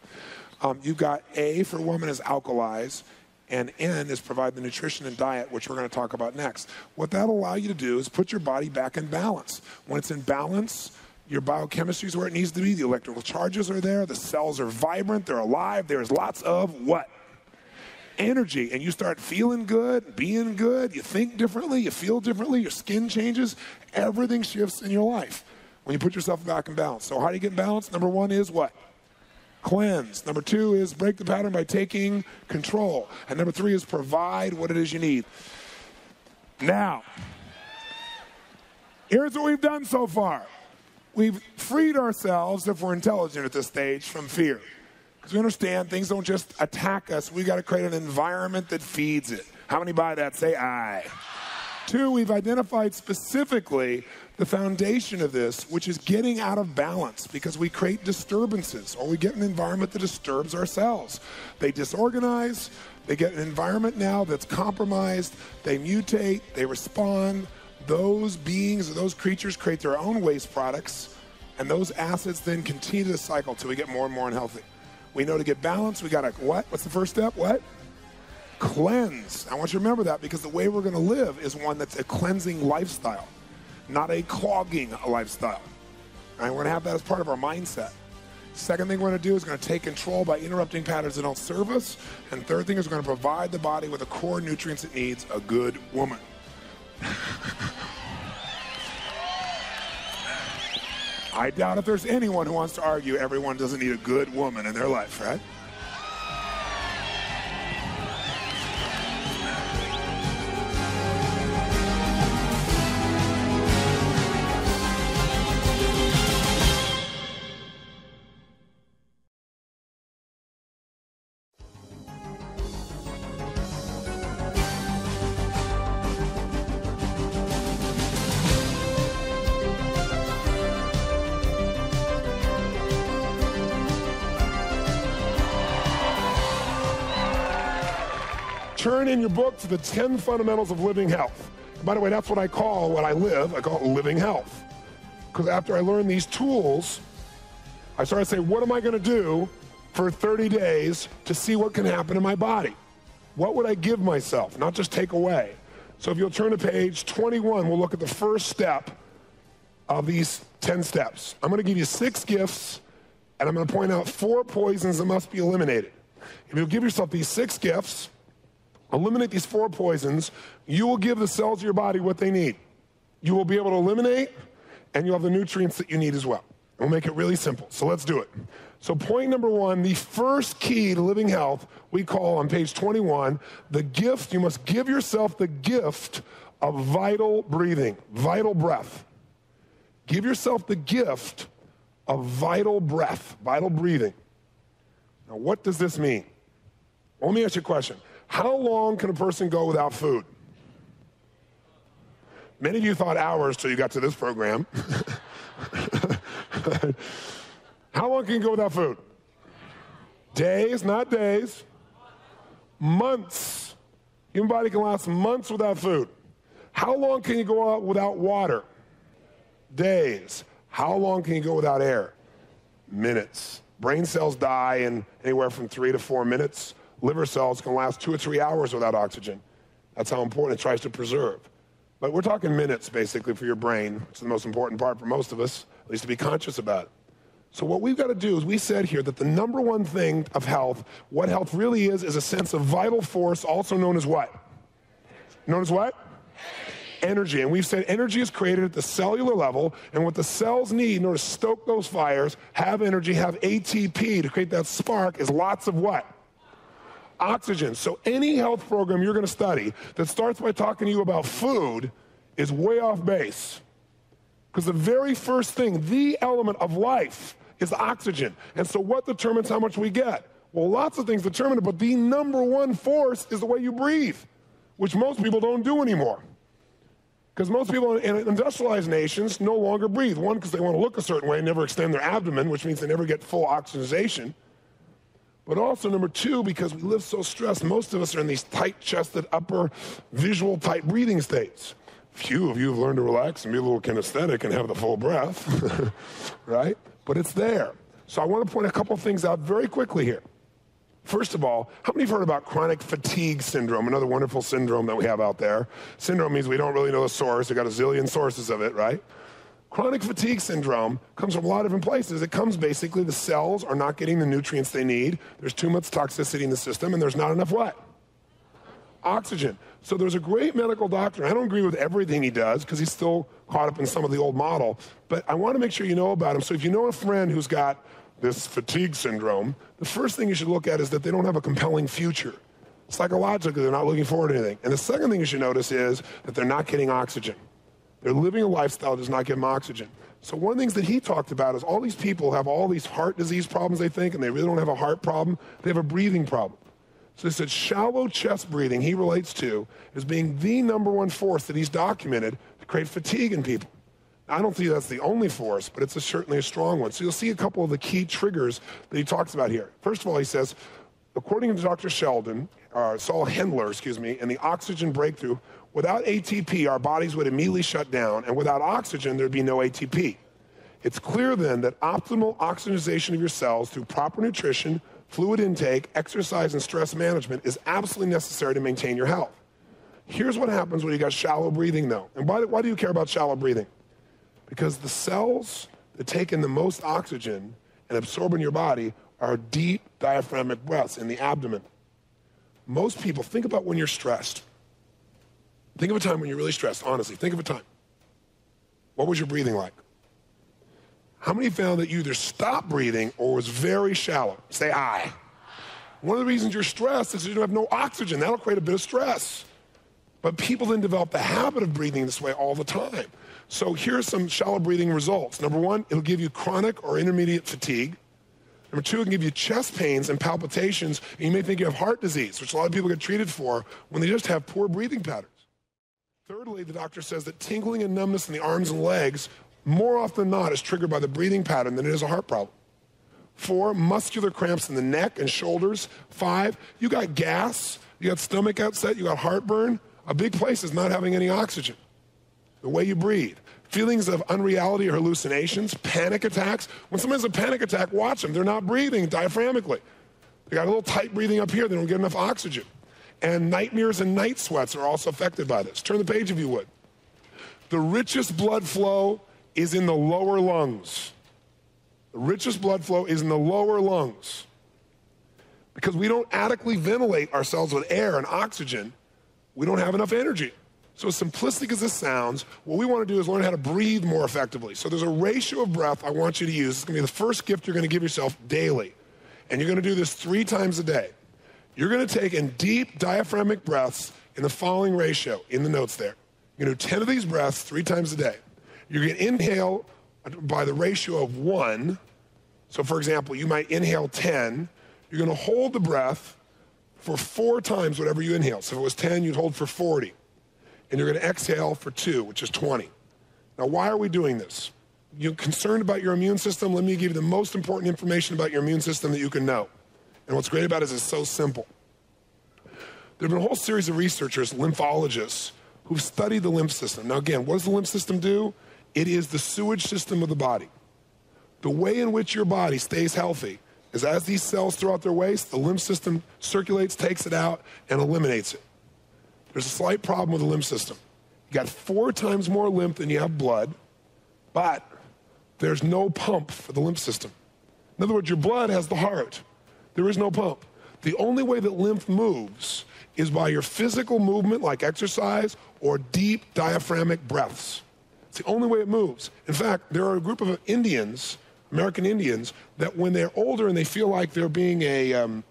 You've got A for woman is alkalize. And N is provide the nutrition and diet, which we're going to talk about next. What that'll allow you to do is put your body back in balance. When it's in balance, your biochemistry is where it needs to be. The electrical charges are there. The cells are vibrant. They're alive. There's lots of what? Energy. And you start feeling good, being good. You think differently. You feel differently. Your skin changes. Everything shifts in your life when you put yourself back in balance. So how do you get in balance? Number 1 is what? Cleanse. Number 2 is break the pattern by taking control. And number 3 is provide what it is you need. Now, here's what we've done so far. We've freed ourselves, if we're intelligent at this stage, from fear. Because we understand things don't just attack us. We got to create an environment that feeds it. How many buy that? Say aye. 2, we've identified specifically the foundation of this, which is getting out of balance, because we create disturbances, or we get an environment that disturbs our cells. They disorganize, they get an environment now that's compromised, they mutate, they respond. Those beings or those creatures create their own waste products, and those acids then continue the cycle till we get more and more unhealthy. We know to get balance, we gotta what? What's the first step? What? Cleanse. I want you to remember that, because the way we're gonna live is one that's a cleansing lifestyle, not a clogging lifestyle. And we're going to have that as part of our mindset. Second thing we're going to do is going to take control by interrupting patterns that don't serve us. And third thing is we're going to provide the body with the core nutrients it needs, a good woman. I doubt if there's anyone who wants to argue everyone doesn't need a good woman in their life, right? Turn in your book to the 10 fundamentals of living health. By the way, that's what I call what I live. I call it living health. Because after I learned these tools, I started saying, what am I going to do for 30 days to see what can happen in my body? What would I give myself, not just take away? So if you'll turn to page 21, we'll look at the first step of these 10 steps. I'm going to give you 6 gifts, and I'm going to point out 4 poisons that must be eliminated. If you'll give yourself these 6 gifts, eliminate these 4 poisons, you will give the cells of your body what they need. You will be able to eliminate, and you'll have the nutrients that you need as well. We'll make it really simple. So let's do it. So point number 1, the first key to living health, we call on page 21, the gift. You must give yourself the gift of vital breathing, vital breath. Give yourself the gift of vital breath, vital breathing. Now, what does this mean? Well, let me ask you a question. How long can a person go without food? Many of you thought hours till you got to this program. How long can you go without food? Days, not days. Months. Human body can last months without food. How long can you go out without water? Days. How long can you go without air? Minutes. Brain cells die in anywhere from 3 to 4 minutes. Liver cells can last 2 or 3 hours without oxygen. That's how important it tries to preserve. But we're talking minutes, basically, for your brain. It's the most important part for most of us, at least to be conscious about it. So what we've got to do is we said here that the number one thing of health, what health really is a sense of vital force, also known as what? Known as what? Energy. And we've said energy is created at the cellular level, and what the cells need in order to stoke those fires, have energy, have ATP to create that spark, is lots of what? Oxygen. So any health program you're going to study that starts by talking to you about food is way off base. Because the very first thing, the element of life, is oxygen. And so what determines how much we get? Well, lots of things determine it, but the number one force is the way you breathe, which most people don't do anymore. Because most people in industrialized nations no longer breathe. One, because they want to look a certain way and never extend their abdomen, which means they never get full oxygenation. But also, number 2, because we live so stressed, most of us are in these tight-chested, upper visual type breathing states. Few of you have learned to relax and be a little kinesthetic and have the full breath, right? But it's there. So I want to point a couple things out very quickly here. First of all, how many have heard about chronic fatigue syndrome, another wonderful syndrome that we have out there? Syndrome means we don't really know the source. We've got a zillion sources of it, right? Chronic fatigue syndrome comes from a lot of different places. It comes basically the cells are not getting the nutrients they need. There's too much toxicity in the system, and there's not enough what? Oxygen. So there's a great medical doctor. I don't agree with everything he does because he's still caught up in some of the old model, but I want to make sure you know about him. So if you know a friend who's got this fatigue syndrome, the first thing you should look at is that they don't have a compelling future. Psychologically, they're not looking forward to anything. And the second thing you should notice is that they're not getting oxygen. They're living a lifestyle that does not give them oxygen. So one of the things that he talked about is all these people have all these heart disease problems, they think, and they really don't have a heart problem. They have a breathing problem. So he said shallow chest breathing, he relates to, as being the number one force that he's documented to create fatigue in people. Now, I don't think that's the only force, but it's certainly a strong one. So you'll see a couple of the key triggers that he talks about here. First of all, he says, according to Dr. Saul Hendler, in the oxygen breakthrough, without ATP, our bodies would immediately shut down, and without oxygen, there'd be no ATP. It's clear then that optimal oxygenation of your cells through proper nutrition, fluid intake, exercise, and stress management is absolutely necessary to maintain your health. Here's what happens when you got shallow breathing, though. And why do you care about shallow breathing? Because the cells that take in the most oxygen and absorb in your body are deep diaphragmatic breaths in the abdomen. Most people, think about when you're stressed. Think of a time when you're really stressed, honestly. Think of a time. What was your breathing like? How many found that you either stopped breathing or was very shallow? Say aye. One of the reasons you're stressed is you don't have no oxygen. That'll create a bit of stress. But people then develop the habit of breathing this way all the time. So here's some shallow breathing results. Number one, it'll give you chronic or intermediate fatigue. Number two, it can give you chest pains and palpitations, and you may think you have heart disease, which a lot of people get treated for when they just have poor breathing patterns. Thirdly, the doctor says that tingling and numbness in the arms and legs more often than not is triggered by the breathing pattern than it is a heart problem. 4, muscular cramps in the neck and shoulders. 5, you got gas, you got stomach upset, you got heartburn. A big place is not having any oxygen. The way you breathe. Feelings of unreality or hallucinations, panic attacks. When someone has a panic attack, watch them. They're not breathing diaphragmically. They got a little tight breathing up here. They don't get enough oxygen. And nightmares and night sweats are also affected by this. Turn the page if you would. The richest blood flow is in the lower lungs. The richest blood flow is in the lower lungs. Because we don't adequately ventilate ourselves with air and oxygen, we don't have enough energy. So as simplistic as this sounds, what we want to do is learn how to breathe more effectively. So there's a ratio of breath I want you to use. It's going to be the first gift you're going to give yourself daily. And you're going to do this 3 times a day. You're going to take in deep diaphragmatic breaths in the following ratio in the notes there. You're going to do 10 of these breaths 3 times a day. You're going to inhale by the ratio of 1. So for example, you might inhale 10. You're going to hold the breath for 4 times whatever you inhale. So if it was 10, you'd hold for 40. And you're going to exhale for 2, which is 20. Now, why are we doing this? You're concerned about your immune system? Let me give you the most important information about your immune system that you can know. And what's great about it is it's so simple. There have been a whole series of researchers, lymphologists, who've studied the lymph system. Now, again, what does the lymph system do? It is the sewage system of the body. The way in which your body stays healthy is as these cells throw out their waste, the lymph system circulates, takes it out, and eliminates it. There's a slight problem with the lymph system. You got 4 times more lymph than you have blood, but there's no pump for the lymph system. In other words, your blood has the heart. There is no pump. The only way that lymph moves is by your physical movement, like exercise, or deep diaphragmatic breaths. It's the only way it moves. In fact, there are a group of Indians, American Indians, that when they're older and they feel like they're being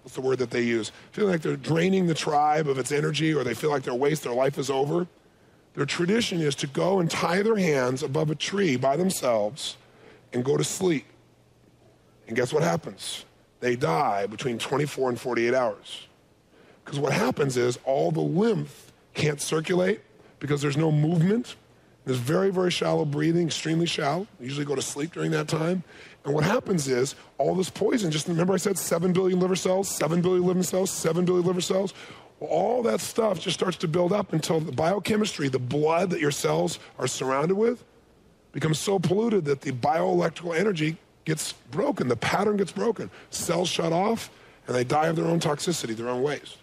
what's the word that they use? Feeling like they're draining the tribe of its energy, or they feel like their life is over. Their tradition is to go and tie their hands above a tree by themselves and go to sleep. And guess what happens? They die between 24 and 48 hours. Because what happens is all the lymph can't circulate because there's no movement. There's very, very shallow breathing, extremely shallow. You usually go to sleep during that time. And what happens is all this poison, just remember I said 7 billion liver cells, 7 billion liver cells, 7 billion liver cells. Well, all that stuff just starts to build up until the biochemistry, the blood that your cells are surrounded with, becomes so polluted that the bioelectrical energy gets broken. The pattern gets broken. Cells shut off, and they die of their own toxicity, their own waste.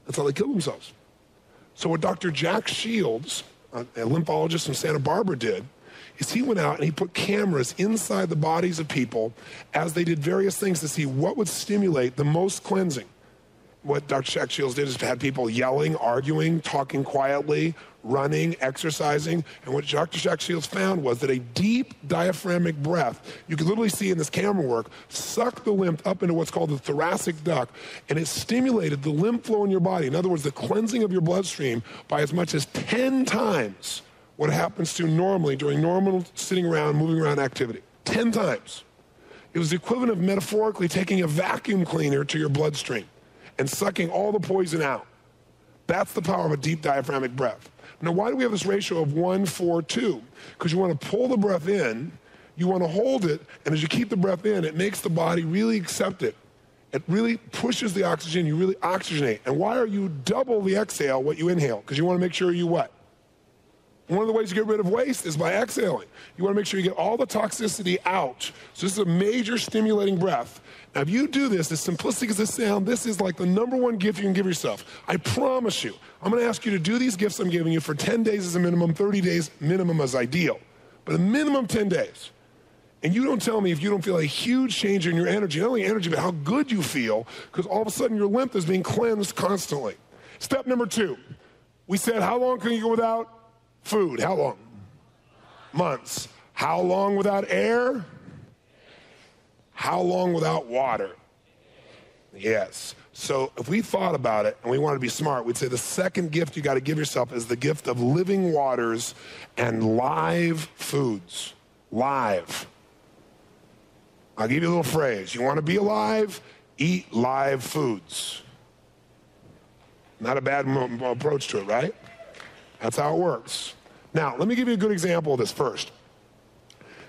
That's how they kill themselves. So what Dr. Jack Shields, a lymphologist from Santa Barbara, did is he went out and he put cameras inside the bodies of people as they did various things to see what would stimulate the most cleansing. What Dr. Jack Shields did is had people yelling, arguing, talking quietly, running, exercising. And what Dr. Jack Shields found was that a deep diaphragmatic breath, you can literally see in this camera work, sucked the lymph up into what's called the thoracic duct, and it stimulated the lymph flow in your body. In other words, the cleansing of your bloodstream by as much as 10 times what happens to normally during normal sitting around, moving around activity. 10 times. It was the equivalent of metaphorically taking a vacuum cleaner to your bloodstream and sucking all the poison out. That's the power of a deep diaphragmatic breath. Now, why do we have this ratio of 1, 4, 2? Because you want to pull the breath in, you want to hold it, and as you keep the breath in, it makes the body really accept it. It really pushes the oxygen, you really oxygenate. And why are you double the exhale what you inhale? Because you want to make sure you what? One of the ways to get rid of waste is by exhaling. You want to make sure you get all the toxicity out. So this is a major stimulating breath. Now, if you do this, as simplistic as this sounds, this is like the #1 gift you can give yourself. I promise you, I'm going to ask you to do these gifts I'm giving you for 10 days as a minimum, 30 days minimum as ideal, but a minimum 10 days. And you don't tell me if you don't feel a huge change in your energy, not only energy, but how good you feel, because all of a sudden your lymph is being cleansed constantly. Step number 2, we said, how long can you go without food? How long? Months. How long without air? How long without water? Yes. So if we thought about it and we wanted to be smart, we'd say the second gift you got to give yourself is the gift of living waters and live foods. Live. I'll give you a little phrase. You want to be alive? Eat live foods. Not a bad approach to it, right? That's how it works. Now, let me give you a good example of this first.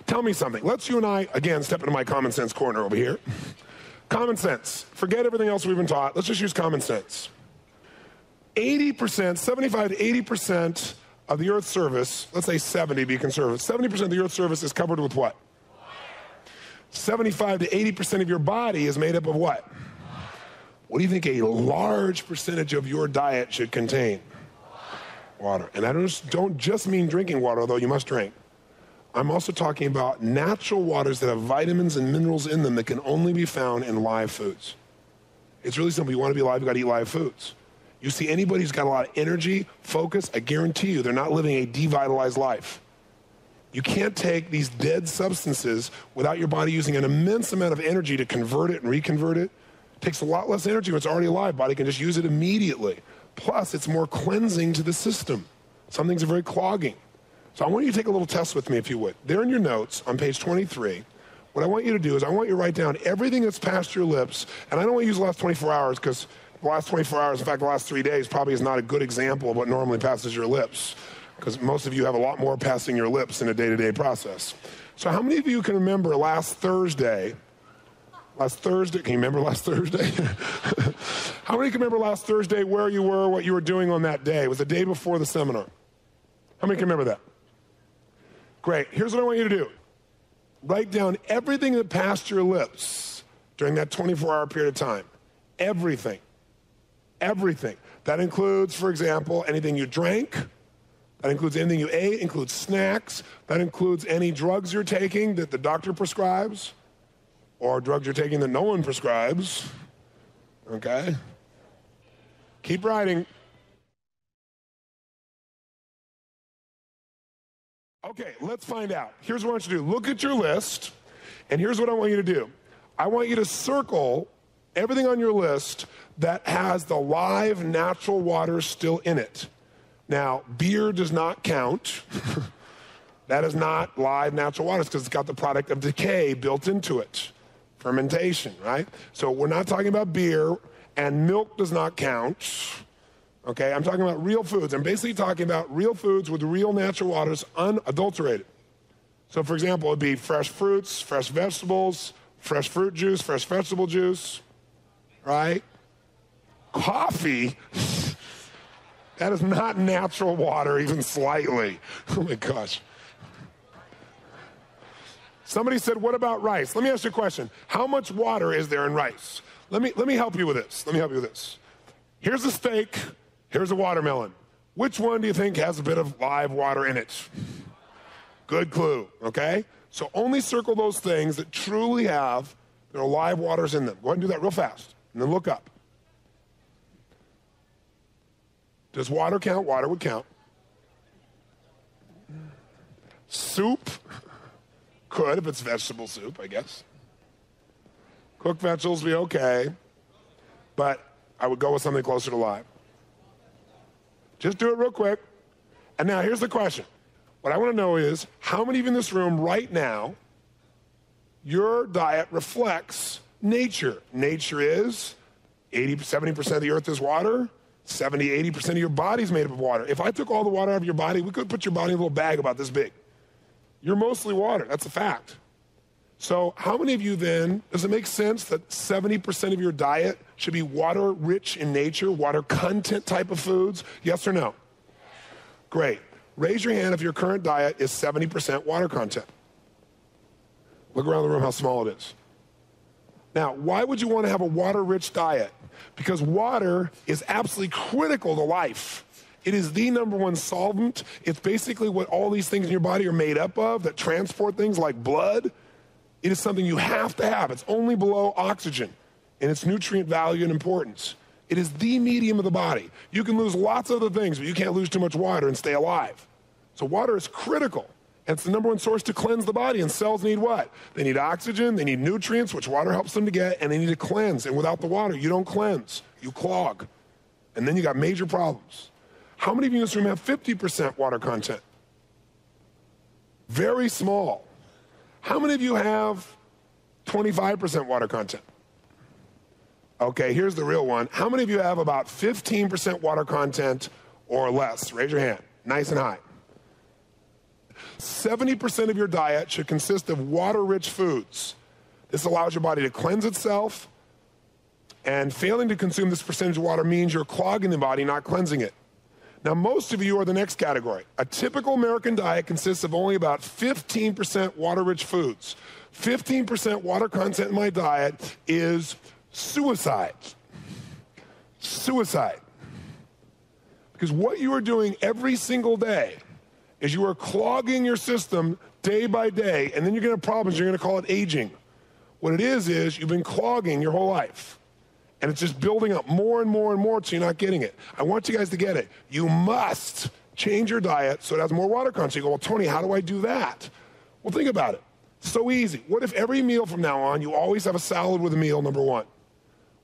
Tell me something. Let's you and I, again, step into my common sense corner over here. Common sense. Forget everything else we've been taught. Let's just use common sense. 80%, 75 to 80% of the Earth's surface, let's say 70 to be conservative, 70% of the Earth's surface is covered with what? 75 to 80% of your body is made up of what? What do you think a large percentage of your diet should contain? Water. And I don't just mean drinking water, although you must drink. I'm also talking about natural waters that have vitamins and minerals in them that can only be found in live foods. It's really simple. You want to be alive, you got to eat live foods. You see anybody who's got a lot of energy, focus, I guarantee you they're not living a devitalized life. You can't take these dead substances without your body using an immense amount of energy to convert it and reconvert it. It takes a lot less energy when it's already alive. Body can just use it immediately. Plus, it's more cleansing to the system. Some things are very clogging. So I want you to take a little test with me, if you would. There in your notes on page 23, what I want you to do is I want you to write down everything that's passed your lips, and I don't want to use the last 24 hours because the last 24 hours, in fact, the last 3 days probably is not a good example of what normally passes your lips because most of you have a lot more passing your lips in a day-to-day process. So how many of you can remember last Thursday? Can you remember last Thursday? How many can remember last Thursday where you were, what you were doing on that day? It was the day before the seminar. How many can remember that? Great. Here's what I want you to do. Write down everything that passed your lips during that 24-hour period of time. Everything. Everything. That includes, for example, anything you drank. That includes anything you ate, includes snacks. That includes any drugs you're taking that the doctor prescribes or drugs you're taking that no one prescribes. Okay? Keep writing. Okay, let's find out. Here's what I want you to do. Look at your list, and here's what I want you to do. I want you to circle everything on your list that has the live natural water still in it. Now, beer does not count. That is not live natural water because it's got the product of decay built into it. Fermentation, right? So we're not talking about beer, and milk does not count. Okay, I'm talking about real foods. I'm basically talking about real foods with real natural waters, unadulterated. So, for example, it'd be fresh fruits, fresh vegetables, fresh fruit juice, fresh vegetable juice, right? Coffee, that is not natural water, even slightly. Oh my gosh. Somebody said, what about rice? Let me ask you a question. How much water is there in rice? Let me help you with this. Here's a steak. Here's a watermelon. Which one do you think has a bit of live water in it? Good clue, okay? So only circle those things that truly have, there are live waters in them. Go ahead and do that real fast, and then look up. Does water count? Water would count. Soup? Could, if it's vegetable soup, I guess. Cooked vegetables would be okay, but I would go with something closer to live. Just do it real quick. And now here's the question. What I want to know is, how many of you in this room right now, your diet reflects nature? Nature is 70% of the earth is water, 70, 80% of your body's made up of water. If I took all the water out of your body, we could put your body in a little bag about this big. You're mostly water. That's a fact. So how many of you then, does it make sense that 70% of your diet should be water-rich in nature, water content type of foods? Yes or no? Great. Raise your hand if your current diet is 70% water content. Look around the room how small it is. Now, why would you want to have a water-rich diet? Because water is absolutely critical to life. It is the number one solvent. It's basically what all these things in your body are made up of that transport things like blood. It is something you have to have. It's only below oxygen in its nutrient value and importance. It is the medium of the body. You can lose lots of other things, but you can't lose too much water and stay alive. So water is critical. And it's the number one source to cleanse the body. And cells need what? They need oxygen, they need nutrients, which water helps them to get, and they need to cleanse. And without the water, you don't cleanse. You clog. And then you got major problems. How many of you in this room have 50% water content? Very small. How many of you have 25% water content? Okay, here's the real one. How many of you have about 15% water content or less? Raise your hand. Nice and high. 70% of your diet should consist of water-rich foods. This allows your body to cleanse itself, and failing to consume this percentage of water means you're clogging the body, not cleansing it. Now, most of you are the next category. A typical American diet consists of only about 15% water-rich foods. 15% water content in my diet is suicide. Suicide. Because what you are doing every single day is you are clogging your system day by day, and then you're going to have problems. You're going to call it aging. What it is you've been clogging your whole life, and it's just building up more and more and more so you're not getting it. I want you guys to get it. You must change your diet so it has more water content. You go, well, Tony, how do I do that? Well, think about it. So easy. What if every meal from now on, you always have a salad with a meal, number one?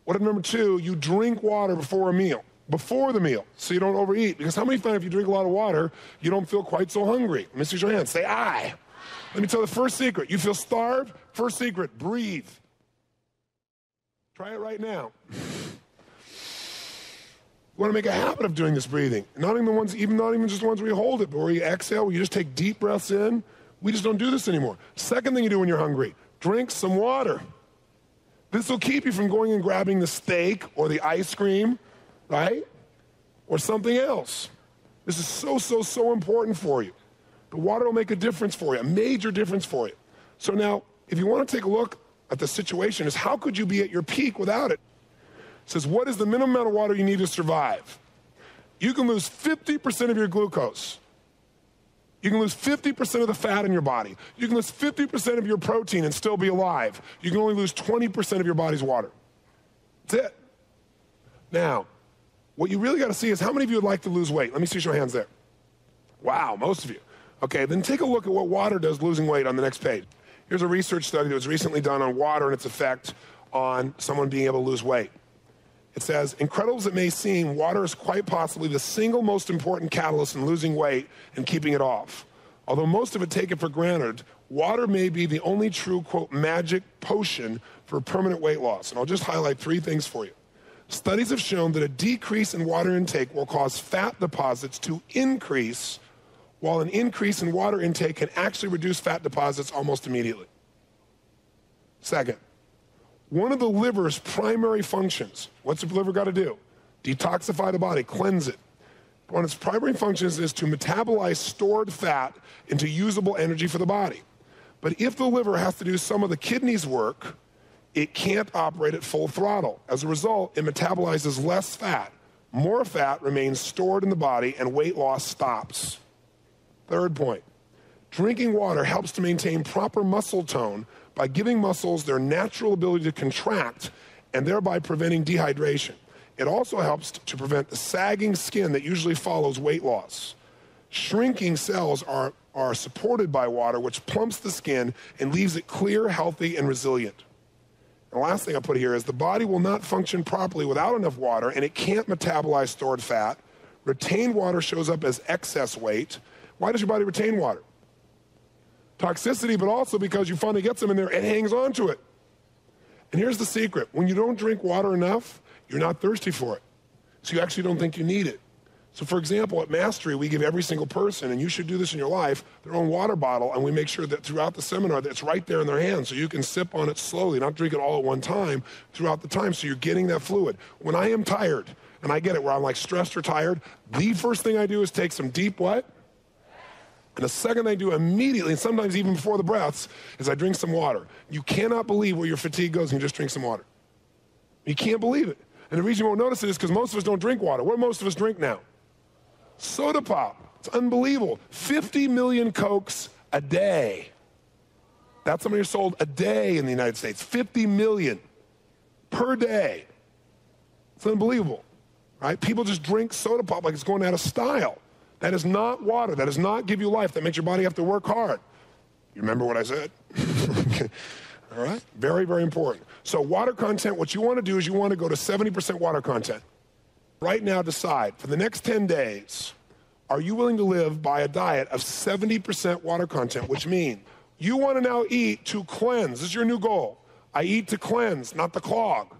What if, number two, you drink water before a meal? Before the meal, so you don't overeat. Because how many find if you drink a lot of water, you don't feel quite so hungry? Let me see your hands. Say, I. Let me tell you the first secret. You feel starved? First secret, breathe. Try it right now. You want to make a habit of doing this breathing. Not even just the ones where you hold it, but where you exhale, where you just take deep breaths in. We just don't do this anymore. Second thing you do when you're hungry, drink some water. This will keep you from going and grabbing the steak or the ice cream, right? Or something else. This is so important for you. The water will make a difference for you, a major difference for you. So now, if you want to take a look at the situation, is how could you be at your peak without it? It says, what is the minimum amount of water you need to survive? You can lose 50% of your glucose. You can lose 50% of the fat in your body. You can lose 50% of your protein and still be alive. You can only lose 20% of your body's water. That's it. Now, what you really got to see is how many of you would like to lose weight? Let me see your hands there. Wow, most of you. Okay, then take a look at what water does losing weight on the next page. Here's a research study that was recently done on water and its effect on someone being able to lose weight. It says, incredible as it may seem, water is quite possibly the single most important catalyst in losing weight and keeping it off. Although most of it taken for granted, water may be the only true, quote, magic potion for permanent weight loss. And I'll just highlight 3 things for you. Studies have shown that a decrease in water intake will cause fat deposits to increase, while an increase in water intake can actually reduce fat deposits almost immediately. Second, one of the liver's primary functions, what's the liver got to do? Detoxify the body, cleanse it. One of its primary functions is to metabolize stored fat into usable energy for the body. But if the liver has to do some of the kidneys' work, it can't operate at full throttle. As a result, it metabolizes less fat. More fat remains stored in the body and weight loss stops. Third point, drinking water helps to maintain proper muscle tone by giving muscles their natural ability to contract and thereby preventing dehydration. It also helps to prevent the sagging skin that usually follows weight loss. Shrinking cells are supported by water, which plumps the skin and leaves it clear, healthy, and resilient. The last thing I put here is the body will not function properly without enough water, and it can't metabolize stored fat. Retained water shows up as excess weight. Why does your body retain water? Toxicity, but also because you finally get some in there, it hangs on to it. And here's the secret. When you don't drink water enough, you're not thirsty for it. So you actually don't think you need it. So for example, at Mastery, we give every single person, and you should do this in your life, their own water bottle, and we make sure that throughout the seminar that it's right there in their hands so you can sip on it slowly, not drink it all at one time throughout the time so you're getting that fluid. When I am tired, and I get it where I'm like stressed or tired, the first thing I do is take some deep what? And the second I do immediately, and sometimes even before the breaths, is I drink some water. You cannot believe where your fatigue goes when you just drink some water. You can't believe it. And the reason you won't notice it is because most of us don't drink water. What do most of us drink now? Soda pop. It's unbelievable. 50 million Cokes a day. That's how many are sold a day in the United States. 50 million per day. It's unbelievable, right? People just drink soda pop like it's going out of style. That is not water. That does not give you life. That makes your body have to work hard. You remember what I said? Okay. All right? Very, very important. So water content, what you want to do is you want to go to 70% water content. Right now, decide, for the next 10 days, are you willing to live by a diet of 70% water content, which means you want to now eat to cleanse. This is your new goal. I eat to cleanse, not to clog.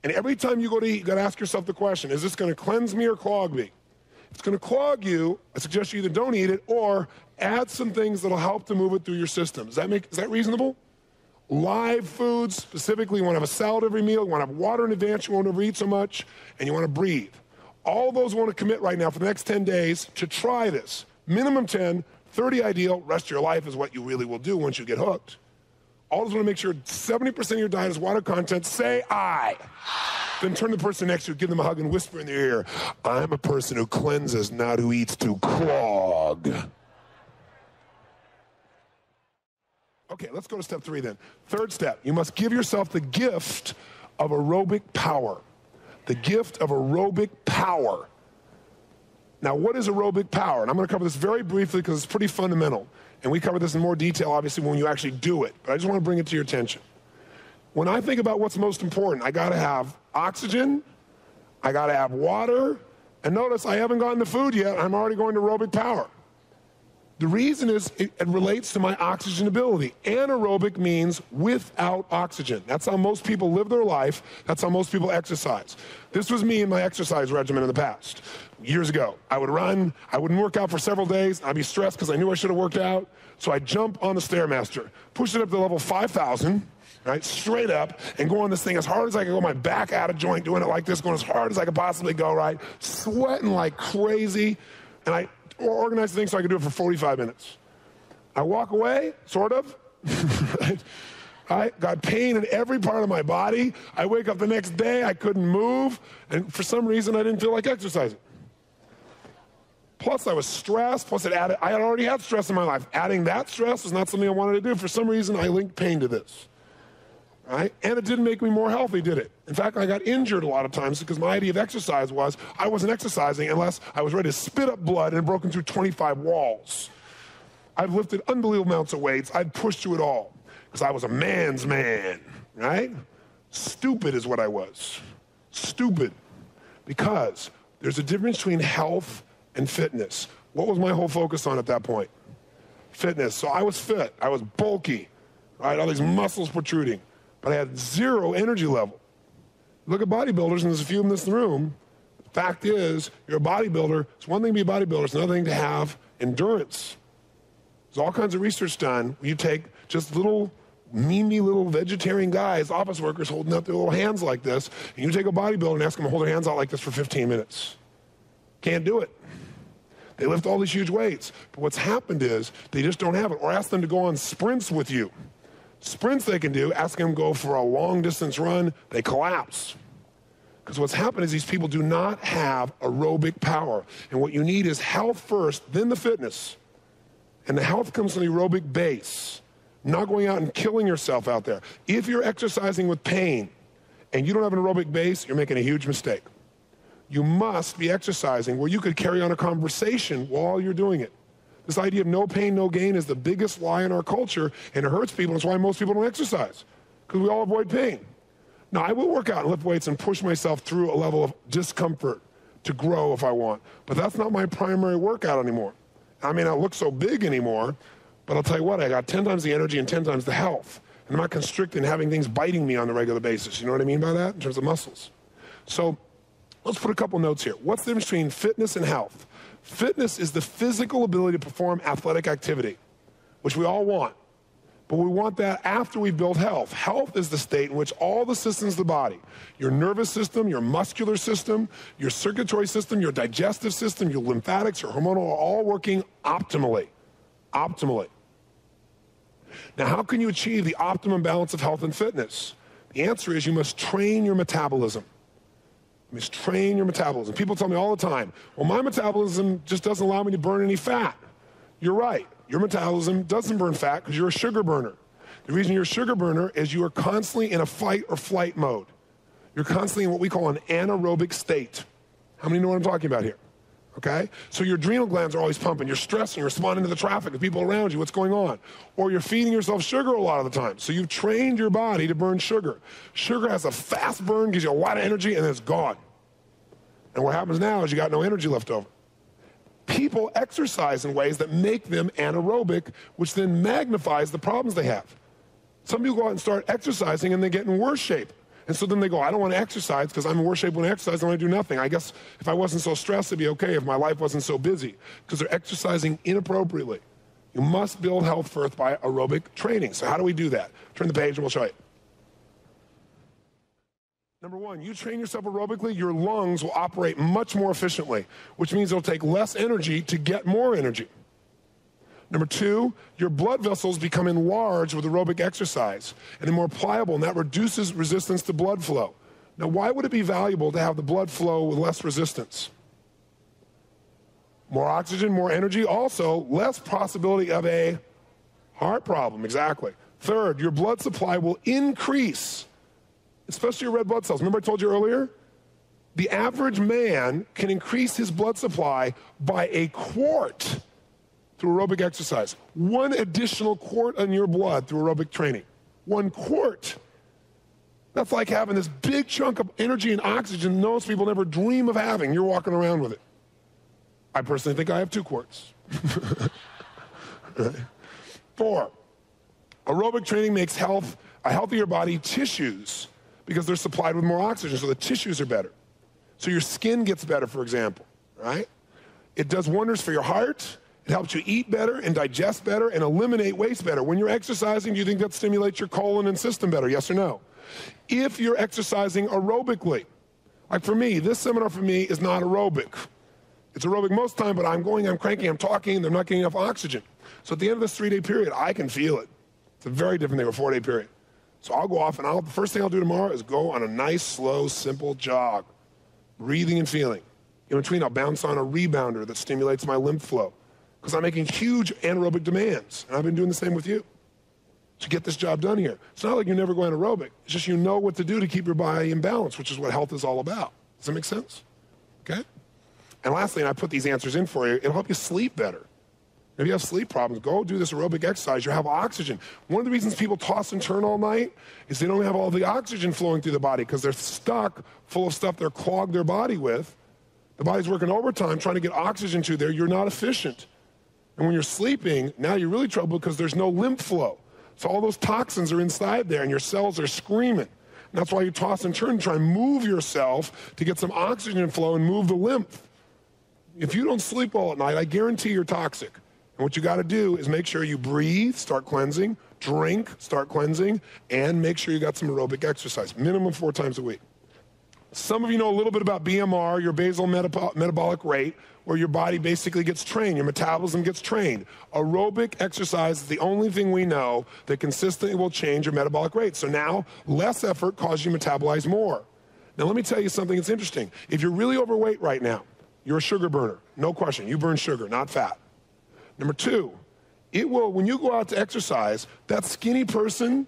And every time you go to eat, you got to ask yourself the question, is this going to cleanse me or clog me? If it's going to clog you, I suggest you either don't eat it or add some things that'll help to move it through your system. Is that reasonable? Live foods, specifically, you want to have a salad every meal, you want to have water in advance, you won't overeat so much, and you want to breathe. All those want to commit right now for the next 10 days to try this. Minimum 10, 30 ideal, rest of your life is what you really will do once you get hooked. All those want to make sure 70% of your diet is water content. Say I. Then turn to the person next to you, give them a hug and whisper in their ear, I'm a person who cleanses, not who eats to clog. Okay, let's go to step 3 then. Third step, you must give yourself the gift of aerobic power. The gift of aerobic power. Now, what is aerobic power? And I'm going to cover this very briefly because it's pretty fundamental. And we cover this in more detail, obviously, when you actually do it. But I just want to bring it to your attention. When I think about what's most important, I got to have oxygen, I got to have water, and notice I haven't gotten to food yet. I'm already going to aerobic power. The reason is it relates to my oxygen ability. Anaerobic means without oxygen. That's how most people live their life. That's how most people exercise. This was me in my exercise regimen in the past. Years ago, I would run. I wouldn't work out for several days. I'd be stressed because I knew I should have worked out. So I'd jump on the Stairmaster, push it up to level 5,000, right, straight up, and go on this thing as hard as I could go, my back out of joint, doing it like this, going as hard as I could possibly go, right, sweating like crazy. And I organized the thing so I could do it for 45 minutes. I walk away, sort of. Right? I got pain in every part of my body. I wake up the next day, I couldn't move, and for some reason I didn't feel like exercising. Plus I was stressed, plus I had already had stress in my life. Adding that stress was not something I wanted to do. For some reason I linked pain to this. Right? And it didn't make me more healthy, did it? In fact, I got injured a lot of times because my idea of exercise was I wasn't exercising unless I was ready to spit up blood and broken through 25 walls. I've lifted unbelievable amounts of weights. I'd pushed through it all because I was a man's man, right? Stupid is what I was. Stupid. Because there's a difference between health and fitness. What was my whole focus on at that point? Fitness. So I was fit. I was bulky. Right? All these muscles protruding. But I had zero energy level. Look at bodybuilders, and there's a few of them in this room. The fact is, you're a bodybuilder. It's one thing to be a bodybuilder. It's another thing to have endurance. There's all kinds of research done. You take just little, meanie little vegetarian guys, office workers, holding up their little hands like this, and you take a bodybuilder and ask them to hold their hands out like this for 15 minutes. Can't do it. They lift all these huge weights. But what's happened is they just don't have it. Or ask them to go on sprints with you. Sprints they can do, ask them to go for a long distance run, they collapse. Because what's happened is these people do not have aerobic power. And what you need is health first, then the fitness. And the health comes from the aerobic base, not going out and killing yourself out there. If you're exercising with pain and you don't have an aerobic base, you're making a huge mistake. You must be exercising where you could carry on a conversation while you're doing it. This idea of no pain, no gain is the biggest lie in our culture, and it hurts people. That's why most people don't exercise, because we all avoid pain. Now, I will work out and lift weights and push myself through a level of discomfort to grow if I want, but that's not my primary workout anymore. I may not look so big anymore, but I'll tell you what, I got 10 times the energy and 10 times the health. And I'm not constricted and having things biting me on a regular basis. You know what I mean by that in terms of muscles? So let's put a couple notes here. What's the difference between fitness and health? Fitness is the physical ability to perform athletic activity, which we all want. But we want that after we've built health. Health is the state in which all the systems of the body, your nervous system, your muscular system, your circulatory system, your digestive system, your lymphatics, your hormonal, are all working optimally. Optimally. Now, how can you achieve the optimum balance of health and fitness? The answer is you must train your metabolism. You must train your metabolism. People tell me all the time, well, my metabolism just doesn't allow me to burn any fat. You're right. Your metabolism doesn't burn fat because you're a sugar burner. The reason you're a sugar burner is you are constantly in a fight or flight mode. You're constantly in what we call an anaerobic state. How many know what I'm talking about here? okay? So your adrenal glands are always pumping. You're stressing, you're responding to the traffic, the people around you, what's going on. Or you're feeding yourself sugar a lot of the time. So you've trained your body to burn sugar. Sugar has a fast burn, gives you a lot of energy, and then it's gone. And what happens now is you got no energy left over. People exercise in ways that make them anaerobic, which then magnifies the problems they have. Some people go out and start exercising and they get in worse shape. And so then they go, I don't want to exercise because I'm in worse shape when I exercise, I want to do nothing. I guess if I wasn't so stressed, it'd be okay if my life wasn't so busy, because they're exercising inappropriately. You must build health first by aerobic training. So how do we do that? Turn the page and we'll show you. Number one, you train yourself aerobically, your lungs will operate much more efficiently, which means it'll take less energy to get more energy. Number two, your blood vessels become enlarged with aerobic exercise, and they're more pliable, and that reduces resistance to blood flow. Now, why would it be valuable to have the blood flow with less resistance? More oxygen, more energy, also less possibility of a heart problem, exactly. Third, your blood supply will increase, especially your red blood cells. Remember I told you earlier? The average man can increase his blood supply by a quart through aerobic exercise. 1 additional quart in your blood through aerobic training. 1 quart. That's like having this big chunk of energy and oxygen most people never dream of having. You're walking around with it. I personally think I have 2 quarts. 4, aerobic training makes a healthier body tissues because they're supplied with more oxygen, so the tissues are better. So your skin gets better, for example, right? It does wonders for your heart. It helps you eat better and digest better and eliminate waste better. When you're exercising, do you think that stimulates your colon and system better? Yes or no? If you're exercising aerobically, like for me, this seminar for me is not aerobic. It's aerobic most of the time, but I'm cranky, I'm talking, they're not getting enough oxygen. So at the end of this 3-day period, I can feel it. It's a very different thing, a 4-day period. So I'll go off and the first thing I'll do tomorrow is go on a nice, slow, simple jog, breathing and feeling. In between, I'll bounce on a rebounder that stimulates my lymph flow, because I'm making huge anaerobic demands, and I've been doing the same with you to get this job done here. It's not like you never go anaerobic. It's just you know what to do to keep your body in balance, which is what health is all about. Does that make sense? Okay? And lastly, and I put these answers in for you, it'll help you sleep better. If you have sleep problems, go do this aerobic exercise. You'll have oxygen. One of the reasons people toss and turn all night is they don't have all the oxygen flowing through the body because they're stuck full of stuff they're clogged their body with. The body's working overtime trying to get oxygen to there. You're not efficient. And when you're sleeping, now you're really troubled because there's no lymph flow. So all those toxins are inside there and your cells are screaming. And that's why you toss and turn and try and move yourself to get some oxygen flow and move the lymph. If you don't sleep well at night, I guarantee you're toxic. And what you got to do is make sure you breathe, start cleansing, drink, start cleansing, and make sure you got some aerobic exercise, minimum 4 times a week. Some of you know a little bit about BMR, your basal metabolic rate, where your body basically gets trained, your metabolism gets trained. Aerobic exercise is the only thing we know that consistently will change your metabolic rate. So now, less effort causes you to metabolize more. Now let me tell you something that's interesting. If you're really overweight right now, you're a sugar burner, no question. You burn sugar, not fat. Number 2, when you go out to exercise, that skinny person,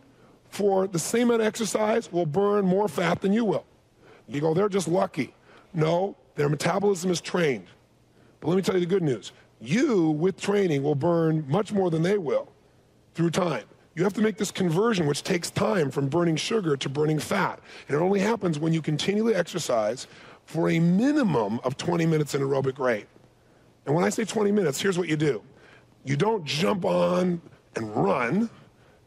for the same amount of exercise, will burn more fat than you will. You go, they're just lucky. No, their metabolism is trained. But let me tell you the good news. You, with training, will burn much more than they will through time. You have to make this conversion, which takes time, from burning sugar to burning fat. And it only happens when you continually exercise for a minimum of 20 minutes in aerobic rate. And when I say 20 minutes, here's what you do. You don't jump on and run.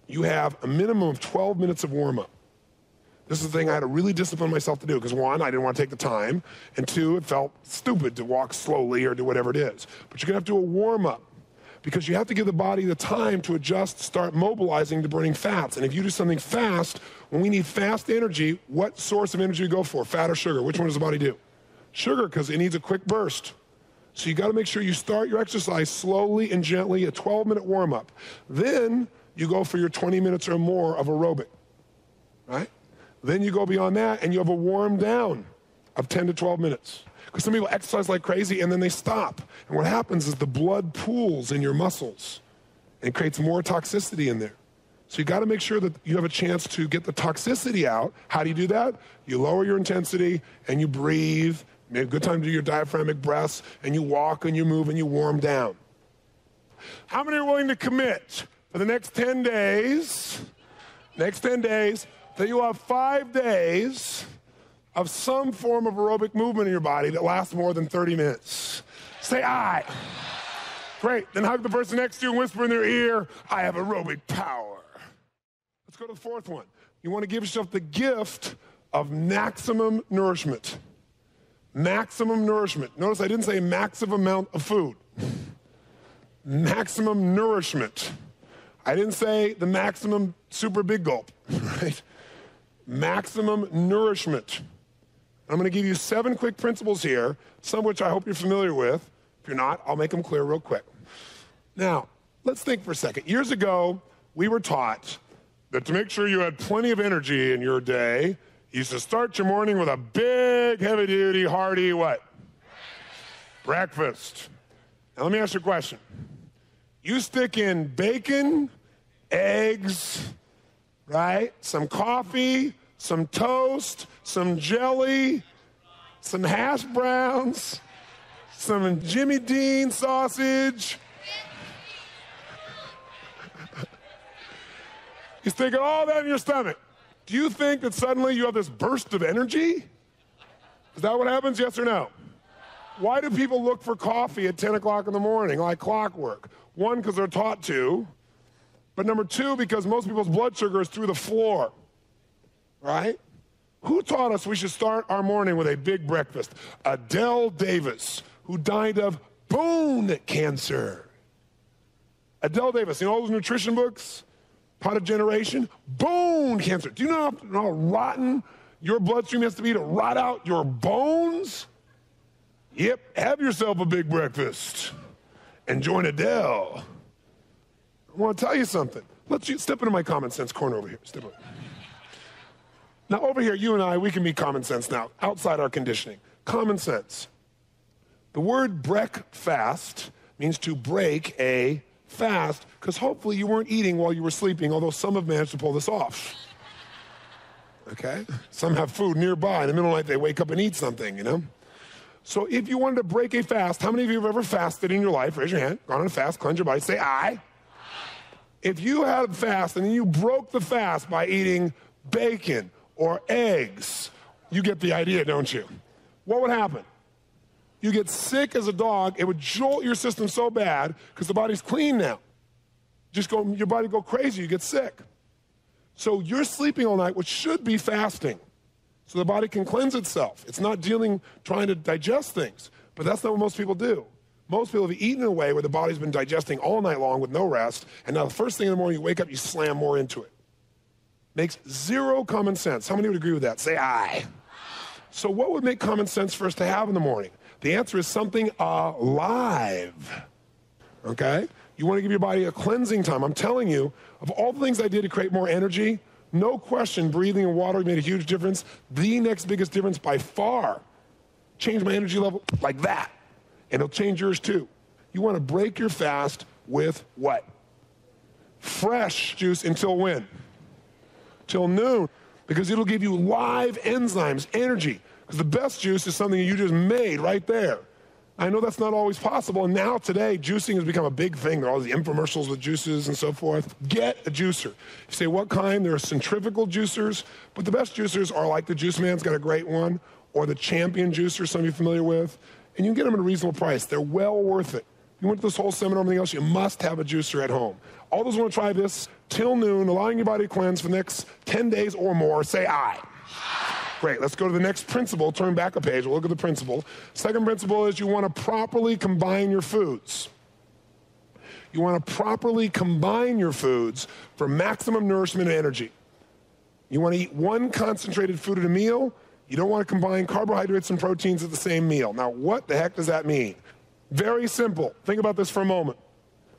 You have a minimum of 12 minutes of warm-up. This is the thing I had to really discipline myself to do because 1, I didn't want to take the time, and 2, it felt stupid to walk slowly or do whatever it is. But you're going to have to do a warm-up because you have to give the body the time to adjust, start mobilizing to burning fats. And if you do something fast, when we need fast energy, what source of energy do you go for, fat or sugar? Which one does the body do? Sugar, because it needs a quick burst. So you got to make sure you start your exercise slowly and gently, a 12-minute warm-up. Then you go for your 20 minutes or more of aerobic, right? Then you go beyond that and you have a warm down of 10 to 12 minutes. Because some people exercise like crazy and then they stop. And what happens is the blood pools in your muscles and creates more toxicity in there. So you got to make sure that you have a chance to get the toxicity out. How do you do that? You lower your intensity and you breathe Maybe a good time to do your diaphragmatic breaths, and you walk and you move and you warm down. How many are willing to commit for the next 10 days, that you'll have 5 days of some form of aerobic movement in your body that lasts more than 30 minutes? Say aye. Great. Then hug the person next to you and whisper in their ear, I have aerobic power. Let's go to the fourth one. You want to give yourself the gift of maximum nourishment. Maximum nourishment. Notice I didn't say maximum amount of food. Maximum nourishment. I didn't say the maximum super big gulp, right? Maximum nourishment. I'm going to give you 7 quick principles here, some of which I hope you're familiar with. If you're not, I'll make them clear real quick. Now, let's think for a second. Years ago, we were taught that to make sure you had plenty of energy in your day, you used to start your morning with a big, heavy-duty, hearty what? Breakfast. Now, let me ask you a question. You stick in bacon, eggs, right? Some coffee, some toast, some jelly, some hash browns, some Jimmy Dean sausage. You stick all that in your stomach. Do you think that suddenly you have this burst of energy? Is that what happens, yes or no? Why do people look for coffee at 10 o'clock in the morning like clockwork? 1, because they're taught to, but number 2, because most people's blood sugar is through the floor, right? Who taught us we should start our morning with a big breakfast? Adele Davis, who died of bone cancer. Adele Davis, you know all those nutrition books? Pot of Generation? Bone cancer. Do you know how rotten your bloodstream has to be to rot out your bones? Yep, have yourself a big breakfast and join Adele. I want to tell you something. Let's step into my common sense corner over here. Step over. Now, over here, you and I, we can be common sense now, outside our conditioning. Common sense. The word breakfast means to break a fast, because hopefully you weren't eating while you were sleeping, although some have managed to pull this off. Okay? Some have food nearby. In the middle of the night, they wake up and eat something, you know? So if you wanted to break a fast, how many of you have ever fasted in your life? Raise your hand. Gone on a fast, cleanse your body, say aye. If you had a fast and then you broke the fast by eating bacon or eggs, you get the idea, don't you? What would happen? You get sick as a dog. It would jolt your system so bad because the body's clean now. Your body go crazy, you get sick. So you're sleeping all night, which should be fasting, so the body can cleanse itself. It's not trying to digest things, but that's not what most people do. Most people have eaten in a way where the body's been digesting all night long with no rest, and now the first thing in the morning you wake up, you slam more into it. Makes zero common sense. How many would agree with that? Say aye. So what would make common sense for us to have in the morning? The answer is something alive, okay? You want to give your body a cleansing time. I'm telling you, of all the things I did to create more energy, no question, breathing and water made a huge difference. The next biggest difference by far changed my energy level like that, and it'll change yours too. You want to break your fast with what? Fresh juice until when? Till noon, because it'll give you live enzymes, energy. Because the best juice is something you just made right there. I know that's not always possible, and now today, juicing has become a big thing. There are all these infomercials with juices and so forth. Get a juicer. You say, what kind? There are centrifugal juicers, but the best juicers are like the Juice Man's got a great one, or the Champion juicer, some of you are familiar with, and you can get them at a reasonable price. They're well worth it. You went to this whole seminar and everything else, you must have a juicer at home. All those who want to try this till noon, allowing your body to cleanse for the next 10 days or more, say aye. Great, let's go to the next principle. Turn back a page, we'll look at the principle. Second principle is you want to properly combine your foods. You want to properly combine your foods for maximum nourishment and energy. You want to eat one concentrated food at a meal. You don't want to combine carbohydrates and proteins at the same meal. Now, what the heck does that mean? Very simple. Think about this for a moment.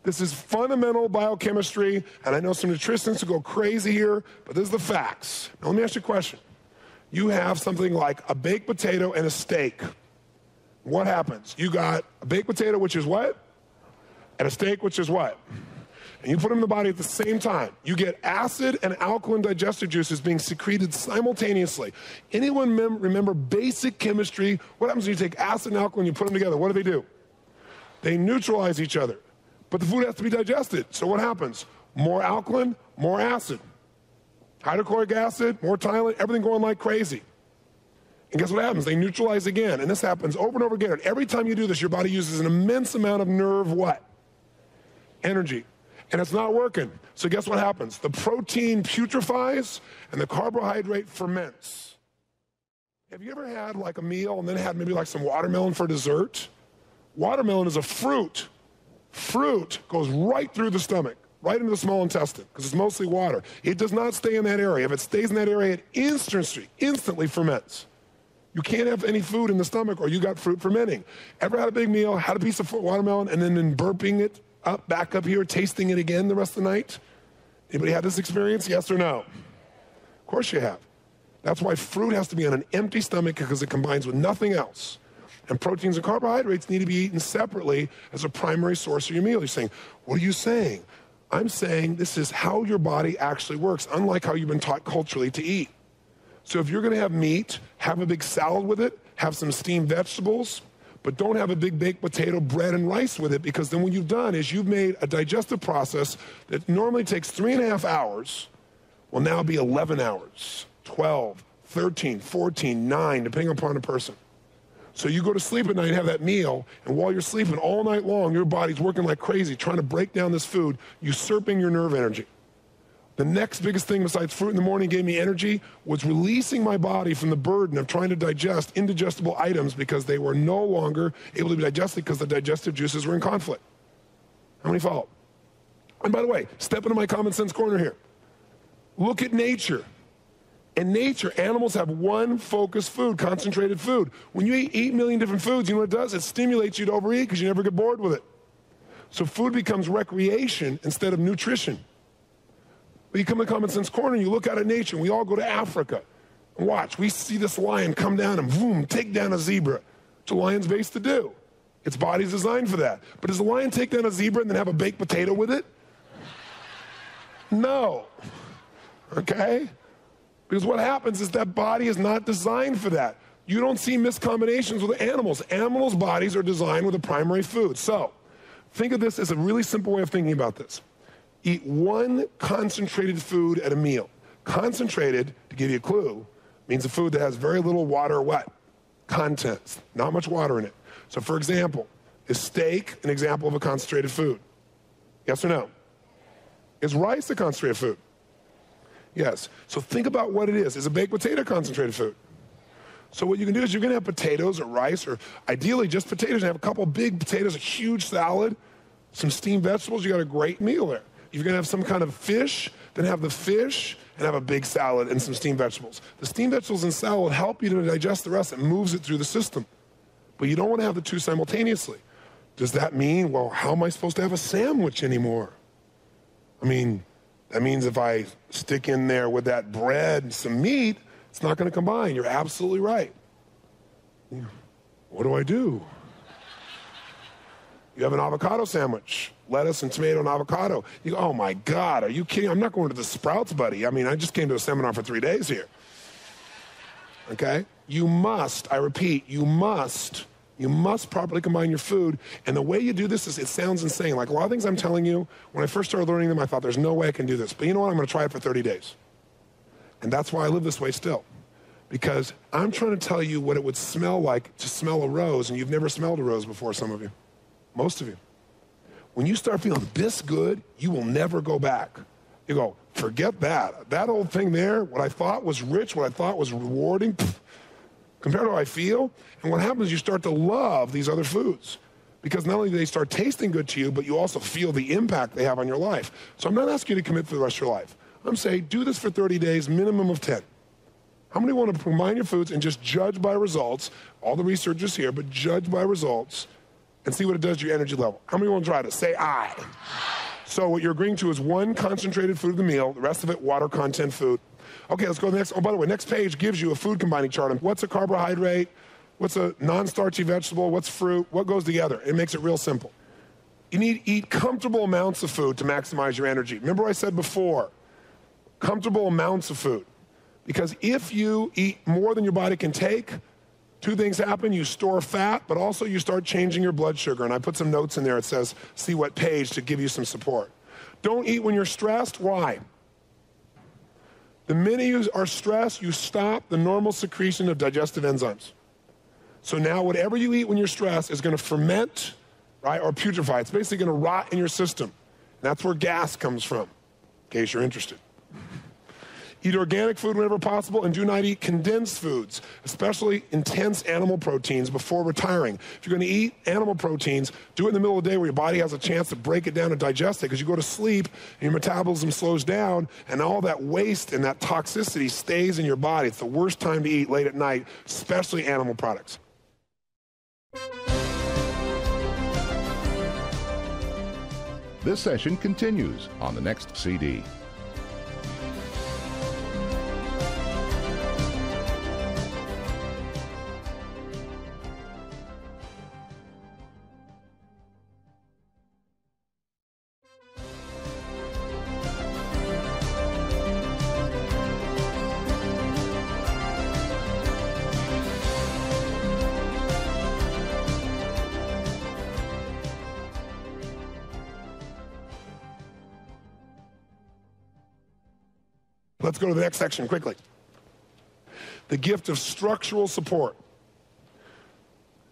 This is fundamental biochemistry, and I know some nutritionists will go crazy here, but this is the facts. Now, let me ask you a question. You have something like a baked potato and a steak. What happens? You got a baked potato, which is what? And a steak, which is what? and you put them in the body at the same time, you get acid and alkaline digestive juices being secreted simultaneously. Anyone remember basic chemistry? What happens when you take acid and alkaline, you put them together? What do? They neutralize each other. But the food has to be digested. So what happens? More alkaline, more acid. Hydrochloric acid, more Tylenol, everything going like crazy. And guess what happens? They neutralize again. And this happens over and over again. And every time you do this, your body uses an immense amount of nerve what? Energy. And it's not working. So guess what happens? The protein putrefies and the carbohydrate ferments. Have you ever had like a meal and then had maybe like some watermelon for dessert? Watermelon is a fruit. Fruit goes right through the stomach, right into the small intestine, because it's mostly water. It does not stay in that area. If it stays in that area, it instantly ferments. You can't have any food in the stomach or you got fruit fermenting. Ever had a big meal, had a piece of watermelon, and then burping it back up here, tasting it again the rest of the night? Anybody had this experience, yes or no? Of course you have. That's why fruit has to be on an empty stomach, because it combines with nothing else. And proteins and carbohydrates need to be eaten separately as a primary source of your meal. You're saying, what are you saying? I'm saying this is how your body actually works, unlike how you've been taught culturally to eat. So if you're going to have meat, have a big salad with it, have some steamed vegetables, but don't have a big baked potato, bread, and rice with it, because then what you've done is you've made a digestive process that normally takes 3.5 hours, will now be 11 hours, 12, 13, 14, 9, depending upon the person. So you go to sleep at night and have that meal, and while you're sleeping all night long, your body's working like crazy, trying to break down this food, usurping your nerve energy. The next biggest thing besides fruit in the morning gave me energy was releasing my body from the burden of trying to digest indigestible items, because they were no longer able to be digested because the digestive juices were in conflict. How many follow? And by the way, step into my common sense corner here. Look at nature. In nature, animals have one focused food, concentrated food. When you eat 8 million different foods, you know what it does? It stimulates you to overeat because you never get bored with it. So food becomes recreation instead of nutrition. But you come to Common Sense Corner and you look out at nature, and we all go to Africa and watch. We see this lion come down and boom, take down a zebra. It's a lion's based to do. Its body's designed for that. But does the lion take down a zebra and then have a baked potato with it? No. Okay? Because what happens is that body is not designed for that. You don't see miscombinations with animals. Animals' bodies are designed with a primary food. So, think of this as a really simple way of thinking about this. Eat one concentrated food at a meal. Concentrated, to give you a clue, means a food that has very little water or what? Content. Not much water in it. So, for example, is steak an example of a concentrated food? Yes or no? Is rice a concentrated food? Yes. So think about what it is. Is a baked potato concentrated food? So what you can do is you're going to have potatoes or rice, or ideally just potatoes, and have a couple big potatoes, a huge salad, some steamed vegetables. You got a great meal there. If you're going to have some kind of fish, then have the fish and have a big salad and some steamed vegetables. The steamed vegetables and salad will help you to digest the rest. It moves it through the system. But you don't want to have the two simultaneously. Does that mean, well, how am I supposed to have a sandwich anymore? I mean, that means if I stick in there with that bread and some meat, it's not going to combine. You're absolutely right. What do I do? You have an avocado sandwich, lettuce and tomato and avocado. You go, oh my God, are you kidding? I'm not going to the Sprouts, buddy. I mean, I just came to a seminar for 3 days here. Okay? You must, I repeat, you must properly combine your food. And the way you do this is, it sounds insane. Like a lot of things I'm telling you, when I first started learning them, I thought there's no way I can do this. But you know what? I'm going to try it for 30 days. And that's why I live this way still. Because I'm trying to tell you what it would smell like to smell a rose, and you've never smelled a rose before, some of you. Most of you. When you start feeling this good, you will never go back. You go, forget that. That old thing there, what I thought was rich, what I thought was rewarding, compared to how I feel. And what happens is you start to love these other foods, because not only do they start tasting good to you, but you also feel the impact they have on your life. So I'm not asking you to commit for the rest of your life. I'm saying do this for 30 days, minimum of 10. How many want to combine your foods and just judge by results? All the researchers here, but judge by results and see what it does to your energy level. How many want to try this? Say aye. So what you're agreeing to is one concentrated food of the meal, the rest of it water content food. Okay, let's go to the next. Oh, by the way, next page gives you a food combining chart. What's a carbohydrate? What's a non-starchy vegetable? What's fruit? What goes together? It makes it real simple. You need to eat comfortable amounts of food to maximize your energy. Remember I said before, comfortable amounts of food. Because if you eat more than your body can take, two things happen. You store fat, but also you start changing your blood sugar. And I put some notes in there. It says, see what page, to give you some support. Don't eat when you're stressed. Why? The minute you are stressed, you stop the normal secretion of digestive enzymes. So now whatever you eat when you're stressed is going to ferment, right, or putrefy. It's basically going to rot in your system. And that's where gas comes from, in case you're interested. Eat organic food whenever possible, and do not eat condensed foods, especially intense animal proteins, before retiring. If you're going to eat animal proteins, do it in the middle of the day where your body has a chance to break it down and digest it, because you go to sleep and your metabolism slows down, and all that waste and that toxicity stays in your body. It's the worst time to eat late at night, especially animal products. This session continues on the next CD. Let's go to the next section quickly. The gift of structural support.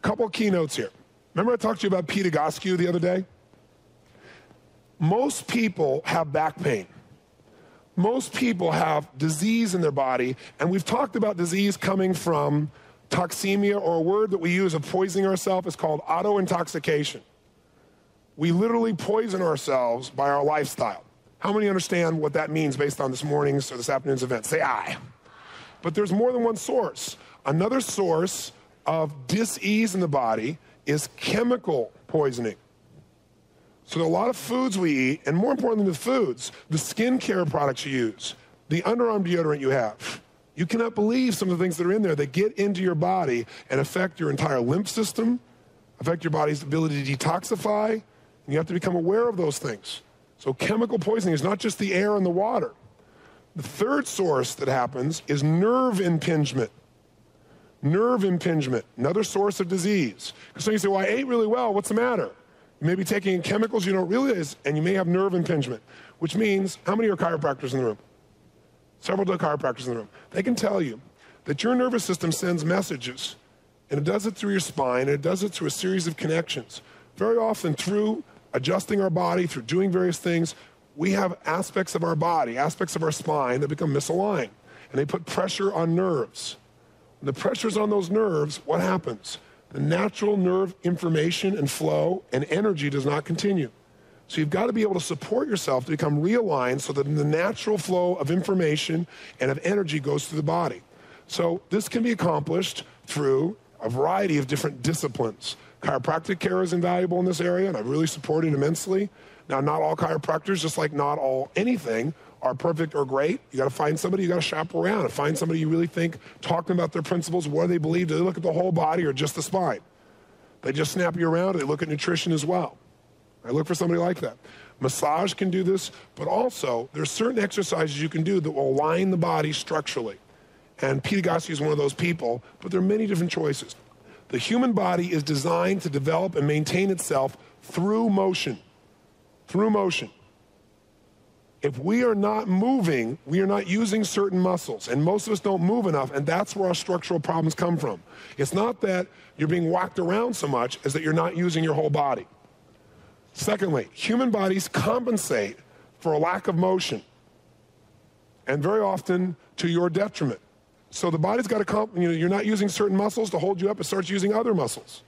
Couple of keynotes here. Remember I talked to you about Pete Egoscue the other day? Most people have back pain. Most people have disease in their body, and we've talked about disease coming from toxemia, or a word that we use of poisoning ourselves is called auto-intoxication. We literally poison ourselves by our lifestyle. How many understand what that means based on this morning's or this afternoon's event? Say aye. But there's more than one source. Another source of dis-ease in the body is chemical poisoning. So there are a lot of foods we eat, and more importantly than the foods, the skincare products you use, the underarm deodorant you have. You cannot believe some of the things that are in there that get into your body and affect your entire lymph system, affect your body's ability to detoxify, and you have to become aware of those things. So chemical poisoning is not just the air and the water. The third source that happens is nerve impingement. Nerve impingement, another source of disease. So you say, well, I ate really well, what's the matter? You may be taking in chemicals you don't realize, and you may have nerve impingement, which means, how many are chiropractors in the room? Several chiropractors in the room. They can tell you that your nervous system sends messages, and it does it through your spine, and it does it through a series of connections. Very often through adjusting our body, through doing various things, we have aspects of our body, aspects of our spine that become misaligned, and they put pressure on nerves. When the pressure's on those nerves, what happens? The natural nerve information and flow and energy does not continue. So you've got to be able to support yourself to become realigned so that the natural flow of information and of energy goes through the body. So this can be accomplished through a variety of different disciplines. Chiropractic care is invaluable in this area, and I really support it immensely. Now, not all chiropractors, just like not all anything, are perfect or great. You got to find somebody, you got to shop around and find somebody you really think, talking about their principles, what do they believe, do they look at the whole body or just the spine? They just snap you around, they look at nutrition as well. I look for somebody like that. Massage can do this, but also there's certain exercises you can do that will align the body structurally. And Pete Egoscue is one of those people, but there are many different choices. The human body is designed to develop and maintain itself through motion. Through motion. If we are not moving, we are not using certain muscles, and most of us don't move enough, and that's where our structural problems come from. It's not that you're being whacked around so much as that you're not using your whole body. Secondly, human bodies compensate for a lack of motion, and very often to your detriment. So the body's got to, you're not using certain muscles to hold you up, it starts using other muscles.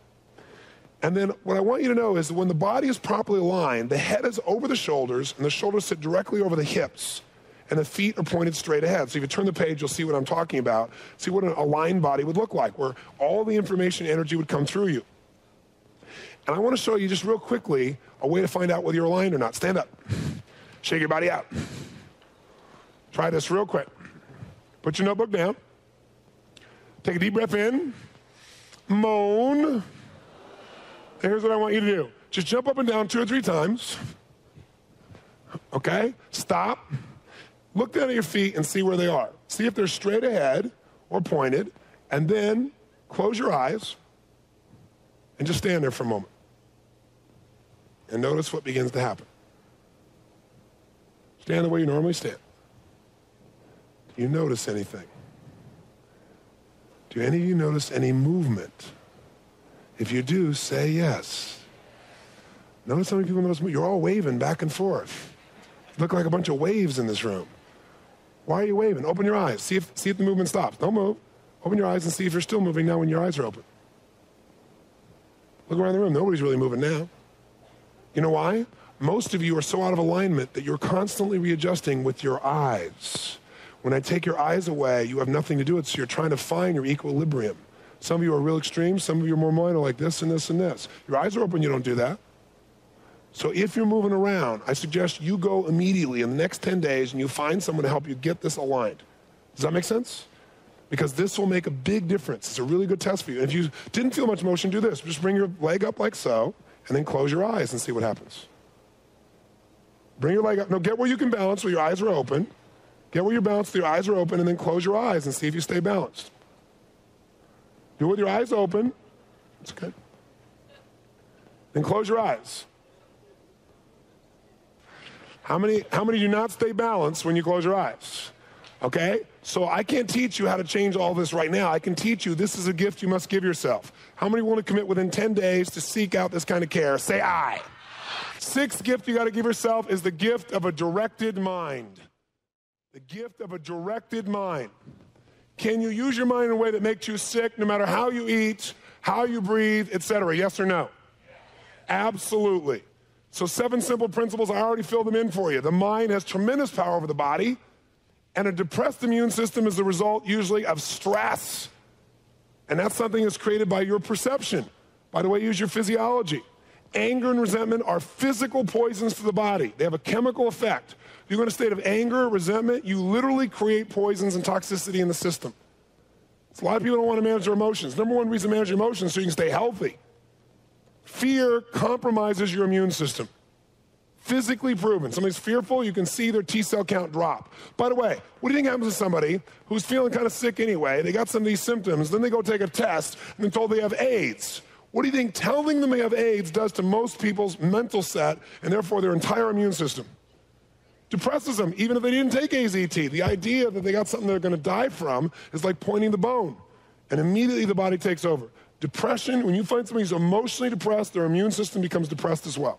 And then what I want you to know is that when the body is properly aligned, the head is over the shoulders, and the shoulders sit directly over the hips, and the feet are pointed straight ahead. So if you turn the page, you'll see what I'm talking about. See what an aligned body would look like, where all the information and energy would come through you. And I want to show you just real quickly a way to find out whether you're aligned or not. Stand up. Shake your body out. Try this real quick. Put your notebook down. Take a deep breath in. Moan. Here's what I want you to do. Just jump up and down 2 or 3 times. Okay? Stop. Look down at your feet and see where they are. See if they're straight ahead or pointed, and then close your eyes and just stand there for a moment. And notice what begins to happen. Stand the way you normally stand. Do you notice anything? Do any of you notice any movement? If you do, say yes. Notice how many people notice movement. You're all waving back and forth. You look like a bunch of waves in this room. Why are you waving? Open your eyes. See if the movement stops. Don't move. Open your eyes and see if you're still moving now when your eyes are open. Look around the room. Nobody's really moving now. You know why? Most of you are so out of alignment that you're constantly readjusting with your eyes. When I take your eyes away, you have nothing to do with it, so you're trying to find your equilibrium. Some of you are real extreme. Some of you are more minor, like this and this and this. Your eyes are open, you don't do that. So if you're moving around, I suggest you go immediately in the next 10 days and you find someone to help you get this aligned. Does that make sense? Because this will make a big difference. It's a really good test for you. And if you didn't feel much motion, do this. Just bring your leg up like so, and then close your eyes and see what happens. Bring your leg up. No, get where you can balance where your eyes are open. Get where you're balanced, your eyes are open, and then close your eyes and see if you stay balanced. Do it with your eyes open. It's okay. Then close your eyes. How many do not stay balanced when you close your eyes? Okay? So I can't teach you how to change all this right now. I can teach you this is a gift you must give yourself. How many want to commit within 10 days to seek out this kind of care? Say I. 6th gift you got to give yourself is the gift of a directed mind. The gift of a directed mind. Can you use your mind in a way that makes you sick no matter how you eat, how you breathe, etc.? Yes or no? Absolutely. So 7 simple principles, I already filled them in for you. The mind has tremendous power over the body, and a depressed immune system is the result usually of stress. And that's something that's created by your perception. By the way, use your physiology. Anger and resentment are physical poisons to the body. They have a chemical effect. If you're in a state of anger, resentment, you literally create poisons and toxicity in the system. So a lot of people don't want to manage their emotions. Number one reason to manage your emotions is so you can stay healthy. Fear compromises your immune system. Physically proven. Somebody's fearful, you can see their T-cell count drop. By the way, what do you think happens to somebody who's feeling kind of sick anyway? They got some of these symptoms, then they go take a test, and they're told they have AIDS. What do you think telling them they have AIDS does to most people's mental set, and therefore their entire immune system? Depresses them, even if they didn't take AZT. The idea that they got something they're going to die from is like pointing the bone, and immediately the body takes over. Depression, when you find somebody who's emotionally depressed, their immune system becomes depressed as well.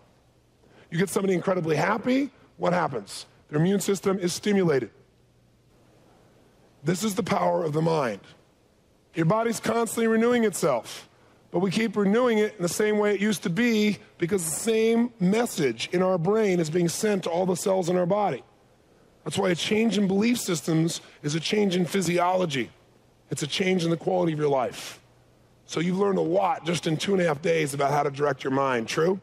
You get somebody incredibly happy, what happens? Their immune system is stimulated. This is the power of the mind. Your body's constantly renewing itself, but we keep renewing it in the same way it used to be because the same message in our brain is being sent to all the cells in our body. That's why a change in belief systems is a change in physiology. It's a change in the quality of your life. So you've learned a lot just in 2.5 days about how to direct your mind, true?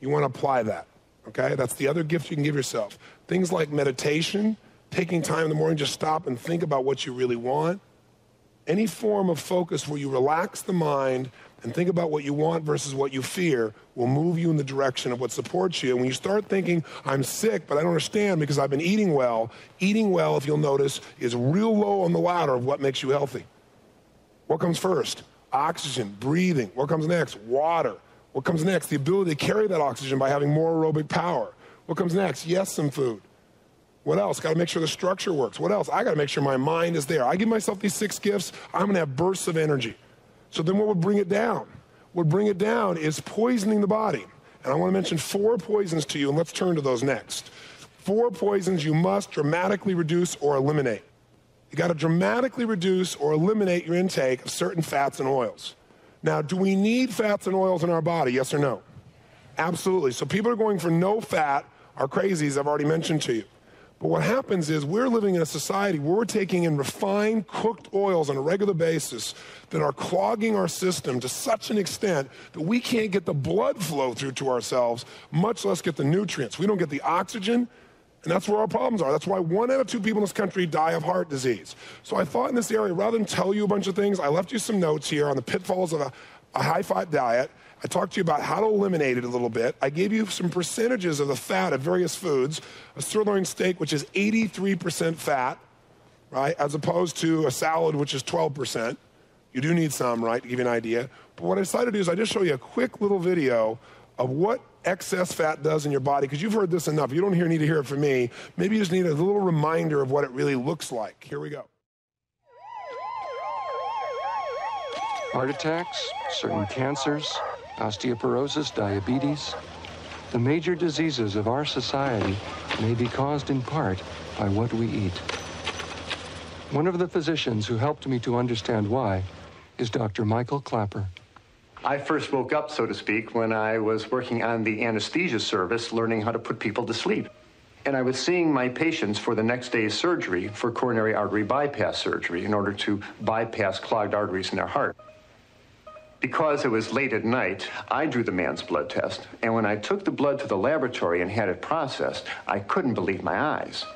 You want to apply that, okay? That's the other gift you can give yourself. Things like meditation, taking time in the morning, just stop and think about what you really want. Any form of focus where you relax the mind and think about what you want versus what you fear will move you in the direction of what supports you. And when you start thinking, I'm sick, but I don't understand because I've been eating well, if you'll notice, is real low on the ladder of what makes you healthy. What comes first? Oxygen, breathing. What comes next? Water. What comes next? The ability to carry that oxygen by having more aerobic power. What comes next? Yes, some food. What else? Got to make sure the structure works. What else? I got to make sure my mind is there. I give myself these 6 gifts, I'm going to have bursts of energy. So then what would bring it down? What would bring it down is poisoning the body. And I want to mention 4 poisons to you, and let's turn to those next. 4 poisons you must dramatically reduce or eliminate. You got to dramatically reduce or eliminate your intake of certain fats and oils. Now, do we need fats and oils in our body, yes or no? Absolutely. So people are going for no fat are crazies, I've already mentioned to you. But what happens is we're living in a society where we're taking in refined, cooked oils on a regular basis that are clogging our system to such an extent that we can't get the blood flow through to ourselves, much less get the nutrients. We don't get the oxygen, and that's where our problems are. That's why 1 out of 2 people in this country die of heart disease. So I thought in this area, rather than tell you a bunch of things, I left you some notes here on the pitfalls of a high-fat diet. I talked to you about how to eliminate it a little bit. I gave you some percentages of the fat of various foods. A sirloin steak, which is 83% fat, right, as opposed to a salad, which is 12%. You do need some, right, to give you an idea. But what I decided to do is I just show you a quick little video of what excess fat does in your body, because you've heard this enough. You don't need to hear it from me. Maybe you just need a little reminder of what it really looks like. Here we go. Heart attacks, certain cancers, osteoporosis, diabetes. The major diseases of our society may be caused in part by what we eat. One of the physicians who helped me to understand why is Dr. Michael Clapper. I first woke up, so to speak, when I was working on the anesthesia service, learning how to put people to sleep. And I was seeing my patients for the next day's surgery for coronary artery bypass surgery in order to bypass clogged arteries in their heart. Because it was late at night, I drew the man's blood test, and when I took the blood to the laboratory and had it processed, I couldn't believe my eyes.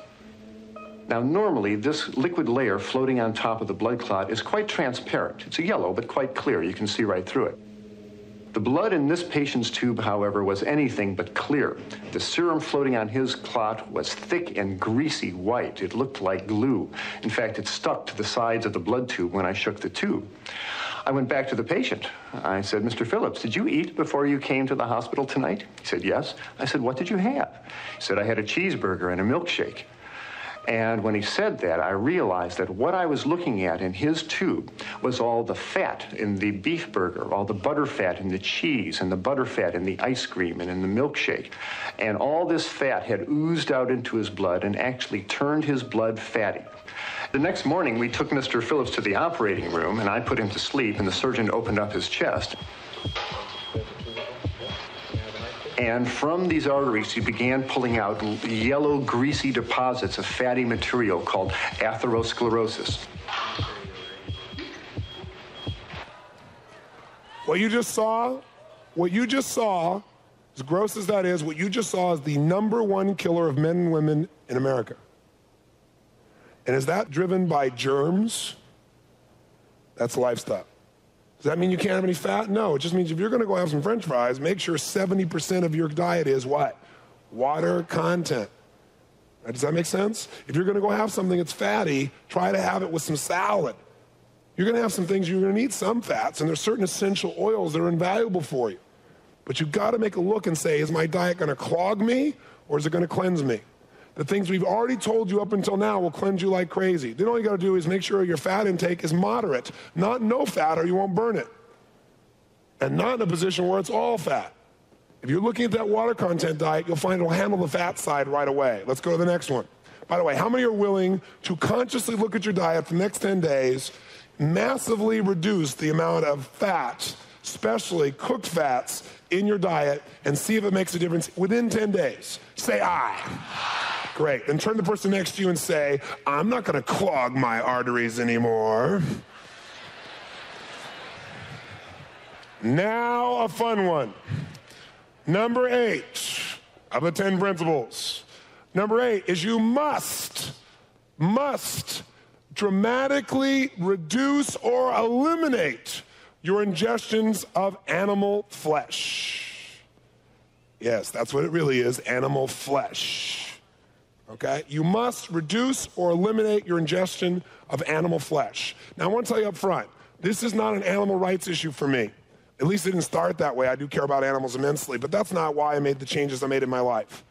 Now, normally, this liquid layer floating on top of the blood clot is quite transparent. It's a yellow, but quite clear. You can see right through it. The blood in this patient's tube, however, was anything but clear. The serum floating on his clot was thick and greasy white. It looked like glue. In fact, it stuck to the sides of the blood tube when I shook the tube. I went back to the patient. I said, Mr. Phillips, did you eat before you came to the hospital tonight? He said, yes. I said, what did you have? He said, I had a cheeseburger and a milkshake. And when he said that, I realized that what I was looking at in his tube was all the fat in the beef burger, all the butter fat in the cheese, and the butter fat in the ice cream and in the milkshake. And all this fat had oozed out into his blood and actually turned his blood fatty. The next morning, we took Mr. Phillips to the operating room, and I put him to sleep, and the surgeon opened up his chest. And from these arteries, he began pulling out yellow, greasy deposits of fatty material called atherosclerosis. What you just saw, as gross as that is, what you just saw is the #1 killer of men and women in America. And is that driven by germs? That's lifestyle. Does that mean you can't have any fat? No, it just means if you're going to go have some French fries, make sure 70% of your diet is what? Water content. Does that make sense? If you're going to go have something that's fatty, try to have it with some salad. You're going to have some things, you're going to need some fats, and there's certain essential oils that are invaluable for you. But you've got to make a look and say, is my diet going to clog me, or is it going to cleanse me? The things we've already told you up until now will cleanse you like crazy. Then all you got to do is make sure your fat intake is moderate, not no fat, or you won't burn it. And not in a position where it's all fat. If you're looking at that water content diet, you'll find it'll handle the fat side right away. Let's go to the next one. By the way, how many are willing to consciously look at your diet for the next 10 days, massively reduce the amount of fat, especially cooked fats, in your diet, and see if it makes a difference within 10 days? Say aye. Great. Then turn to the person next to you and say, I'm not going to clog my arteries anymore. Now a fun one. Number 8 of the 10 principles. Number 8 is you must dramatically reduce or eliminate your ingestions of animal flesh. Yes, that's what it really is, animal flesh. Okay? You must reduce or eliminate your ingestion of animal flesh. Now, I want to tell you up front, this is not an animal rights issue for me. At least it didn't start that way. I do care about animals immensely, but that's not why I made the changes I made in my life.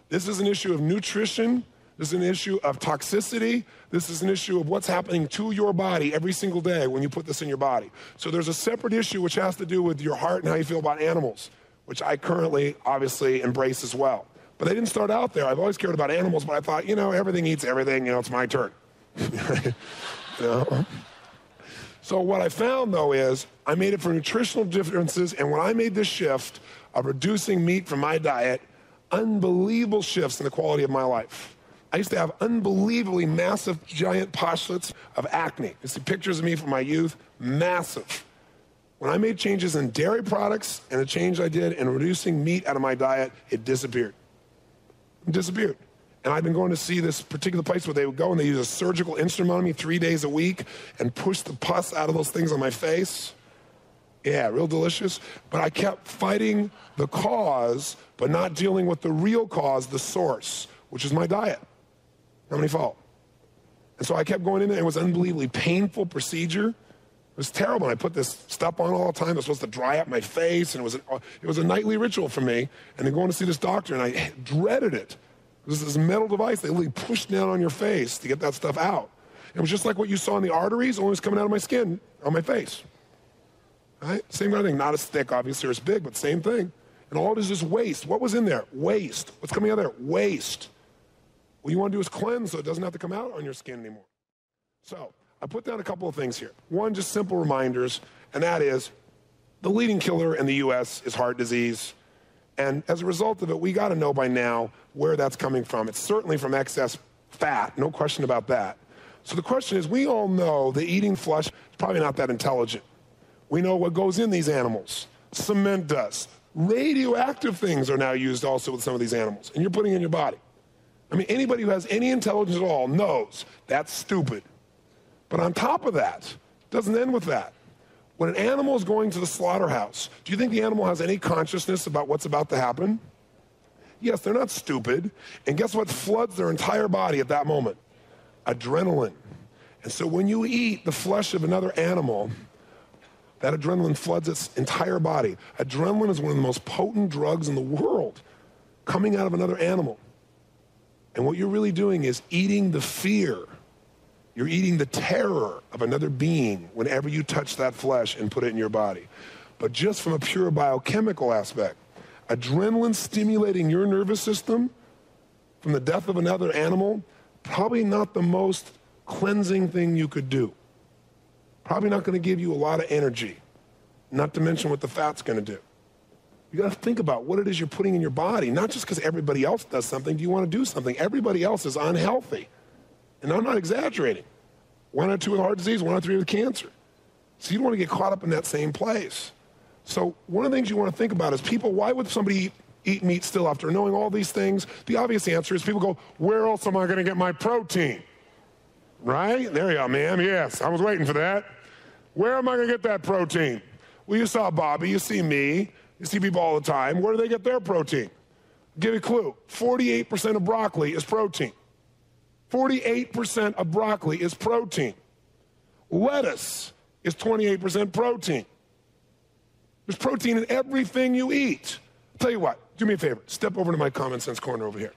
This is an issue of nutrition. This is an issue of toxicity. This is an issue of what's happening to your body every single day when you put this in your body. So there's a separate issue which has to do with your heart and how you feel about animals, which I currently obviously embrace as well. But I didn't start out there. I've always cared about animals, but I thought, everything eats everything, it's my turn. So what I found, though, is I made it for nutritional differences, and when I made this shift of reducing meat from my diet, unbelievable shifts in the quality of my life. I used to have unbelievably massive, giant postulates of acne. You see pictures of me from my youth, massive. When I made changes in dairy products and a change I did in reducing meat out of my diet, it disappeared. It disappeared. And I've been going to see this particular place where they would go and they use a surgical instrument on me 3 days a week and push the pus out of those things on my face. Yeah, real delicious. But I kept fighting the cause, but not dealing with the real cause, the source, which is my diet. How many follow? And so I kept going in there. It was an unbelievably painful procedure. It was terrible. And I put this stuff on all the time. It was supposed to dry up my face, and it was a nightly ritual for me. And then going to see this doctor, and I dreaded it. It was this metal device they literally pushed down on your face to get that stuff out. It was just like what you saw in the arteries, only it was coming out of my skin, on my face. Right? Same kind of thing. Not as thick, obviously, or as big, but same thing. And all it is waste. What was in there? Waste. What's coming out of there? Waste. What you want to do is cleanse so it doesn't have to come out on your skin anymore. So I put down a couple of things here. One, just simple reminders, and that is the leading killer in the U.S. is heart disease. And as a result of it, we got to know by now where that's coming from. It's certainly from excess fat, no question about that. So the question is, we all know that eating flesh is probably not that intelligent. We know what goes in these animals. Cement dust. Radioactive things are now used also with some of these animals, and you're putting in your body. I mean, anybody who has any intelligence at all knows that's stupid. But on top of that, it doesn't end with that. When an animal is going to the slaughterhouse, do you think the animal has any consciousness about what's about to happen? Yes, they're not stupid. And guess what floods their entire body at that moment? Adrenaline. And so when you eat the flesh of another animal, that adrenaline floods its entire body. Adrenaline is one of the most potent drugs in the world coming out of another animal. And what you're really doing is eating the fear. You're eating the terror of another being whenever you touch that flesh and put it in your body. But just from a pure biochemical aspect, adrenaline stimulating your nervous system from the death of another animal, probably not the most cleansing thing you could do. Probably not going to give you a lot of energy, not to mention what the fat's going to do. You got to think about what it is you're putting in your body, not just because everybody else does something. Do you want to do something? Everybody else is unhealthy. And I'm not exaggerating. 1 out of 2 with heart disease, 1 out of 3 with cancer. So you don't want to get caught up in that same place. So one of the things you want to think about is people, why would somebody eat meat still after knowing all these things? The obvious answer is people go, where else am I going to get my protein? Right? There you are, ma'am. Yes, I was waiting for that. Where am I going to get that protein? Well, you saw Bobby, you see me, you see people all the time. Where do they get their protein? I'll give you a clue. 48% of broccoli is protein. 48% of broccoli is protein. Lettuce is 28% protein. There's protein in everything you eat. I'll tell you what, do me a favor. Step over to my common sense corner over here.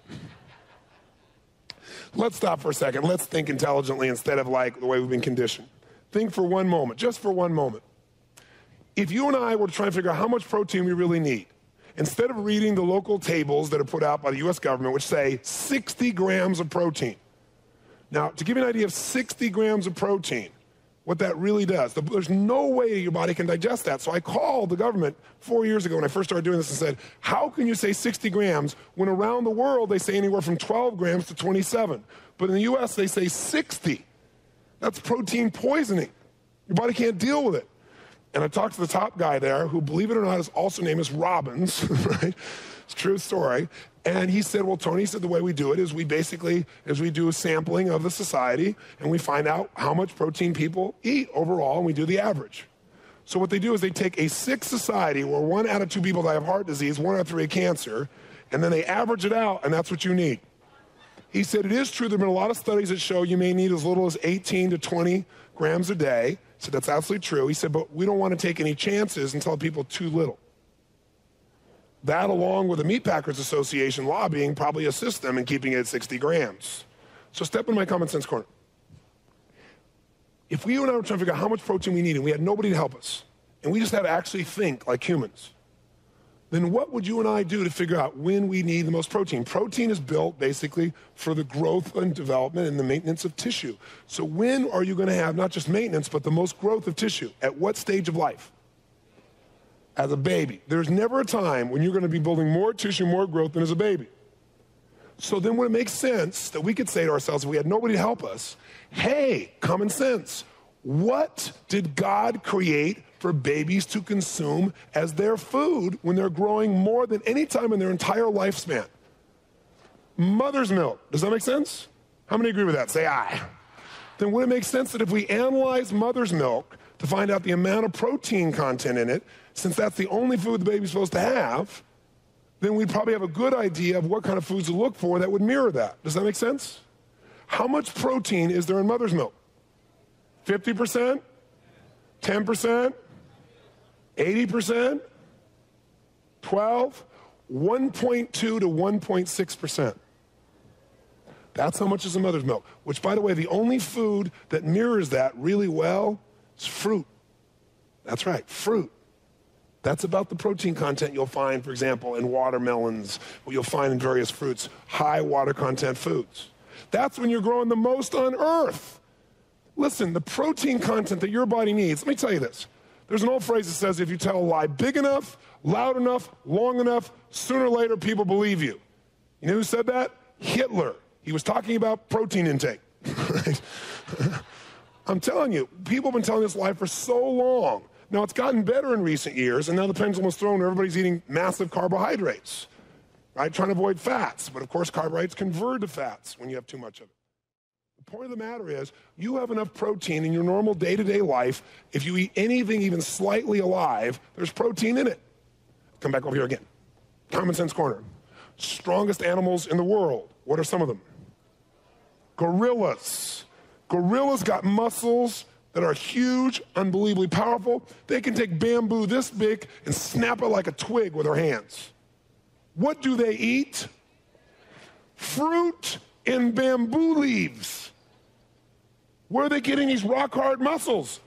Let's stop for a second. Let's think intelligently instead of like the way we've been conditioned. Think for one moment, just for one moment. If you and I were to try and figure out how much protein we really need, instead of reading the local tables that are put out by the U.S. government, which say 60 grams of protein. Now, to give you an idea of 60 grams of protein, what that really does, there's no way your body can digest that. So I called the government 4 years ago when I first started doing this and said, how can you say 60 grams when around the world they say anywhere from 12 grams to 27? But in the U.S. they say 60. That's protein poisoning. Your body can't deal with it. And I talked to the top guy there, who, believe it or not, is also named as Robbins, right? It's a true story. And he said, well, Tony, he said, the way we do it is we do a sampling of the society, and we find out how much protein people eat overall, and we do the average. So what they do is they take a sick society where 1 out of 2 people die of heart disease, 1 out of 3 of cancer, and then they average it out, and that's what you need. He said, it is true, there have been a lot of studies that show you may need as little as 18 to 20 grams a day. He said, that's absolutely true. He said, but we don't want to take any chances and tell people too little. That, along with the Meatpackers Association lobbying, probably assists them in keeping it at 60 grams. So step in my common sense corner. If you and I were trying to figure out how much protein we need and we had nobody to help us, and we just had to actually think like humans, then what would you and I do to figure out when we need the most protein? Protein is built basically for the growth and development and the maintenance of tissue. So when are you going to have not just maintenance, but the most growth of tissue? At what stage of life? As a baby. There's never a time when you're going to be building more tissue, more growth than as a baby. So then would it make sense that we could say to ourselves, if we had nobody to help us, hey, common sense, what did God create for babies to consume as their food when they're growing more than any time in their entire lifespan? Mother's milk. Does that make sense? How many agree with that? Say aye. Then would it make sense that if we analyze mother's milk, to find out the amount of protein content in it, since that's the only food the baby's supposed to have, then we'd probably have a good idea of what kind of foods to look for that would mirror that. Does that make sense? How much protein is there in mother's milk? 50%? 10%? 80%? 12? 1.2 to 1.6%. That's how much is in mother's milk, which, by the way, the only food that mirrors that really well is fruit. That's right, fruit. That's about the protein content you'll find, for example, in watermelons, what you'll find in various fruits, high water content foods. That's when you're growing the most on earth. Listen, the protein content that your body needs, let me tell you this. There's an old phrase that says if you tell a lie big enough, loud enough, long enough, sooner or later people believe you. You know who said that? Hitler. He was talking about protein intake. I'm telling you, people have been telling this lie for so long. Now, it's gotten better in recent years, and now the pendulum is thrown and everybody's eating massive carbohydrates, right? Trying to avoid fats. But, of course, carbohydrates convert to fats when you have too much of it. The point of the matter is you have enough protein in your normal day-to-day life. If you eat anything even slightly alive, there's protein in it. Come back over here again. Common Sense Corner. Strongest animals in the world. What are some of them? Gorillas. Gorillas got muscles that are huge, unbelievably powerful. They can take bamboo this big and snap it like a twig with their hands. What do they eat? Fruit and bamboo leaves. Where are they getting these rock-hard muscles?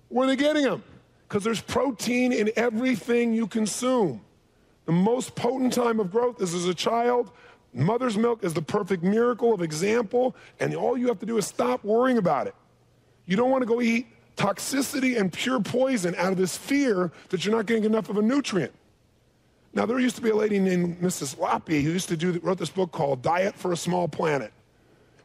Where are they getting them? Because there's protein in everything you consume. The most potent time of growth is as a child. Mother's milk is the perfect miracle of example, and all you have to do is stop worrying about it. You don't want to go eat toxicity and pure poison out of this fear that you're not getting enough of a nutrient. Now, there used to be a lady named Mrs. Lappy who wrote this book called Diet for a Small Planet.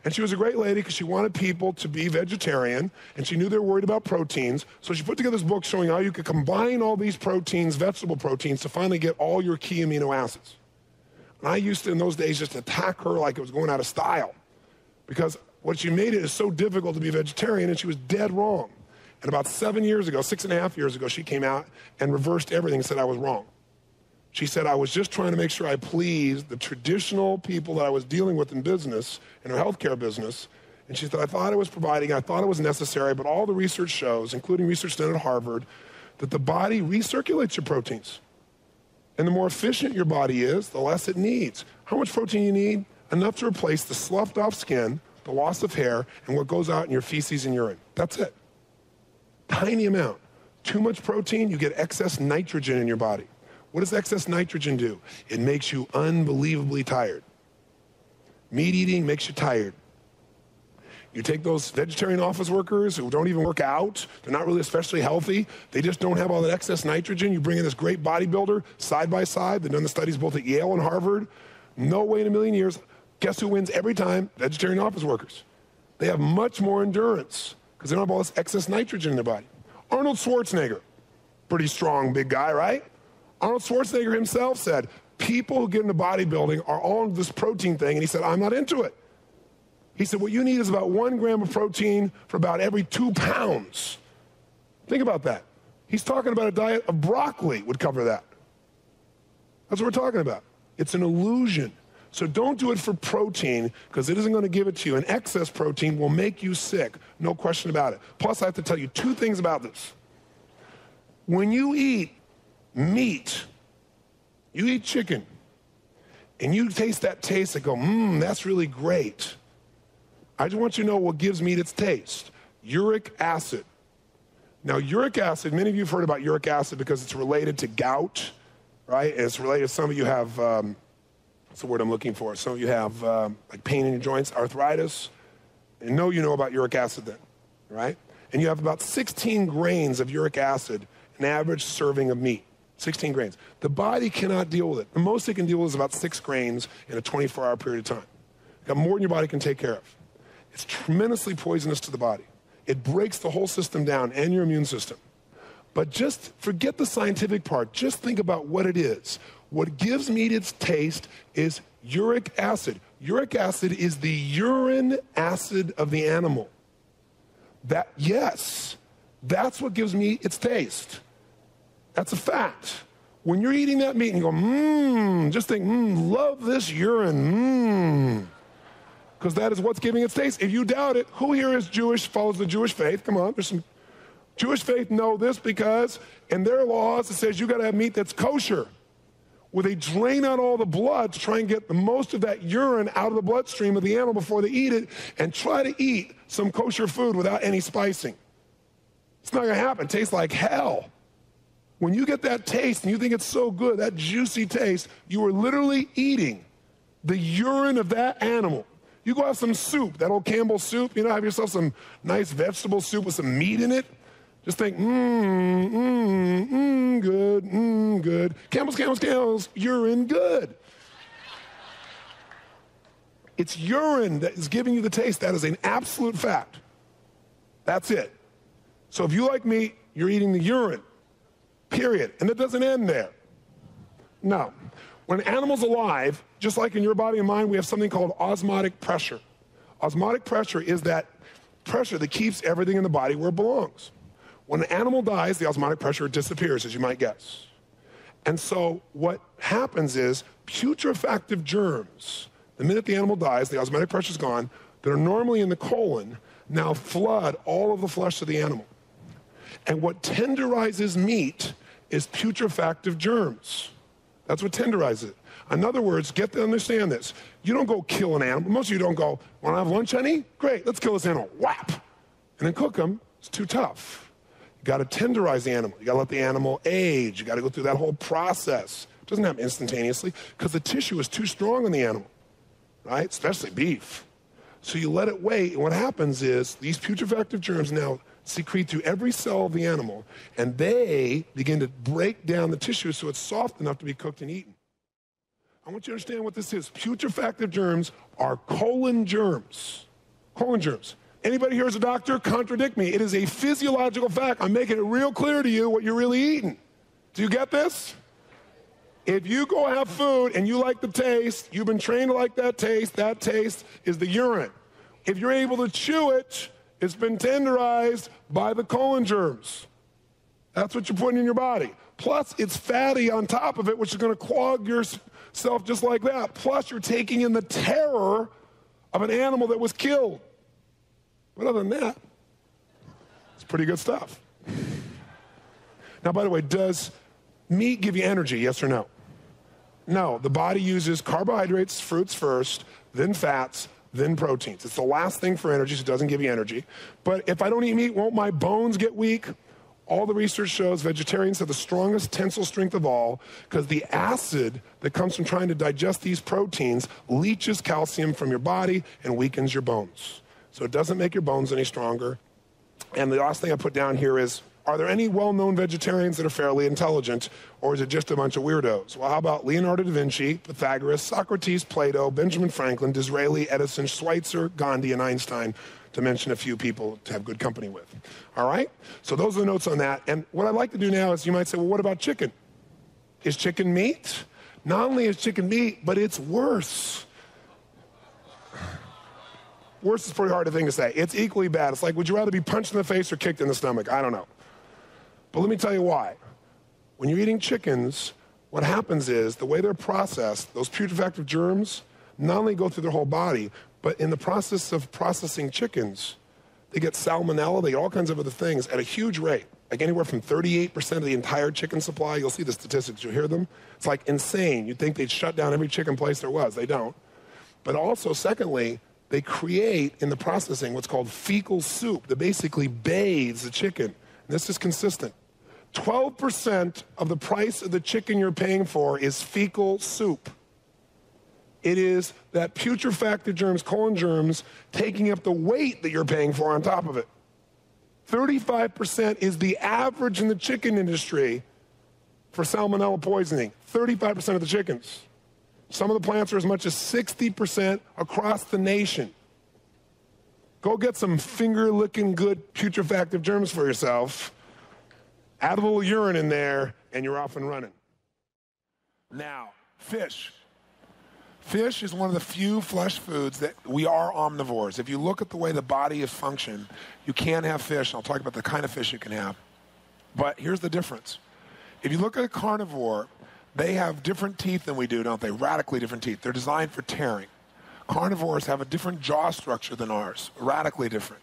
And she was a great lady because she wanted people to be vegetarian, and she knew they were worried about proteins. So she put together this book showing how you could combine all these proteins, vegetable proteins, to finally get all your key amino acids. And I used to, in those days, just attack her like it was going out of style. Because what she made it is so difficult to be a vegetarian, and she was dead wrong. And about 7 years ago, 6.5 years ago, she came out and reversed everything and said I was wrong. She said, I was just trying to make sure I pleased the traditional people that I was dealing with in business, in her healthcare business. And she said, I thought I was providing, I thought it was necessary, but all the research shows, including research done at Harvard, that the body recirculates your proteins. And the more efficient your body is, the less it needs. How much protein you need? Enough to replace the sloughed off skin, the loss of hair, and what goes out in your feces and urine. That's it. Tiny amount. Too much protein, you get excess nitrogen in your body. What does excess nitrogen do? It makes you unbelievably tired. Meat eating makes you tired. You take those vegetarian office workers who don't even work out, they're not really especially healthy, they just don't have all that excess nitrogen. You bring in this great bodybuilder side by side, they've done the studies both at Yale and Harvard. No way in a million years. Guess who wins every time? Vegetarian office workers. They have much more endurance because they don't have all this excess nitrogen in their body. Arnold Schwarzenegger, pretty strong big guy, right? Arnold Schwarzenegger himself said, people who get into bodybuilding are all into this protein thing, and he said, I'm not into it. He said, what you need is about 1 gram of protein for about every 2 pounds. Think about that. He's talking about a diet of broccoli would cover that. That's what we're talking about. It's an illusion. So don't do it for protein because it isn't going to give it to you. And excess protein will make you sick, no question about it. Plus, I have to tell you 2 things about this. When you eat meat, you eat chicken, and you taste that taste and go, that's really great. I just want you to know what gives meat its taste. Uric acid. Now, uric acid, many of you have heard about uric acid because it's related to gout, right? And it's related, some of you have, what's the word I'm looking for? Some of you have like pain in your joints, arthritis. And you know about uric acid then, right? And you have about 16 grains of uric acid, an average serving of meat. 16 grains. The body cannot deal with it. The most it can deal with is about 6 grains in a 24-hour period of time. You've got more than your body can take care of. It's tremendously poisonous to the body. It breaks the whole system down and your immune system. But just forget the scientific part. Just think about what it is. What gives meat its taste is uric acid. Uric acid is the urine acid of the animal. Yes, That's what gives meat its taste. That's a fact. When you're eating that meat and you go, just think, love this urine, because that is what's giving its taste. If you doubt it, who here is Jewish, follows the Jewish faith? Come on, there's some Jewish faith know this because in their laws it says you got to have meat that's kosher, where they drain out all the blood to try and get the most of that urine out of the bloodstream of the animal before they eat it, and try to eat some kosher food without any spicing. It's not going to happen. It tastes like hell. When you get that taste and you think it's so good, that juicy taste, you are literally eating the urine of that animal. You go have some soup, that old Campbell's soup, have yourself some nice vegetable soup with some meat in it. Just think, good. Campbell's, urine, good. It's urine that is giving you the taste. That is an absolute fact. That's it. So if you like meat, you're eating the urine. Period. And it doesn't end there. No. When an animal's alive, just like in your body and mine, we have something called osmotic pressure. Osmotic pressure is that pressure that keeps everything in the body where it belongs. When an animal dies, the osmotic pressure disappears, as you might guess. And so what happens is putrefactive germs, the minute the animal dies, the osmotic pressure is gone, that are normally in the colon, now flood all of the flesh of the animal. And what tenderizes meat is putrefactive germs. That's what tenderizes it. In other words, get to understand this. You don't go kill an animal. Most of you don't go, want to have lunch, honey? Great, let's kill this animal. Whap! And then cook them. It's too tough. You got to tenderize the animal. You got to let the animal age. You got to go through that whole process. It doesn't happen instantaneously because the tissue is too strong on the animal, right? Especially beef. So you let it wait, and what happens is these putrefactive germs now secrete through every cell of the animal, and they begin to break down the tissue so it's soft enough to be cooked and eaten. I want you to understand what this is. Putrefactive germs are colon germs. Colon germs. Anybody here is a doctor? Contradict me. It is a physiological fact. I'm making it real clear to you what you're really eating. Do you get this? If you go have food and you like the taste, you've been trained to like that taste is the urine. If you're able to chew it, it's been tenderized by the colon germs. That's what you're putting in your body. Plus, it's fatty on top of it, which is going to clog yourself just like that. Plus, you're taking in the terror of an animal that was killed. But other than that, it's pretty good stuff. Now, by the way, does meat give you energy, yes or no? No, the body uses carbohydrates, fruits first, then fats, then proteins. It's the last thing for energy, so it doesn't give you energy. But if I don't eat meat, won't my bones get weak? All the research shows vegetarians have the strongest tensile strength of all because the acid that comes from trying to digest these proteins leaches calcium from your body and weakens your bones. So it doesn't make your bones any stronger. And the last thing I put down here is, are there any well-known vegetarians that are fairly intelligent, or is it just a bunch of weirdos? Well, how about Leonardo da Vinci, Pythagoras, Socrates, Plato, Benjamin Franklin, Disraeli, Edison, Schweitzer, Gandhi, and Einstein, to mention a few people to have good company with. All right? So those are the notes on that. And what I'd like to do now is you might say, well, what about chicken? Is chicken meat? Not only is chicken meat, but it's worse. Worse is a pretty hard thing to say. It's equally bad. It's like, would you rather be punched in the face or kicked in the stomach? I don't know. But let me tell you why. When you're eating chickens, what happens is the way they're processed, those putrefactive germs not only go through their whole body, but in the process of processing chickens, they get salmonella, they get all kinds of other things at a huge rate. Like anywhere from 38% of the entire chicken supply. You'll see the statistics, you'll hear them. It's like insane. You'd think they'd shut down every chicken place there was. They don't. But also, secondly, they create in the processing what's called fecal soup that basically bathes the chicken. And this is consistent. 12% of the price of the chicken you're paying for is fecal soup. It is that putrefactive germs, colon germs, taking up the weight that you're paying for on top of it. 35% is the average in the chicken industry for salmonella poisoning. 35% of the chickens. Some of the plants are as much as 60% across the nation. Go get some finger-licking good putrefactive germs for yourself. Add a little urine in there, and you're off and running. Now, fish. Fish is one of the few flesh foods that we are omnivores. If you look at the way the body is functioned, you can have fish. And I'll talk about the kind of fish you can have. But here's the difference. If you look at a carnivore, they have different teeth than we do, don't they? Radically different teeth. They're designed for tearing. Carnivores have a different jaw structure than ours, radically different.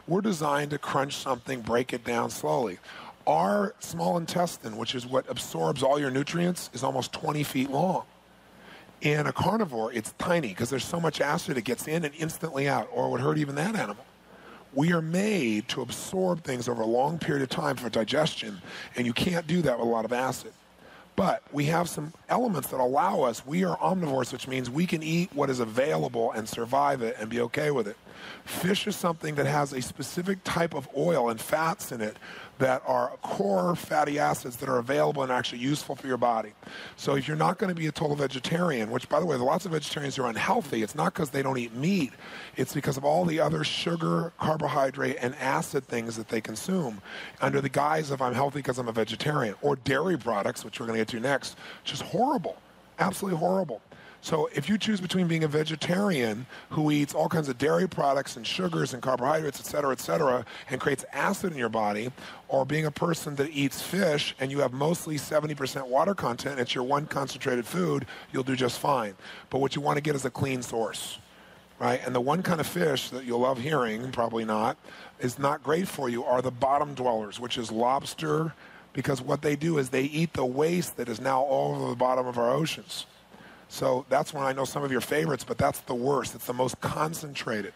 We're designed to crunch something, break it down slowly. Our small intestine, which is what absorbs all your nutrients, is almost 20 feet long. In a carnivore, it's tiny because there's so much acid it gets in and instantly out, or it would hurt even that animal. We are made to absorb things over a long period of time for digestion, and you can't do that with a lot of acid. But we have some elements that allow us. We are omnivores, which means we can eat what is available and survive it and be okay with it. Fish is something that has a specific type of oil and fats in it that are core fatty acids that are available and actually useful for your body. So if you're not going to be a total vegetarian, which, by the way, lots of vegetarians are unhealthy, it's not because they don't eat meat. It's because of all the other sugar, carbohydrate, and acid things that they consume under the guise of I'm healthy because I'm a vegetarian. Or dairy products, which we're going to get to next, which is horrible, absolutely horrible. So if you choose between being a vegetarian who eats all kinds of dairy products and sugars and carbohydrates, et cetera, and creates acid in your body, or being a person that eats fish and you have mostly 70% water content, it's your one concentrated food, you'll do just fine. But what you want to get is a clean source, right? And the one kind of fish that you'll love hearing, probably not, is not great for you are the bottom dwellers, which is lobster, because what they do is they eat the waste that is now all over the bottom of our oceans. So that's one I know some of your favorites, but that's the worst. It's the most concentrated.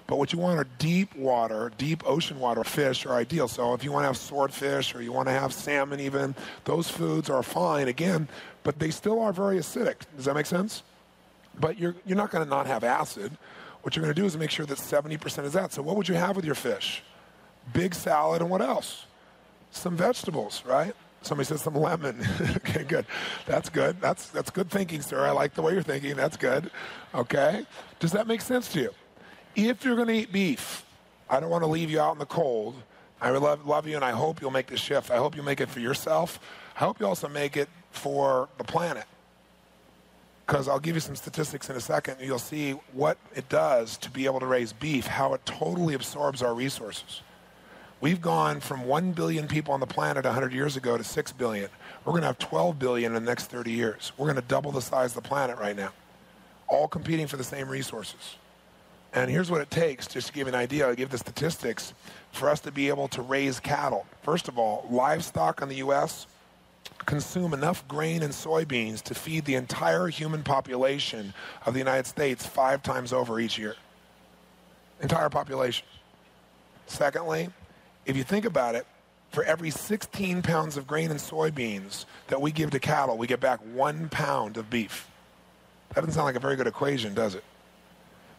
But what you want are deep water, deep ocean water fish are ideal. So if you want to have swordfish or you want to have salmon even, those foods are fine, again, but they still are very acidic. Does that make sense? But you're not going to not have acid. What you're going to do is make sure that 70% is that. So what would you have with your fish? Big salad and what else? Some vegetables, right? Somebody said some lemon. Okay, good. That's good. That's good thinking, sir. I like the way you're thinking. That's good. Okay. Does that make sense to you? If you're going to eat beef, I don't want to leave you out in the cold. I love you, and I hope you'll make the shift. I hope you make it for yourself. I hope you also make it for the planet. Because I'll give you some statistics in a second, and you'll see what it does to be able to raise beef, how it totally absorbs our resources. We've gone from 1 billion people on the planet 100 years ago to 6 billion. We're going to have 12 billion in the next 30 years. We're going to double the size of the planet right now, all competing for the same resources. And here's what it takes, just to give you an idea, I'll give the statistics, for us to be able to raise cattle. First of all, livestock in the U.S. consume enough grain and soybeans to feed the entire human population of the United States 5 times over each year. Entire population. Secondly, if you think about it, for every 16 pounds of grain and soybeans that we give to cattle, we get back 1 pound of beef. That doesn't sound like a very good equation, does it?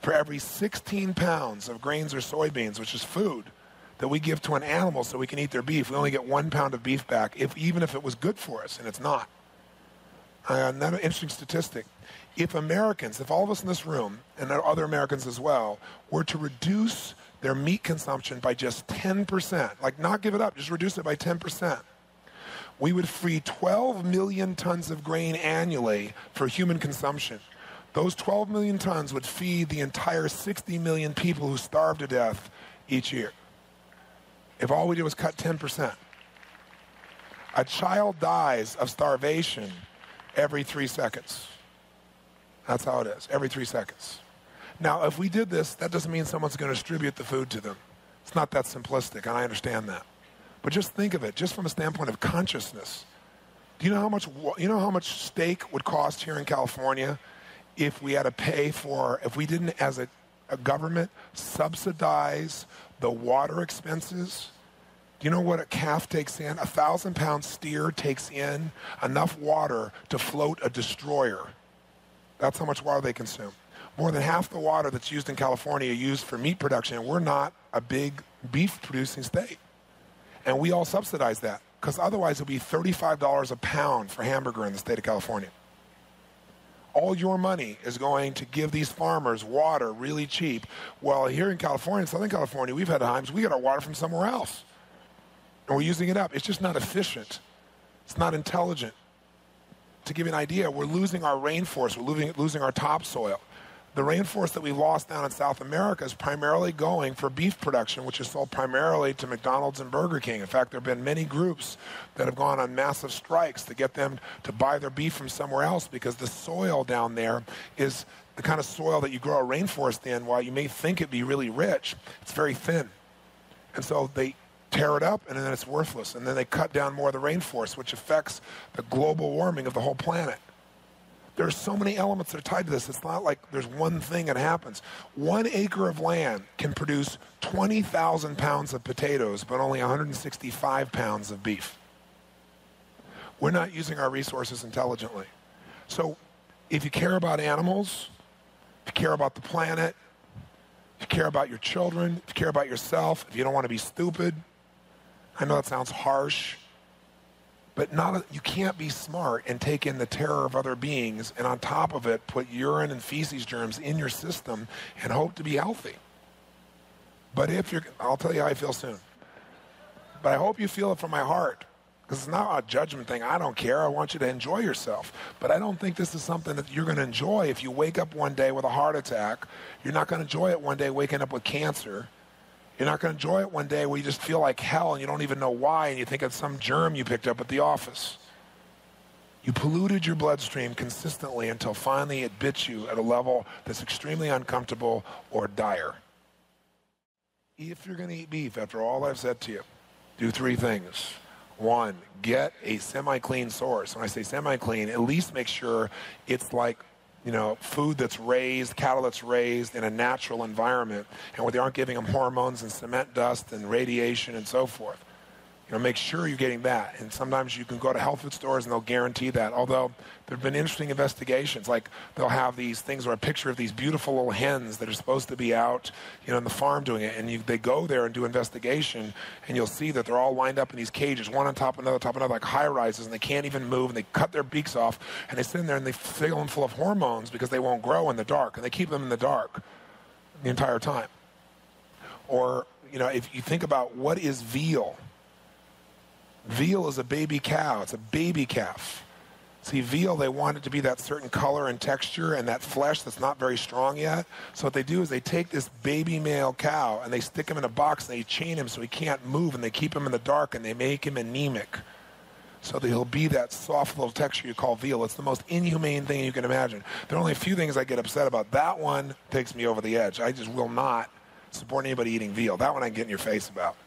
For every 16 pounds of grains or soybeans, which is food, that we give to an animal so we can eat their beef, we only get 1 pound of beef back, even if it was good for us, and it's not. Another interesting statistic. If all of us in this room, and other Americans as well, were to reduce their meat consumption by just 10%, like not give it up, just reduce it by 10%, we would free 12 million tons of grain annually for human consumption. Those 12 million tons would feed the entire 60 million people who starve to death each year. If all we did was cut 10%. A child dies of starvation every 3 seconds. That's how it is, every 3 seconds. Now, if we did this, that doesn't mean someone's going to distribute the food to them. It's not that simplistic, and I understand that. But just think of it, just from a standpoint of consciousness. Do you know how much steak would cost here in California if we had to pay for, if we didn't, as a government, subsidize the water expenses? Do you know what a calf takes in? 1,000-pound steer takes in enough water to float a destroyer. That's how much water they consume. More than half the water that's used in California is used for meat production, and we're not a big beef-producing state. And we all subsidize that, because otherwise it would be $35 a pound for hamburger in the state of California. All your money is going to give these farmers water really cheap. Well, here in California, Southern California, we've had times we get our water from somewhere else. And we're using it up. It's just not efficient. It's not intelligent. to give you an idea, we're losing our rainforest, we're losing our topsoil. The rainforest that we lost down in South America is primarily going for beef production, which is sold primarily to McDonald's and Burger King. In fact, there have been many groups that have gone on massive strikes to get them to buy their beef from somewhere else because the soil down there is the kind of soil that you grow a rainforest in. While you may think it'd be really rich, it's very thin. And so they tear it up, and then it's worthless. And then they cut down more of the rainforest, which affects the global warming of the whole planet. There are so many elements that are tied to this. It's not like there's one thing that happens. 1 acre of land can produce 20,000 pounds of potatoes, but only 165 pounds of beef. We're not using our resources intelligently. So if you care about animals, if you care about the planet, if you care about your children, if you care about yourself, if you don't want to be stupid, I know that sounds harsh, but you can't be smart and take in the terror of other beings and on top of it put urine and feces germs in your system and hope to be healthy. But I'll tell you how I feel soon. But I hope you feel it from my heart, because it's not a judgment thing. I don't care. I want you to enjoy yourself. But I don't think this is something that you're going to enjoy if you wake up one day with a heart attack. You're not going to enjoy it one day waking up with cancer. You're not going to enjoy it one day where you just feel like hell and you don't even know why and you think it's some germ you picked up at the office. You polluted your bloodstream consistently until finally it bit you at a level that's extremely uncomfortable or dire. If you're going to eat beef, after all I've said to you, do 3 things. 1, get a semi-clean source. When I say semi-clean, at least make sure it's like food that's raised, cattle that's raised in a natural environment, and where they aren't giving them hormones and cement dust and radiation and so forth. Make sure you're getting that. And sometimes you can go to health food stores and they'll guarantee that. Although there have been interesting investigations, like they'll have these things or a picture of these beautiful little hens that are supposed to be out, in the farm doing it. And they go there and do investigation, and you'll see that they're all lined up in these cages, one on top of another, like high rises, and they can't even move. And they cut their beaks off, and they sit in there and they fill them full of hormones because they won't grow in the dark, and they keep them in the dark the entire time. Or if you think about what is veal. Veal is a baby cow. It's a baby calf. See, veal, they want it to be that certain color and texture and that flesh that's not very strong yet. So what they do is they take this baby male cow and they stick him in a box and they chain him so he can't move, and they keep him in the dark and they make him anemic so that he'll be that soft little texture you call veal. It's the most inhumane thing you can imagine. There are only a few things I get upset about. That one takes me over the edge. I just will not support anybody eating veal. That one I can get in your face about.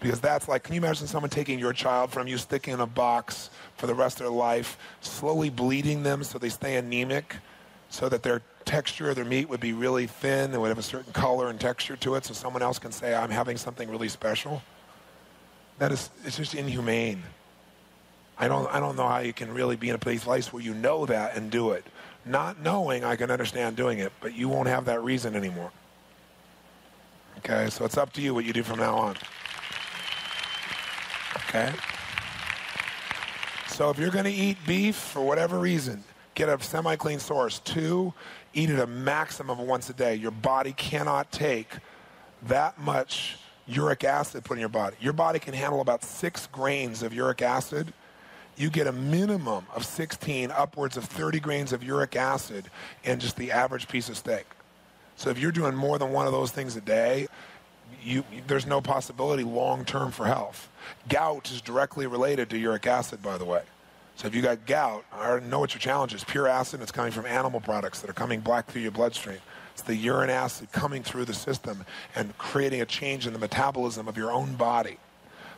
Because that's like, can you imagine someone taking your child from you, sticking in a box for the rest of their life, slowly bleeding them so they stay anemic, so that their texture of their meat would be really thin and would have a certain color and texture to it, so someone else can say, I'm having something really special? It's just inhumane. I don't know how you can really be in a place where you know that and do it. Not knowing, I can understand doing it, but you won't have that reason anymore. Okay, so it's up to you what you do from now on. Okay? So if you're going to eat beef for whatever reason, get a semi-clean source. 2, eat it a maximum of once a day. Your body cannot take that much uric acid put in your body. Your body can handle about 6 grains of uric acid. You get a minimum of 16, upwards of 30 grains of uric acid in just the average piece of steak. So if you're doing more than one of those things a day, there's no possibility long-term for health. Gout is directly related to uric acid, by the way. So if you got gout, I already know what your challenge is. Pure acid, it's coming from animal products that are coming black through your bloodstream. It's the urine acid coming through the system and creating a change in the metabolism of your own body.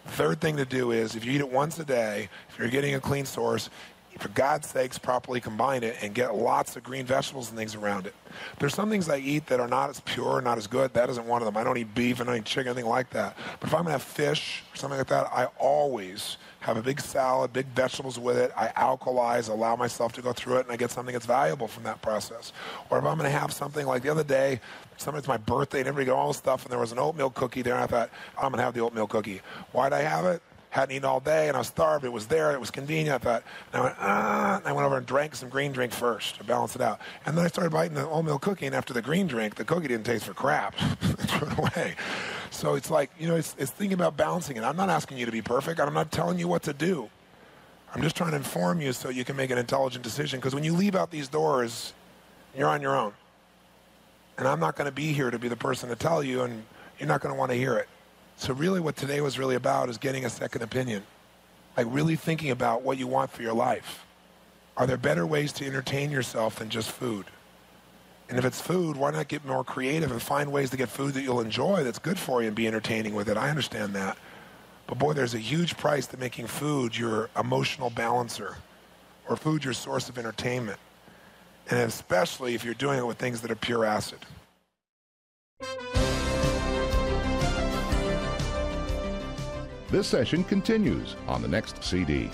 Third thing to do is, if you eat it once a day, if you're getting a clean source, for God's sakes, properly combine it and get lots of green vegetables and things around it. There's some things I eat that are not as pure, not as good. That isn't one of them. I don't eat beef, I don't eat chicken, anything like that. But if I'm going to have fish or something like that, I always have a big salad, big vegetables with it. I alkalize, allow myself to go through it, and I get something that's valuable from that process. Or if I'm going to have something like the other day, it's my birthday, and everybody got all this stuff, and there was an oatmeal cookie there, and I thought, I'm going to have the oatmeal cookie. Why'd I have it? Hadn't eaten all day, and I was starved. It was there. It was convenient. I thought, and I went over and drank some green drink first to balance it out. And then I started biting the oatmeal cookie, and after the green drink, the cookie didn't taste for crap. I threw it away. So it's like, it's thinking about balancing it. I'm not asking you to be perfect. I'm not telling you what to do. I'm just trying to inform you so you can make an intelligent decision, because when you leave out these doors, you're on your own. And I'm not going to be here to be the person to tell you, and you're not going to want to hear it. So really what today was really about is getting a second opinion. Like really thinking about what you want for your life. Are there better ways to entertain yourself than just food? And if it's food, why not get more creative and find ways to get food that you'll enjoy, that's good for you, and be entertaining with it? I understand that. But boy, there's a huge price to making food your emotional balancer, or food your source of entertainment. And especially if you're doing it with things that are pure acid. This session continues on the next CD.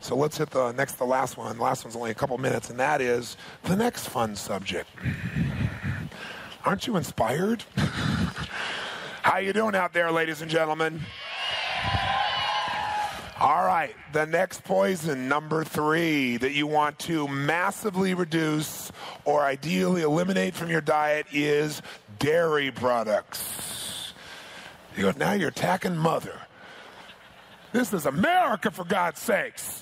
So let's hit the last one. The last one's only a couple minutes, and that is the next fun subject. Aren't you inspired? How you doing out there, ladies and gentlemen? All right, the next poison, number 3, that you want to massively reduce or ideally eliminate from your diet is dairy products. You go, now you're attacking mother. This is America, for God's sakes.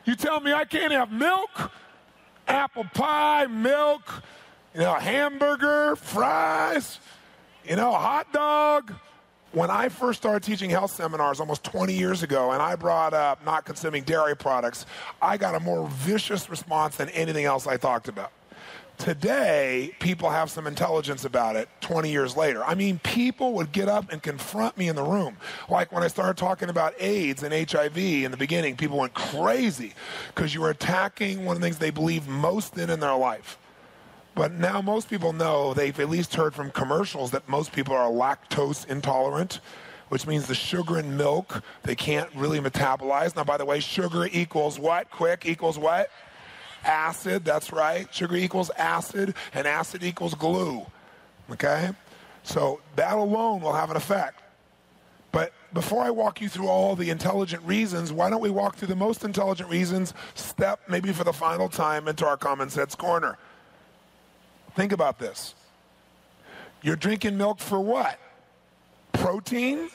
You tell me I can't have milk, apple pie, milk, hamburger, fries, hot dog. When I first started teaching health seminars almost 20 years ago, and I brought up not consuming dairy products, I got a more vicious response than anything else I talked about. Today, people have some intelligence about it 20 years later. I mean, people would get up and confront me in the room. Like when I started talking about AIDS and HIV in the beginning, people went crazy because you were attacking one of the things they believe most in their life. But now most people know, they've at least heard from commercials, that most people are lactose intolerant, which means the sugar in milk they can't really metabolize. Now, by the way, sugar equals what? Quick, equals what? Acid, that's right. Sugar equals acid, and acid equals glue. Okay? So that alone will have an effect. But before I walk you through all the intelligent reasons, why don't we walk through the most intelligent reasons, step maybe for the final time into our Common Sense Corner. Think about this. You're drinking milk for what? Protein?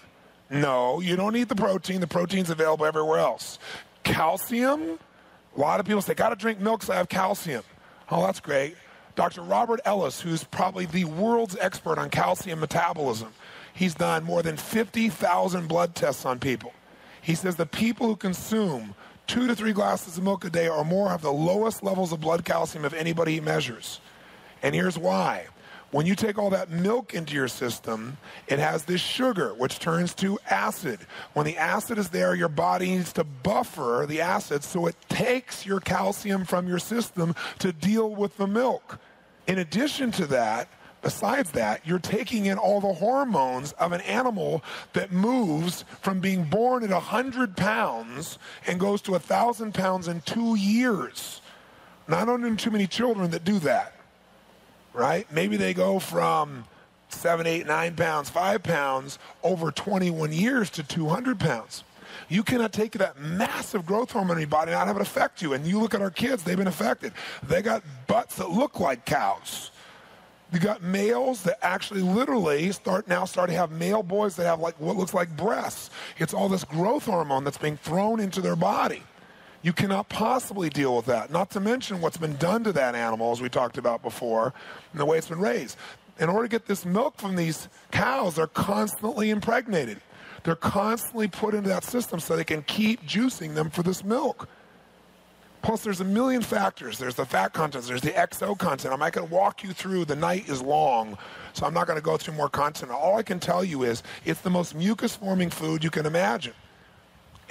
No, you don't need the protein. The protein's available everywhere else. Calcium? A lot of people say, got to drink milk so I have calcium. Oh, that's great. Dr. Robert Ellis, who's probably the world's expert on calcium metabolism, he's done more than 50,000 blood tests on people. He says the people who consume 2 to 3 glasses of milk a day or more have the lowest levels of blood calcium of anybody he measures. And here's why. When you take all that milk into your system, it has this sugar, which turns to acid. When the acid is there, your body needs to buffer the acid, so it takes your calcium from your system to deal with the milk. In addition to that, besides that, you're taking in all the hormones of an animal that moves from being born at 100 pounds and goes to 1,000 pounds in 2 years. Now, I don't know too many children that do that. Right? Maybe they go from 7, 8, 9 pounds, 5 pounds over 21 years to 200 pounds. You cannot take that massive growth hormone in your body and not have it affect you. And you look at our kids, they've been affected. They got butts that look like cows. You got males that actually literally start to have male boys that have like what looks like breasts. It's all this growth hormone that's being thrown into their body. You cannot possibly deal with that, not to mention what's been done to that animal, as we talked about before, and the way it's been raised. In order to get this milk from these cows, they're constantly impregnated. They're constantly put into that system so they can keep juicing them for this milk. Plus, there's a million factors. There's the fat content. There's the XO content. I'm not going to walk you through. The night is long, so I'm not going to go through more content. All I can tell you is it's the most mucus-forming food you can imagine.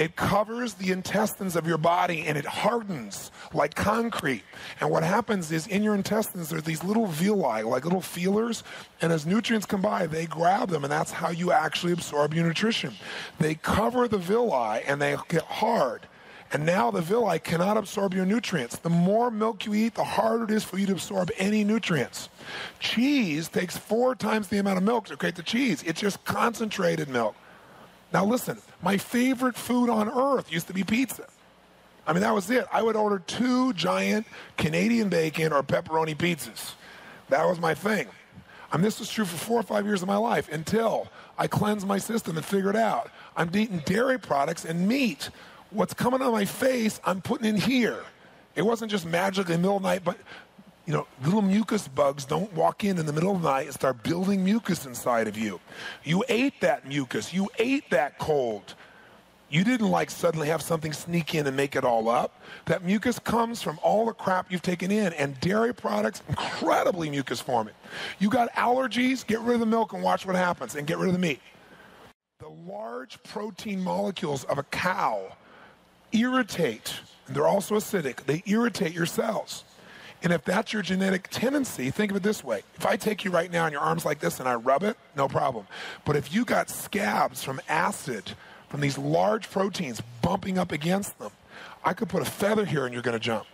It covers the intestines of your body and it hardens like concrete. And what happens is in your intestines, there's these little villi, like little feelers, and as nutrients come by, they grab them, and that's how you actually absorb your nutrition. They cover the villi and they get hard. And now the villi cannot absorb your nutrients. The more milk you eat, the harder it is for you to absorb any nutrients. Cheese takes 4 times the amount of milk to create the cheese. It's just concentrated milk. Now listen, my favorite food on earth used to be pizza. I mean, that was it. I would order 2 giant Canadian bacon or pepperoni pizzas. That was my thing. And this was true for 4 or 5 years of my life until I cleansed my system and figured out I'm eating dairy products and meat. What's coming on my face, I'm putting in here. It wasn't just magically in the middle of the night, but you know, little mucus bugs don't walk in the middle of the night and start building mucus inside of you. You ate that mucus. You ate that cold. You didn't like suddenly have something sneak in and make it all up. That mucus comes from all the crap you've taken in, and dairy products, incredibly mucus forming. You got allergies, get rid of the milk and watch what happens, and get rid of the meat. The large protein molecules of a cow irritate, and they're also acidic. They irritate your cells. And if that's your genetic tendency, think of it this way. If I take you right now in your arms like this and I rub it, no problem. But if you got scabs from acid, from these large proteins bumping up against them, I could put a feather here and you're going to jump.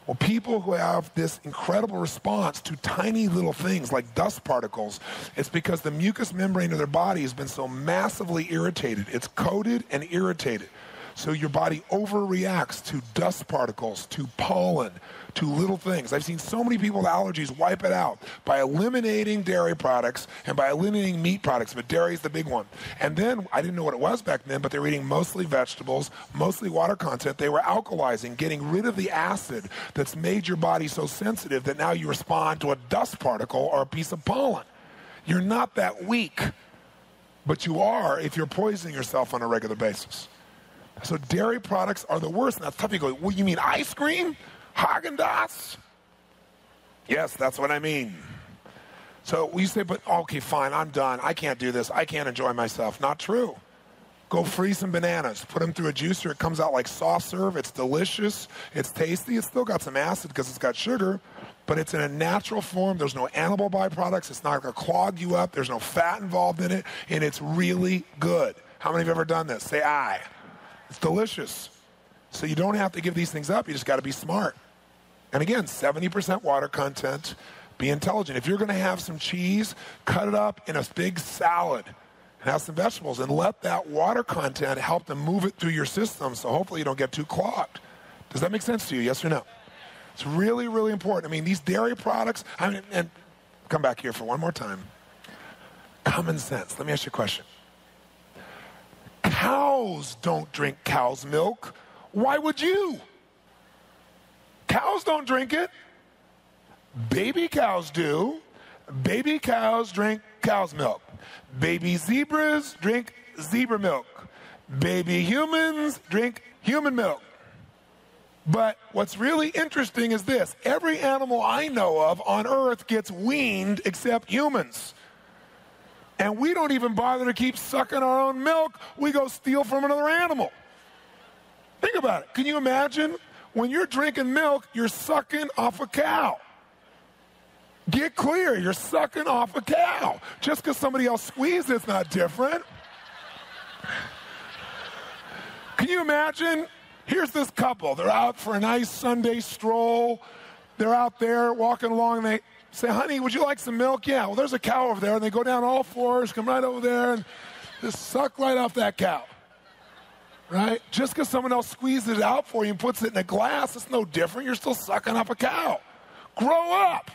Well, people who have this incredible response to tiny little things like dust particles, it's because the mucous membrane of their body has been so massively irritated. It's coated and irritated. So your body overreacts to dust particles, to pollen, to little things. I've seen so many people with allergies wipe it out by eliminating dairy products and by eliminating meat products, but dairy is the big one. And then, I didn't know what it was back then, but they were eating mostly vegetables, mostly water content. They were alkalizing, getting rid of the acid that's made your body so sensitive that now you respond to a dust particle or a piece of pollen. You're not that weak, but you are if you're poisoning yourself on a regular basis. So dairy products are the worst. And that's tough. You go, well, you mean ice cream? Haagen-Dazs? Yes, that's what I mean. So we say, but okay, fine, I'm done. I can't do this. I can't enjoy myself. Not true. Go freeze some bananas. Put them through a juicer. It comes out like soft serve. It's delicious. It's tasty. It's still got some acid because it's got sugar, but it's in a natural form. There's no animal byproducts. It's not going to clog you up. There's no fat involved in it, and it's really good. How many have ever done this? Say aye. It's delicious. So you don't have to give these things up. You just got to be smart. And again, 70% water content. Be intelligent. If you're going to have some cheese, cut it up in a big salad and have some vegetables and let that water content help to move it through your system so hopefully you don't get too clogged. Does that make sense to you? Yes or no? It's really, really important. I mean, these dairy products, and come back here for one more time. Common sense. Let me ask you a question. Cows don't drink cow's milk. Why would you? Cows don't drink it. Baby cows do. Baby cows drink cow's milk. Baby zebras drink zebra milk. Baby humans drink human milk. But what's really interesting is this. Every animal I know of on earth gets weaned except humans. And we don't even bother to keep sucking our own milk. We go steal from another animal. Think about it. Can you imagine? When you're drinking milk, you're sucking off a cow. Get clear. You're sucking off a cow. Just because somebody else squeezed it's not different. Can you imagine? Here's this couple. They're out for a nice Sunday stroll. They're out there walking along, and they say, honey, would you like some milk? Yeah, well, there's a cow over there. And they go down all fours, come right over there, and just suck right off that cow. Right? Just because someone else squeezes it out for you and puts it in a glass, it's no different. You're still sucking off a cow. Grow up.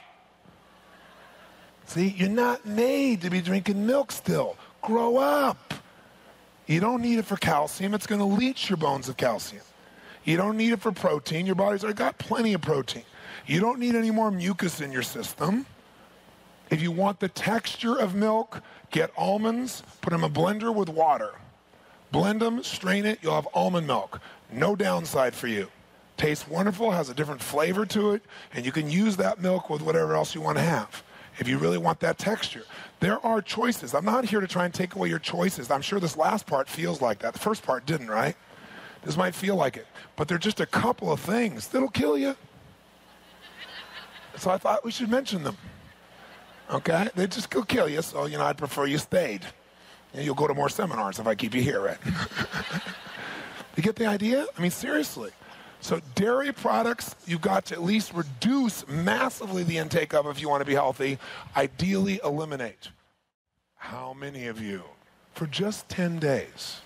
See, you're not made to be drinking milk still. Grow up. You don't need it for calcium. It's going to leach your bones of calcium. You don't need it for protein. Your body's already got plenty of protein. You don't need any more mucus in your system. If you want the texture of milk, get almonds, put them in a blender with water. Blend them, strain it, you'll have almond milk. No downside for you. Tastes wonderful, has a different flavor to it, and you can use that milk with whatever else you want to have if you really want that texture. There are choices. I'm not here to try and take away your choices. I'm sure this last part feels like that. The first part didn't, right? This might feel like it, but they're just a couple of things that'll kill you. So I thought we should mention them. Okay? They just could kill you, so, I'd prefer you stayed. And you'll go to more seminars if I keep you here, right? You get the idea? I mean, seriously. So dairy products, you've got to at least reduce massively the intake of if you want to be healthy. Ideally, eliminate. How many of you, for just 10 days,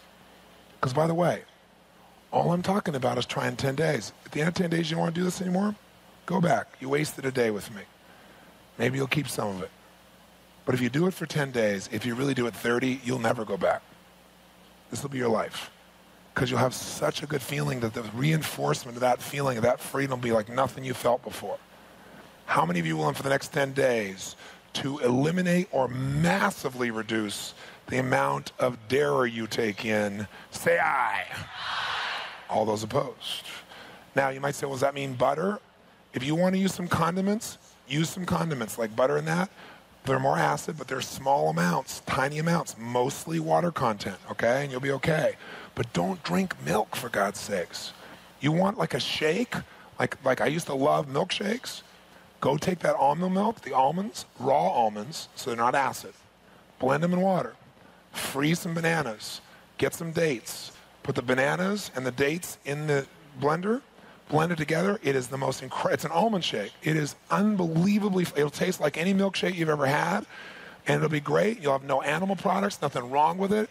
because by the way, all I'm talking about is trying 10 days. At the end of 10 days, you don't want to do this anymore? Go back. You wasted a day with me. Maybe you'll keep some of it. But if you do it for 10 days, if you really do it 30, you'll never go back. This will be your life. Because you'll have such a good feeling that the reinforcement of that feeling, of that freedom will be like nothing you felt before. How many of you willing for the next 10 days to eliminate or massively reduce the amount of dairy you take in? Say aye. All those opposed. Now, you might say, well, does that mean butter? If you want to use some condiments, use some condiments like butter and that. They're more acid, but they're small amounts, tiny amounts, mostly water content, okay? And you'll be okay. But don't drink milk, for God's sakes. You want like a shake? Like I used to love milkshakes? Go take that almond milk, the almonds, raw almonds, so they're not acid. Blend them in water. Freeze some bananas. Get some dates. Put the bananas and the dates in the blender. Blend it together. It is the most incredible. It's an almond shake. It is unbelievably. It'll taste like any milkshake you've ever had, and it'll be great. You'll have no animal products, nothing wrong with it.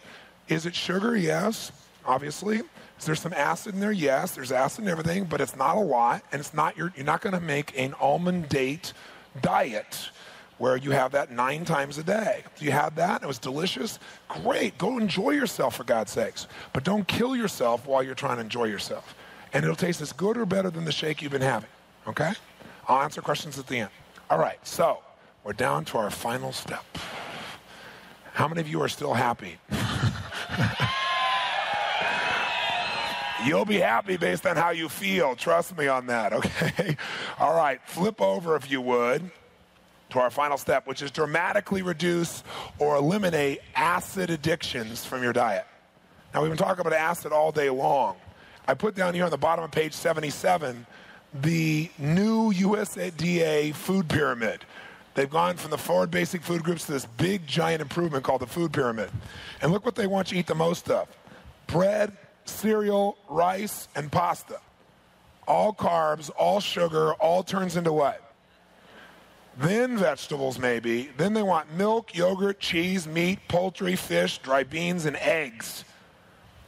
Is it sugar? Yes, obviously. Is there some acid in there? Yes, there's acid in everything, but it's not a lot, and it's not. You're not going to make an almond date diet where you have that 9 times a day. If you had that, it was delicious. Great. Go enjoy yourself, for God's sakes, but don't kill yourself while you're trying to enjoy yourself. And it'll taste as good or better than the shake you've been having, okay? I'll answer questions at the end. All right, so we're down to our final step. How many of you are still happy? You'll be happy based on how you feel. Trust me on that, okay? All right, flip over, if you would, to our final step, which is dramatically reduce or eliminate acid addictions from your diet. Now, we've been talking about acid all day long. I put down here on the bottom of page 77 the new USDA food pyramid. They've gone from the 4 basic food groups to this big, giant improvement called the food pyramid. And look what they want you to eat the most of. Bread, cereal, rice, and pasta. All carbs, all sugar, all turns into what? Then vegetables, maybe. Then they want milk, yogurt, cheese, meat, poultry, fish, dry beans, and eggs.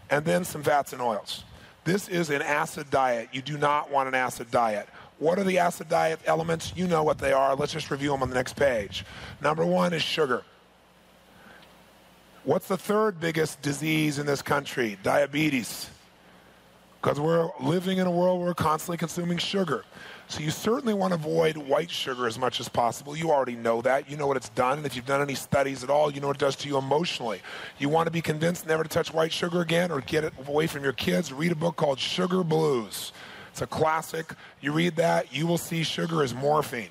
And then some fats and oils. This is an acid diet. You do not want an acid diet. What are the acid diet elements? You know what they are. Let's just review them on the next page. Number 1 is sugar. What's the 3rd biggest disease in this country? Diabetes. Because we're living in a world where we're constantly consuming sugar. So you certainly want to avoid white sugar as much as possible. You already know that. You know what it's done. And if you've done any studies at all, you know what it does to you emotionally. You want to be convinced never to touch white sugar again or get it away from your kids, read a book called Sugar Blues. It's a classic. You read that, you will see sugar as morphine.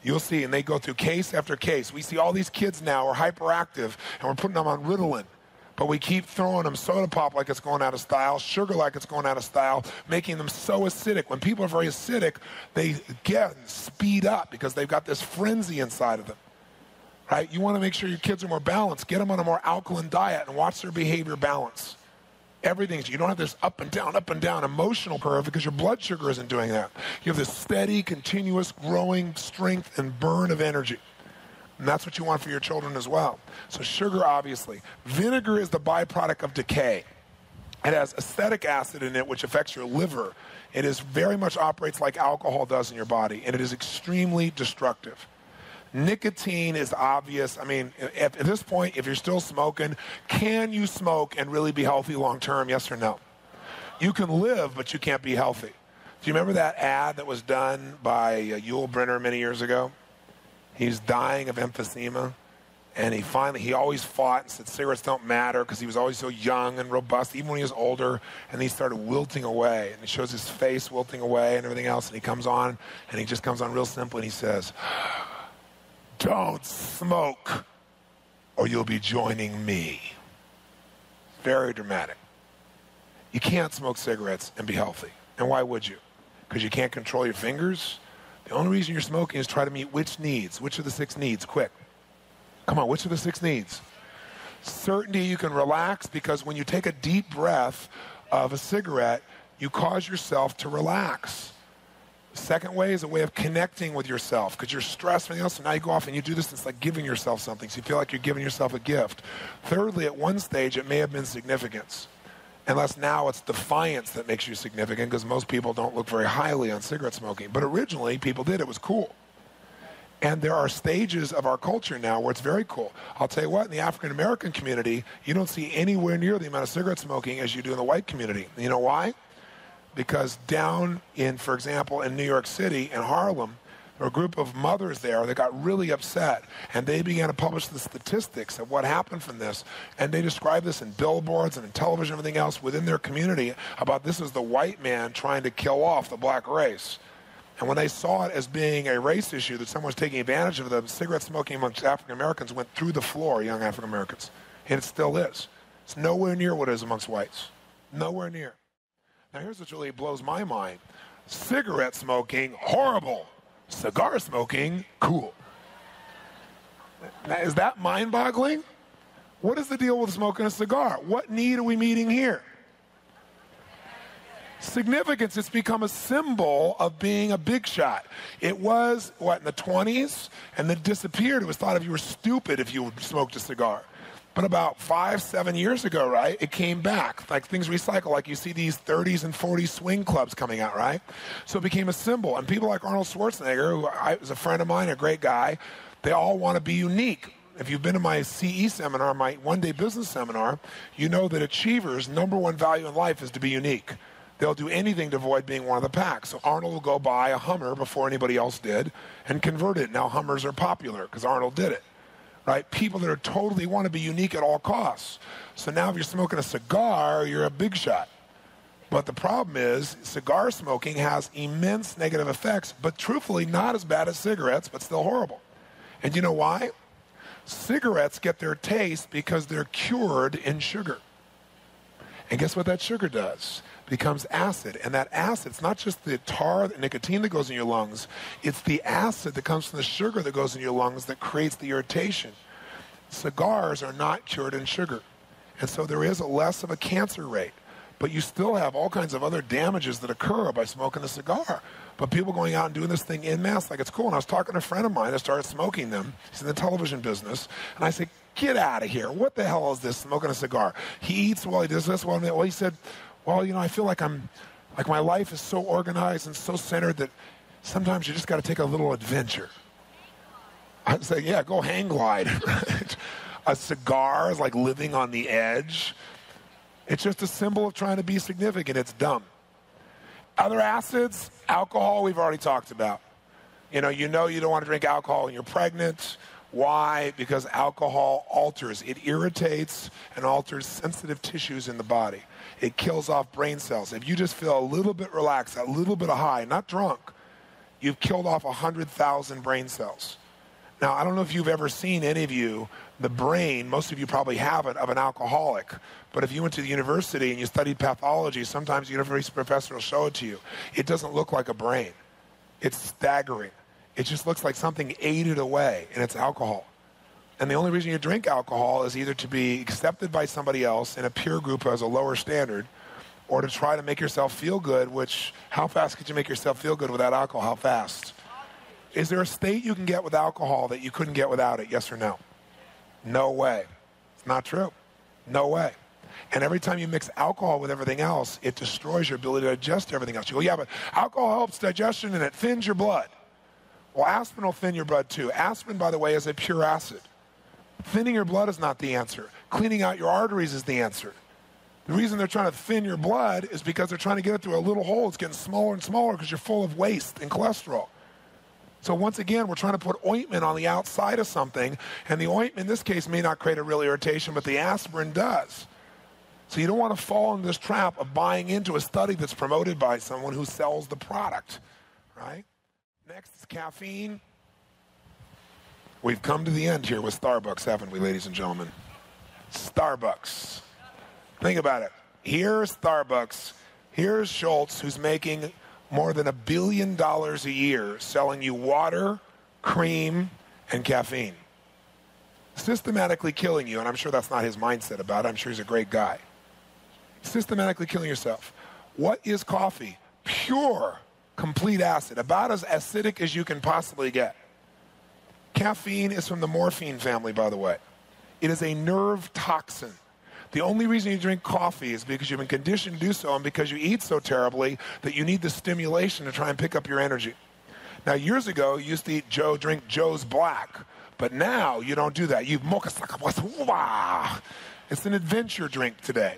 You'll see, and they go through case after case. We see all these kids now are hyperactive, and we're putting them on Ritalin. But we keep throwing them soda pop like it's going out of style, sugar like it's going out of style, making them so acidic. When people are very acidic, they speed up because they've got this frenzy inside of them, right? You want to make sure your kids are more balanced. Get them on a more alkaline diet and watch their behavior balance. Everything's, you don't have this up and down emotional curve because your blood sugar isn't doing that. You have this steady, continuous, growing strength and burn of energy. And that's what you want for your children as well. So sugar, obviously. Vinegar is the byproduct of decay. It has acetic acid in it, which affects your liver. It is very much operates like alcohol does in your body, and it is extremely destructive. Nicotine is obvious. I mean, at this point, if you're still smoking, can you smoke and really be healthy long term, yes or no? You can live, but you can't be healthy. Do you remember that ad that was done by Yul Brynner many years ago? He's dying of emphysema, and he always fought and said cigarettes don't matter because he was always so young and robust, even when he was older, and he started wilting away, and it shows his face wilting away and everything else, and he comes on, and he just comes on real simple, and he says, don't smoke, or you'll be joining me. Very dramatic. You can't smoke cigarettes and be healthy. And why would you? Because you can't control your fingers? The only reason you're smoking is try to meet which needs? Which of the 6 needs? Quick. Come on, which of the 6 needs? Certainty, you can relax, because when you take a deep breath of a cigarette, you cause yourself to relax. The second way is a way of connecting with yourself, because you're stressed and everything else, so now you go off and you do this, it's like giving yourself something, so you feel like you're giving yourself a gift. Thirdly, at one stage, it may have been significance. Unless now it's defiance that makes you significant, because most people don't look very highly on cigarette smoking. But originally, people did. It was cool. And there are stages of our culture now where it's very cool. I'll tell you what, in the African-American community, you don't see anywhere near the amount of cigarette smoking as you do in the white community. You know why? Because down in, for example, in New York City, in Harlem, there were a group of mothers there that got really upset, and they began to publish the statistics of what happened from this, and they described this in billboards and in television and everything else within their community about this is the white man trying to kill off the black race. And when they saw it as being a race issue, that someone was taking advantage of them, cigarette smoking amongst African Americans went through the floor, young African Americans. And it still is. It's nowhere near what it is amongst whites. Nowhere near. Now here's what really blows my mind. Cigarette smoking, horrible. Cigar smoking, cool. Now, is that mind-boggling? What is the deal with smoking a cigar? What need are we meeting here? Significance. It's become a symbol of being a big shot. It was, in the 20s, and then disappeared. It was thought of you were stupid if you smoked a cigar. But about 5-7 years ago, right, it came back. Like things recycle, like you see these 30s and 40s swing clubs coming out, right? So it became a symbol. And people like Arnold Schwarzenegger, who is a friend of mine, a great guy, they all want to be unique. If you've been to my CE seminar, my one-day business seminar, you know that achievers' number one value in life is to be unique. They'll do anything to avoid being one of the pack. So Arnold will go buy a Hummer before anybody else did and convert it. Now Hummers are popular because Arnold did it. Right? People that are totally want to be unique at all costs. So now if you're smoking a cigar, you're a big shot. But the problem is cigar smoking has immense negative effects, but truthfully not as bad as cigarettes, but still horrible. And you know why? Cigarettes get their taste because they're cured in sugar. And guess what that sugar does? It becomes acid. And that acid, it's not just the tar, the nicotine that goes in your lungs, it's the acid that comes from the sugar that goes in your lungs that creates the irritation. Cigars are not cured in sugar. And so there is less of a cancer rate. But you still have all kinds of other damages that occur by smoking a cigar. But people going out and doing this thing en masse, like it's cool. And I was talking to a friend of mine that started smoking them. He's in the television business. And I said, get out of here. What the hell is this, smoking a cigar? He eats well, he does this well. Well, he said, well, you know, I feel like my life is so organized and so centered that sometimes you just got to take a little adventure. I'd say, yeah, go hang glide. A cigar is like living on the edge. It's just a symbol of trying to be significant. It's dumb. Other acids, alcohol, we've already talked about. You know you don't want to drink alcohol when you're pregnant. Why? Because alcohol alters. It irritates and alters sensitive tissues in the body. It kills off brain cells. If you just feel a little bit relaxed, a little bit high, not drunk, you've killed off 100,000 brain cells. Now, I don't know if you've ever seen, any of you, the brain, most of you probably haven't, of an alcoholic. But if you went to the university and you studied pathology, sometimes the university professor will show it to you. It doesn't look like a brain. It's staggering. It just looks like something ate it away, and it's alcohol. And the only reason you drink alcohol is either to be accepted by somebody else in a peer group who has a lower standard, or to try to make yourself feel good, which, how fast could you make yourself feel good without alcohol? How fast? Is there a state you can get with alcohol that you couldn't get without it? Yes or no? No way. It's not true. No way. And every time you mix alcohol with everything else, it destroys your ability to digest everything else. You go, yeah, but alcohol helps digestion and it thins your blood. Well, aspirin will thin your blood too. Aspirin, by the way, is a pure acid. Thinning your blood is not the answer. Cleaning out your arteries is the answer. The reason they're trying to thin your blood is because they're trying to get it through a little hole. It's getting smaller and smaller because you're full of waste and cholesterol. So once again, we're trying to put ointment on the outside of something, and the ointment in this case may not create a real irritation, but the aspirin does. So you don't want to fall into this trap of buying into a study that's promoted by someone who sells the product, right? Next is caffeine. We've come to the end here with Starbucks, haven't we, ladies and gentlemen? Starbucks. Think about it. Here's Starbucks. Here's Schultz, who's making more than $1 billion a year selling you water, cream, and caffeine. Systematically killing you, and I'm sure that's not his mindset about it. I'm sure he's a great guy. Systematically killing yourself. What is coffee? Pure, complete acid, about as acidic as you can possibly get. Caffeine is from the morphine family, by the way. It is a nerve toxin. The only reason you drink coffee is because you've been conditioned to do so and because you eat so terribly that you need the stimulation to try and pick up your energy. Now, years ago, you used to drink Joe's Black, but now you don't do that. You mocha saka. It's an adventure drink today.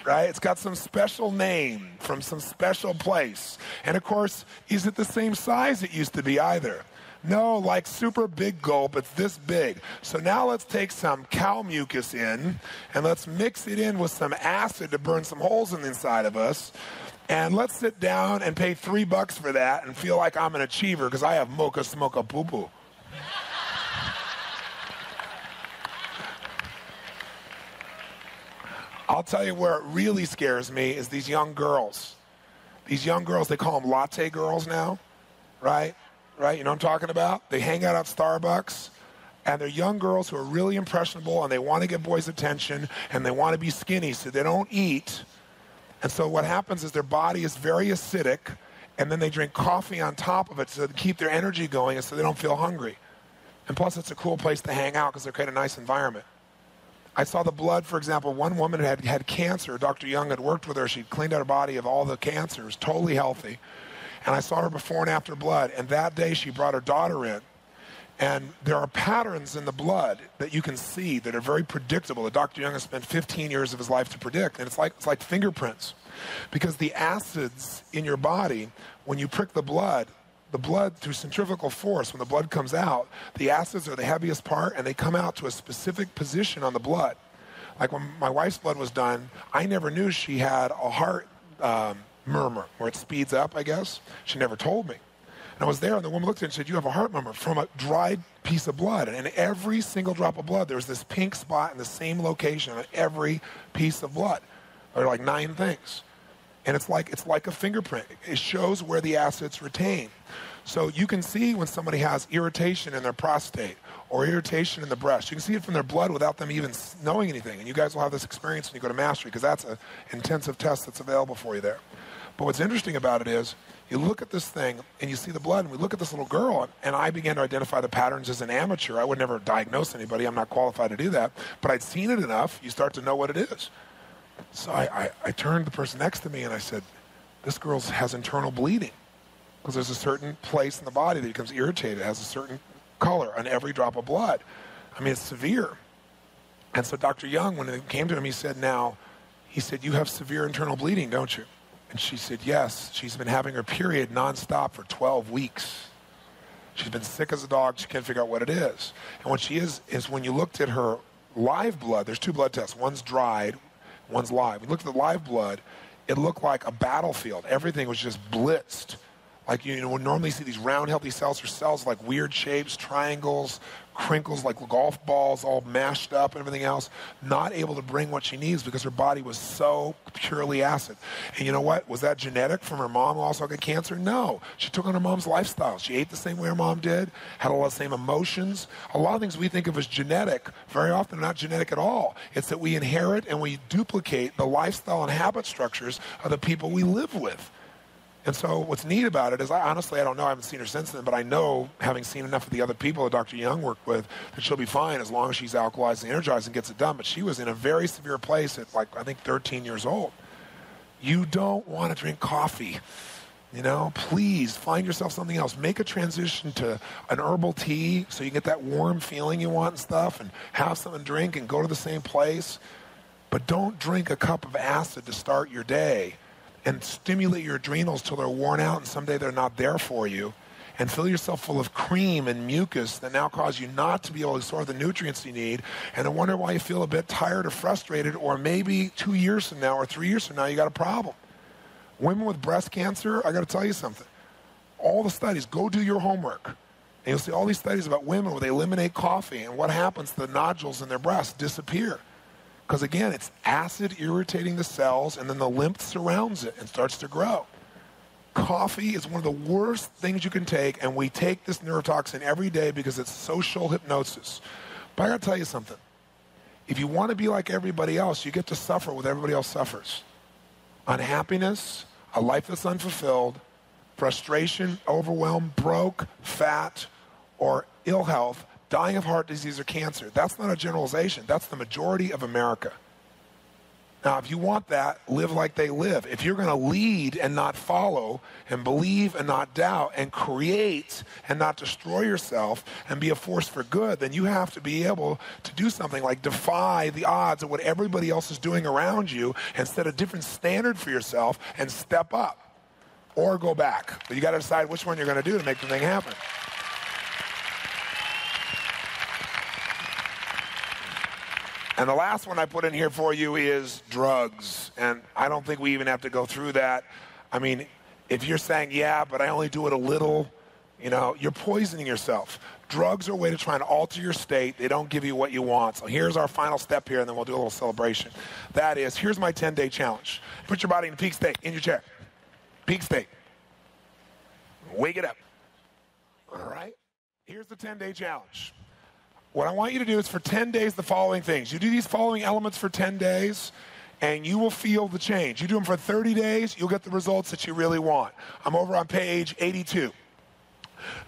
Right? It's got some special name from some special place. And of course, is it the same size it used to be either? No, like super big gulp, it's this big. So now let's take some cow mucus in and let's mix it in with some acid to burn some holes in the inside of us. And let's sit down and pay $3 for that and feel like I'm an achiever because I have mocha smocha poo poo. I'll tell you where it really scares me is these young girls. These young girls, they call them latte girls now, right? Right? You know what I'm talking about? They hang out at Starbucks, and they're young girls who are really impressionable, and they want to get boys' attention, and they want to be skinny, so they don't eat. And so what happens is their body is very acidic, and then they drink coffee on top of it to keep their energy going and so they don't feel hungry. And plus, it's a cool place to hang out because they create a nice environment. I saw the blood, for example, one woman had cancer. Dr. Young had worked with her. She'd cleaned out her body of all the cancers, totally healthy. And I saw her before and after blood. And that day, she brought her daughter in. And there are patterns in the blood that you can see that are very predictable that Dr. Young has spent 15 years of his life to predict. And it's like fingerprints. Because the acids in your body, when you prick the blood through centrifugal force, when the blood comes out, the acids are the heaviest part, and they come out to a specific position on the blood. Like when my wife's blood was done, I never knew she had a heart murmur, where it speeds up, I guess. She never told me. And I was there, and the woman looked at it and said, "You have a heart murmur from a dried piece of blood." And in every single drop of blood, there was this pink spot in the same location on every piece of blood. There are like 9 things. And it's like a fingerprint. It shows where the acids retain. So you can see when somebody has irritation in their prostate or irritation in the breast. You can see it from their blood without them even knowing anything. And you guys will have this experience when you go to Mastery because that's an intensive test that's available for you there. But what's interesting about it is you look at this thing and you see the blood, and we look at this little girl, and I began to identify the patterns as an amateur. I would never diagnose anybody. I'm not qualified to do that. But I'd seen it enough, you start to know what it is. So I turned to the person next to me and I said, "This girl has internal bleeding." Because there's a certain place in the body that becomes irritated. It has a certain color on every drop of blood. I mean, it's severe. And so Dr. Young, when it came to him, he said, "You have severe internal bleeding, don't you?" And she said, "Yes." She's been having her period nonstop for 12 weeks. She's been sick as a dog. She can't figure out what it is. And what she is when you looked at her live blood, there's 2 blood tests. One's dried, one's live. We looked at the live blood. It looked like a battlefield. Everything was just blitzed. Like, you know, we normally see these round, healthy cells or cells like weird shapes, triangles, crinkles, like golf balls, all mashed up and everything else, not able to bring what she needs because her body was so purely acid. And you know what? Was that genetic from her mom who also got cancer? No. She took on her mom's lifestyle. She ate the same way her mom did, had a lot of the same emotions. A lot of things we think of as genetic, very often not genetic at all. It's that we inherit and we duplicate the lifestyle and habit structures of the people we live with. And so what's neat about it is, I don't know, I haven't seen her since then, but I know, having seen enough of the other people that Dr. Young worked with, that she'll be fine as long as she's alkalized and energized and gets it done. But she was in a very severe place at, I think 13 years old. You don't want to drink coffee. You know, please find yourself something else. Make a transition to an herbal tea so you get that warm feeling you want and stuff, and have something to drink and go to the same place. But don't drink a cup of acid to start your day and stimulate your adrenals till they're worn out and someday they're not there for you, and fill yourself full of cream and mucus that now cause you not to be able to absorb the nutrients you need, and then wonder why you feel a bit tired or frustrated, or maybe 2 years from now or 3 years from now you got a problem. Women with breast cancer, I got to tell you something. All the studies, go do your homework. And you'll see all these studies about women where they eliminate coffee, and what happens, the nodules in their breasts disappear. Because again, it's acid irritating the cells, and then the lymph surrounds it and starts to grow. Coffee is one of the worst things you can take, and we take this neurotoxin every day because it's social hypnosis. But I got to tell you something. If you want to be like everybody else, you get to suffer what everybody else suffers. Unhappiness, a life that's unfulfilled, frustration, overwhelm, broke, fat, or ill health, dying of heart disease or cancer. That's not a generalization. That's the majority of America. Now, if you want that, live like they live. If you're going to lead and not follow, and believe and not doubt, and create and not destroy yourself, and be a force for good, then you have to be able to do something like defy the odds of what everybody else is doing around you and set a different standard for yourself and step up or go back. But you got to decide which one you're going to do to make the thing happen. And the last one I put in here for you is drugs. And I don't think we even have to go through that. I mean, if you're saying, yeah, but I only do it a little, you know, you're poisoning yourself. Drugs are a way to try and alter your state. They don't give you what you want. So here's our final step here, and then we'll do a little celebration. That is, here's my 10-day challenge. Put your body in peak state, in your chair. Peak state. Wake it up. All right? Here's the 10-day challenge. What I want you to do is for 10 days the following things. You do these following elements for 10 days, and you will feel the change. You do them for 30 days, you'll get the results that you really want. I'm over on page 82.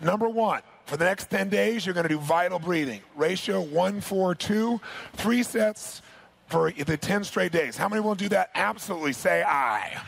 Number one, for the next 10 days, you're going to do vital breathing. Ratio 1-4-2, 3 sets for the 10 straight days. How many will do that? Absolutely. Say aye.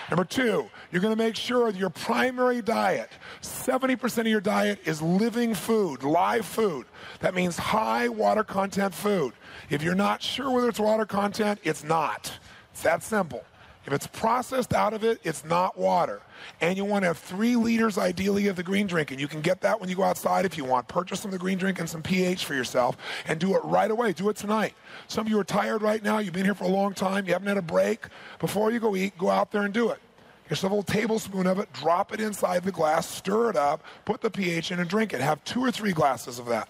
Number two, you're going to make sure that your primary diet, 70% of your diet is living food, live food. That means high water content food. If you're not sure whether it's water content, it's not. It's that simple. If it's processed out of it, it's not water. And you want to have 3 liters ideally of the green drink. And you can get that when you go outside if you want. Purchase some of the green drink and some pH for yourself and do it right away. Do it tonight. Some of you are tired right now. You've been here for a long time. You haven't had a break. Before you go eat, go out there and do it. Get yourself a little tablespoon of it. Drop it inside the glass. Stir it up. Put the pH in and drink it. Have 2 or 3 glasses of that.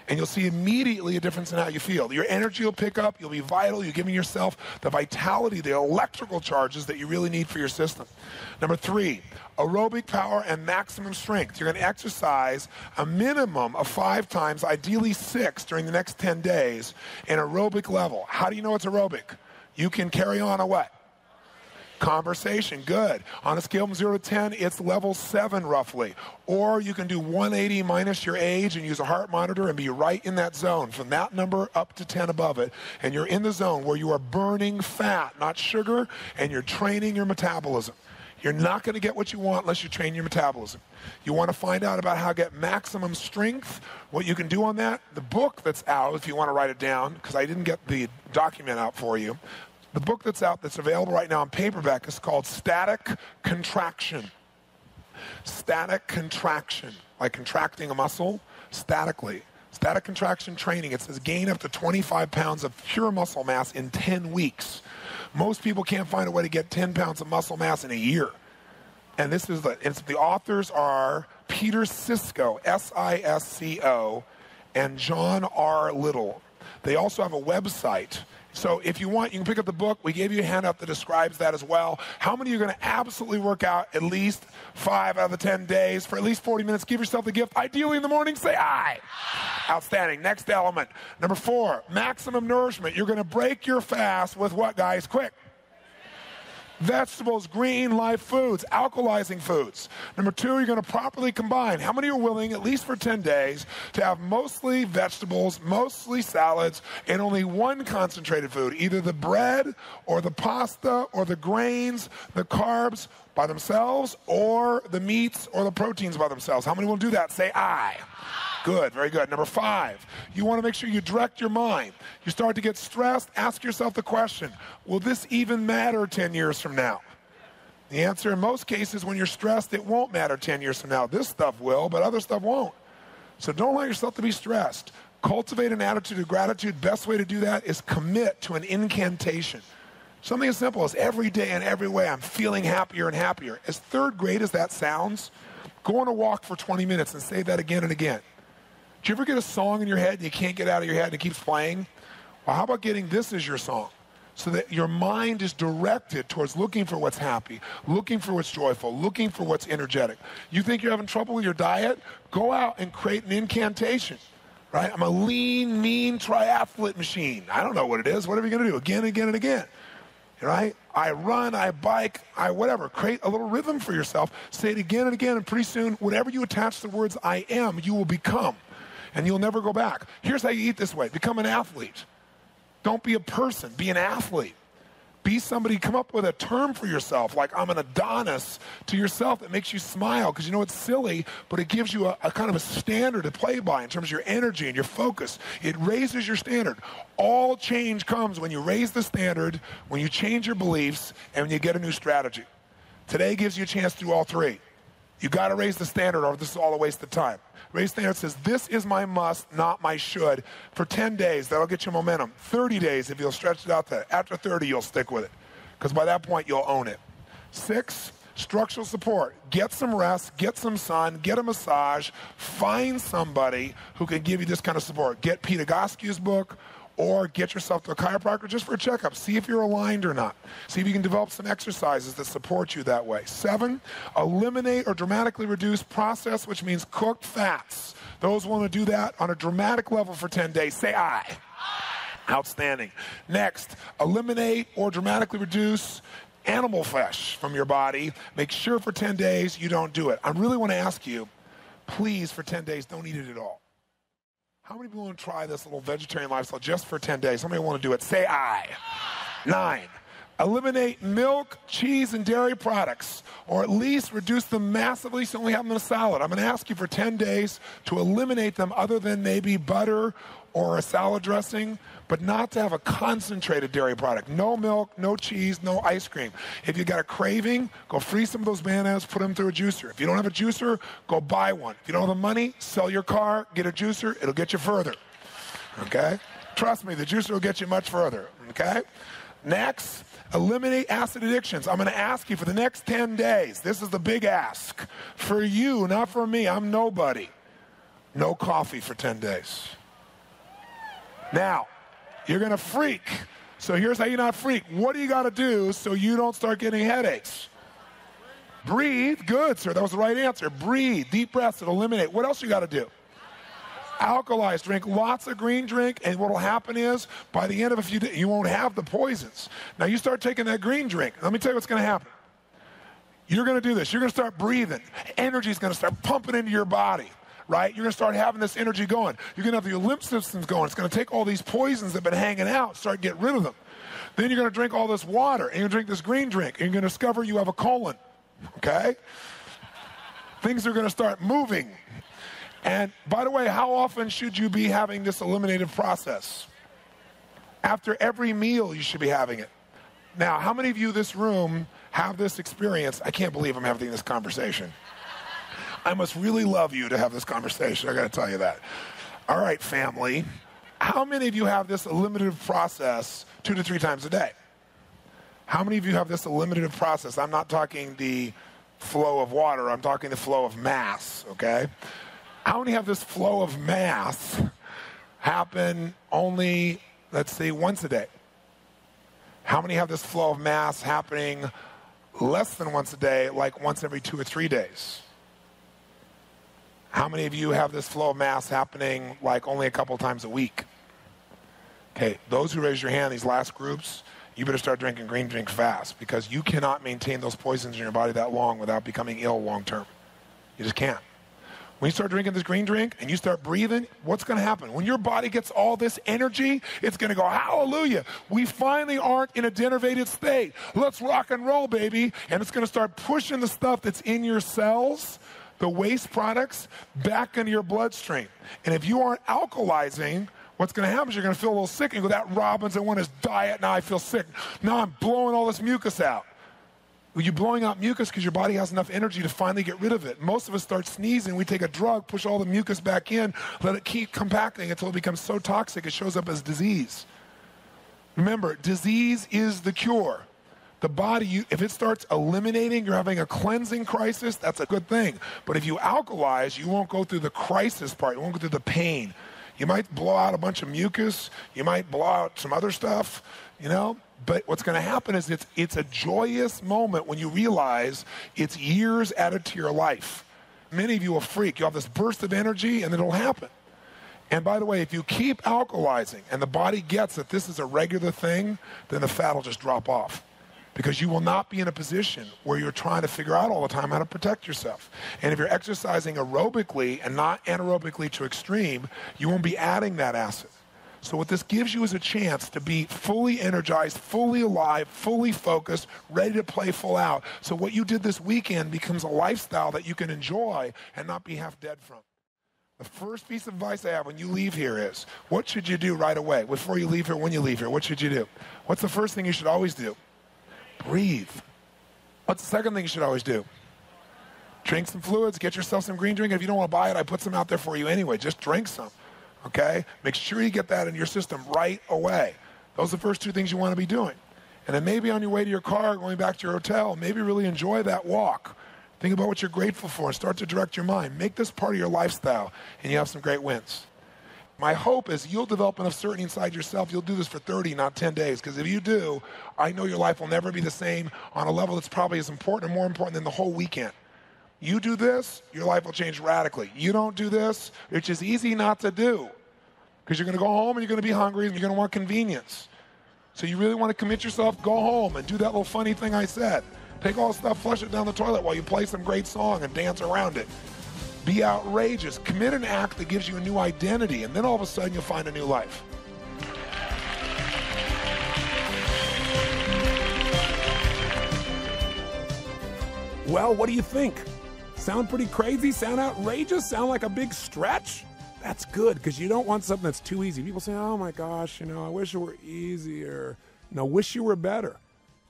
And you'll see immediately a difference in how you feel. Your energy will pick up. You'll be vital. You're giving yourself the vitality, the electrical charges that you really need for your system. Number 3, aerobic power and maximum strength. You're going to exercise a minimum of 5 times, ideally 6, during the next 10 days in aerobic level. How do you know it's aerobic? You can carry on a what? Conversation, good. On a scale from 0 to 10, it's level 7 roughly. Or you can do 180 minus your age and use a heart monitor and be right in that zone from that number up to 10 above it. And you're in the zone where you are burning fat, not sugar, and you're training your metabolism. You're not going to get what you want unless you train your metabolism. You want to find out about how to get maximum strength, what you can do on that. The book that's out, if you want to write it down, because I didn't get the document out for you, the book that's out that's available right now in paperback is called Static Contraction. Static contraction, like contracting a muscle statically. Static contraction training. It says gain up to 25 pounds of pure muscle mass in 10 weeks. Most people can't find a way to get 10 pounds of muscle mass in a year. And this is the authors are Peter Sisko, S-I-S-C-O, and John R. Little. They also have a website. So if you want, you can pick up the book. We gave you a handout that describes that as well. How many are going to absolutely work out at least 5 out of the 10 days for at least 40 minutes? Give yourself the gift. Ideally in the morning, say aye. Outstanding. Next element. Number 4, maximum nourishment. You're going to break your fast with what, guys? Quick. Vegetables, green, live foods, alkalizing foods. Number 2, you're going to properly combine. How many are willing, at least for 10 days, to have mostly vegetables, mostly salads, and only one concentrated food, either the bread or the pasta or the grains, the carbs by themselves, or the meats or the proteins by themselves? How many will do that? Say aye. Good, very good. Number 5, you want to make sure you direct your mind. You start to get stressed, ask yourself the question, will this even matter 10 years from now? The answer in most cases, when you're stressed, it won't matter 10 years from now. This stuff will, but other stuff won't. So don't allow yourself to be stressed. Cultivate an attitude of gratitude. Best way to do that is commit to an incantation. Something as simple as every day and every way I'm feeling happier and happier. As third grade as that sounds, go on a walk for 20 minutes and say that again and again. Do you ever get a song in your head and you can't get out of your head and it keeps playing? Well, how about getting this as your song? So that your mind is directed towards looking for what's happy, looking for what's joyful, looking for what's energetic. You think you're having trouble with your diet? Go out and create an incantation, right? I'm a lean, mean triathlete machine. I don't know what it is. Whatever you're going to do, again and again and again, right? I run, I bike, I whatever. Create a little rhythm for yourself. Say it again and again, and pretty soon, whatever you attach the words I am, you will become, and you'll never go back. Here's how you eat this way. Become an athlete. Don't be a person, be an athlete. Be somebody, come up with a term for yourself, like I'm an Adonis to yourself that makes you smile, because you know it's silly, but it gives you a kind of a standard to play by in terms of your energy and your focus. It raises your standard. All change comes when you raise the standard, when you change your beliefs, and when you get a new strategy. Today gives you a chance to do all three. You got to raise the standard, or this is all a waste of time. Raise the standard says, this is my must, not my should. For 10 days, that'll get you momentum. 30 days, if you'll stretch it out there. After 30, you'll stick with it, because by that point, you'll own it. 6, structural support. Get some rest, get some sun, get a massage. Find somebody who can give you this kind of support. Get Peter Goskew's book, or get yourself to a chiropractor just for a checkup. See if you're aligned or not. See if you can develop some exercises that support you that way. 7, eliminate or dramatically reduce processed, which means cooked fats. Those want to do that on a dramatic level for 10 days. Say I. Outstanding. Next, eliminate or dramatically reduce animal flesh from your body. Make sure for 10 days you don't do it. I really want to ask you, please, for 10 days, don't eat it at all. How many people want to try this little vegetarian lifestyle just for 10 days? How many want to do it? Say I. 9, eliminate milk, cheese, and dairy products, or at least reduce them massively so you only have them in a salad. I'm going to ask you for 10 days to eliminate them other than maybe butter or a salad dressing, but not to have a concentrated dairy product. No milk, no cheese, no ice cream. If you got a craving, go freeze some of those bananas, put them through a juicer. If you don't have a juicer, go buy one. If you don't have the money, sell your car, get a juicer. It'll get you further, okay? Trust me, the juicer will get you much further, okay? Next, eliminate acid addictions. I'm going to ask you for the next 10 days. This is the big ask. For you, not for me. I'm nobody. No coffee for 10 days. Now, you're going to freak. So here's how you not freak. What do you got to do so you don't start getting headaches? Breathe. Good, sir. That was the right answer. Breathe. Deep breaths that eliminate. What else you got to do? Alkalize. Drink lots of green drink, and what will happen is by the end of a few days, you won't have the poisons. Now, you start taking that green drink. Let me tell you what's going to happen. You're going to do this. You're going to start breathing. Energy is going to start pumping into your body. Right? You're going to start having this energy going. You're going to have your lymph systems going. It's going to take all these poisons that have been hanging out, start getting rid of them. Then you're going to drink all this water, and you're going to drink this green drink, and you're going to discover you have a colon. Okay? Things are going to start moving. And by the way, how often should you be having this eliminative process? After every meal, you should be having it. Now, how many of you in this room have this experience? I can't believe I'm having this conversation. I must really love you to have this conversation. I got to tell you that. All right, family. How many of you have this eliminative process 2 to 3 times a day? How many of you have this eliminative process? I'm not talking the flow of water. I'm talking the flow of mass, okay? How many have this flow of mass happen only, let's say, once a day? How many have this flow of mass happening less than once a day, like once every 2 or 3 days? How many of you have this flow of mass happening like only a couple times a week? Okay, those who raise your hand, these last groups, you better start drinking green drink fast, because you cannot maintain those poisons in your body that long without becoming ill long term. You just can't. When you start drinking this green drink and you start breathing, what's going to happen? When your body gets all this energy, it's going to go, hallelujah, we finally aren't in a denervated state. Let's rock and roll, baby. And it's going to start pushing the stuff that's in your cells, the waste products, back into your bloodstream. And if you aren't alkalizing, what's going to happen is you're going to feel a little sick and go, that Robbins, I want his diet, now I feel sick. Now I'm blowing all this mucus out. Well, you're blowing out mucus because your body has enough energy to finally get rid of it. Most of us start sneezing, we take a drug, push all the mucus back in, let it keep compacting until it becomes so toxic it shows up as disease. Remember, disease is the cure. The body, if it starts eliminating, you're having a cleansing crisis, that's a good thing. But if you alkalize, you won't go through the crisis part. You won't go through the pain. You might blow out a bunch of mucus. You might blow out some other stuff, you know. But what's going to happen is it's a joyous moment when you realize it's years added to your life. Many of you will freak. You'll have this burst of energy, and it'll happen. And by the way, if you keep alkalizing and the body gets that this is a regular thing, then the fat will just drop off. Because you will not be in a position where you're trying to figure out all the time how to protect yourself. And if you're exercising aerobically and not anaerobically to extreme, you won't be adding that acid. So what this gives you is a chance to be fully energized, fully alive, fully focused, ready to play full out. So what you did this weekend becomes a lifestyle that you can enjoy and not be half dead from. The first piece of advice I have when you leave here is, what should you do right away? Before you leave here, when you leave here, what should you do? What's the first thing you should always do? Breathe. What's the second thing you should always do? Drink some fluids, get yourself some green drink. If you don't want to buy it, I put some out there for you anyway. Just drink some, okay? Make sure you get that in your system right away. Those are the first two things you want to be doing. And then maybe on your way to your car, going back to your hotel, maybe really enjoy that walk. Think about what you're grateful for and start to direct your mind. Make this part of your lifestyle, and you have some great wins. My hope is you'll develop enough certainty inside yourself. You'll do this for 30, not 10 days. Because if you do, I know your life will never be the same on a level that's probably as important or more important than the whole weekend. You do this, your life will change radically. You don't do this, which is easy not to do. Because you're going to go home and you're going to be hungry and you're going to want convenience. So you really want to commit yourself, go home and do that little funny thing I said. Take all the stuff, flush it down the toilet while you play some great song and dance around it. Be outrageous. Commit an act that gives you a new identity, and then all of a sudden you'll find a new life. Well, what do you think? Sound pretty crazy? Sound outrageous? Sound like a big stretch? That's good, because you don't want something that's too easy. People say, oh my gosh, I wish it were easier. No, wish you were better.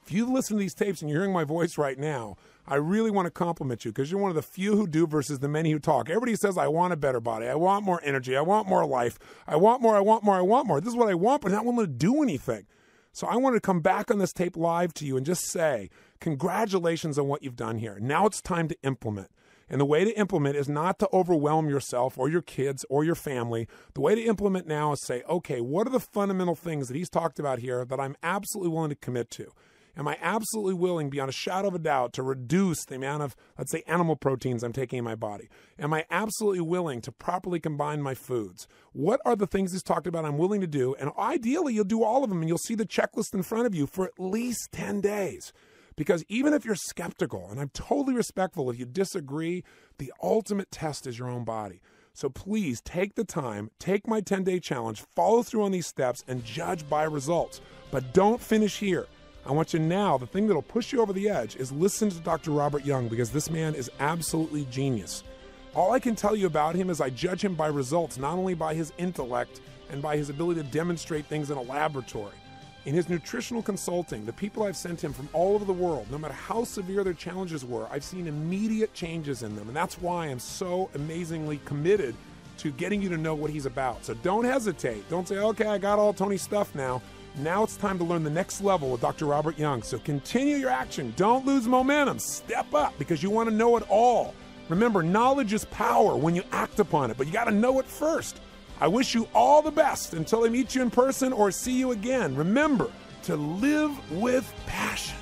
If you listen to these tapes and you're hearing my voice right now, I really want to compliment you because you're one of the few who do versus the many who talk. Everybody says, I want a better body. I want more energy. I want more life. I want more. I want more. I want more. This is what I want, but I don't want to do anything. So I wanted to come back on this tape live to you and just say, congratulations on what you've done here. Now it's time to implement. And the way to implement is not to overwhelm yourself or your kids or your family. The way to implement now is say, okay, what are the fundamental things that he's talked about here that I'm absolutely willing to commit to? Am I absolutely willing, beyond a shadow of a doubt, to reduce the amount of, let's say, animal proteins I'm taking in my body? Am I absolutely willing to properly combine my foods? What are the things he's talked about I'm willing to do? And ideally, you'll do all of them, and you'll see the checklist in front of you for at least 10 days. Because even if you're skeptical, and I'm totally respectful if you disagree, the ultimate test is your own body. So please take the time, take my 10-day challenge, follow through on these steps, and judge by results. But don't finish here. I want you now, the thing that'll push you over the edge is listen to Dr. Robert Young, because this man is absolutely genius. All I can tell you about him is I judge him by results, not only by his intellect and by his ability to demonstrate things in a laboratory. In his nutritional consulting, the people I've sent him from all over the world, no matter how severe their challenges were, I've seen immediate changes in them. And that's why I'm so amazingly committed to getting you to know what he's about. So don't hesitate. Don't say, okay, I got all Tony's stuff now. Now it's time to learn the next level with Dr. Robert Young. So continue your action. Don't lose momentum. Step up because you want to know it all. Remember, knowledge is power when you act upon it, but you got to know it first. I wish you all the best until I meet you in person or see you again. Remember to live with passion.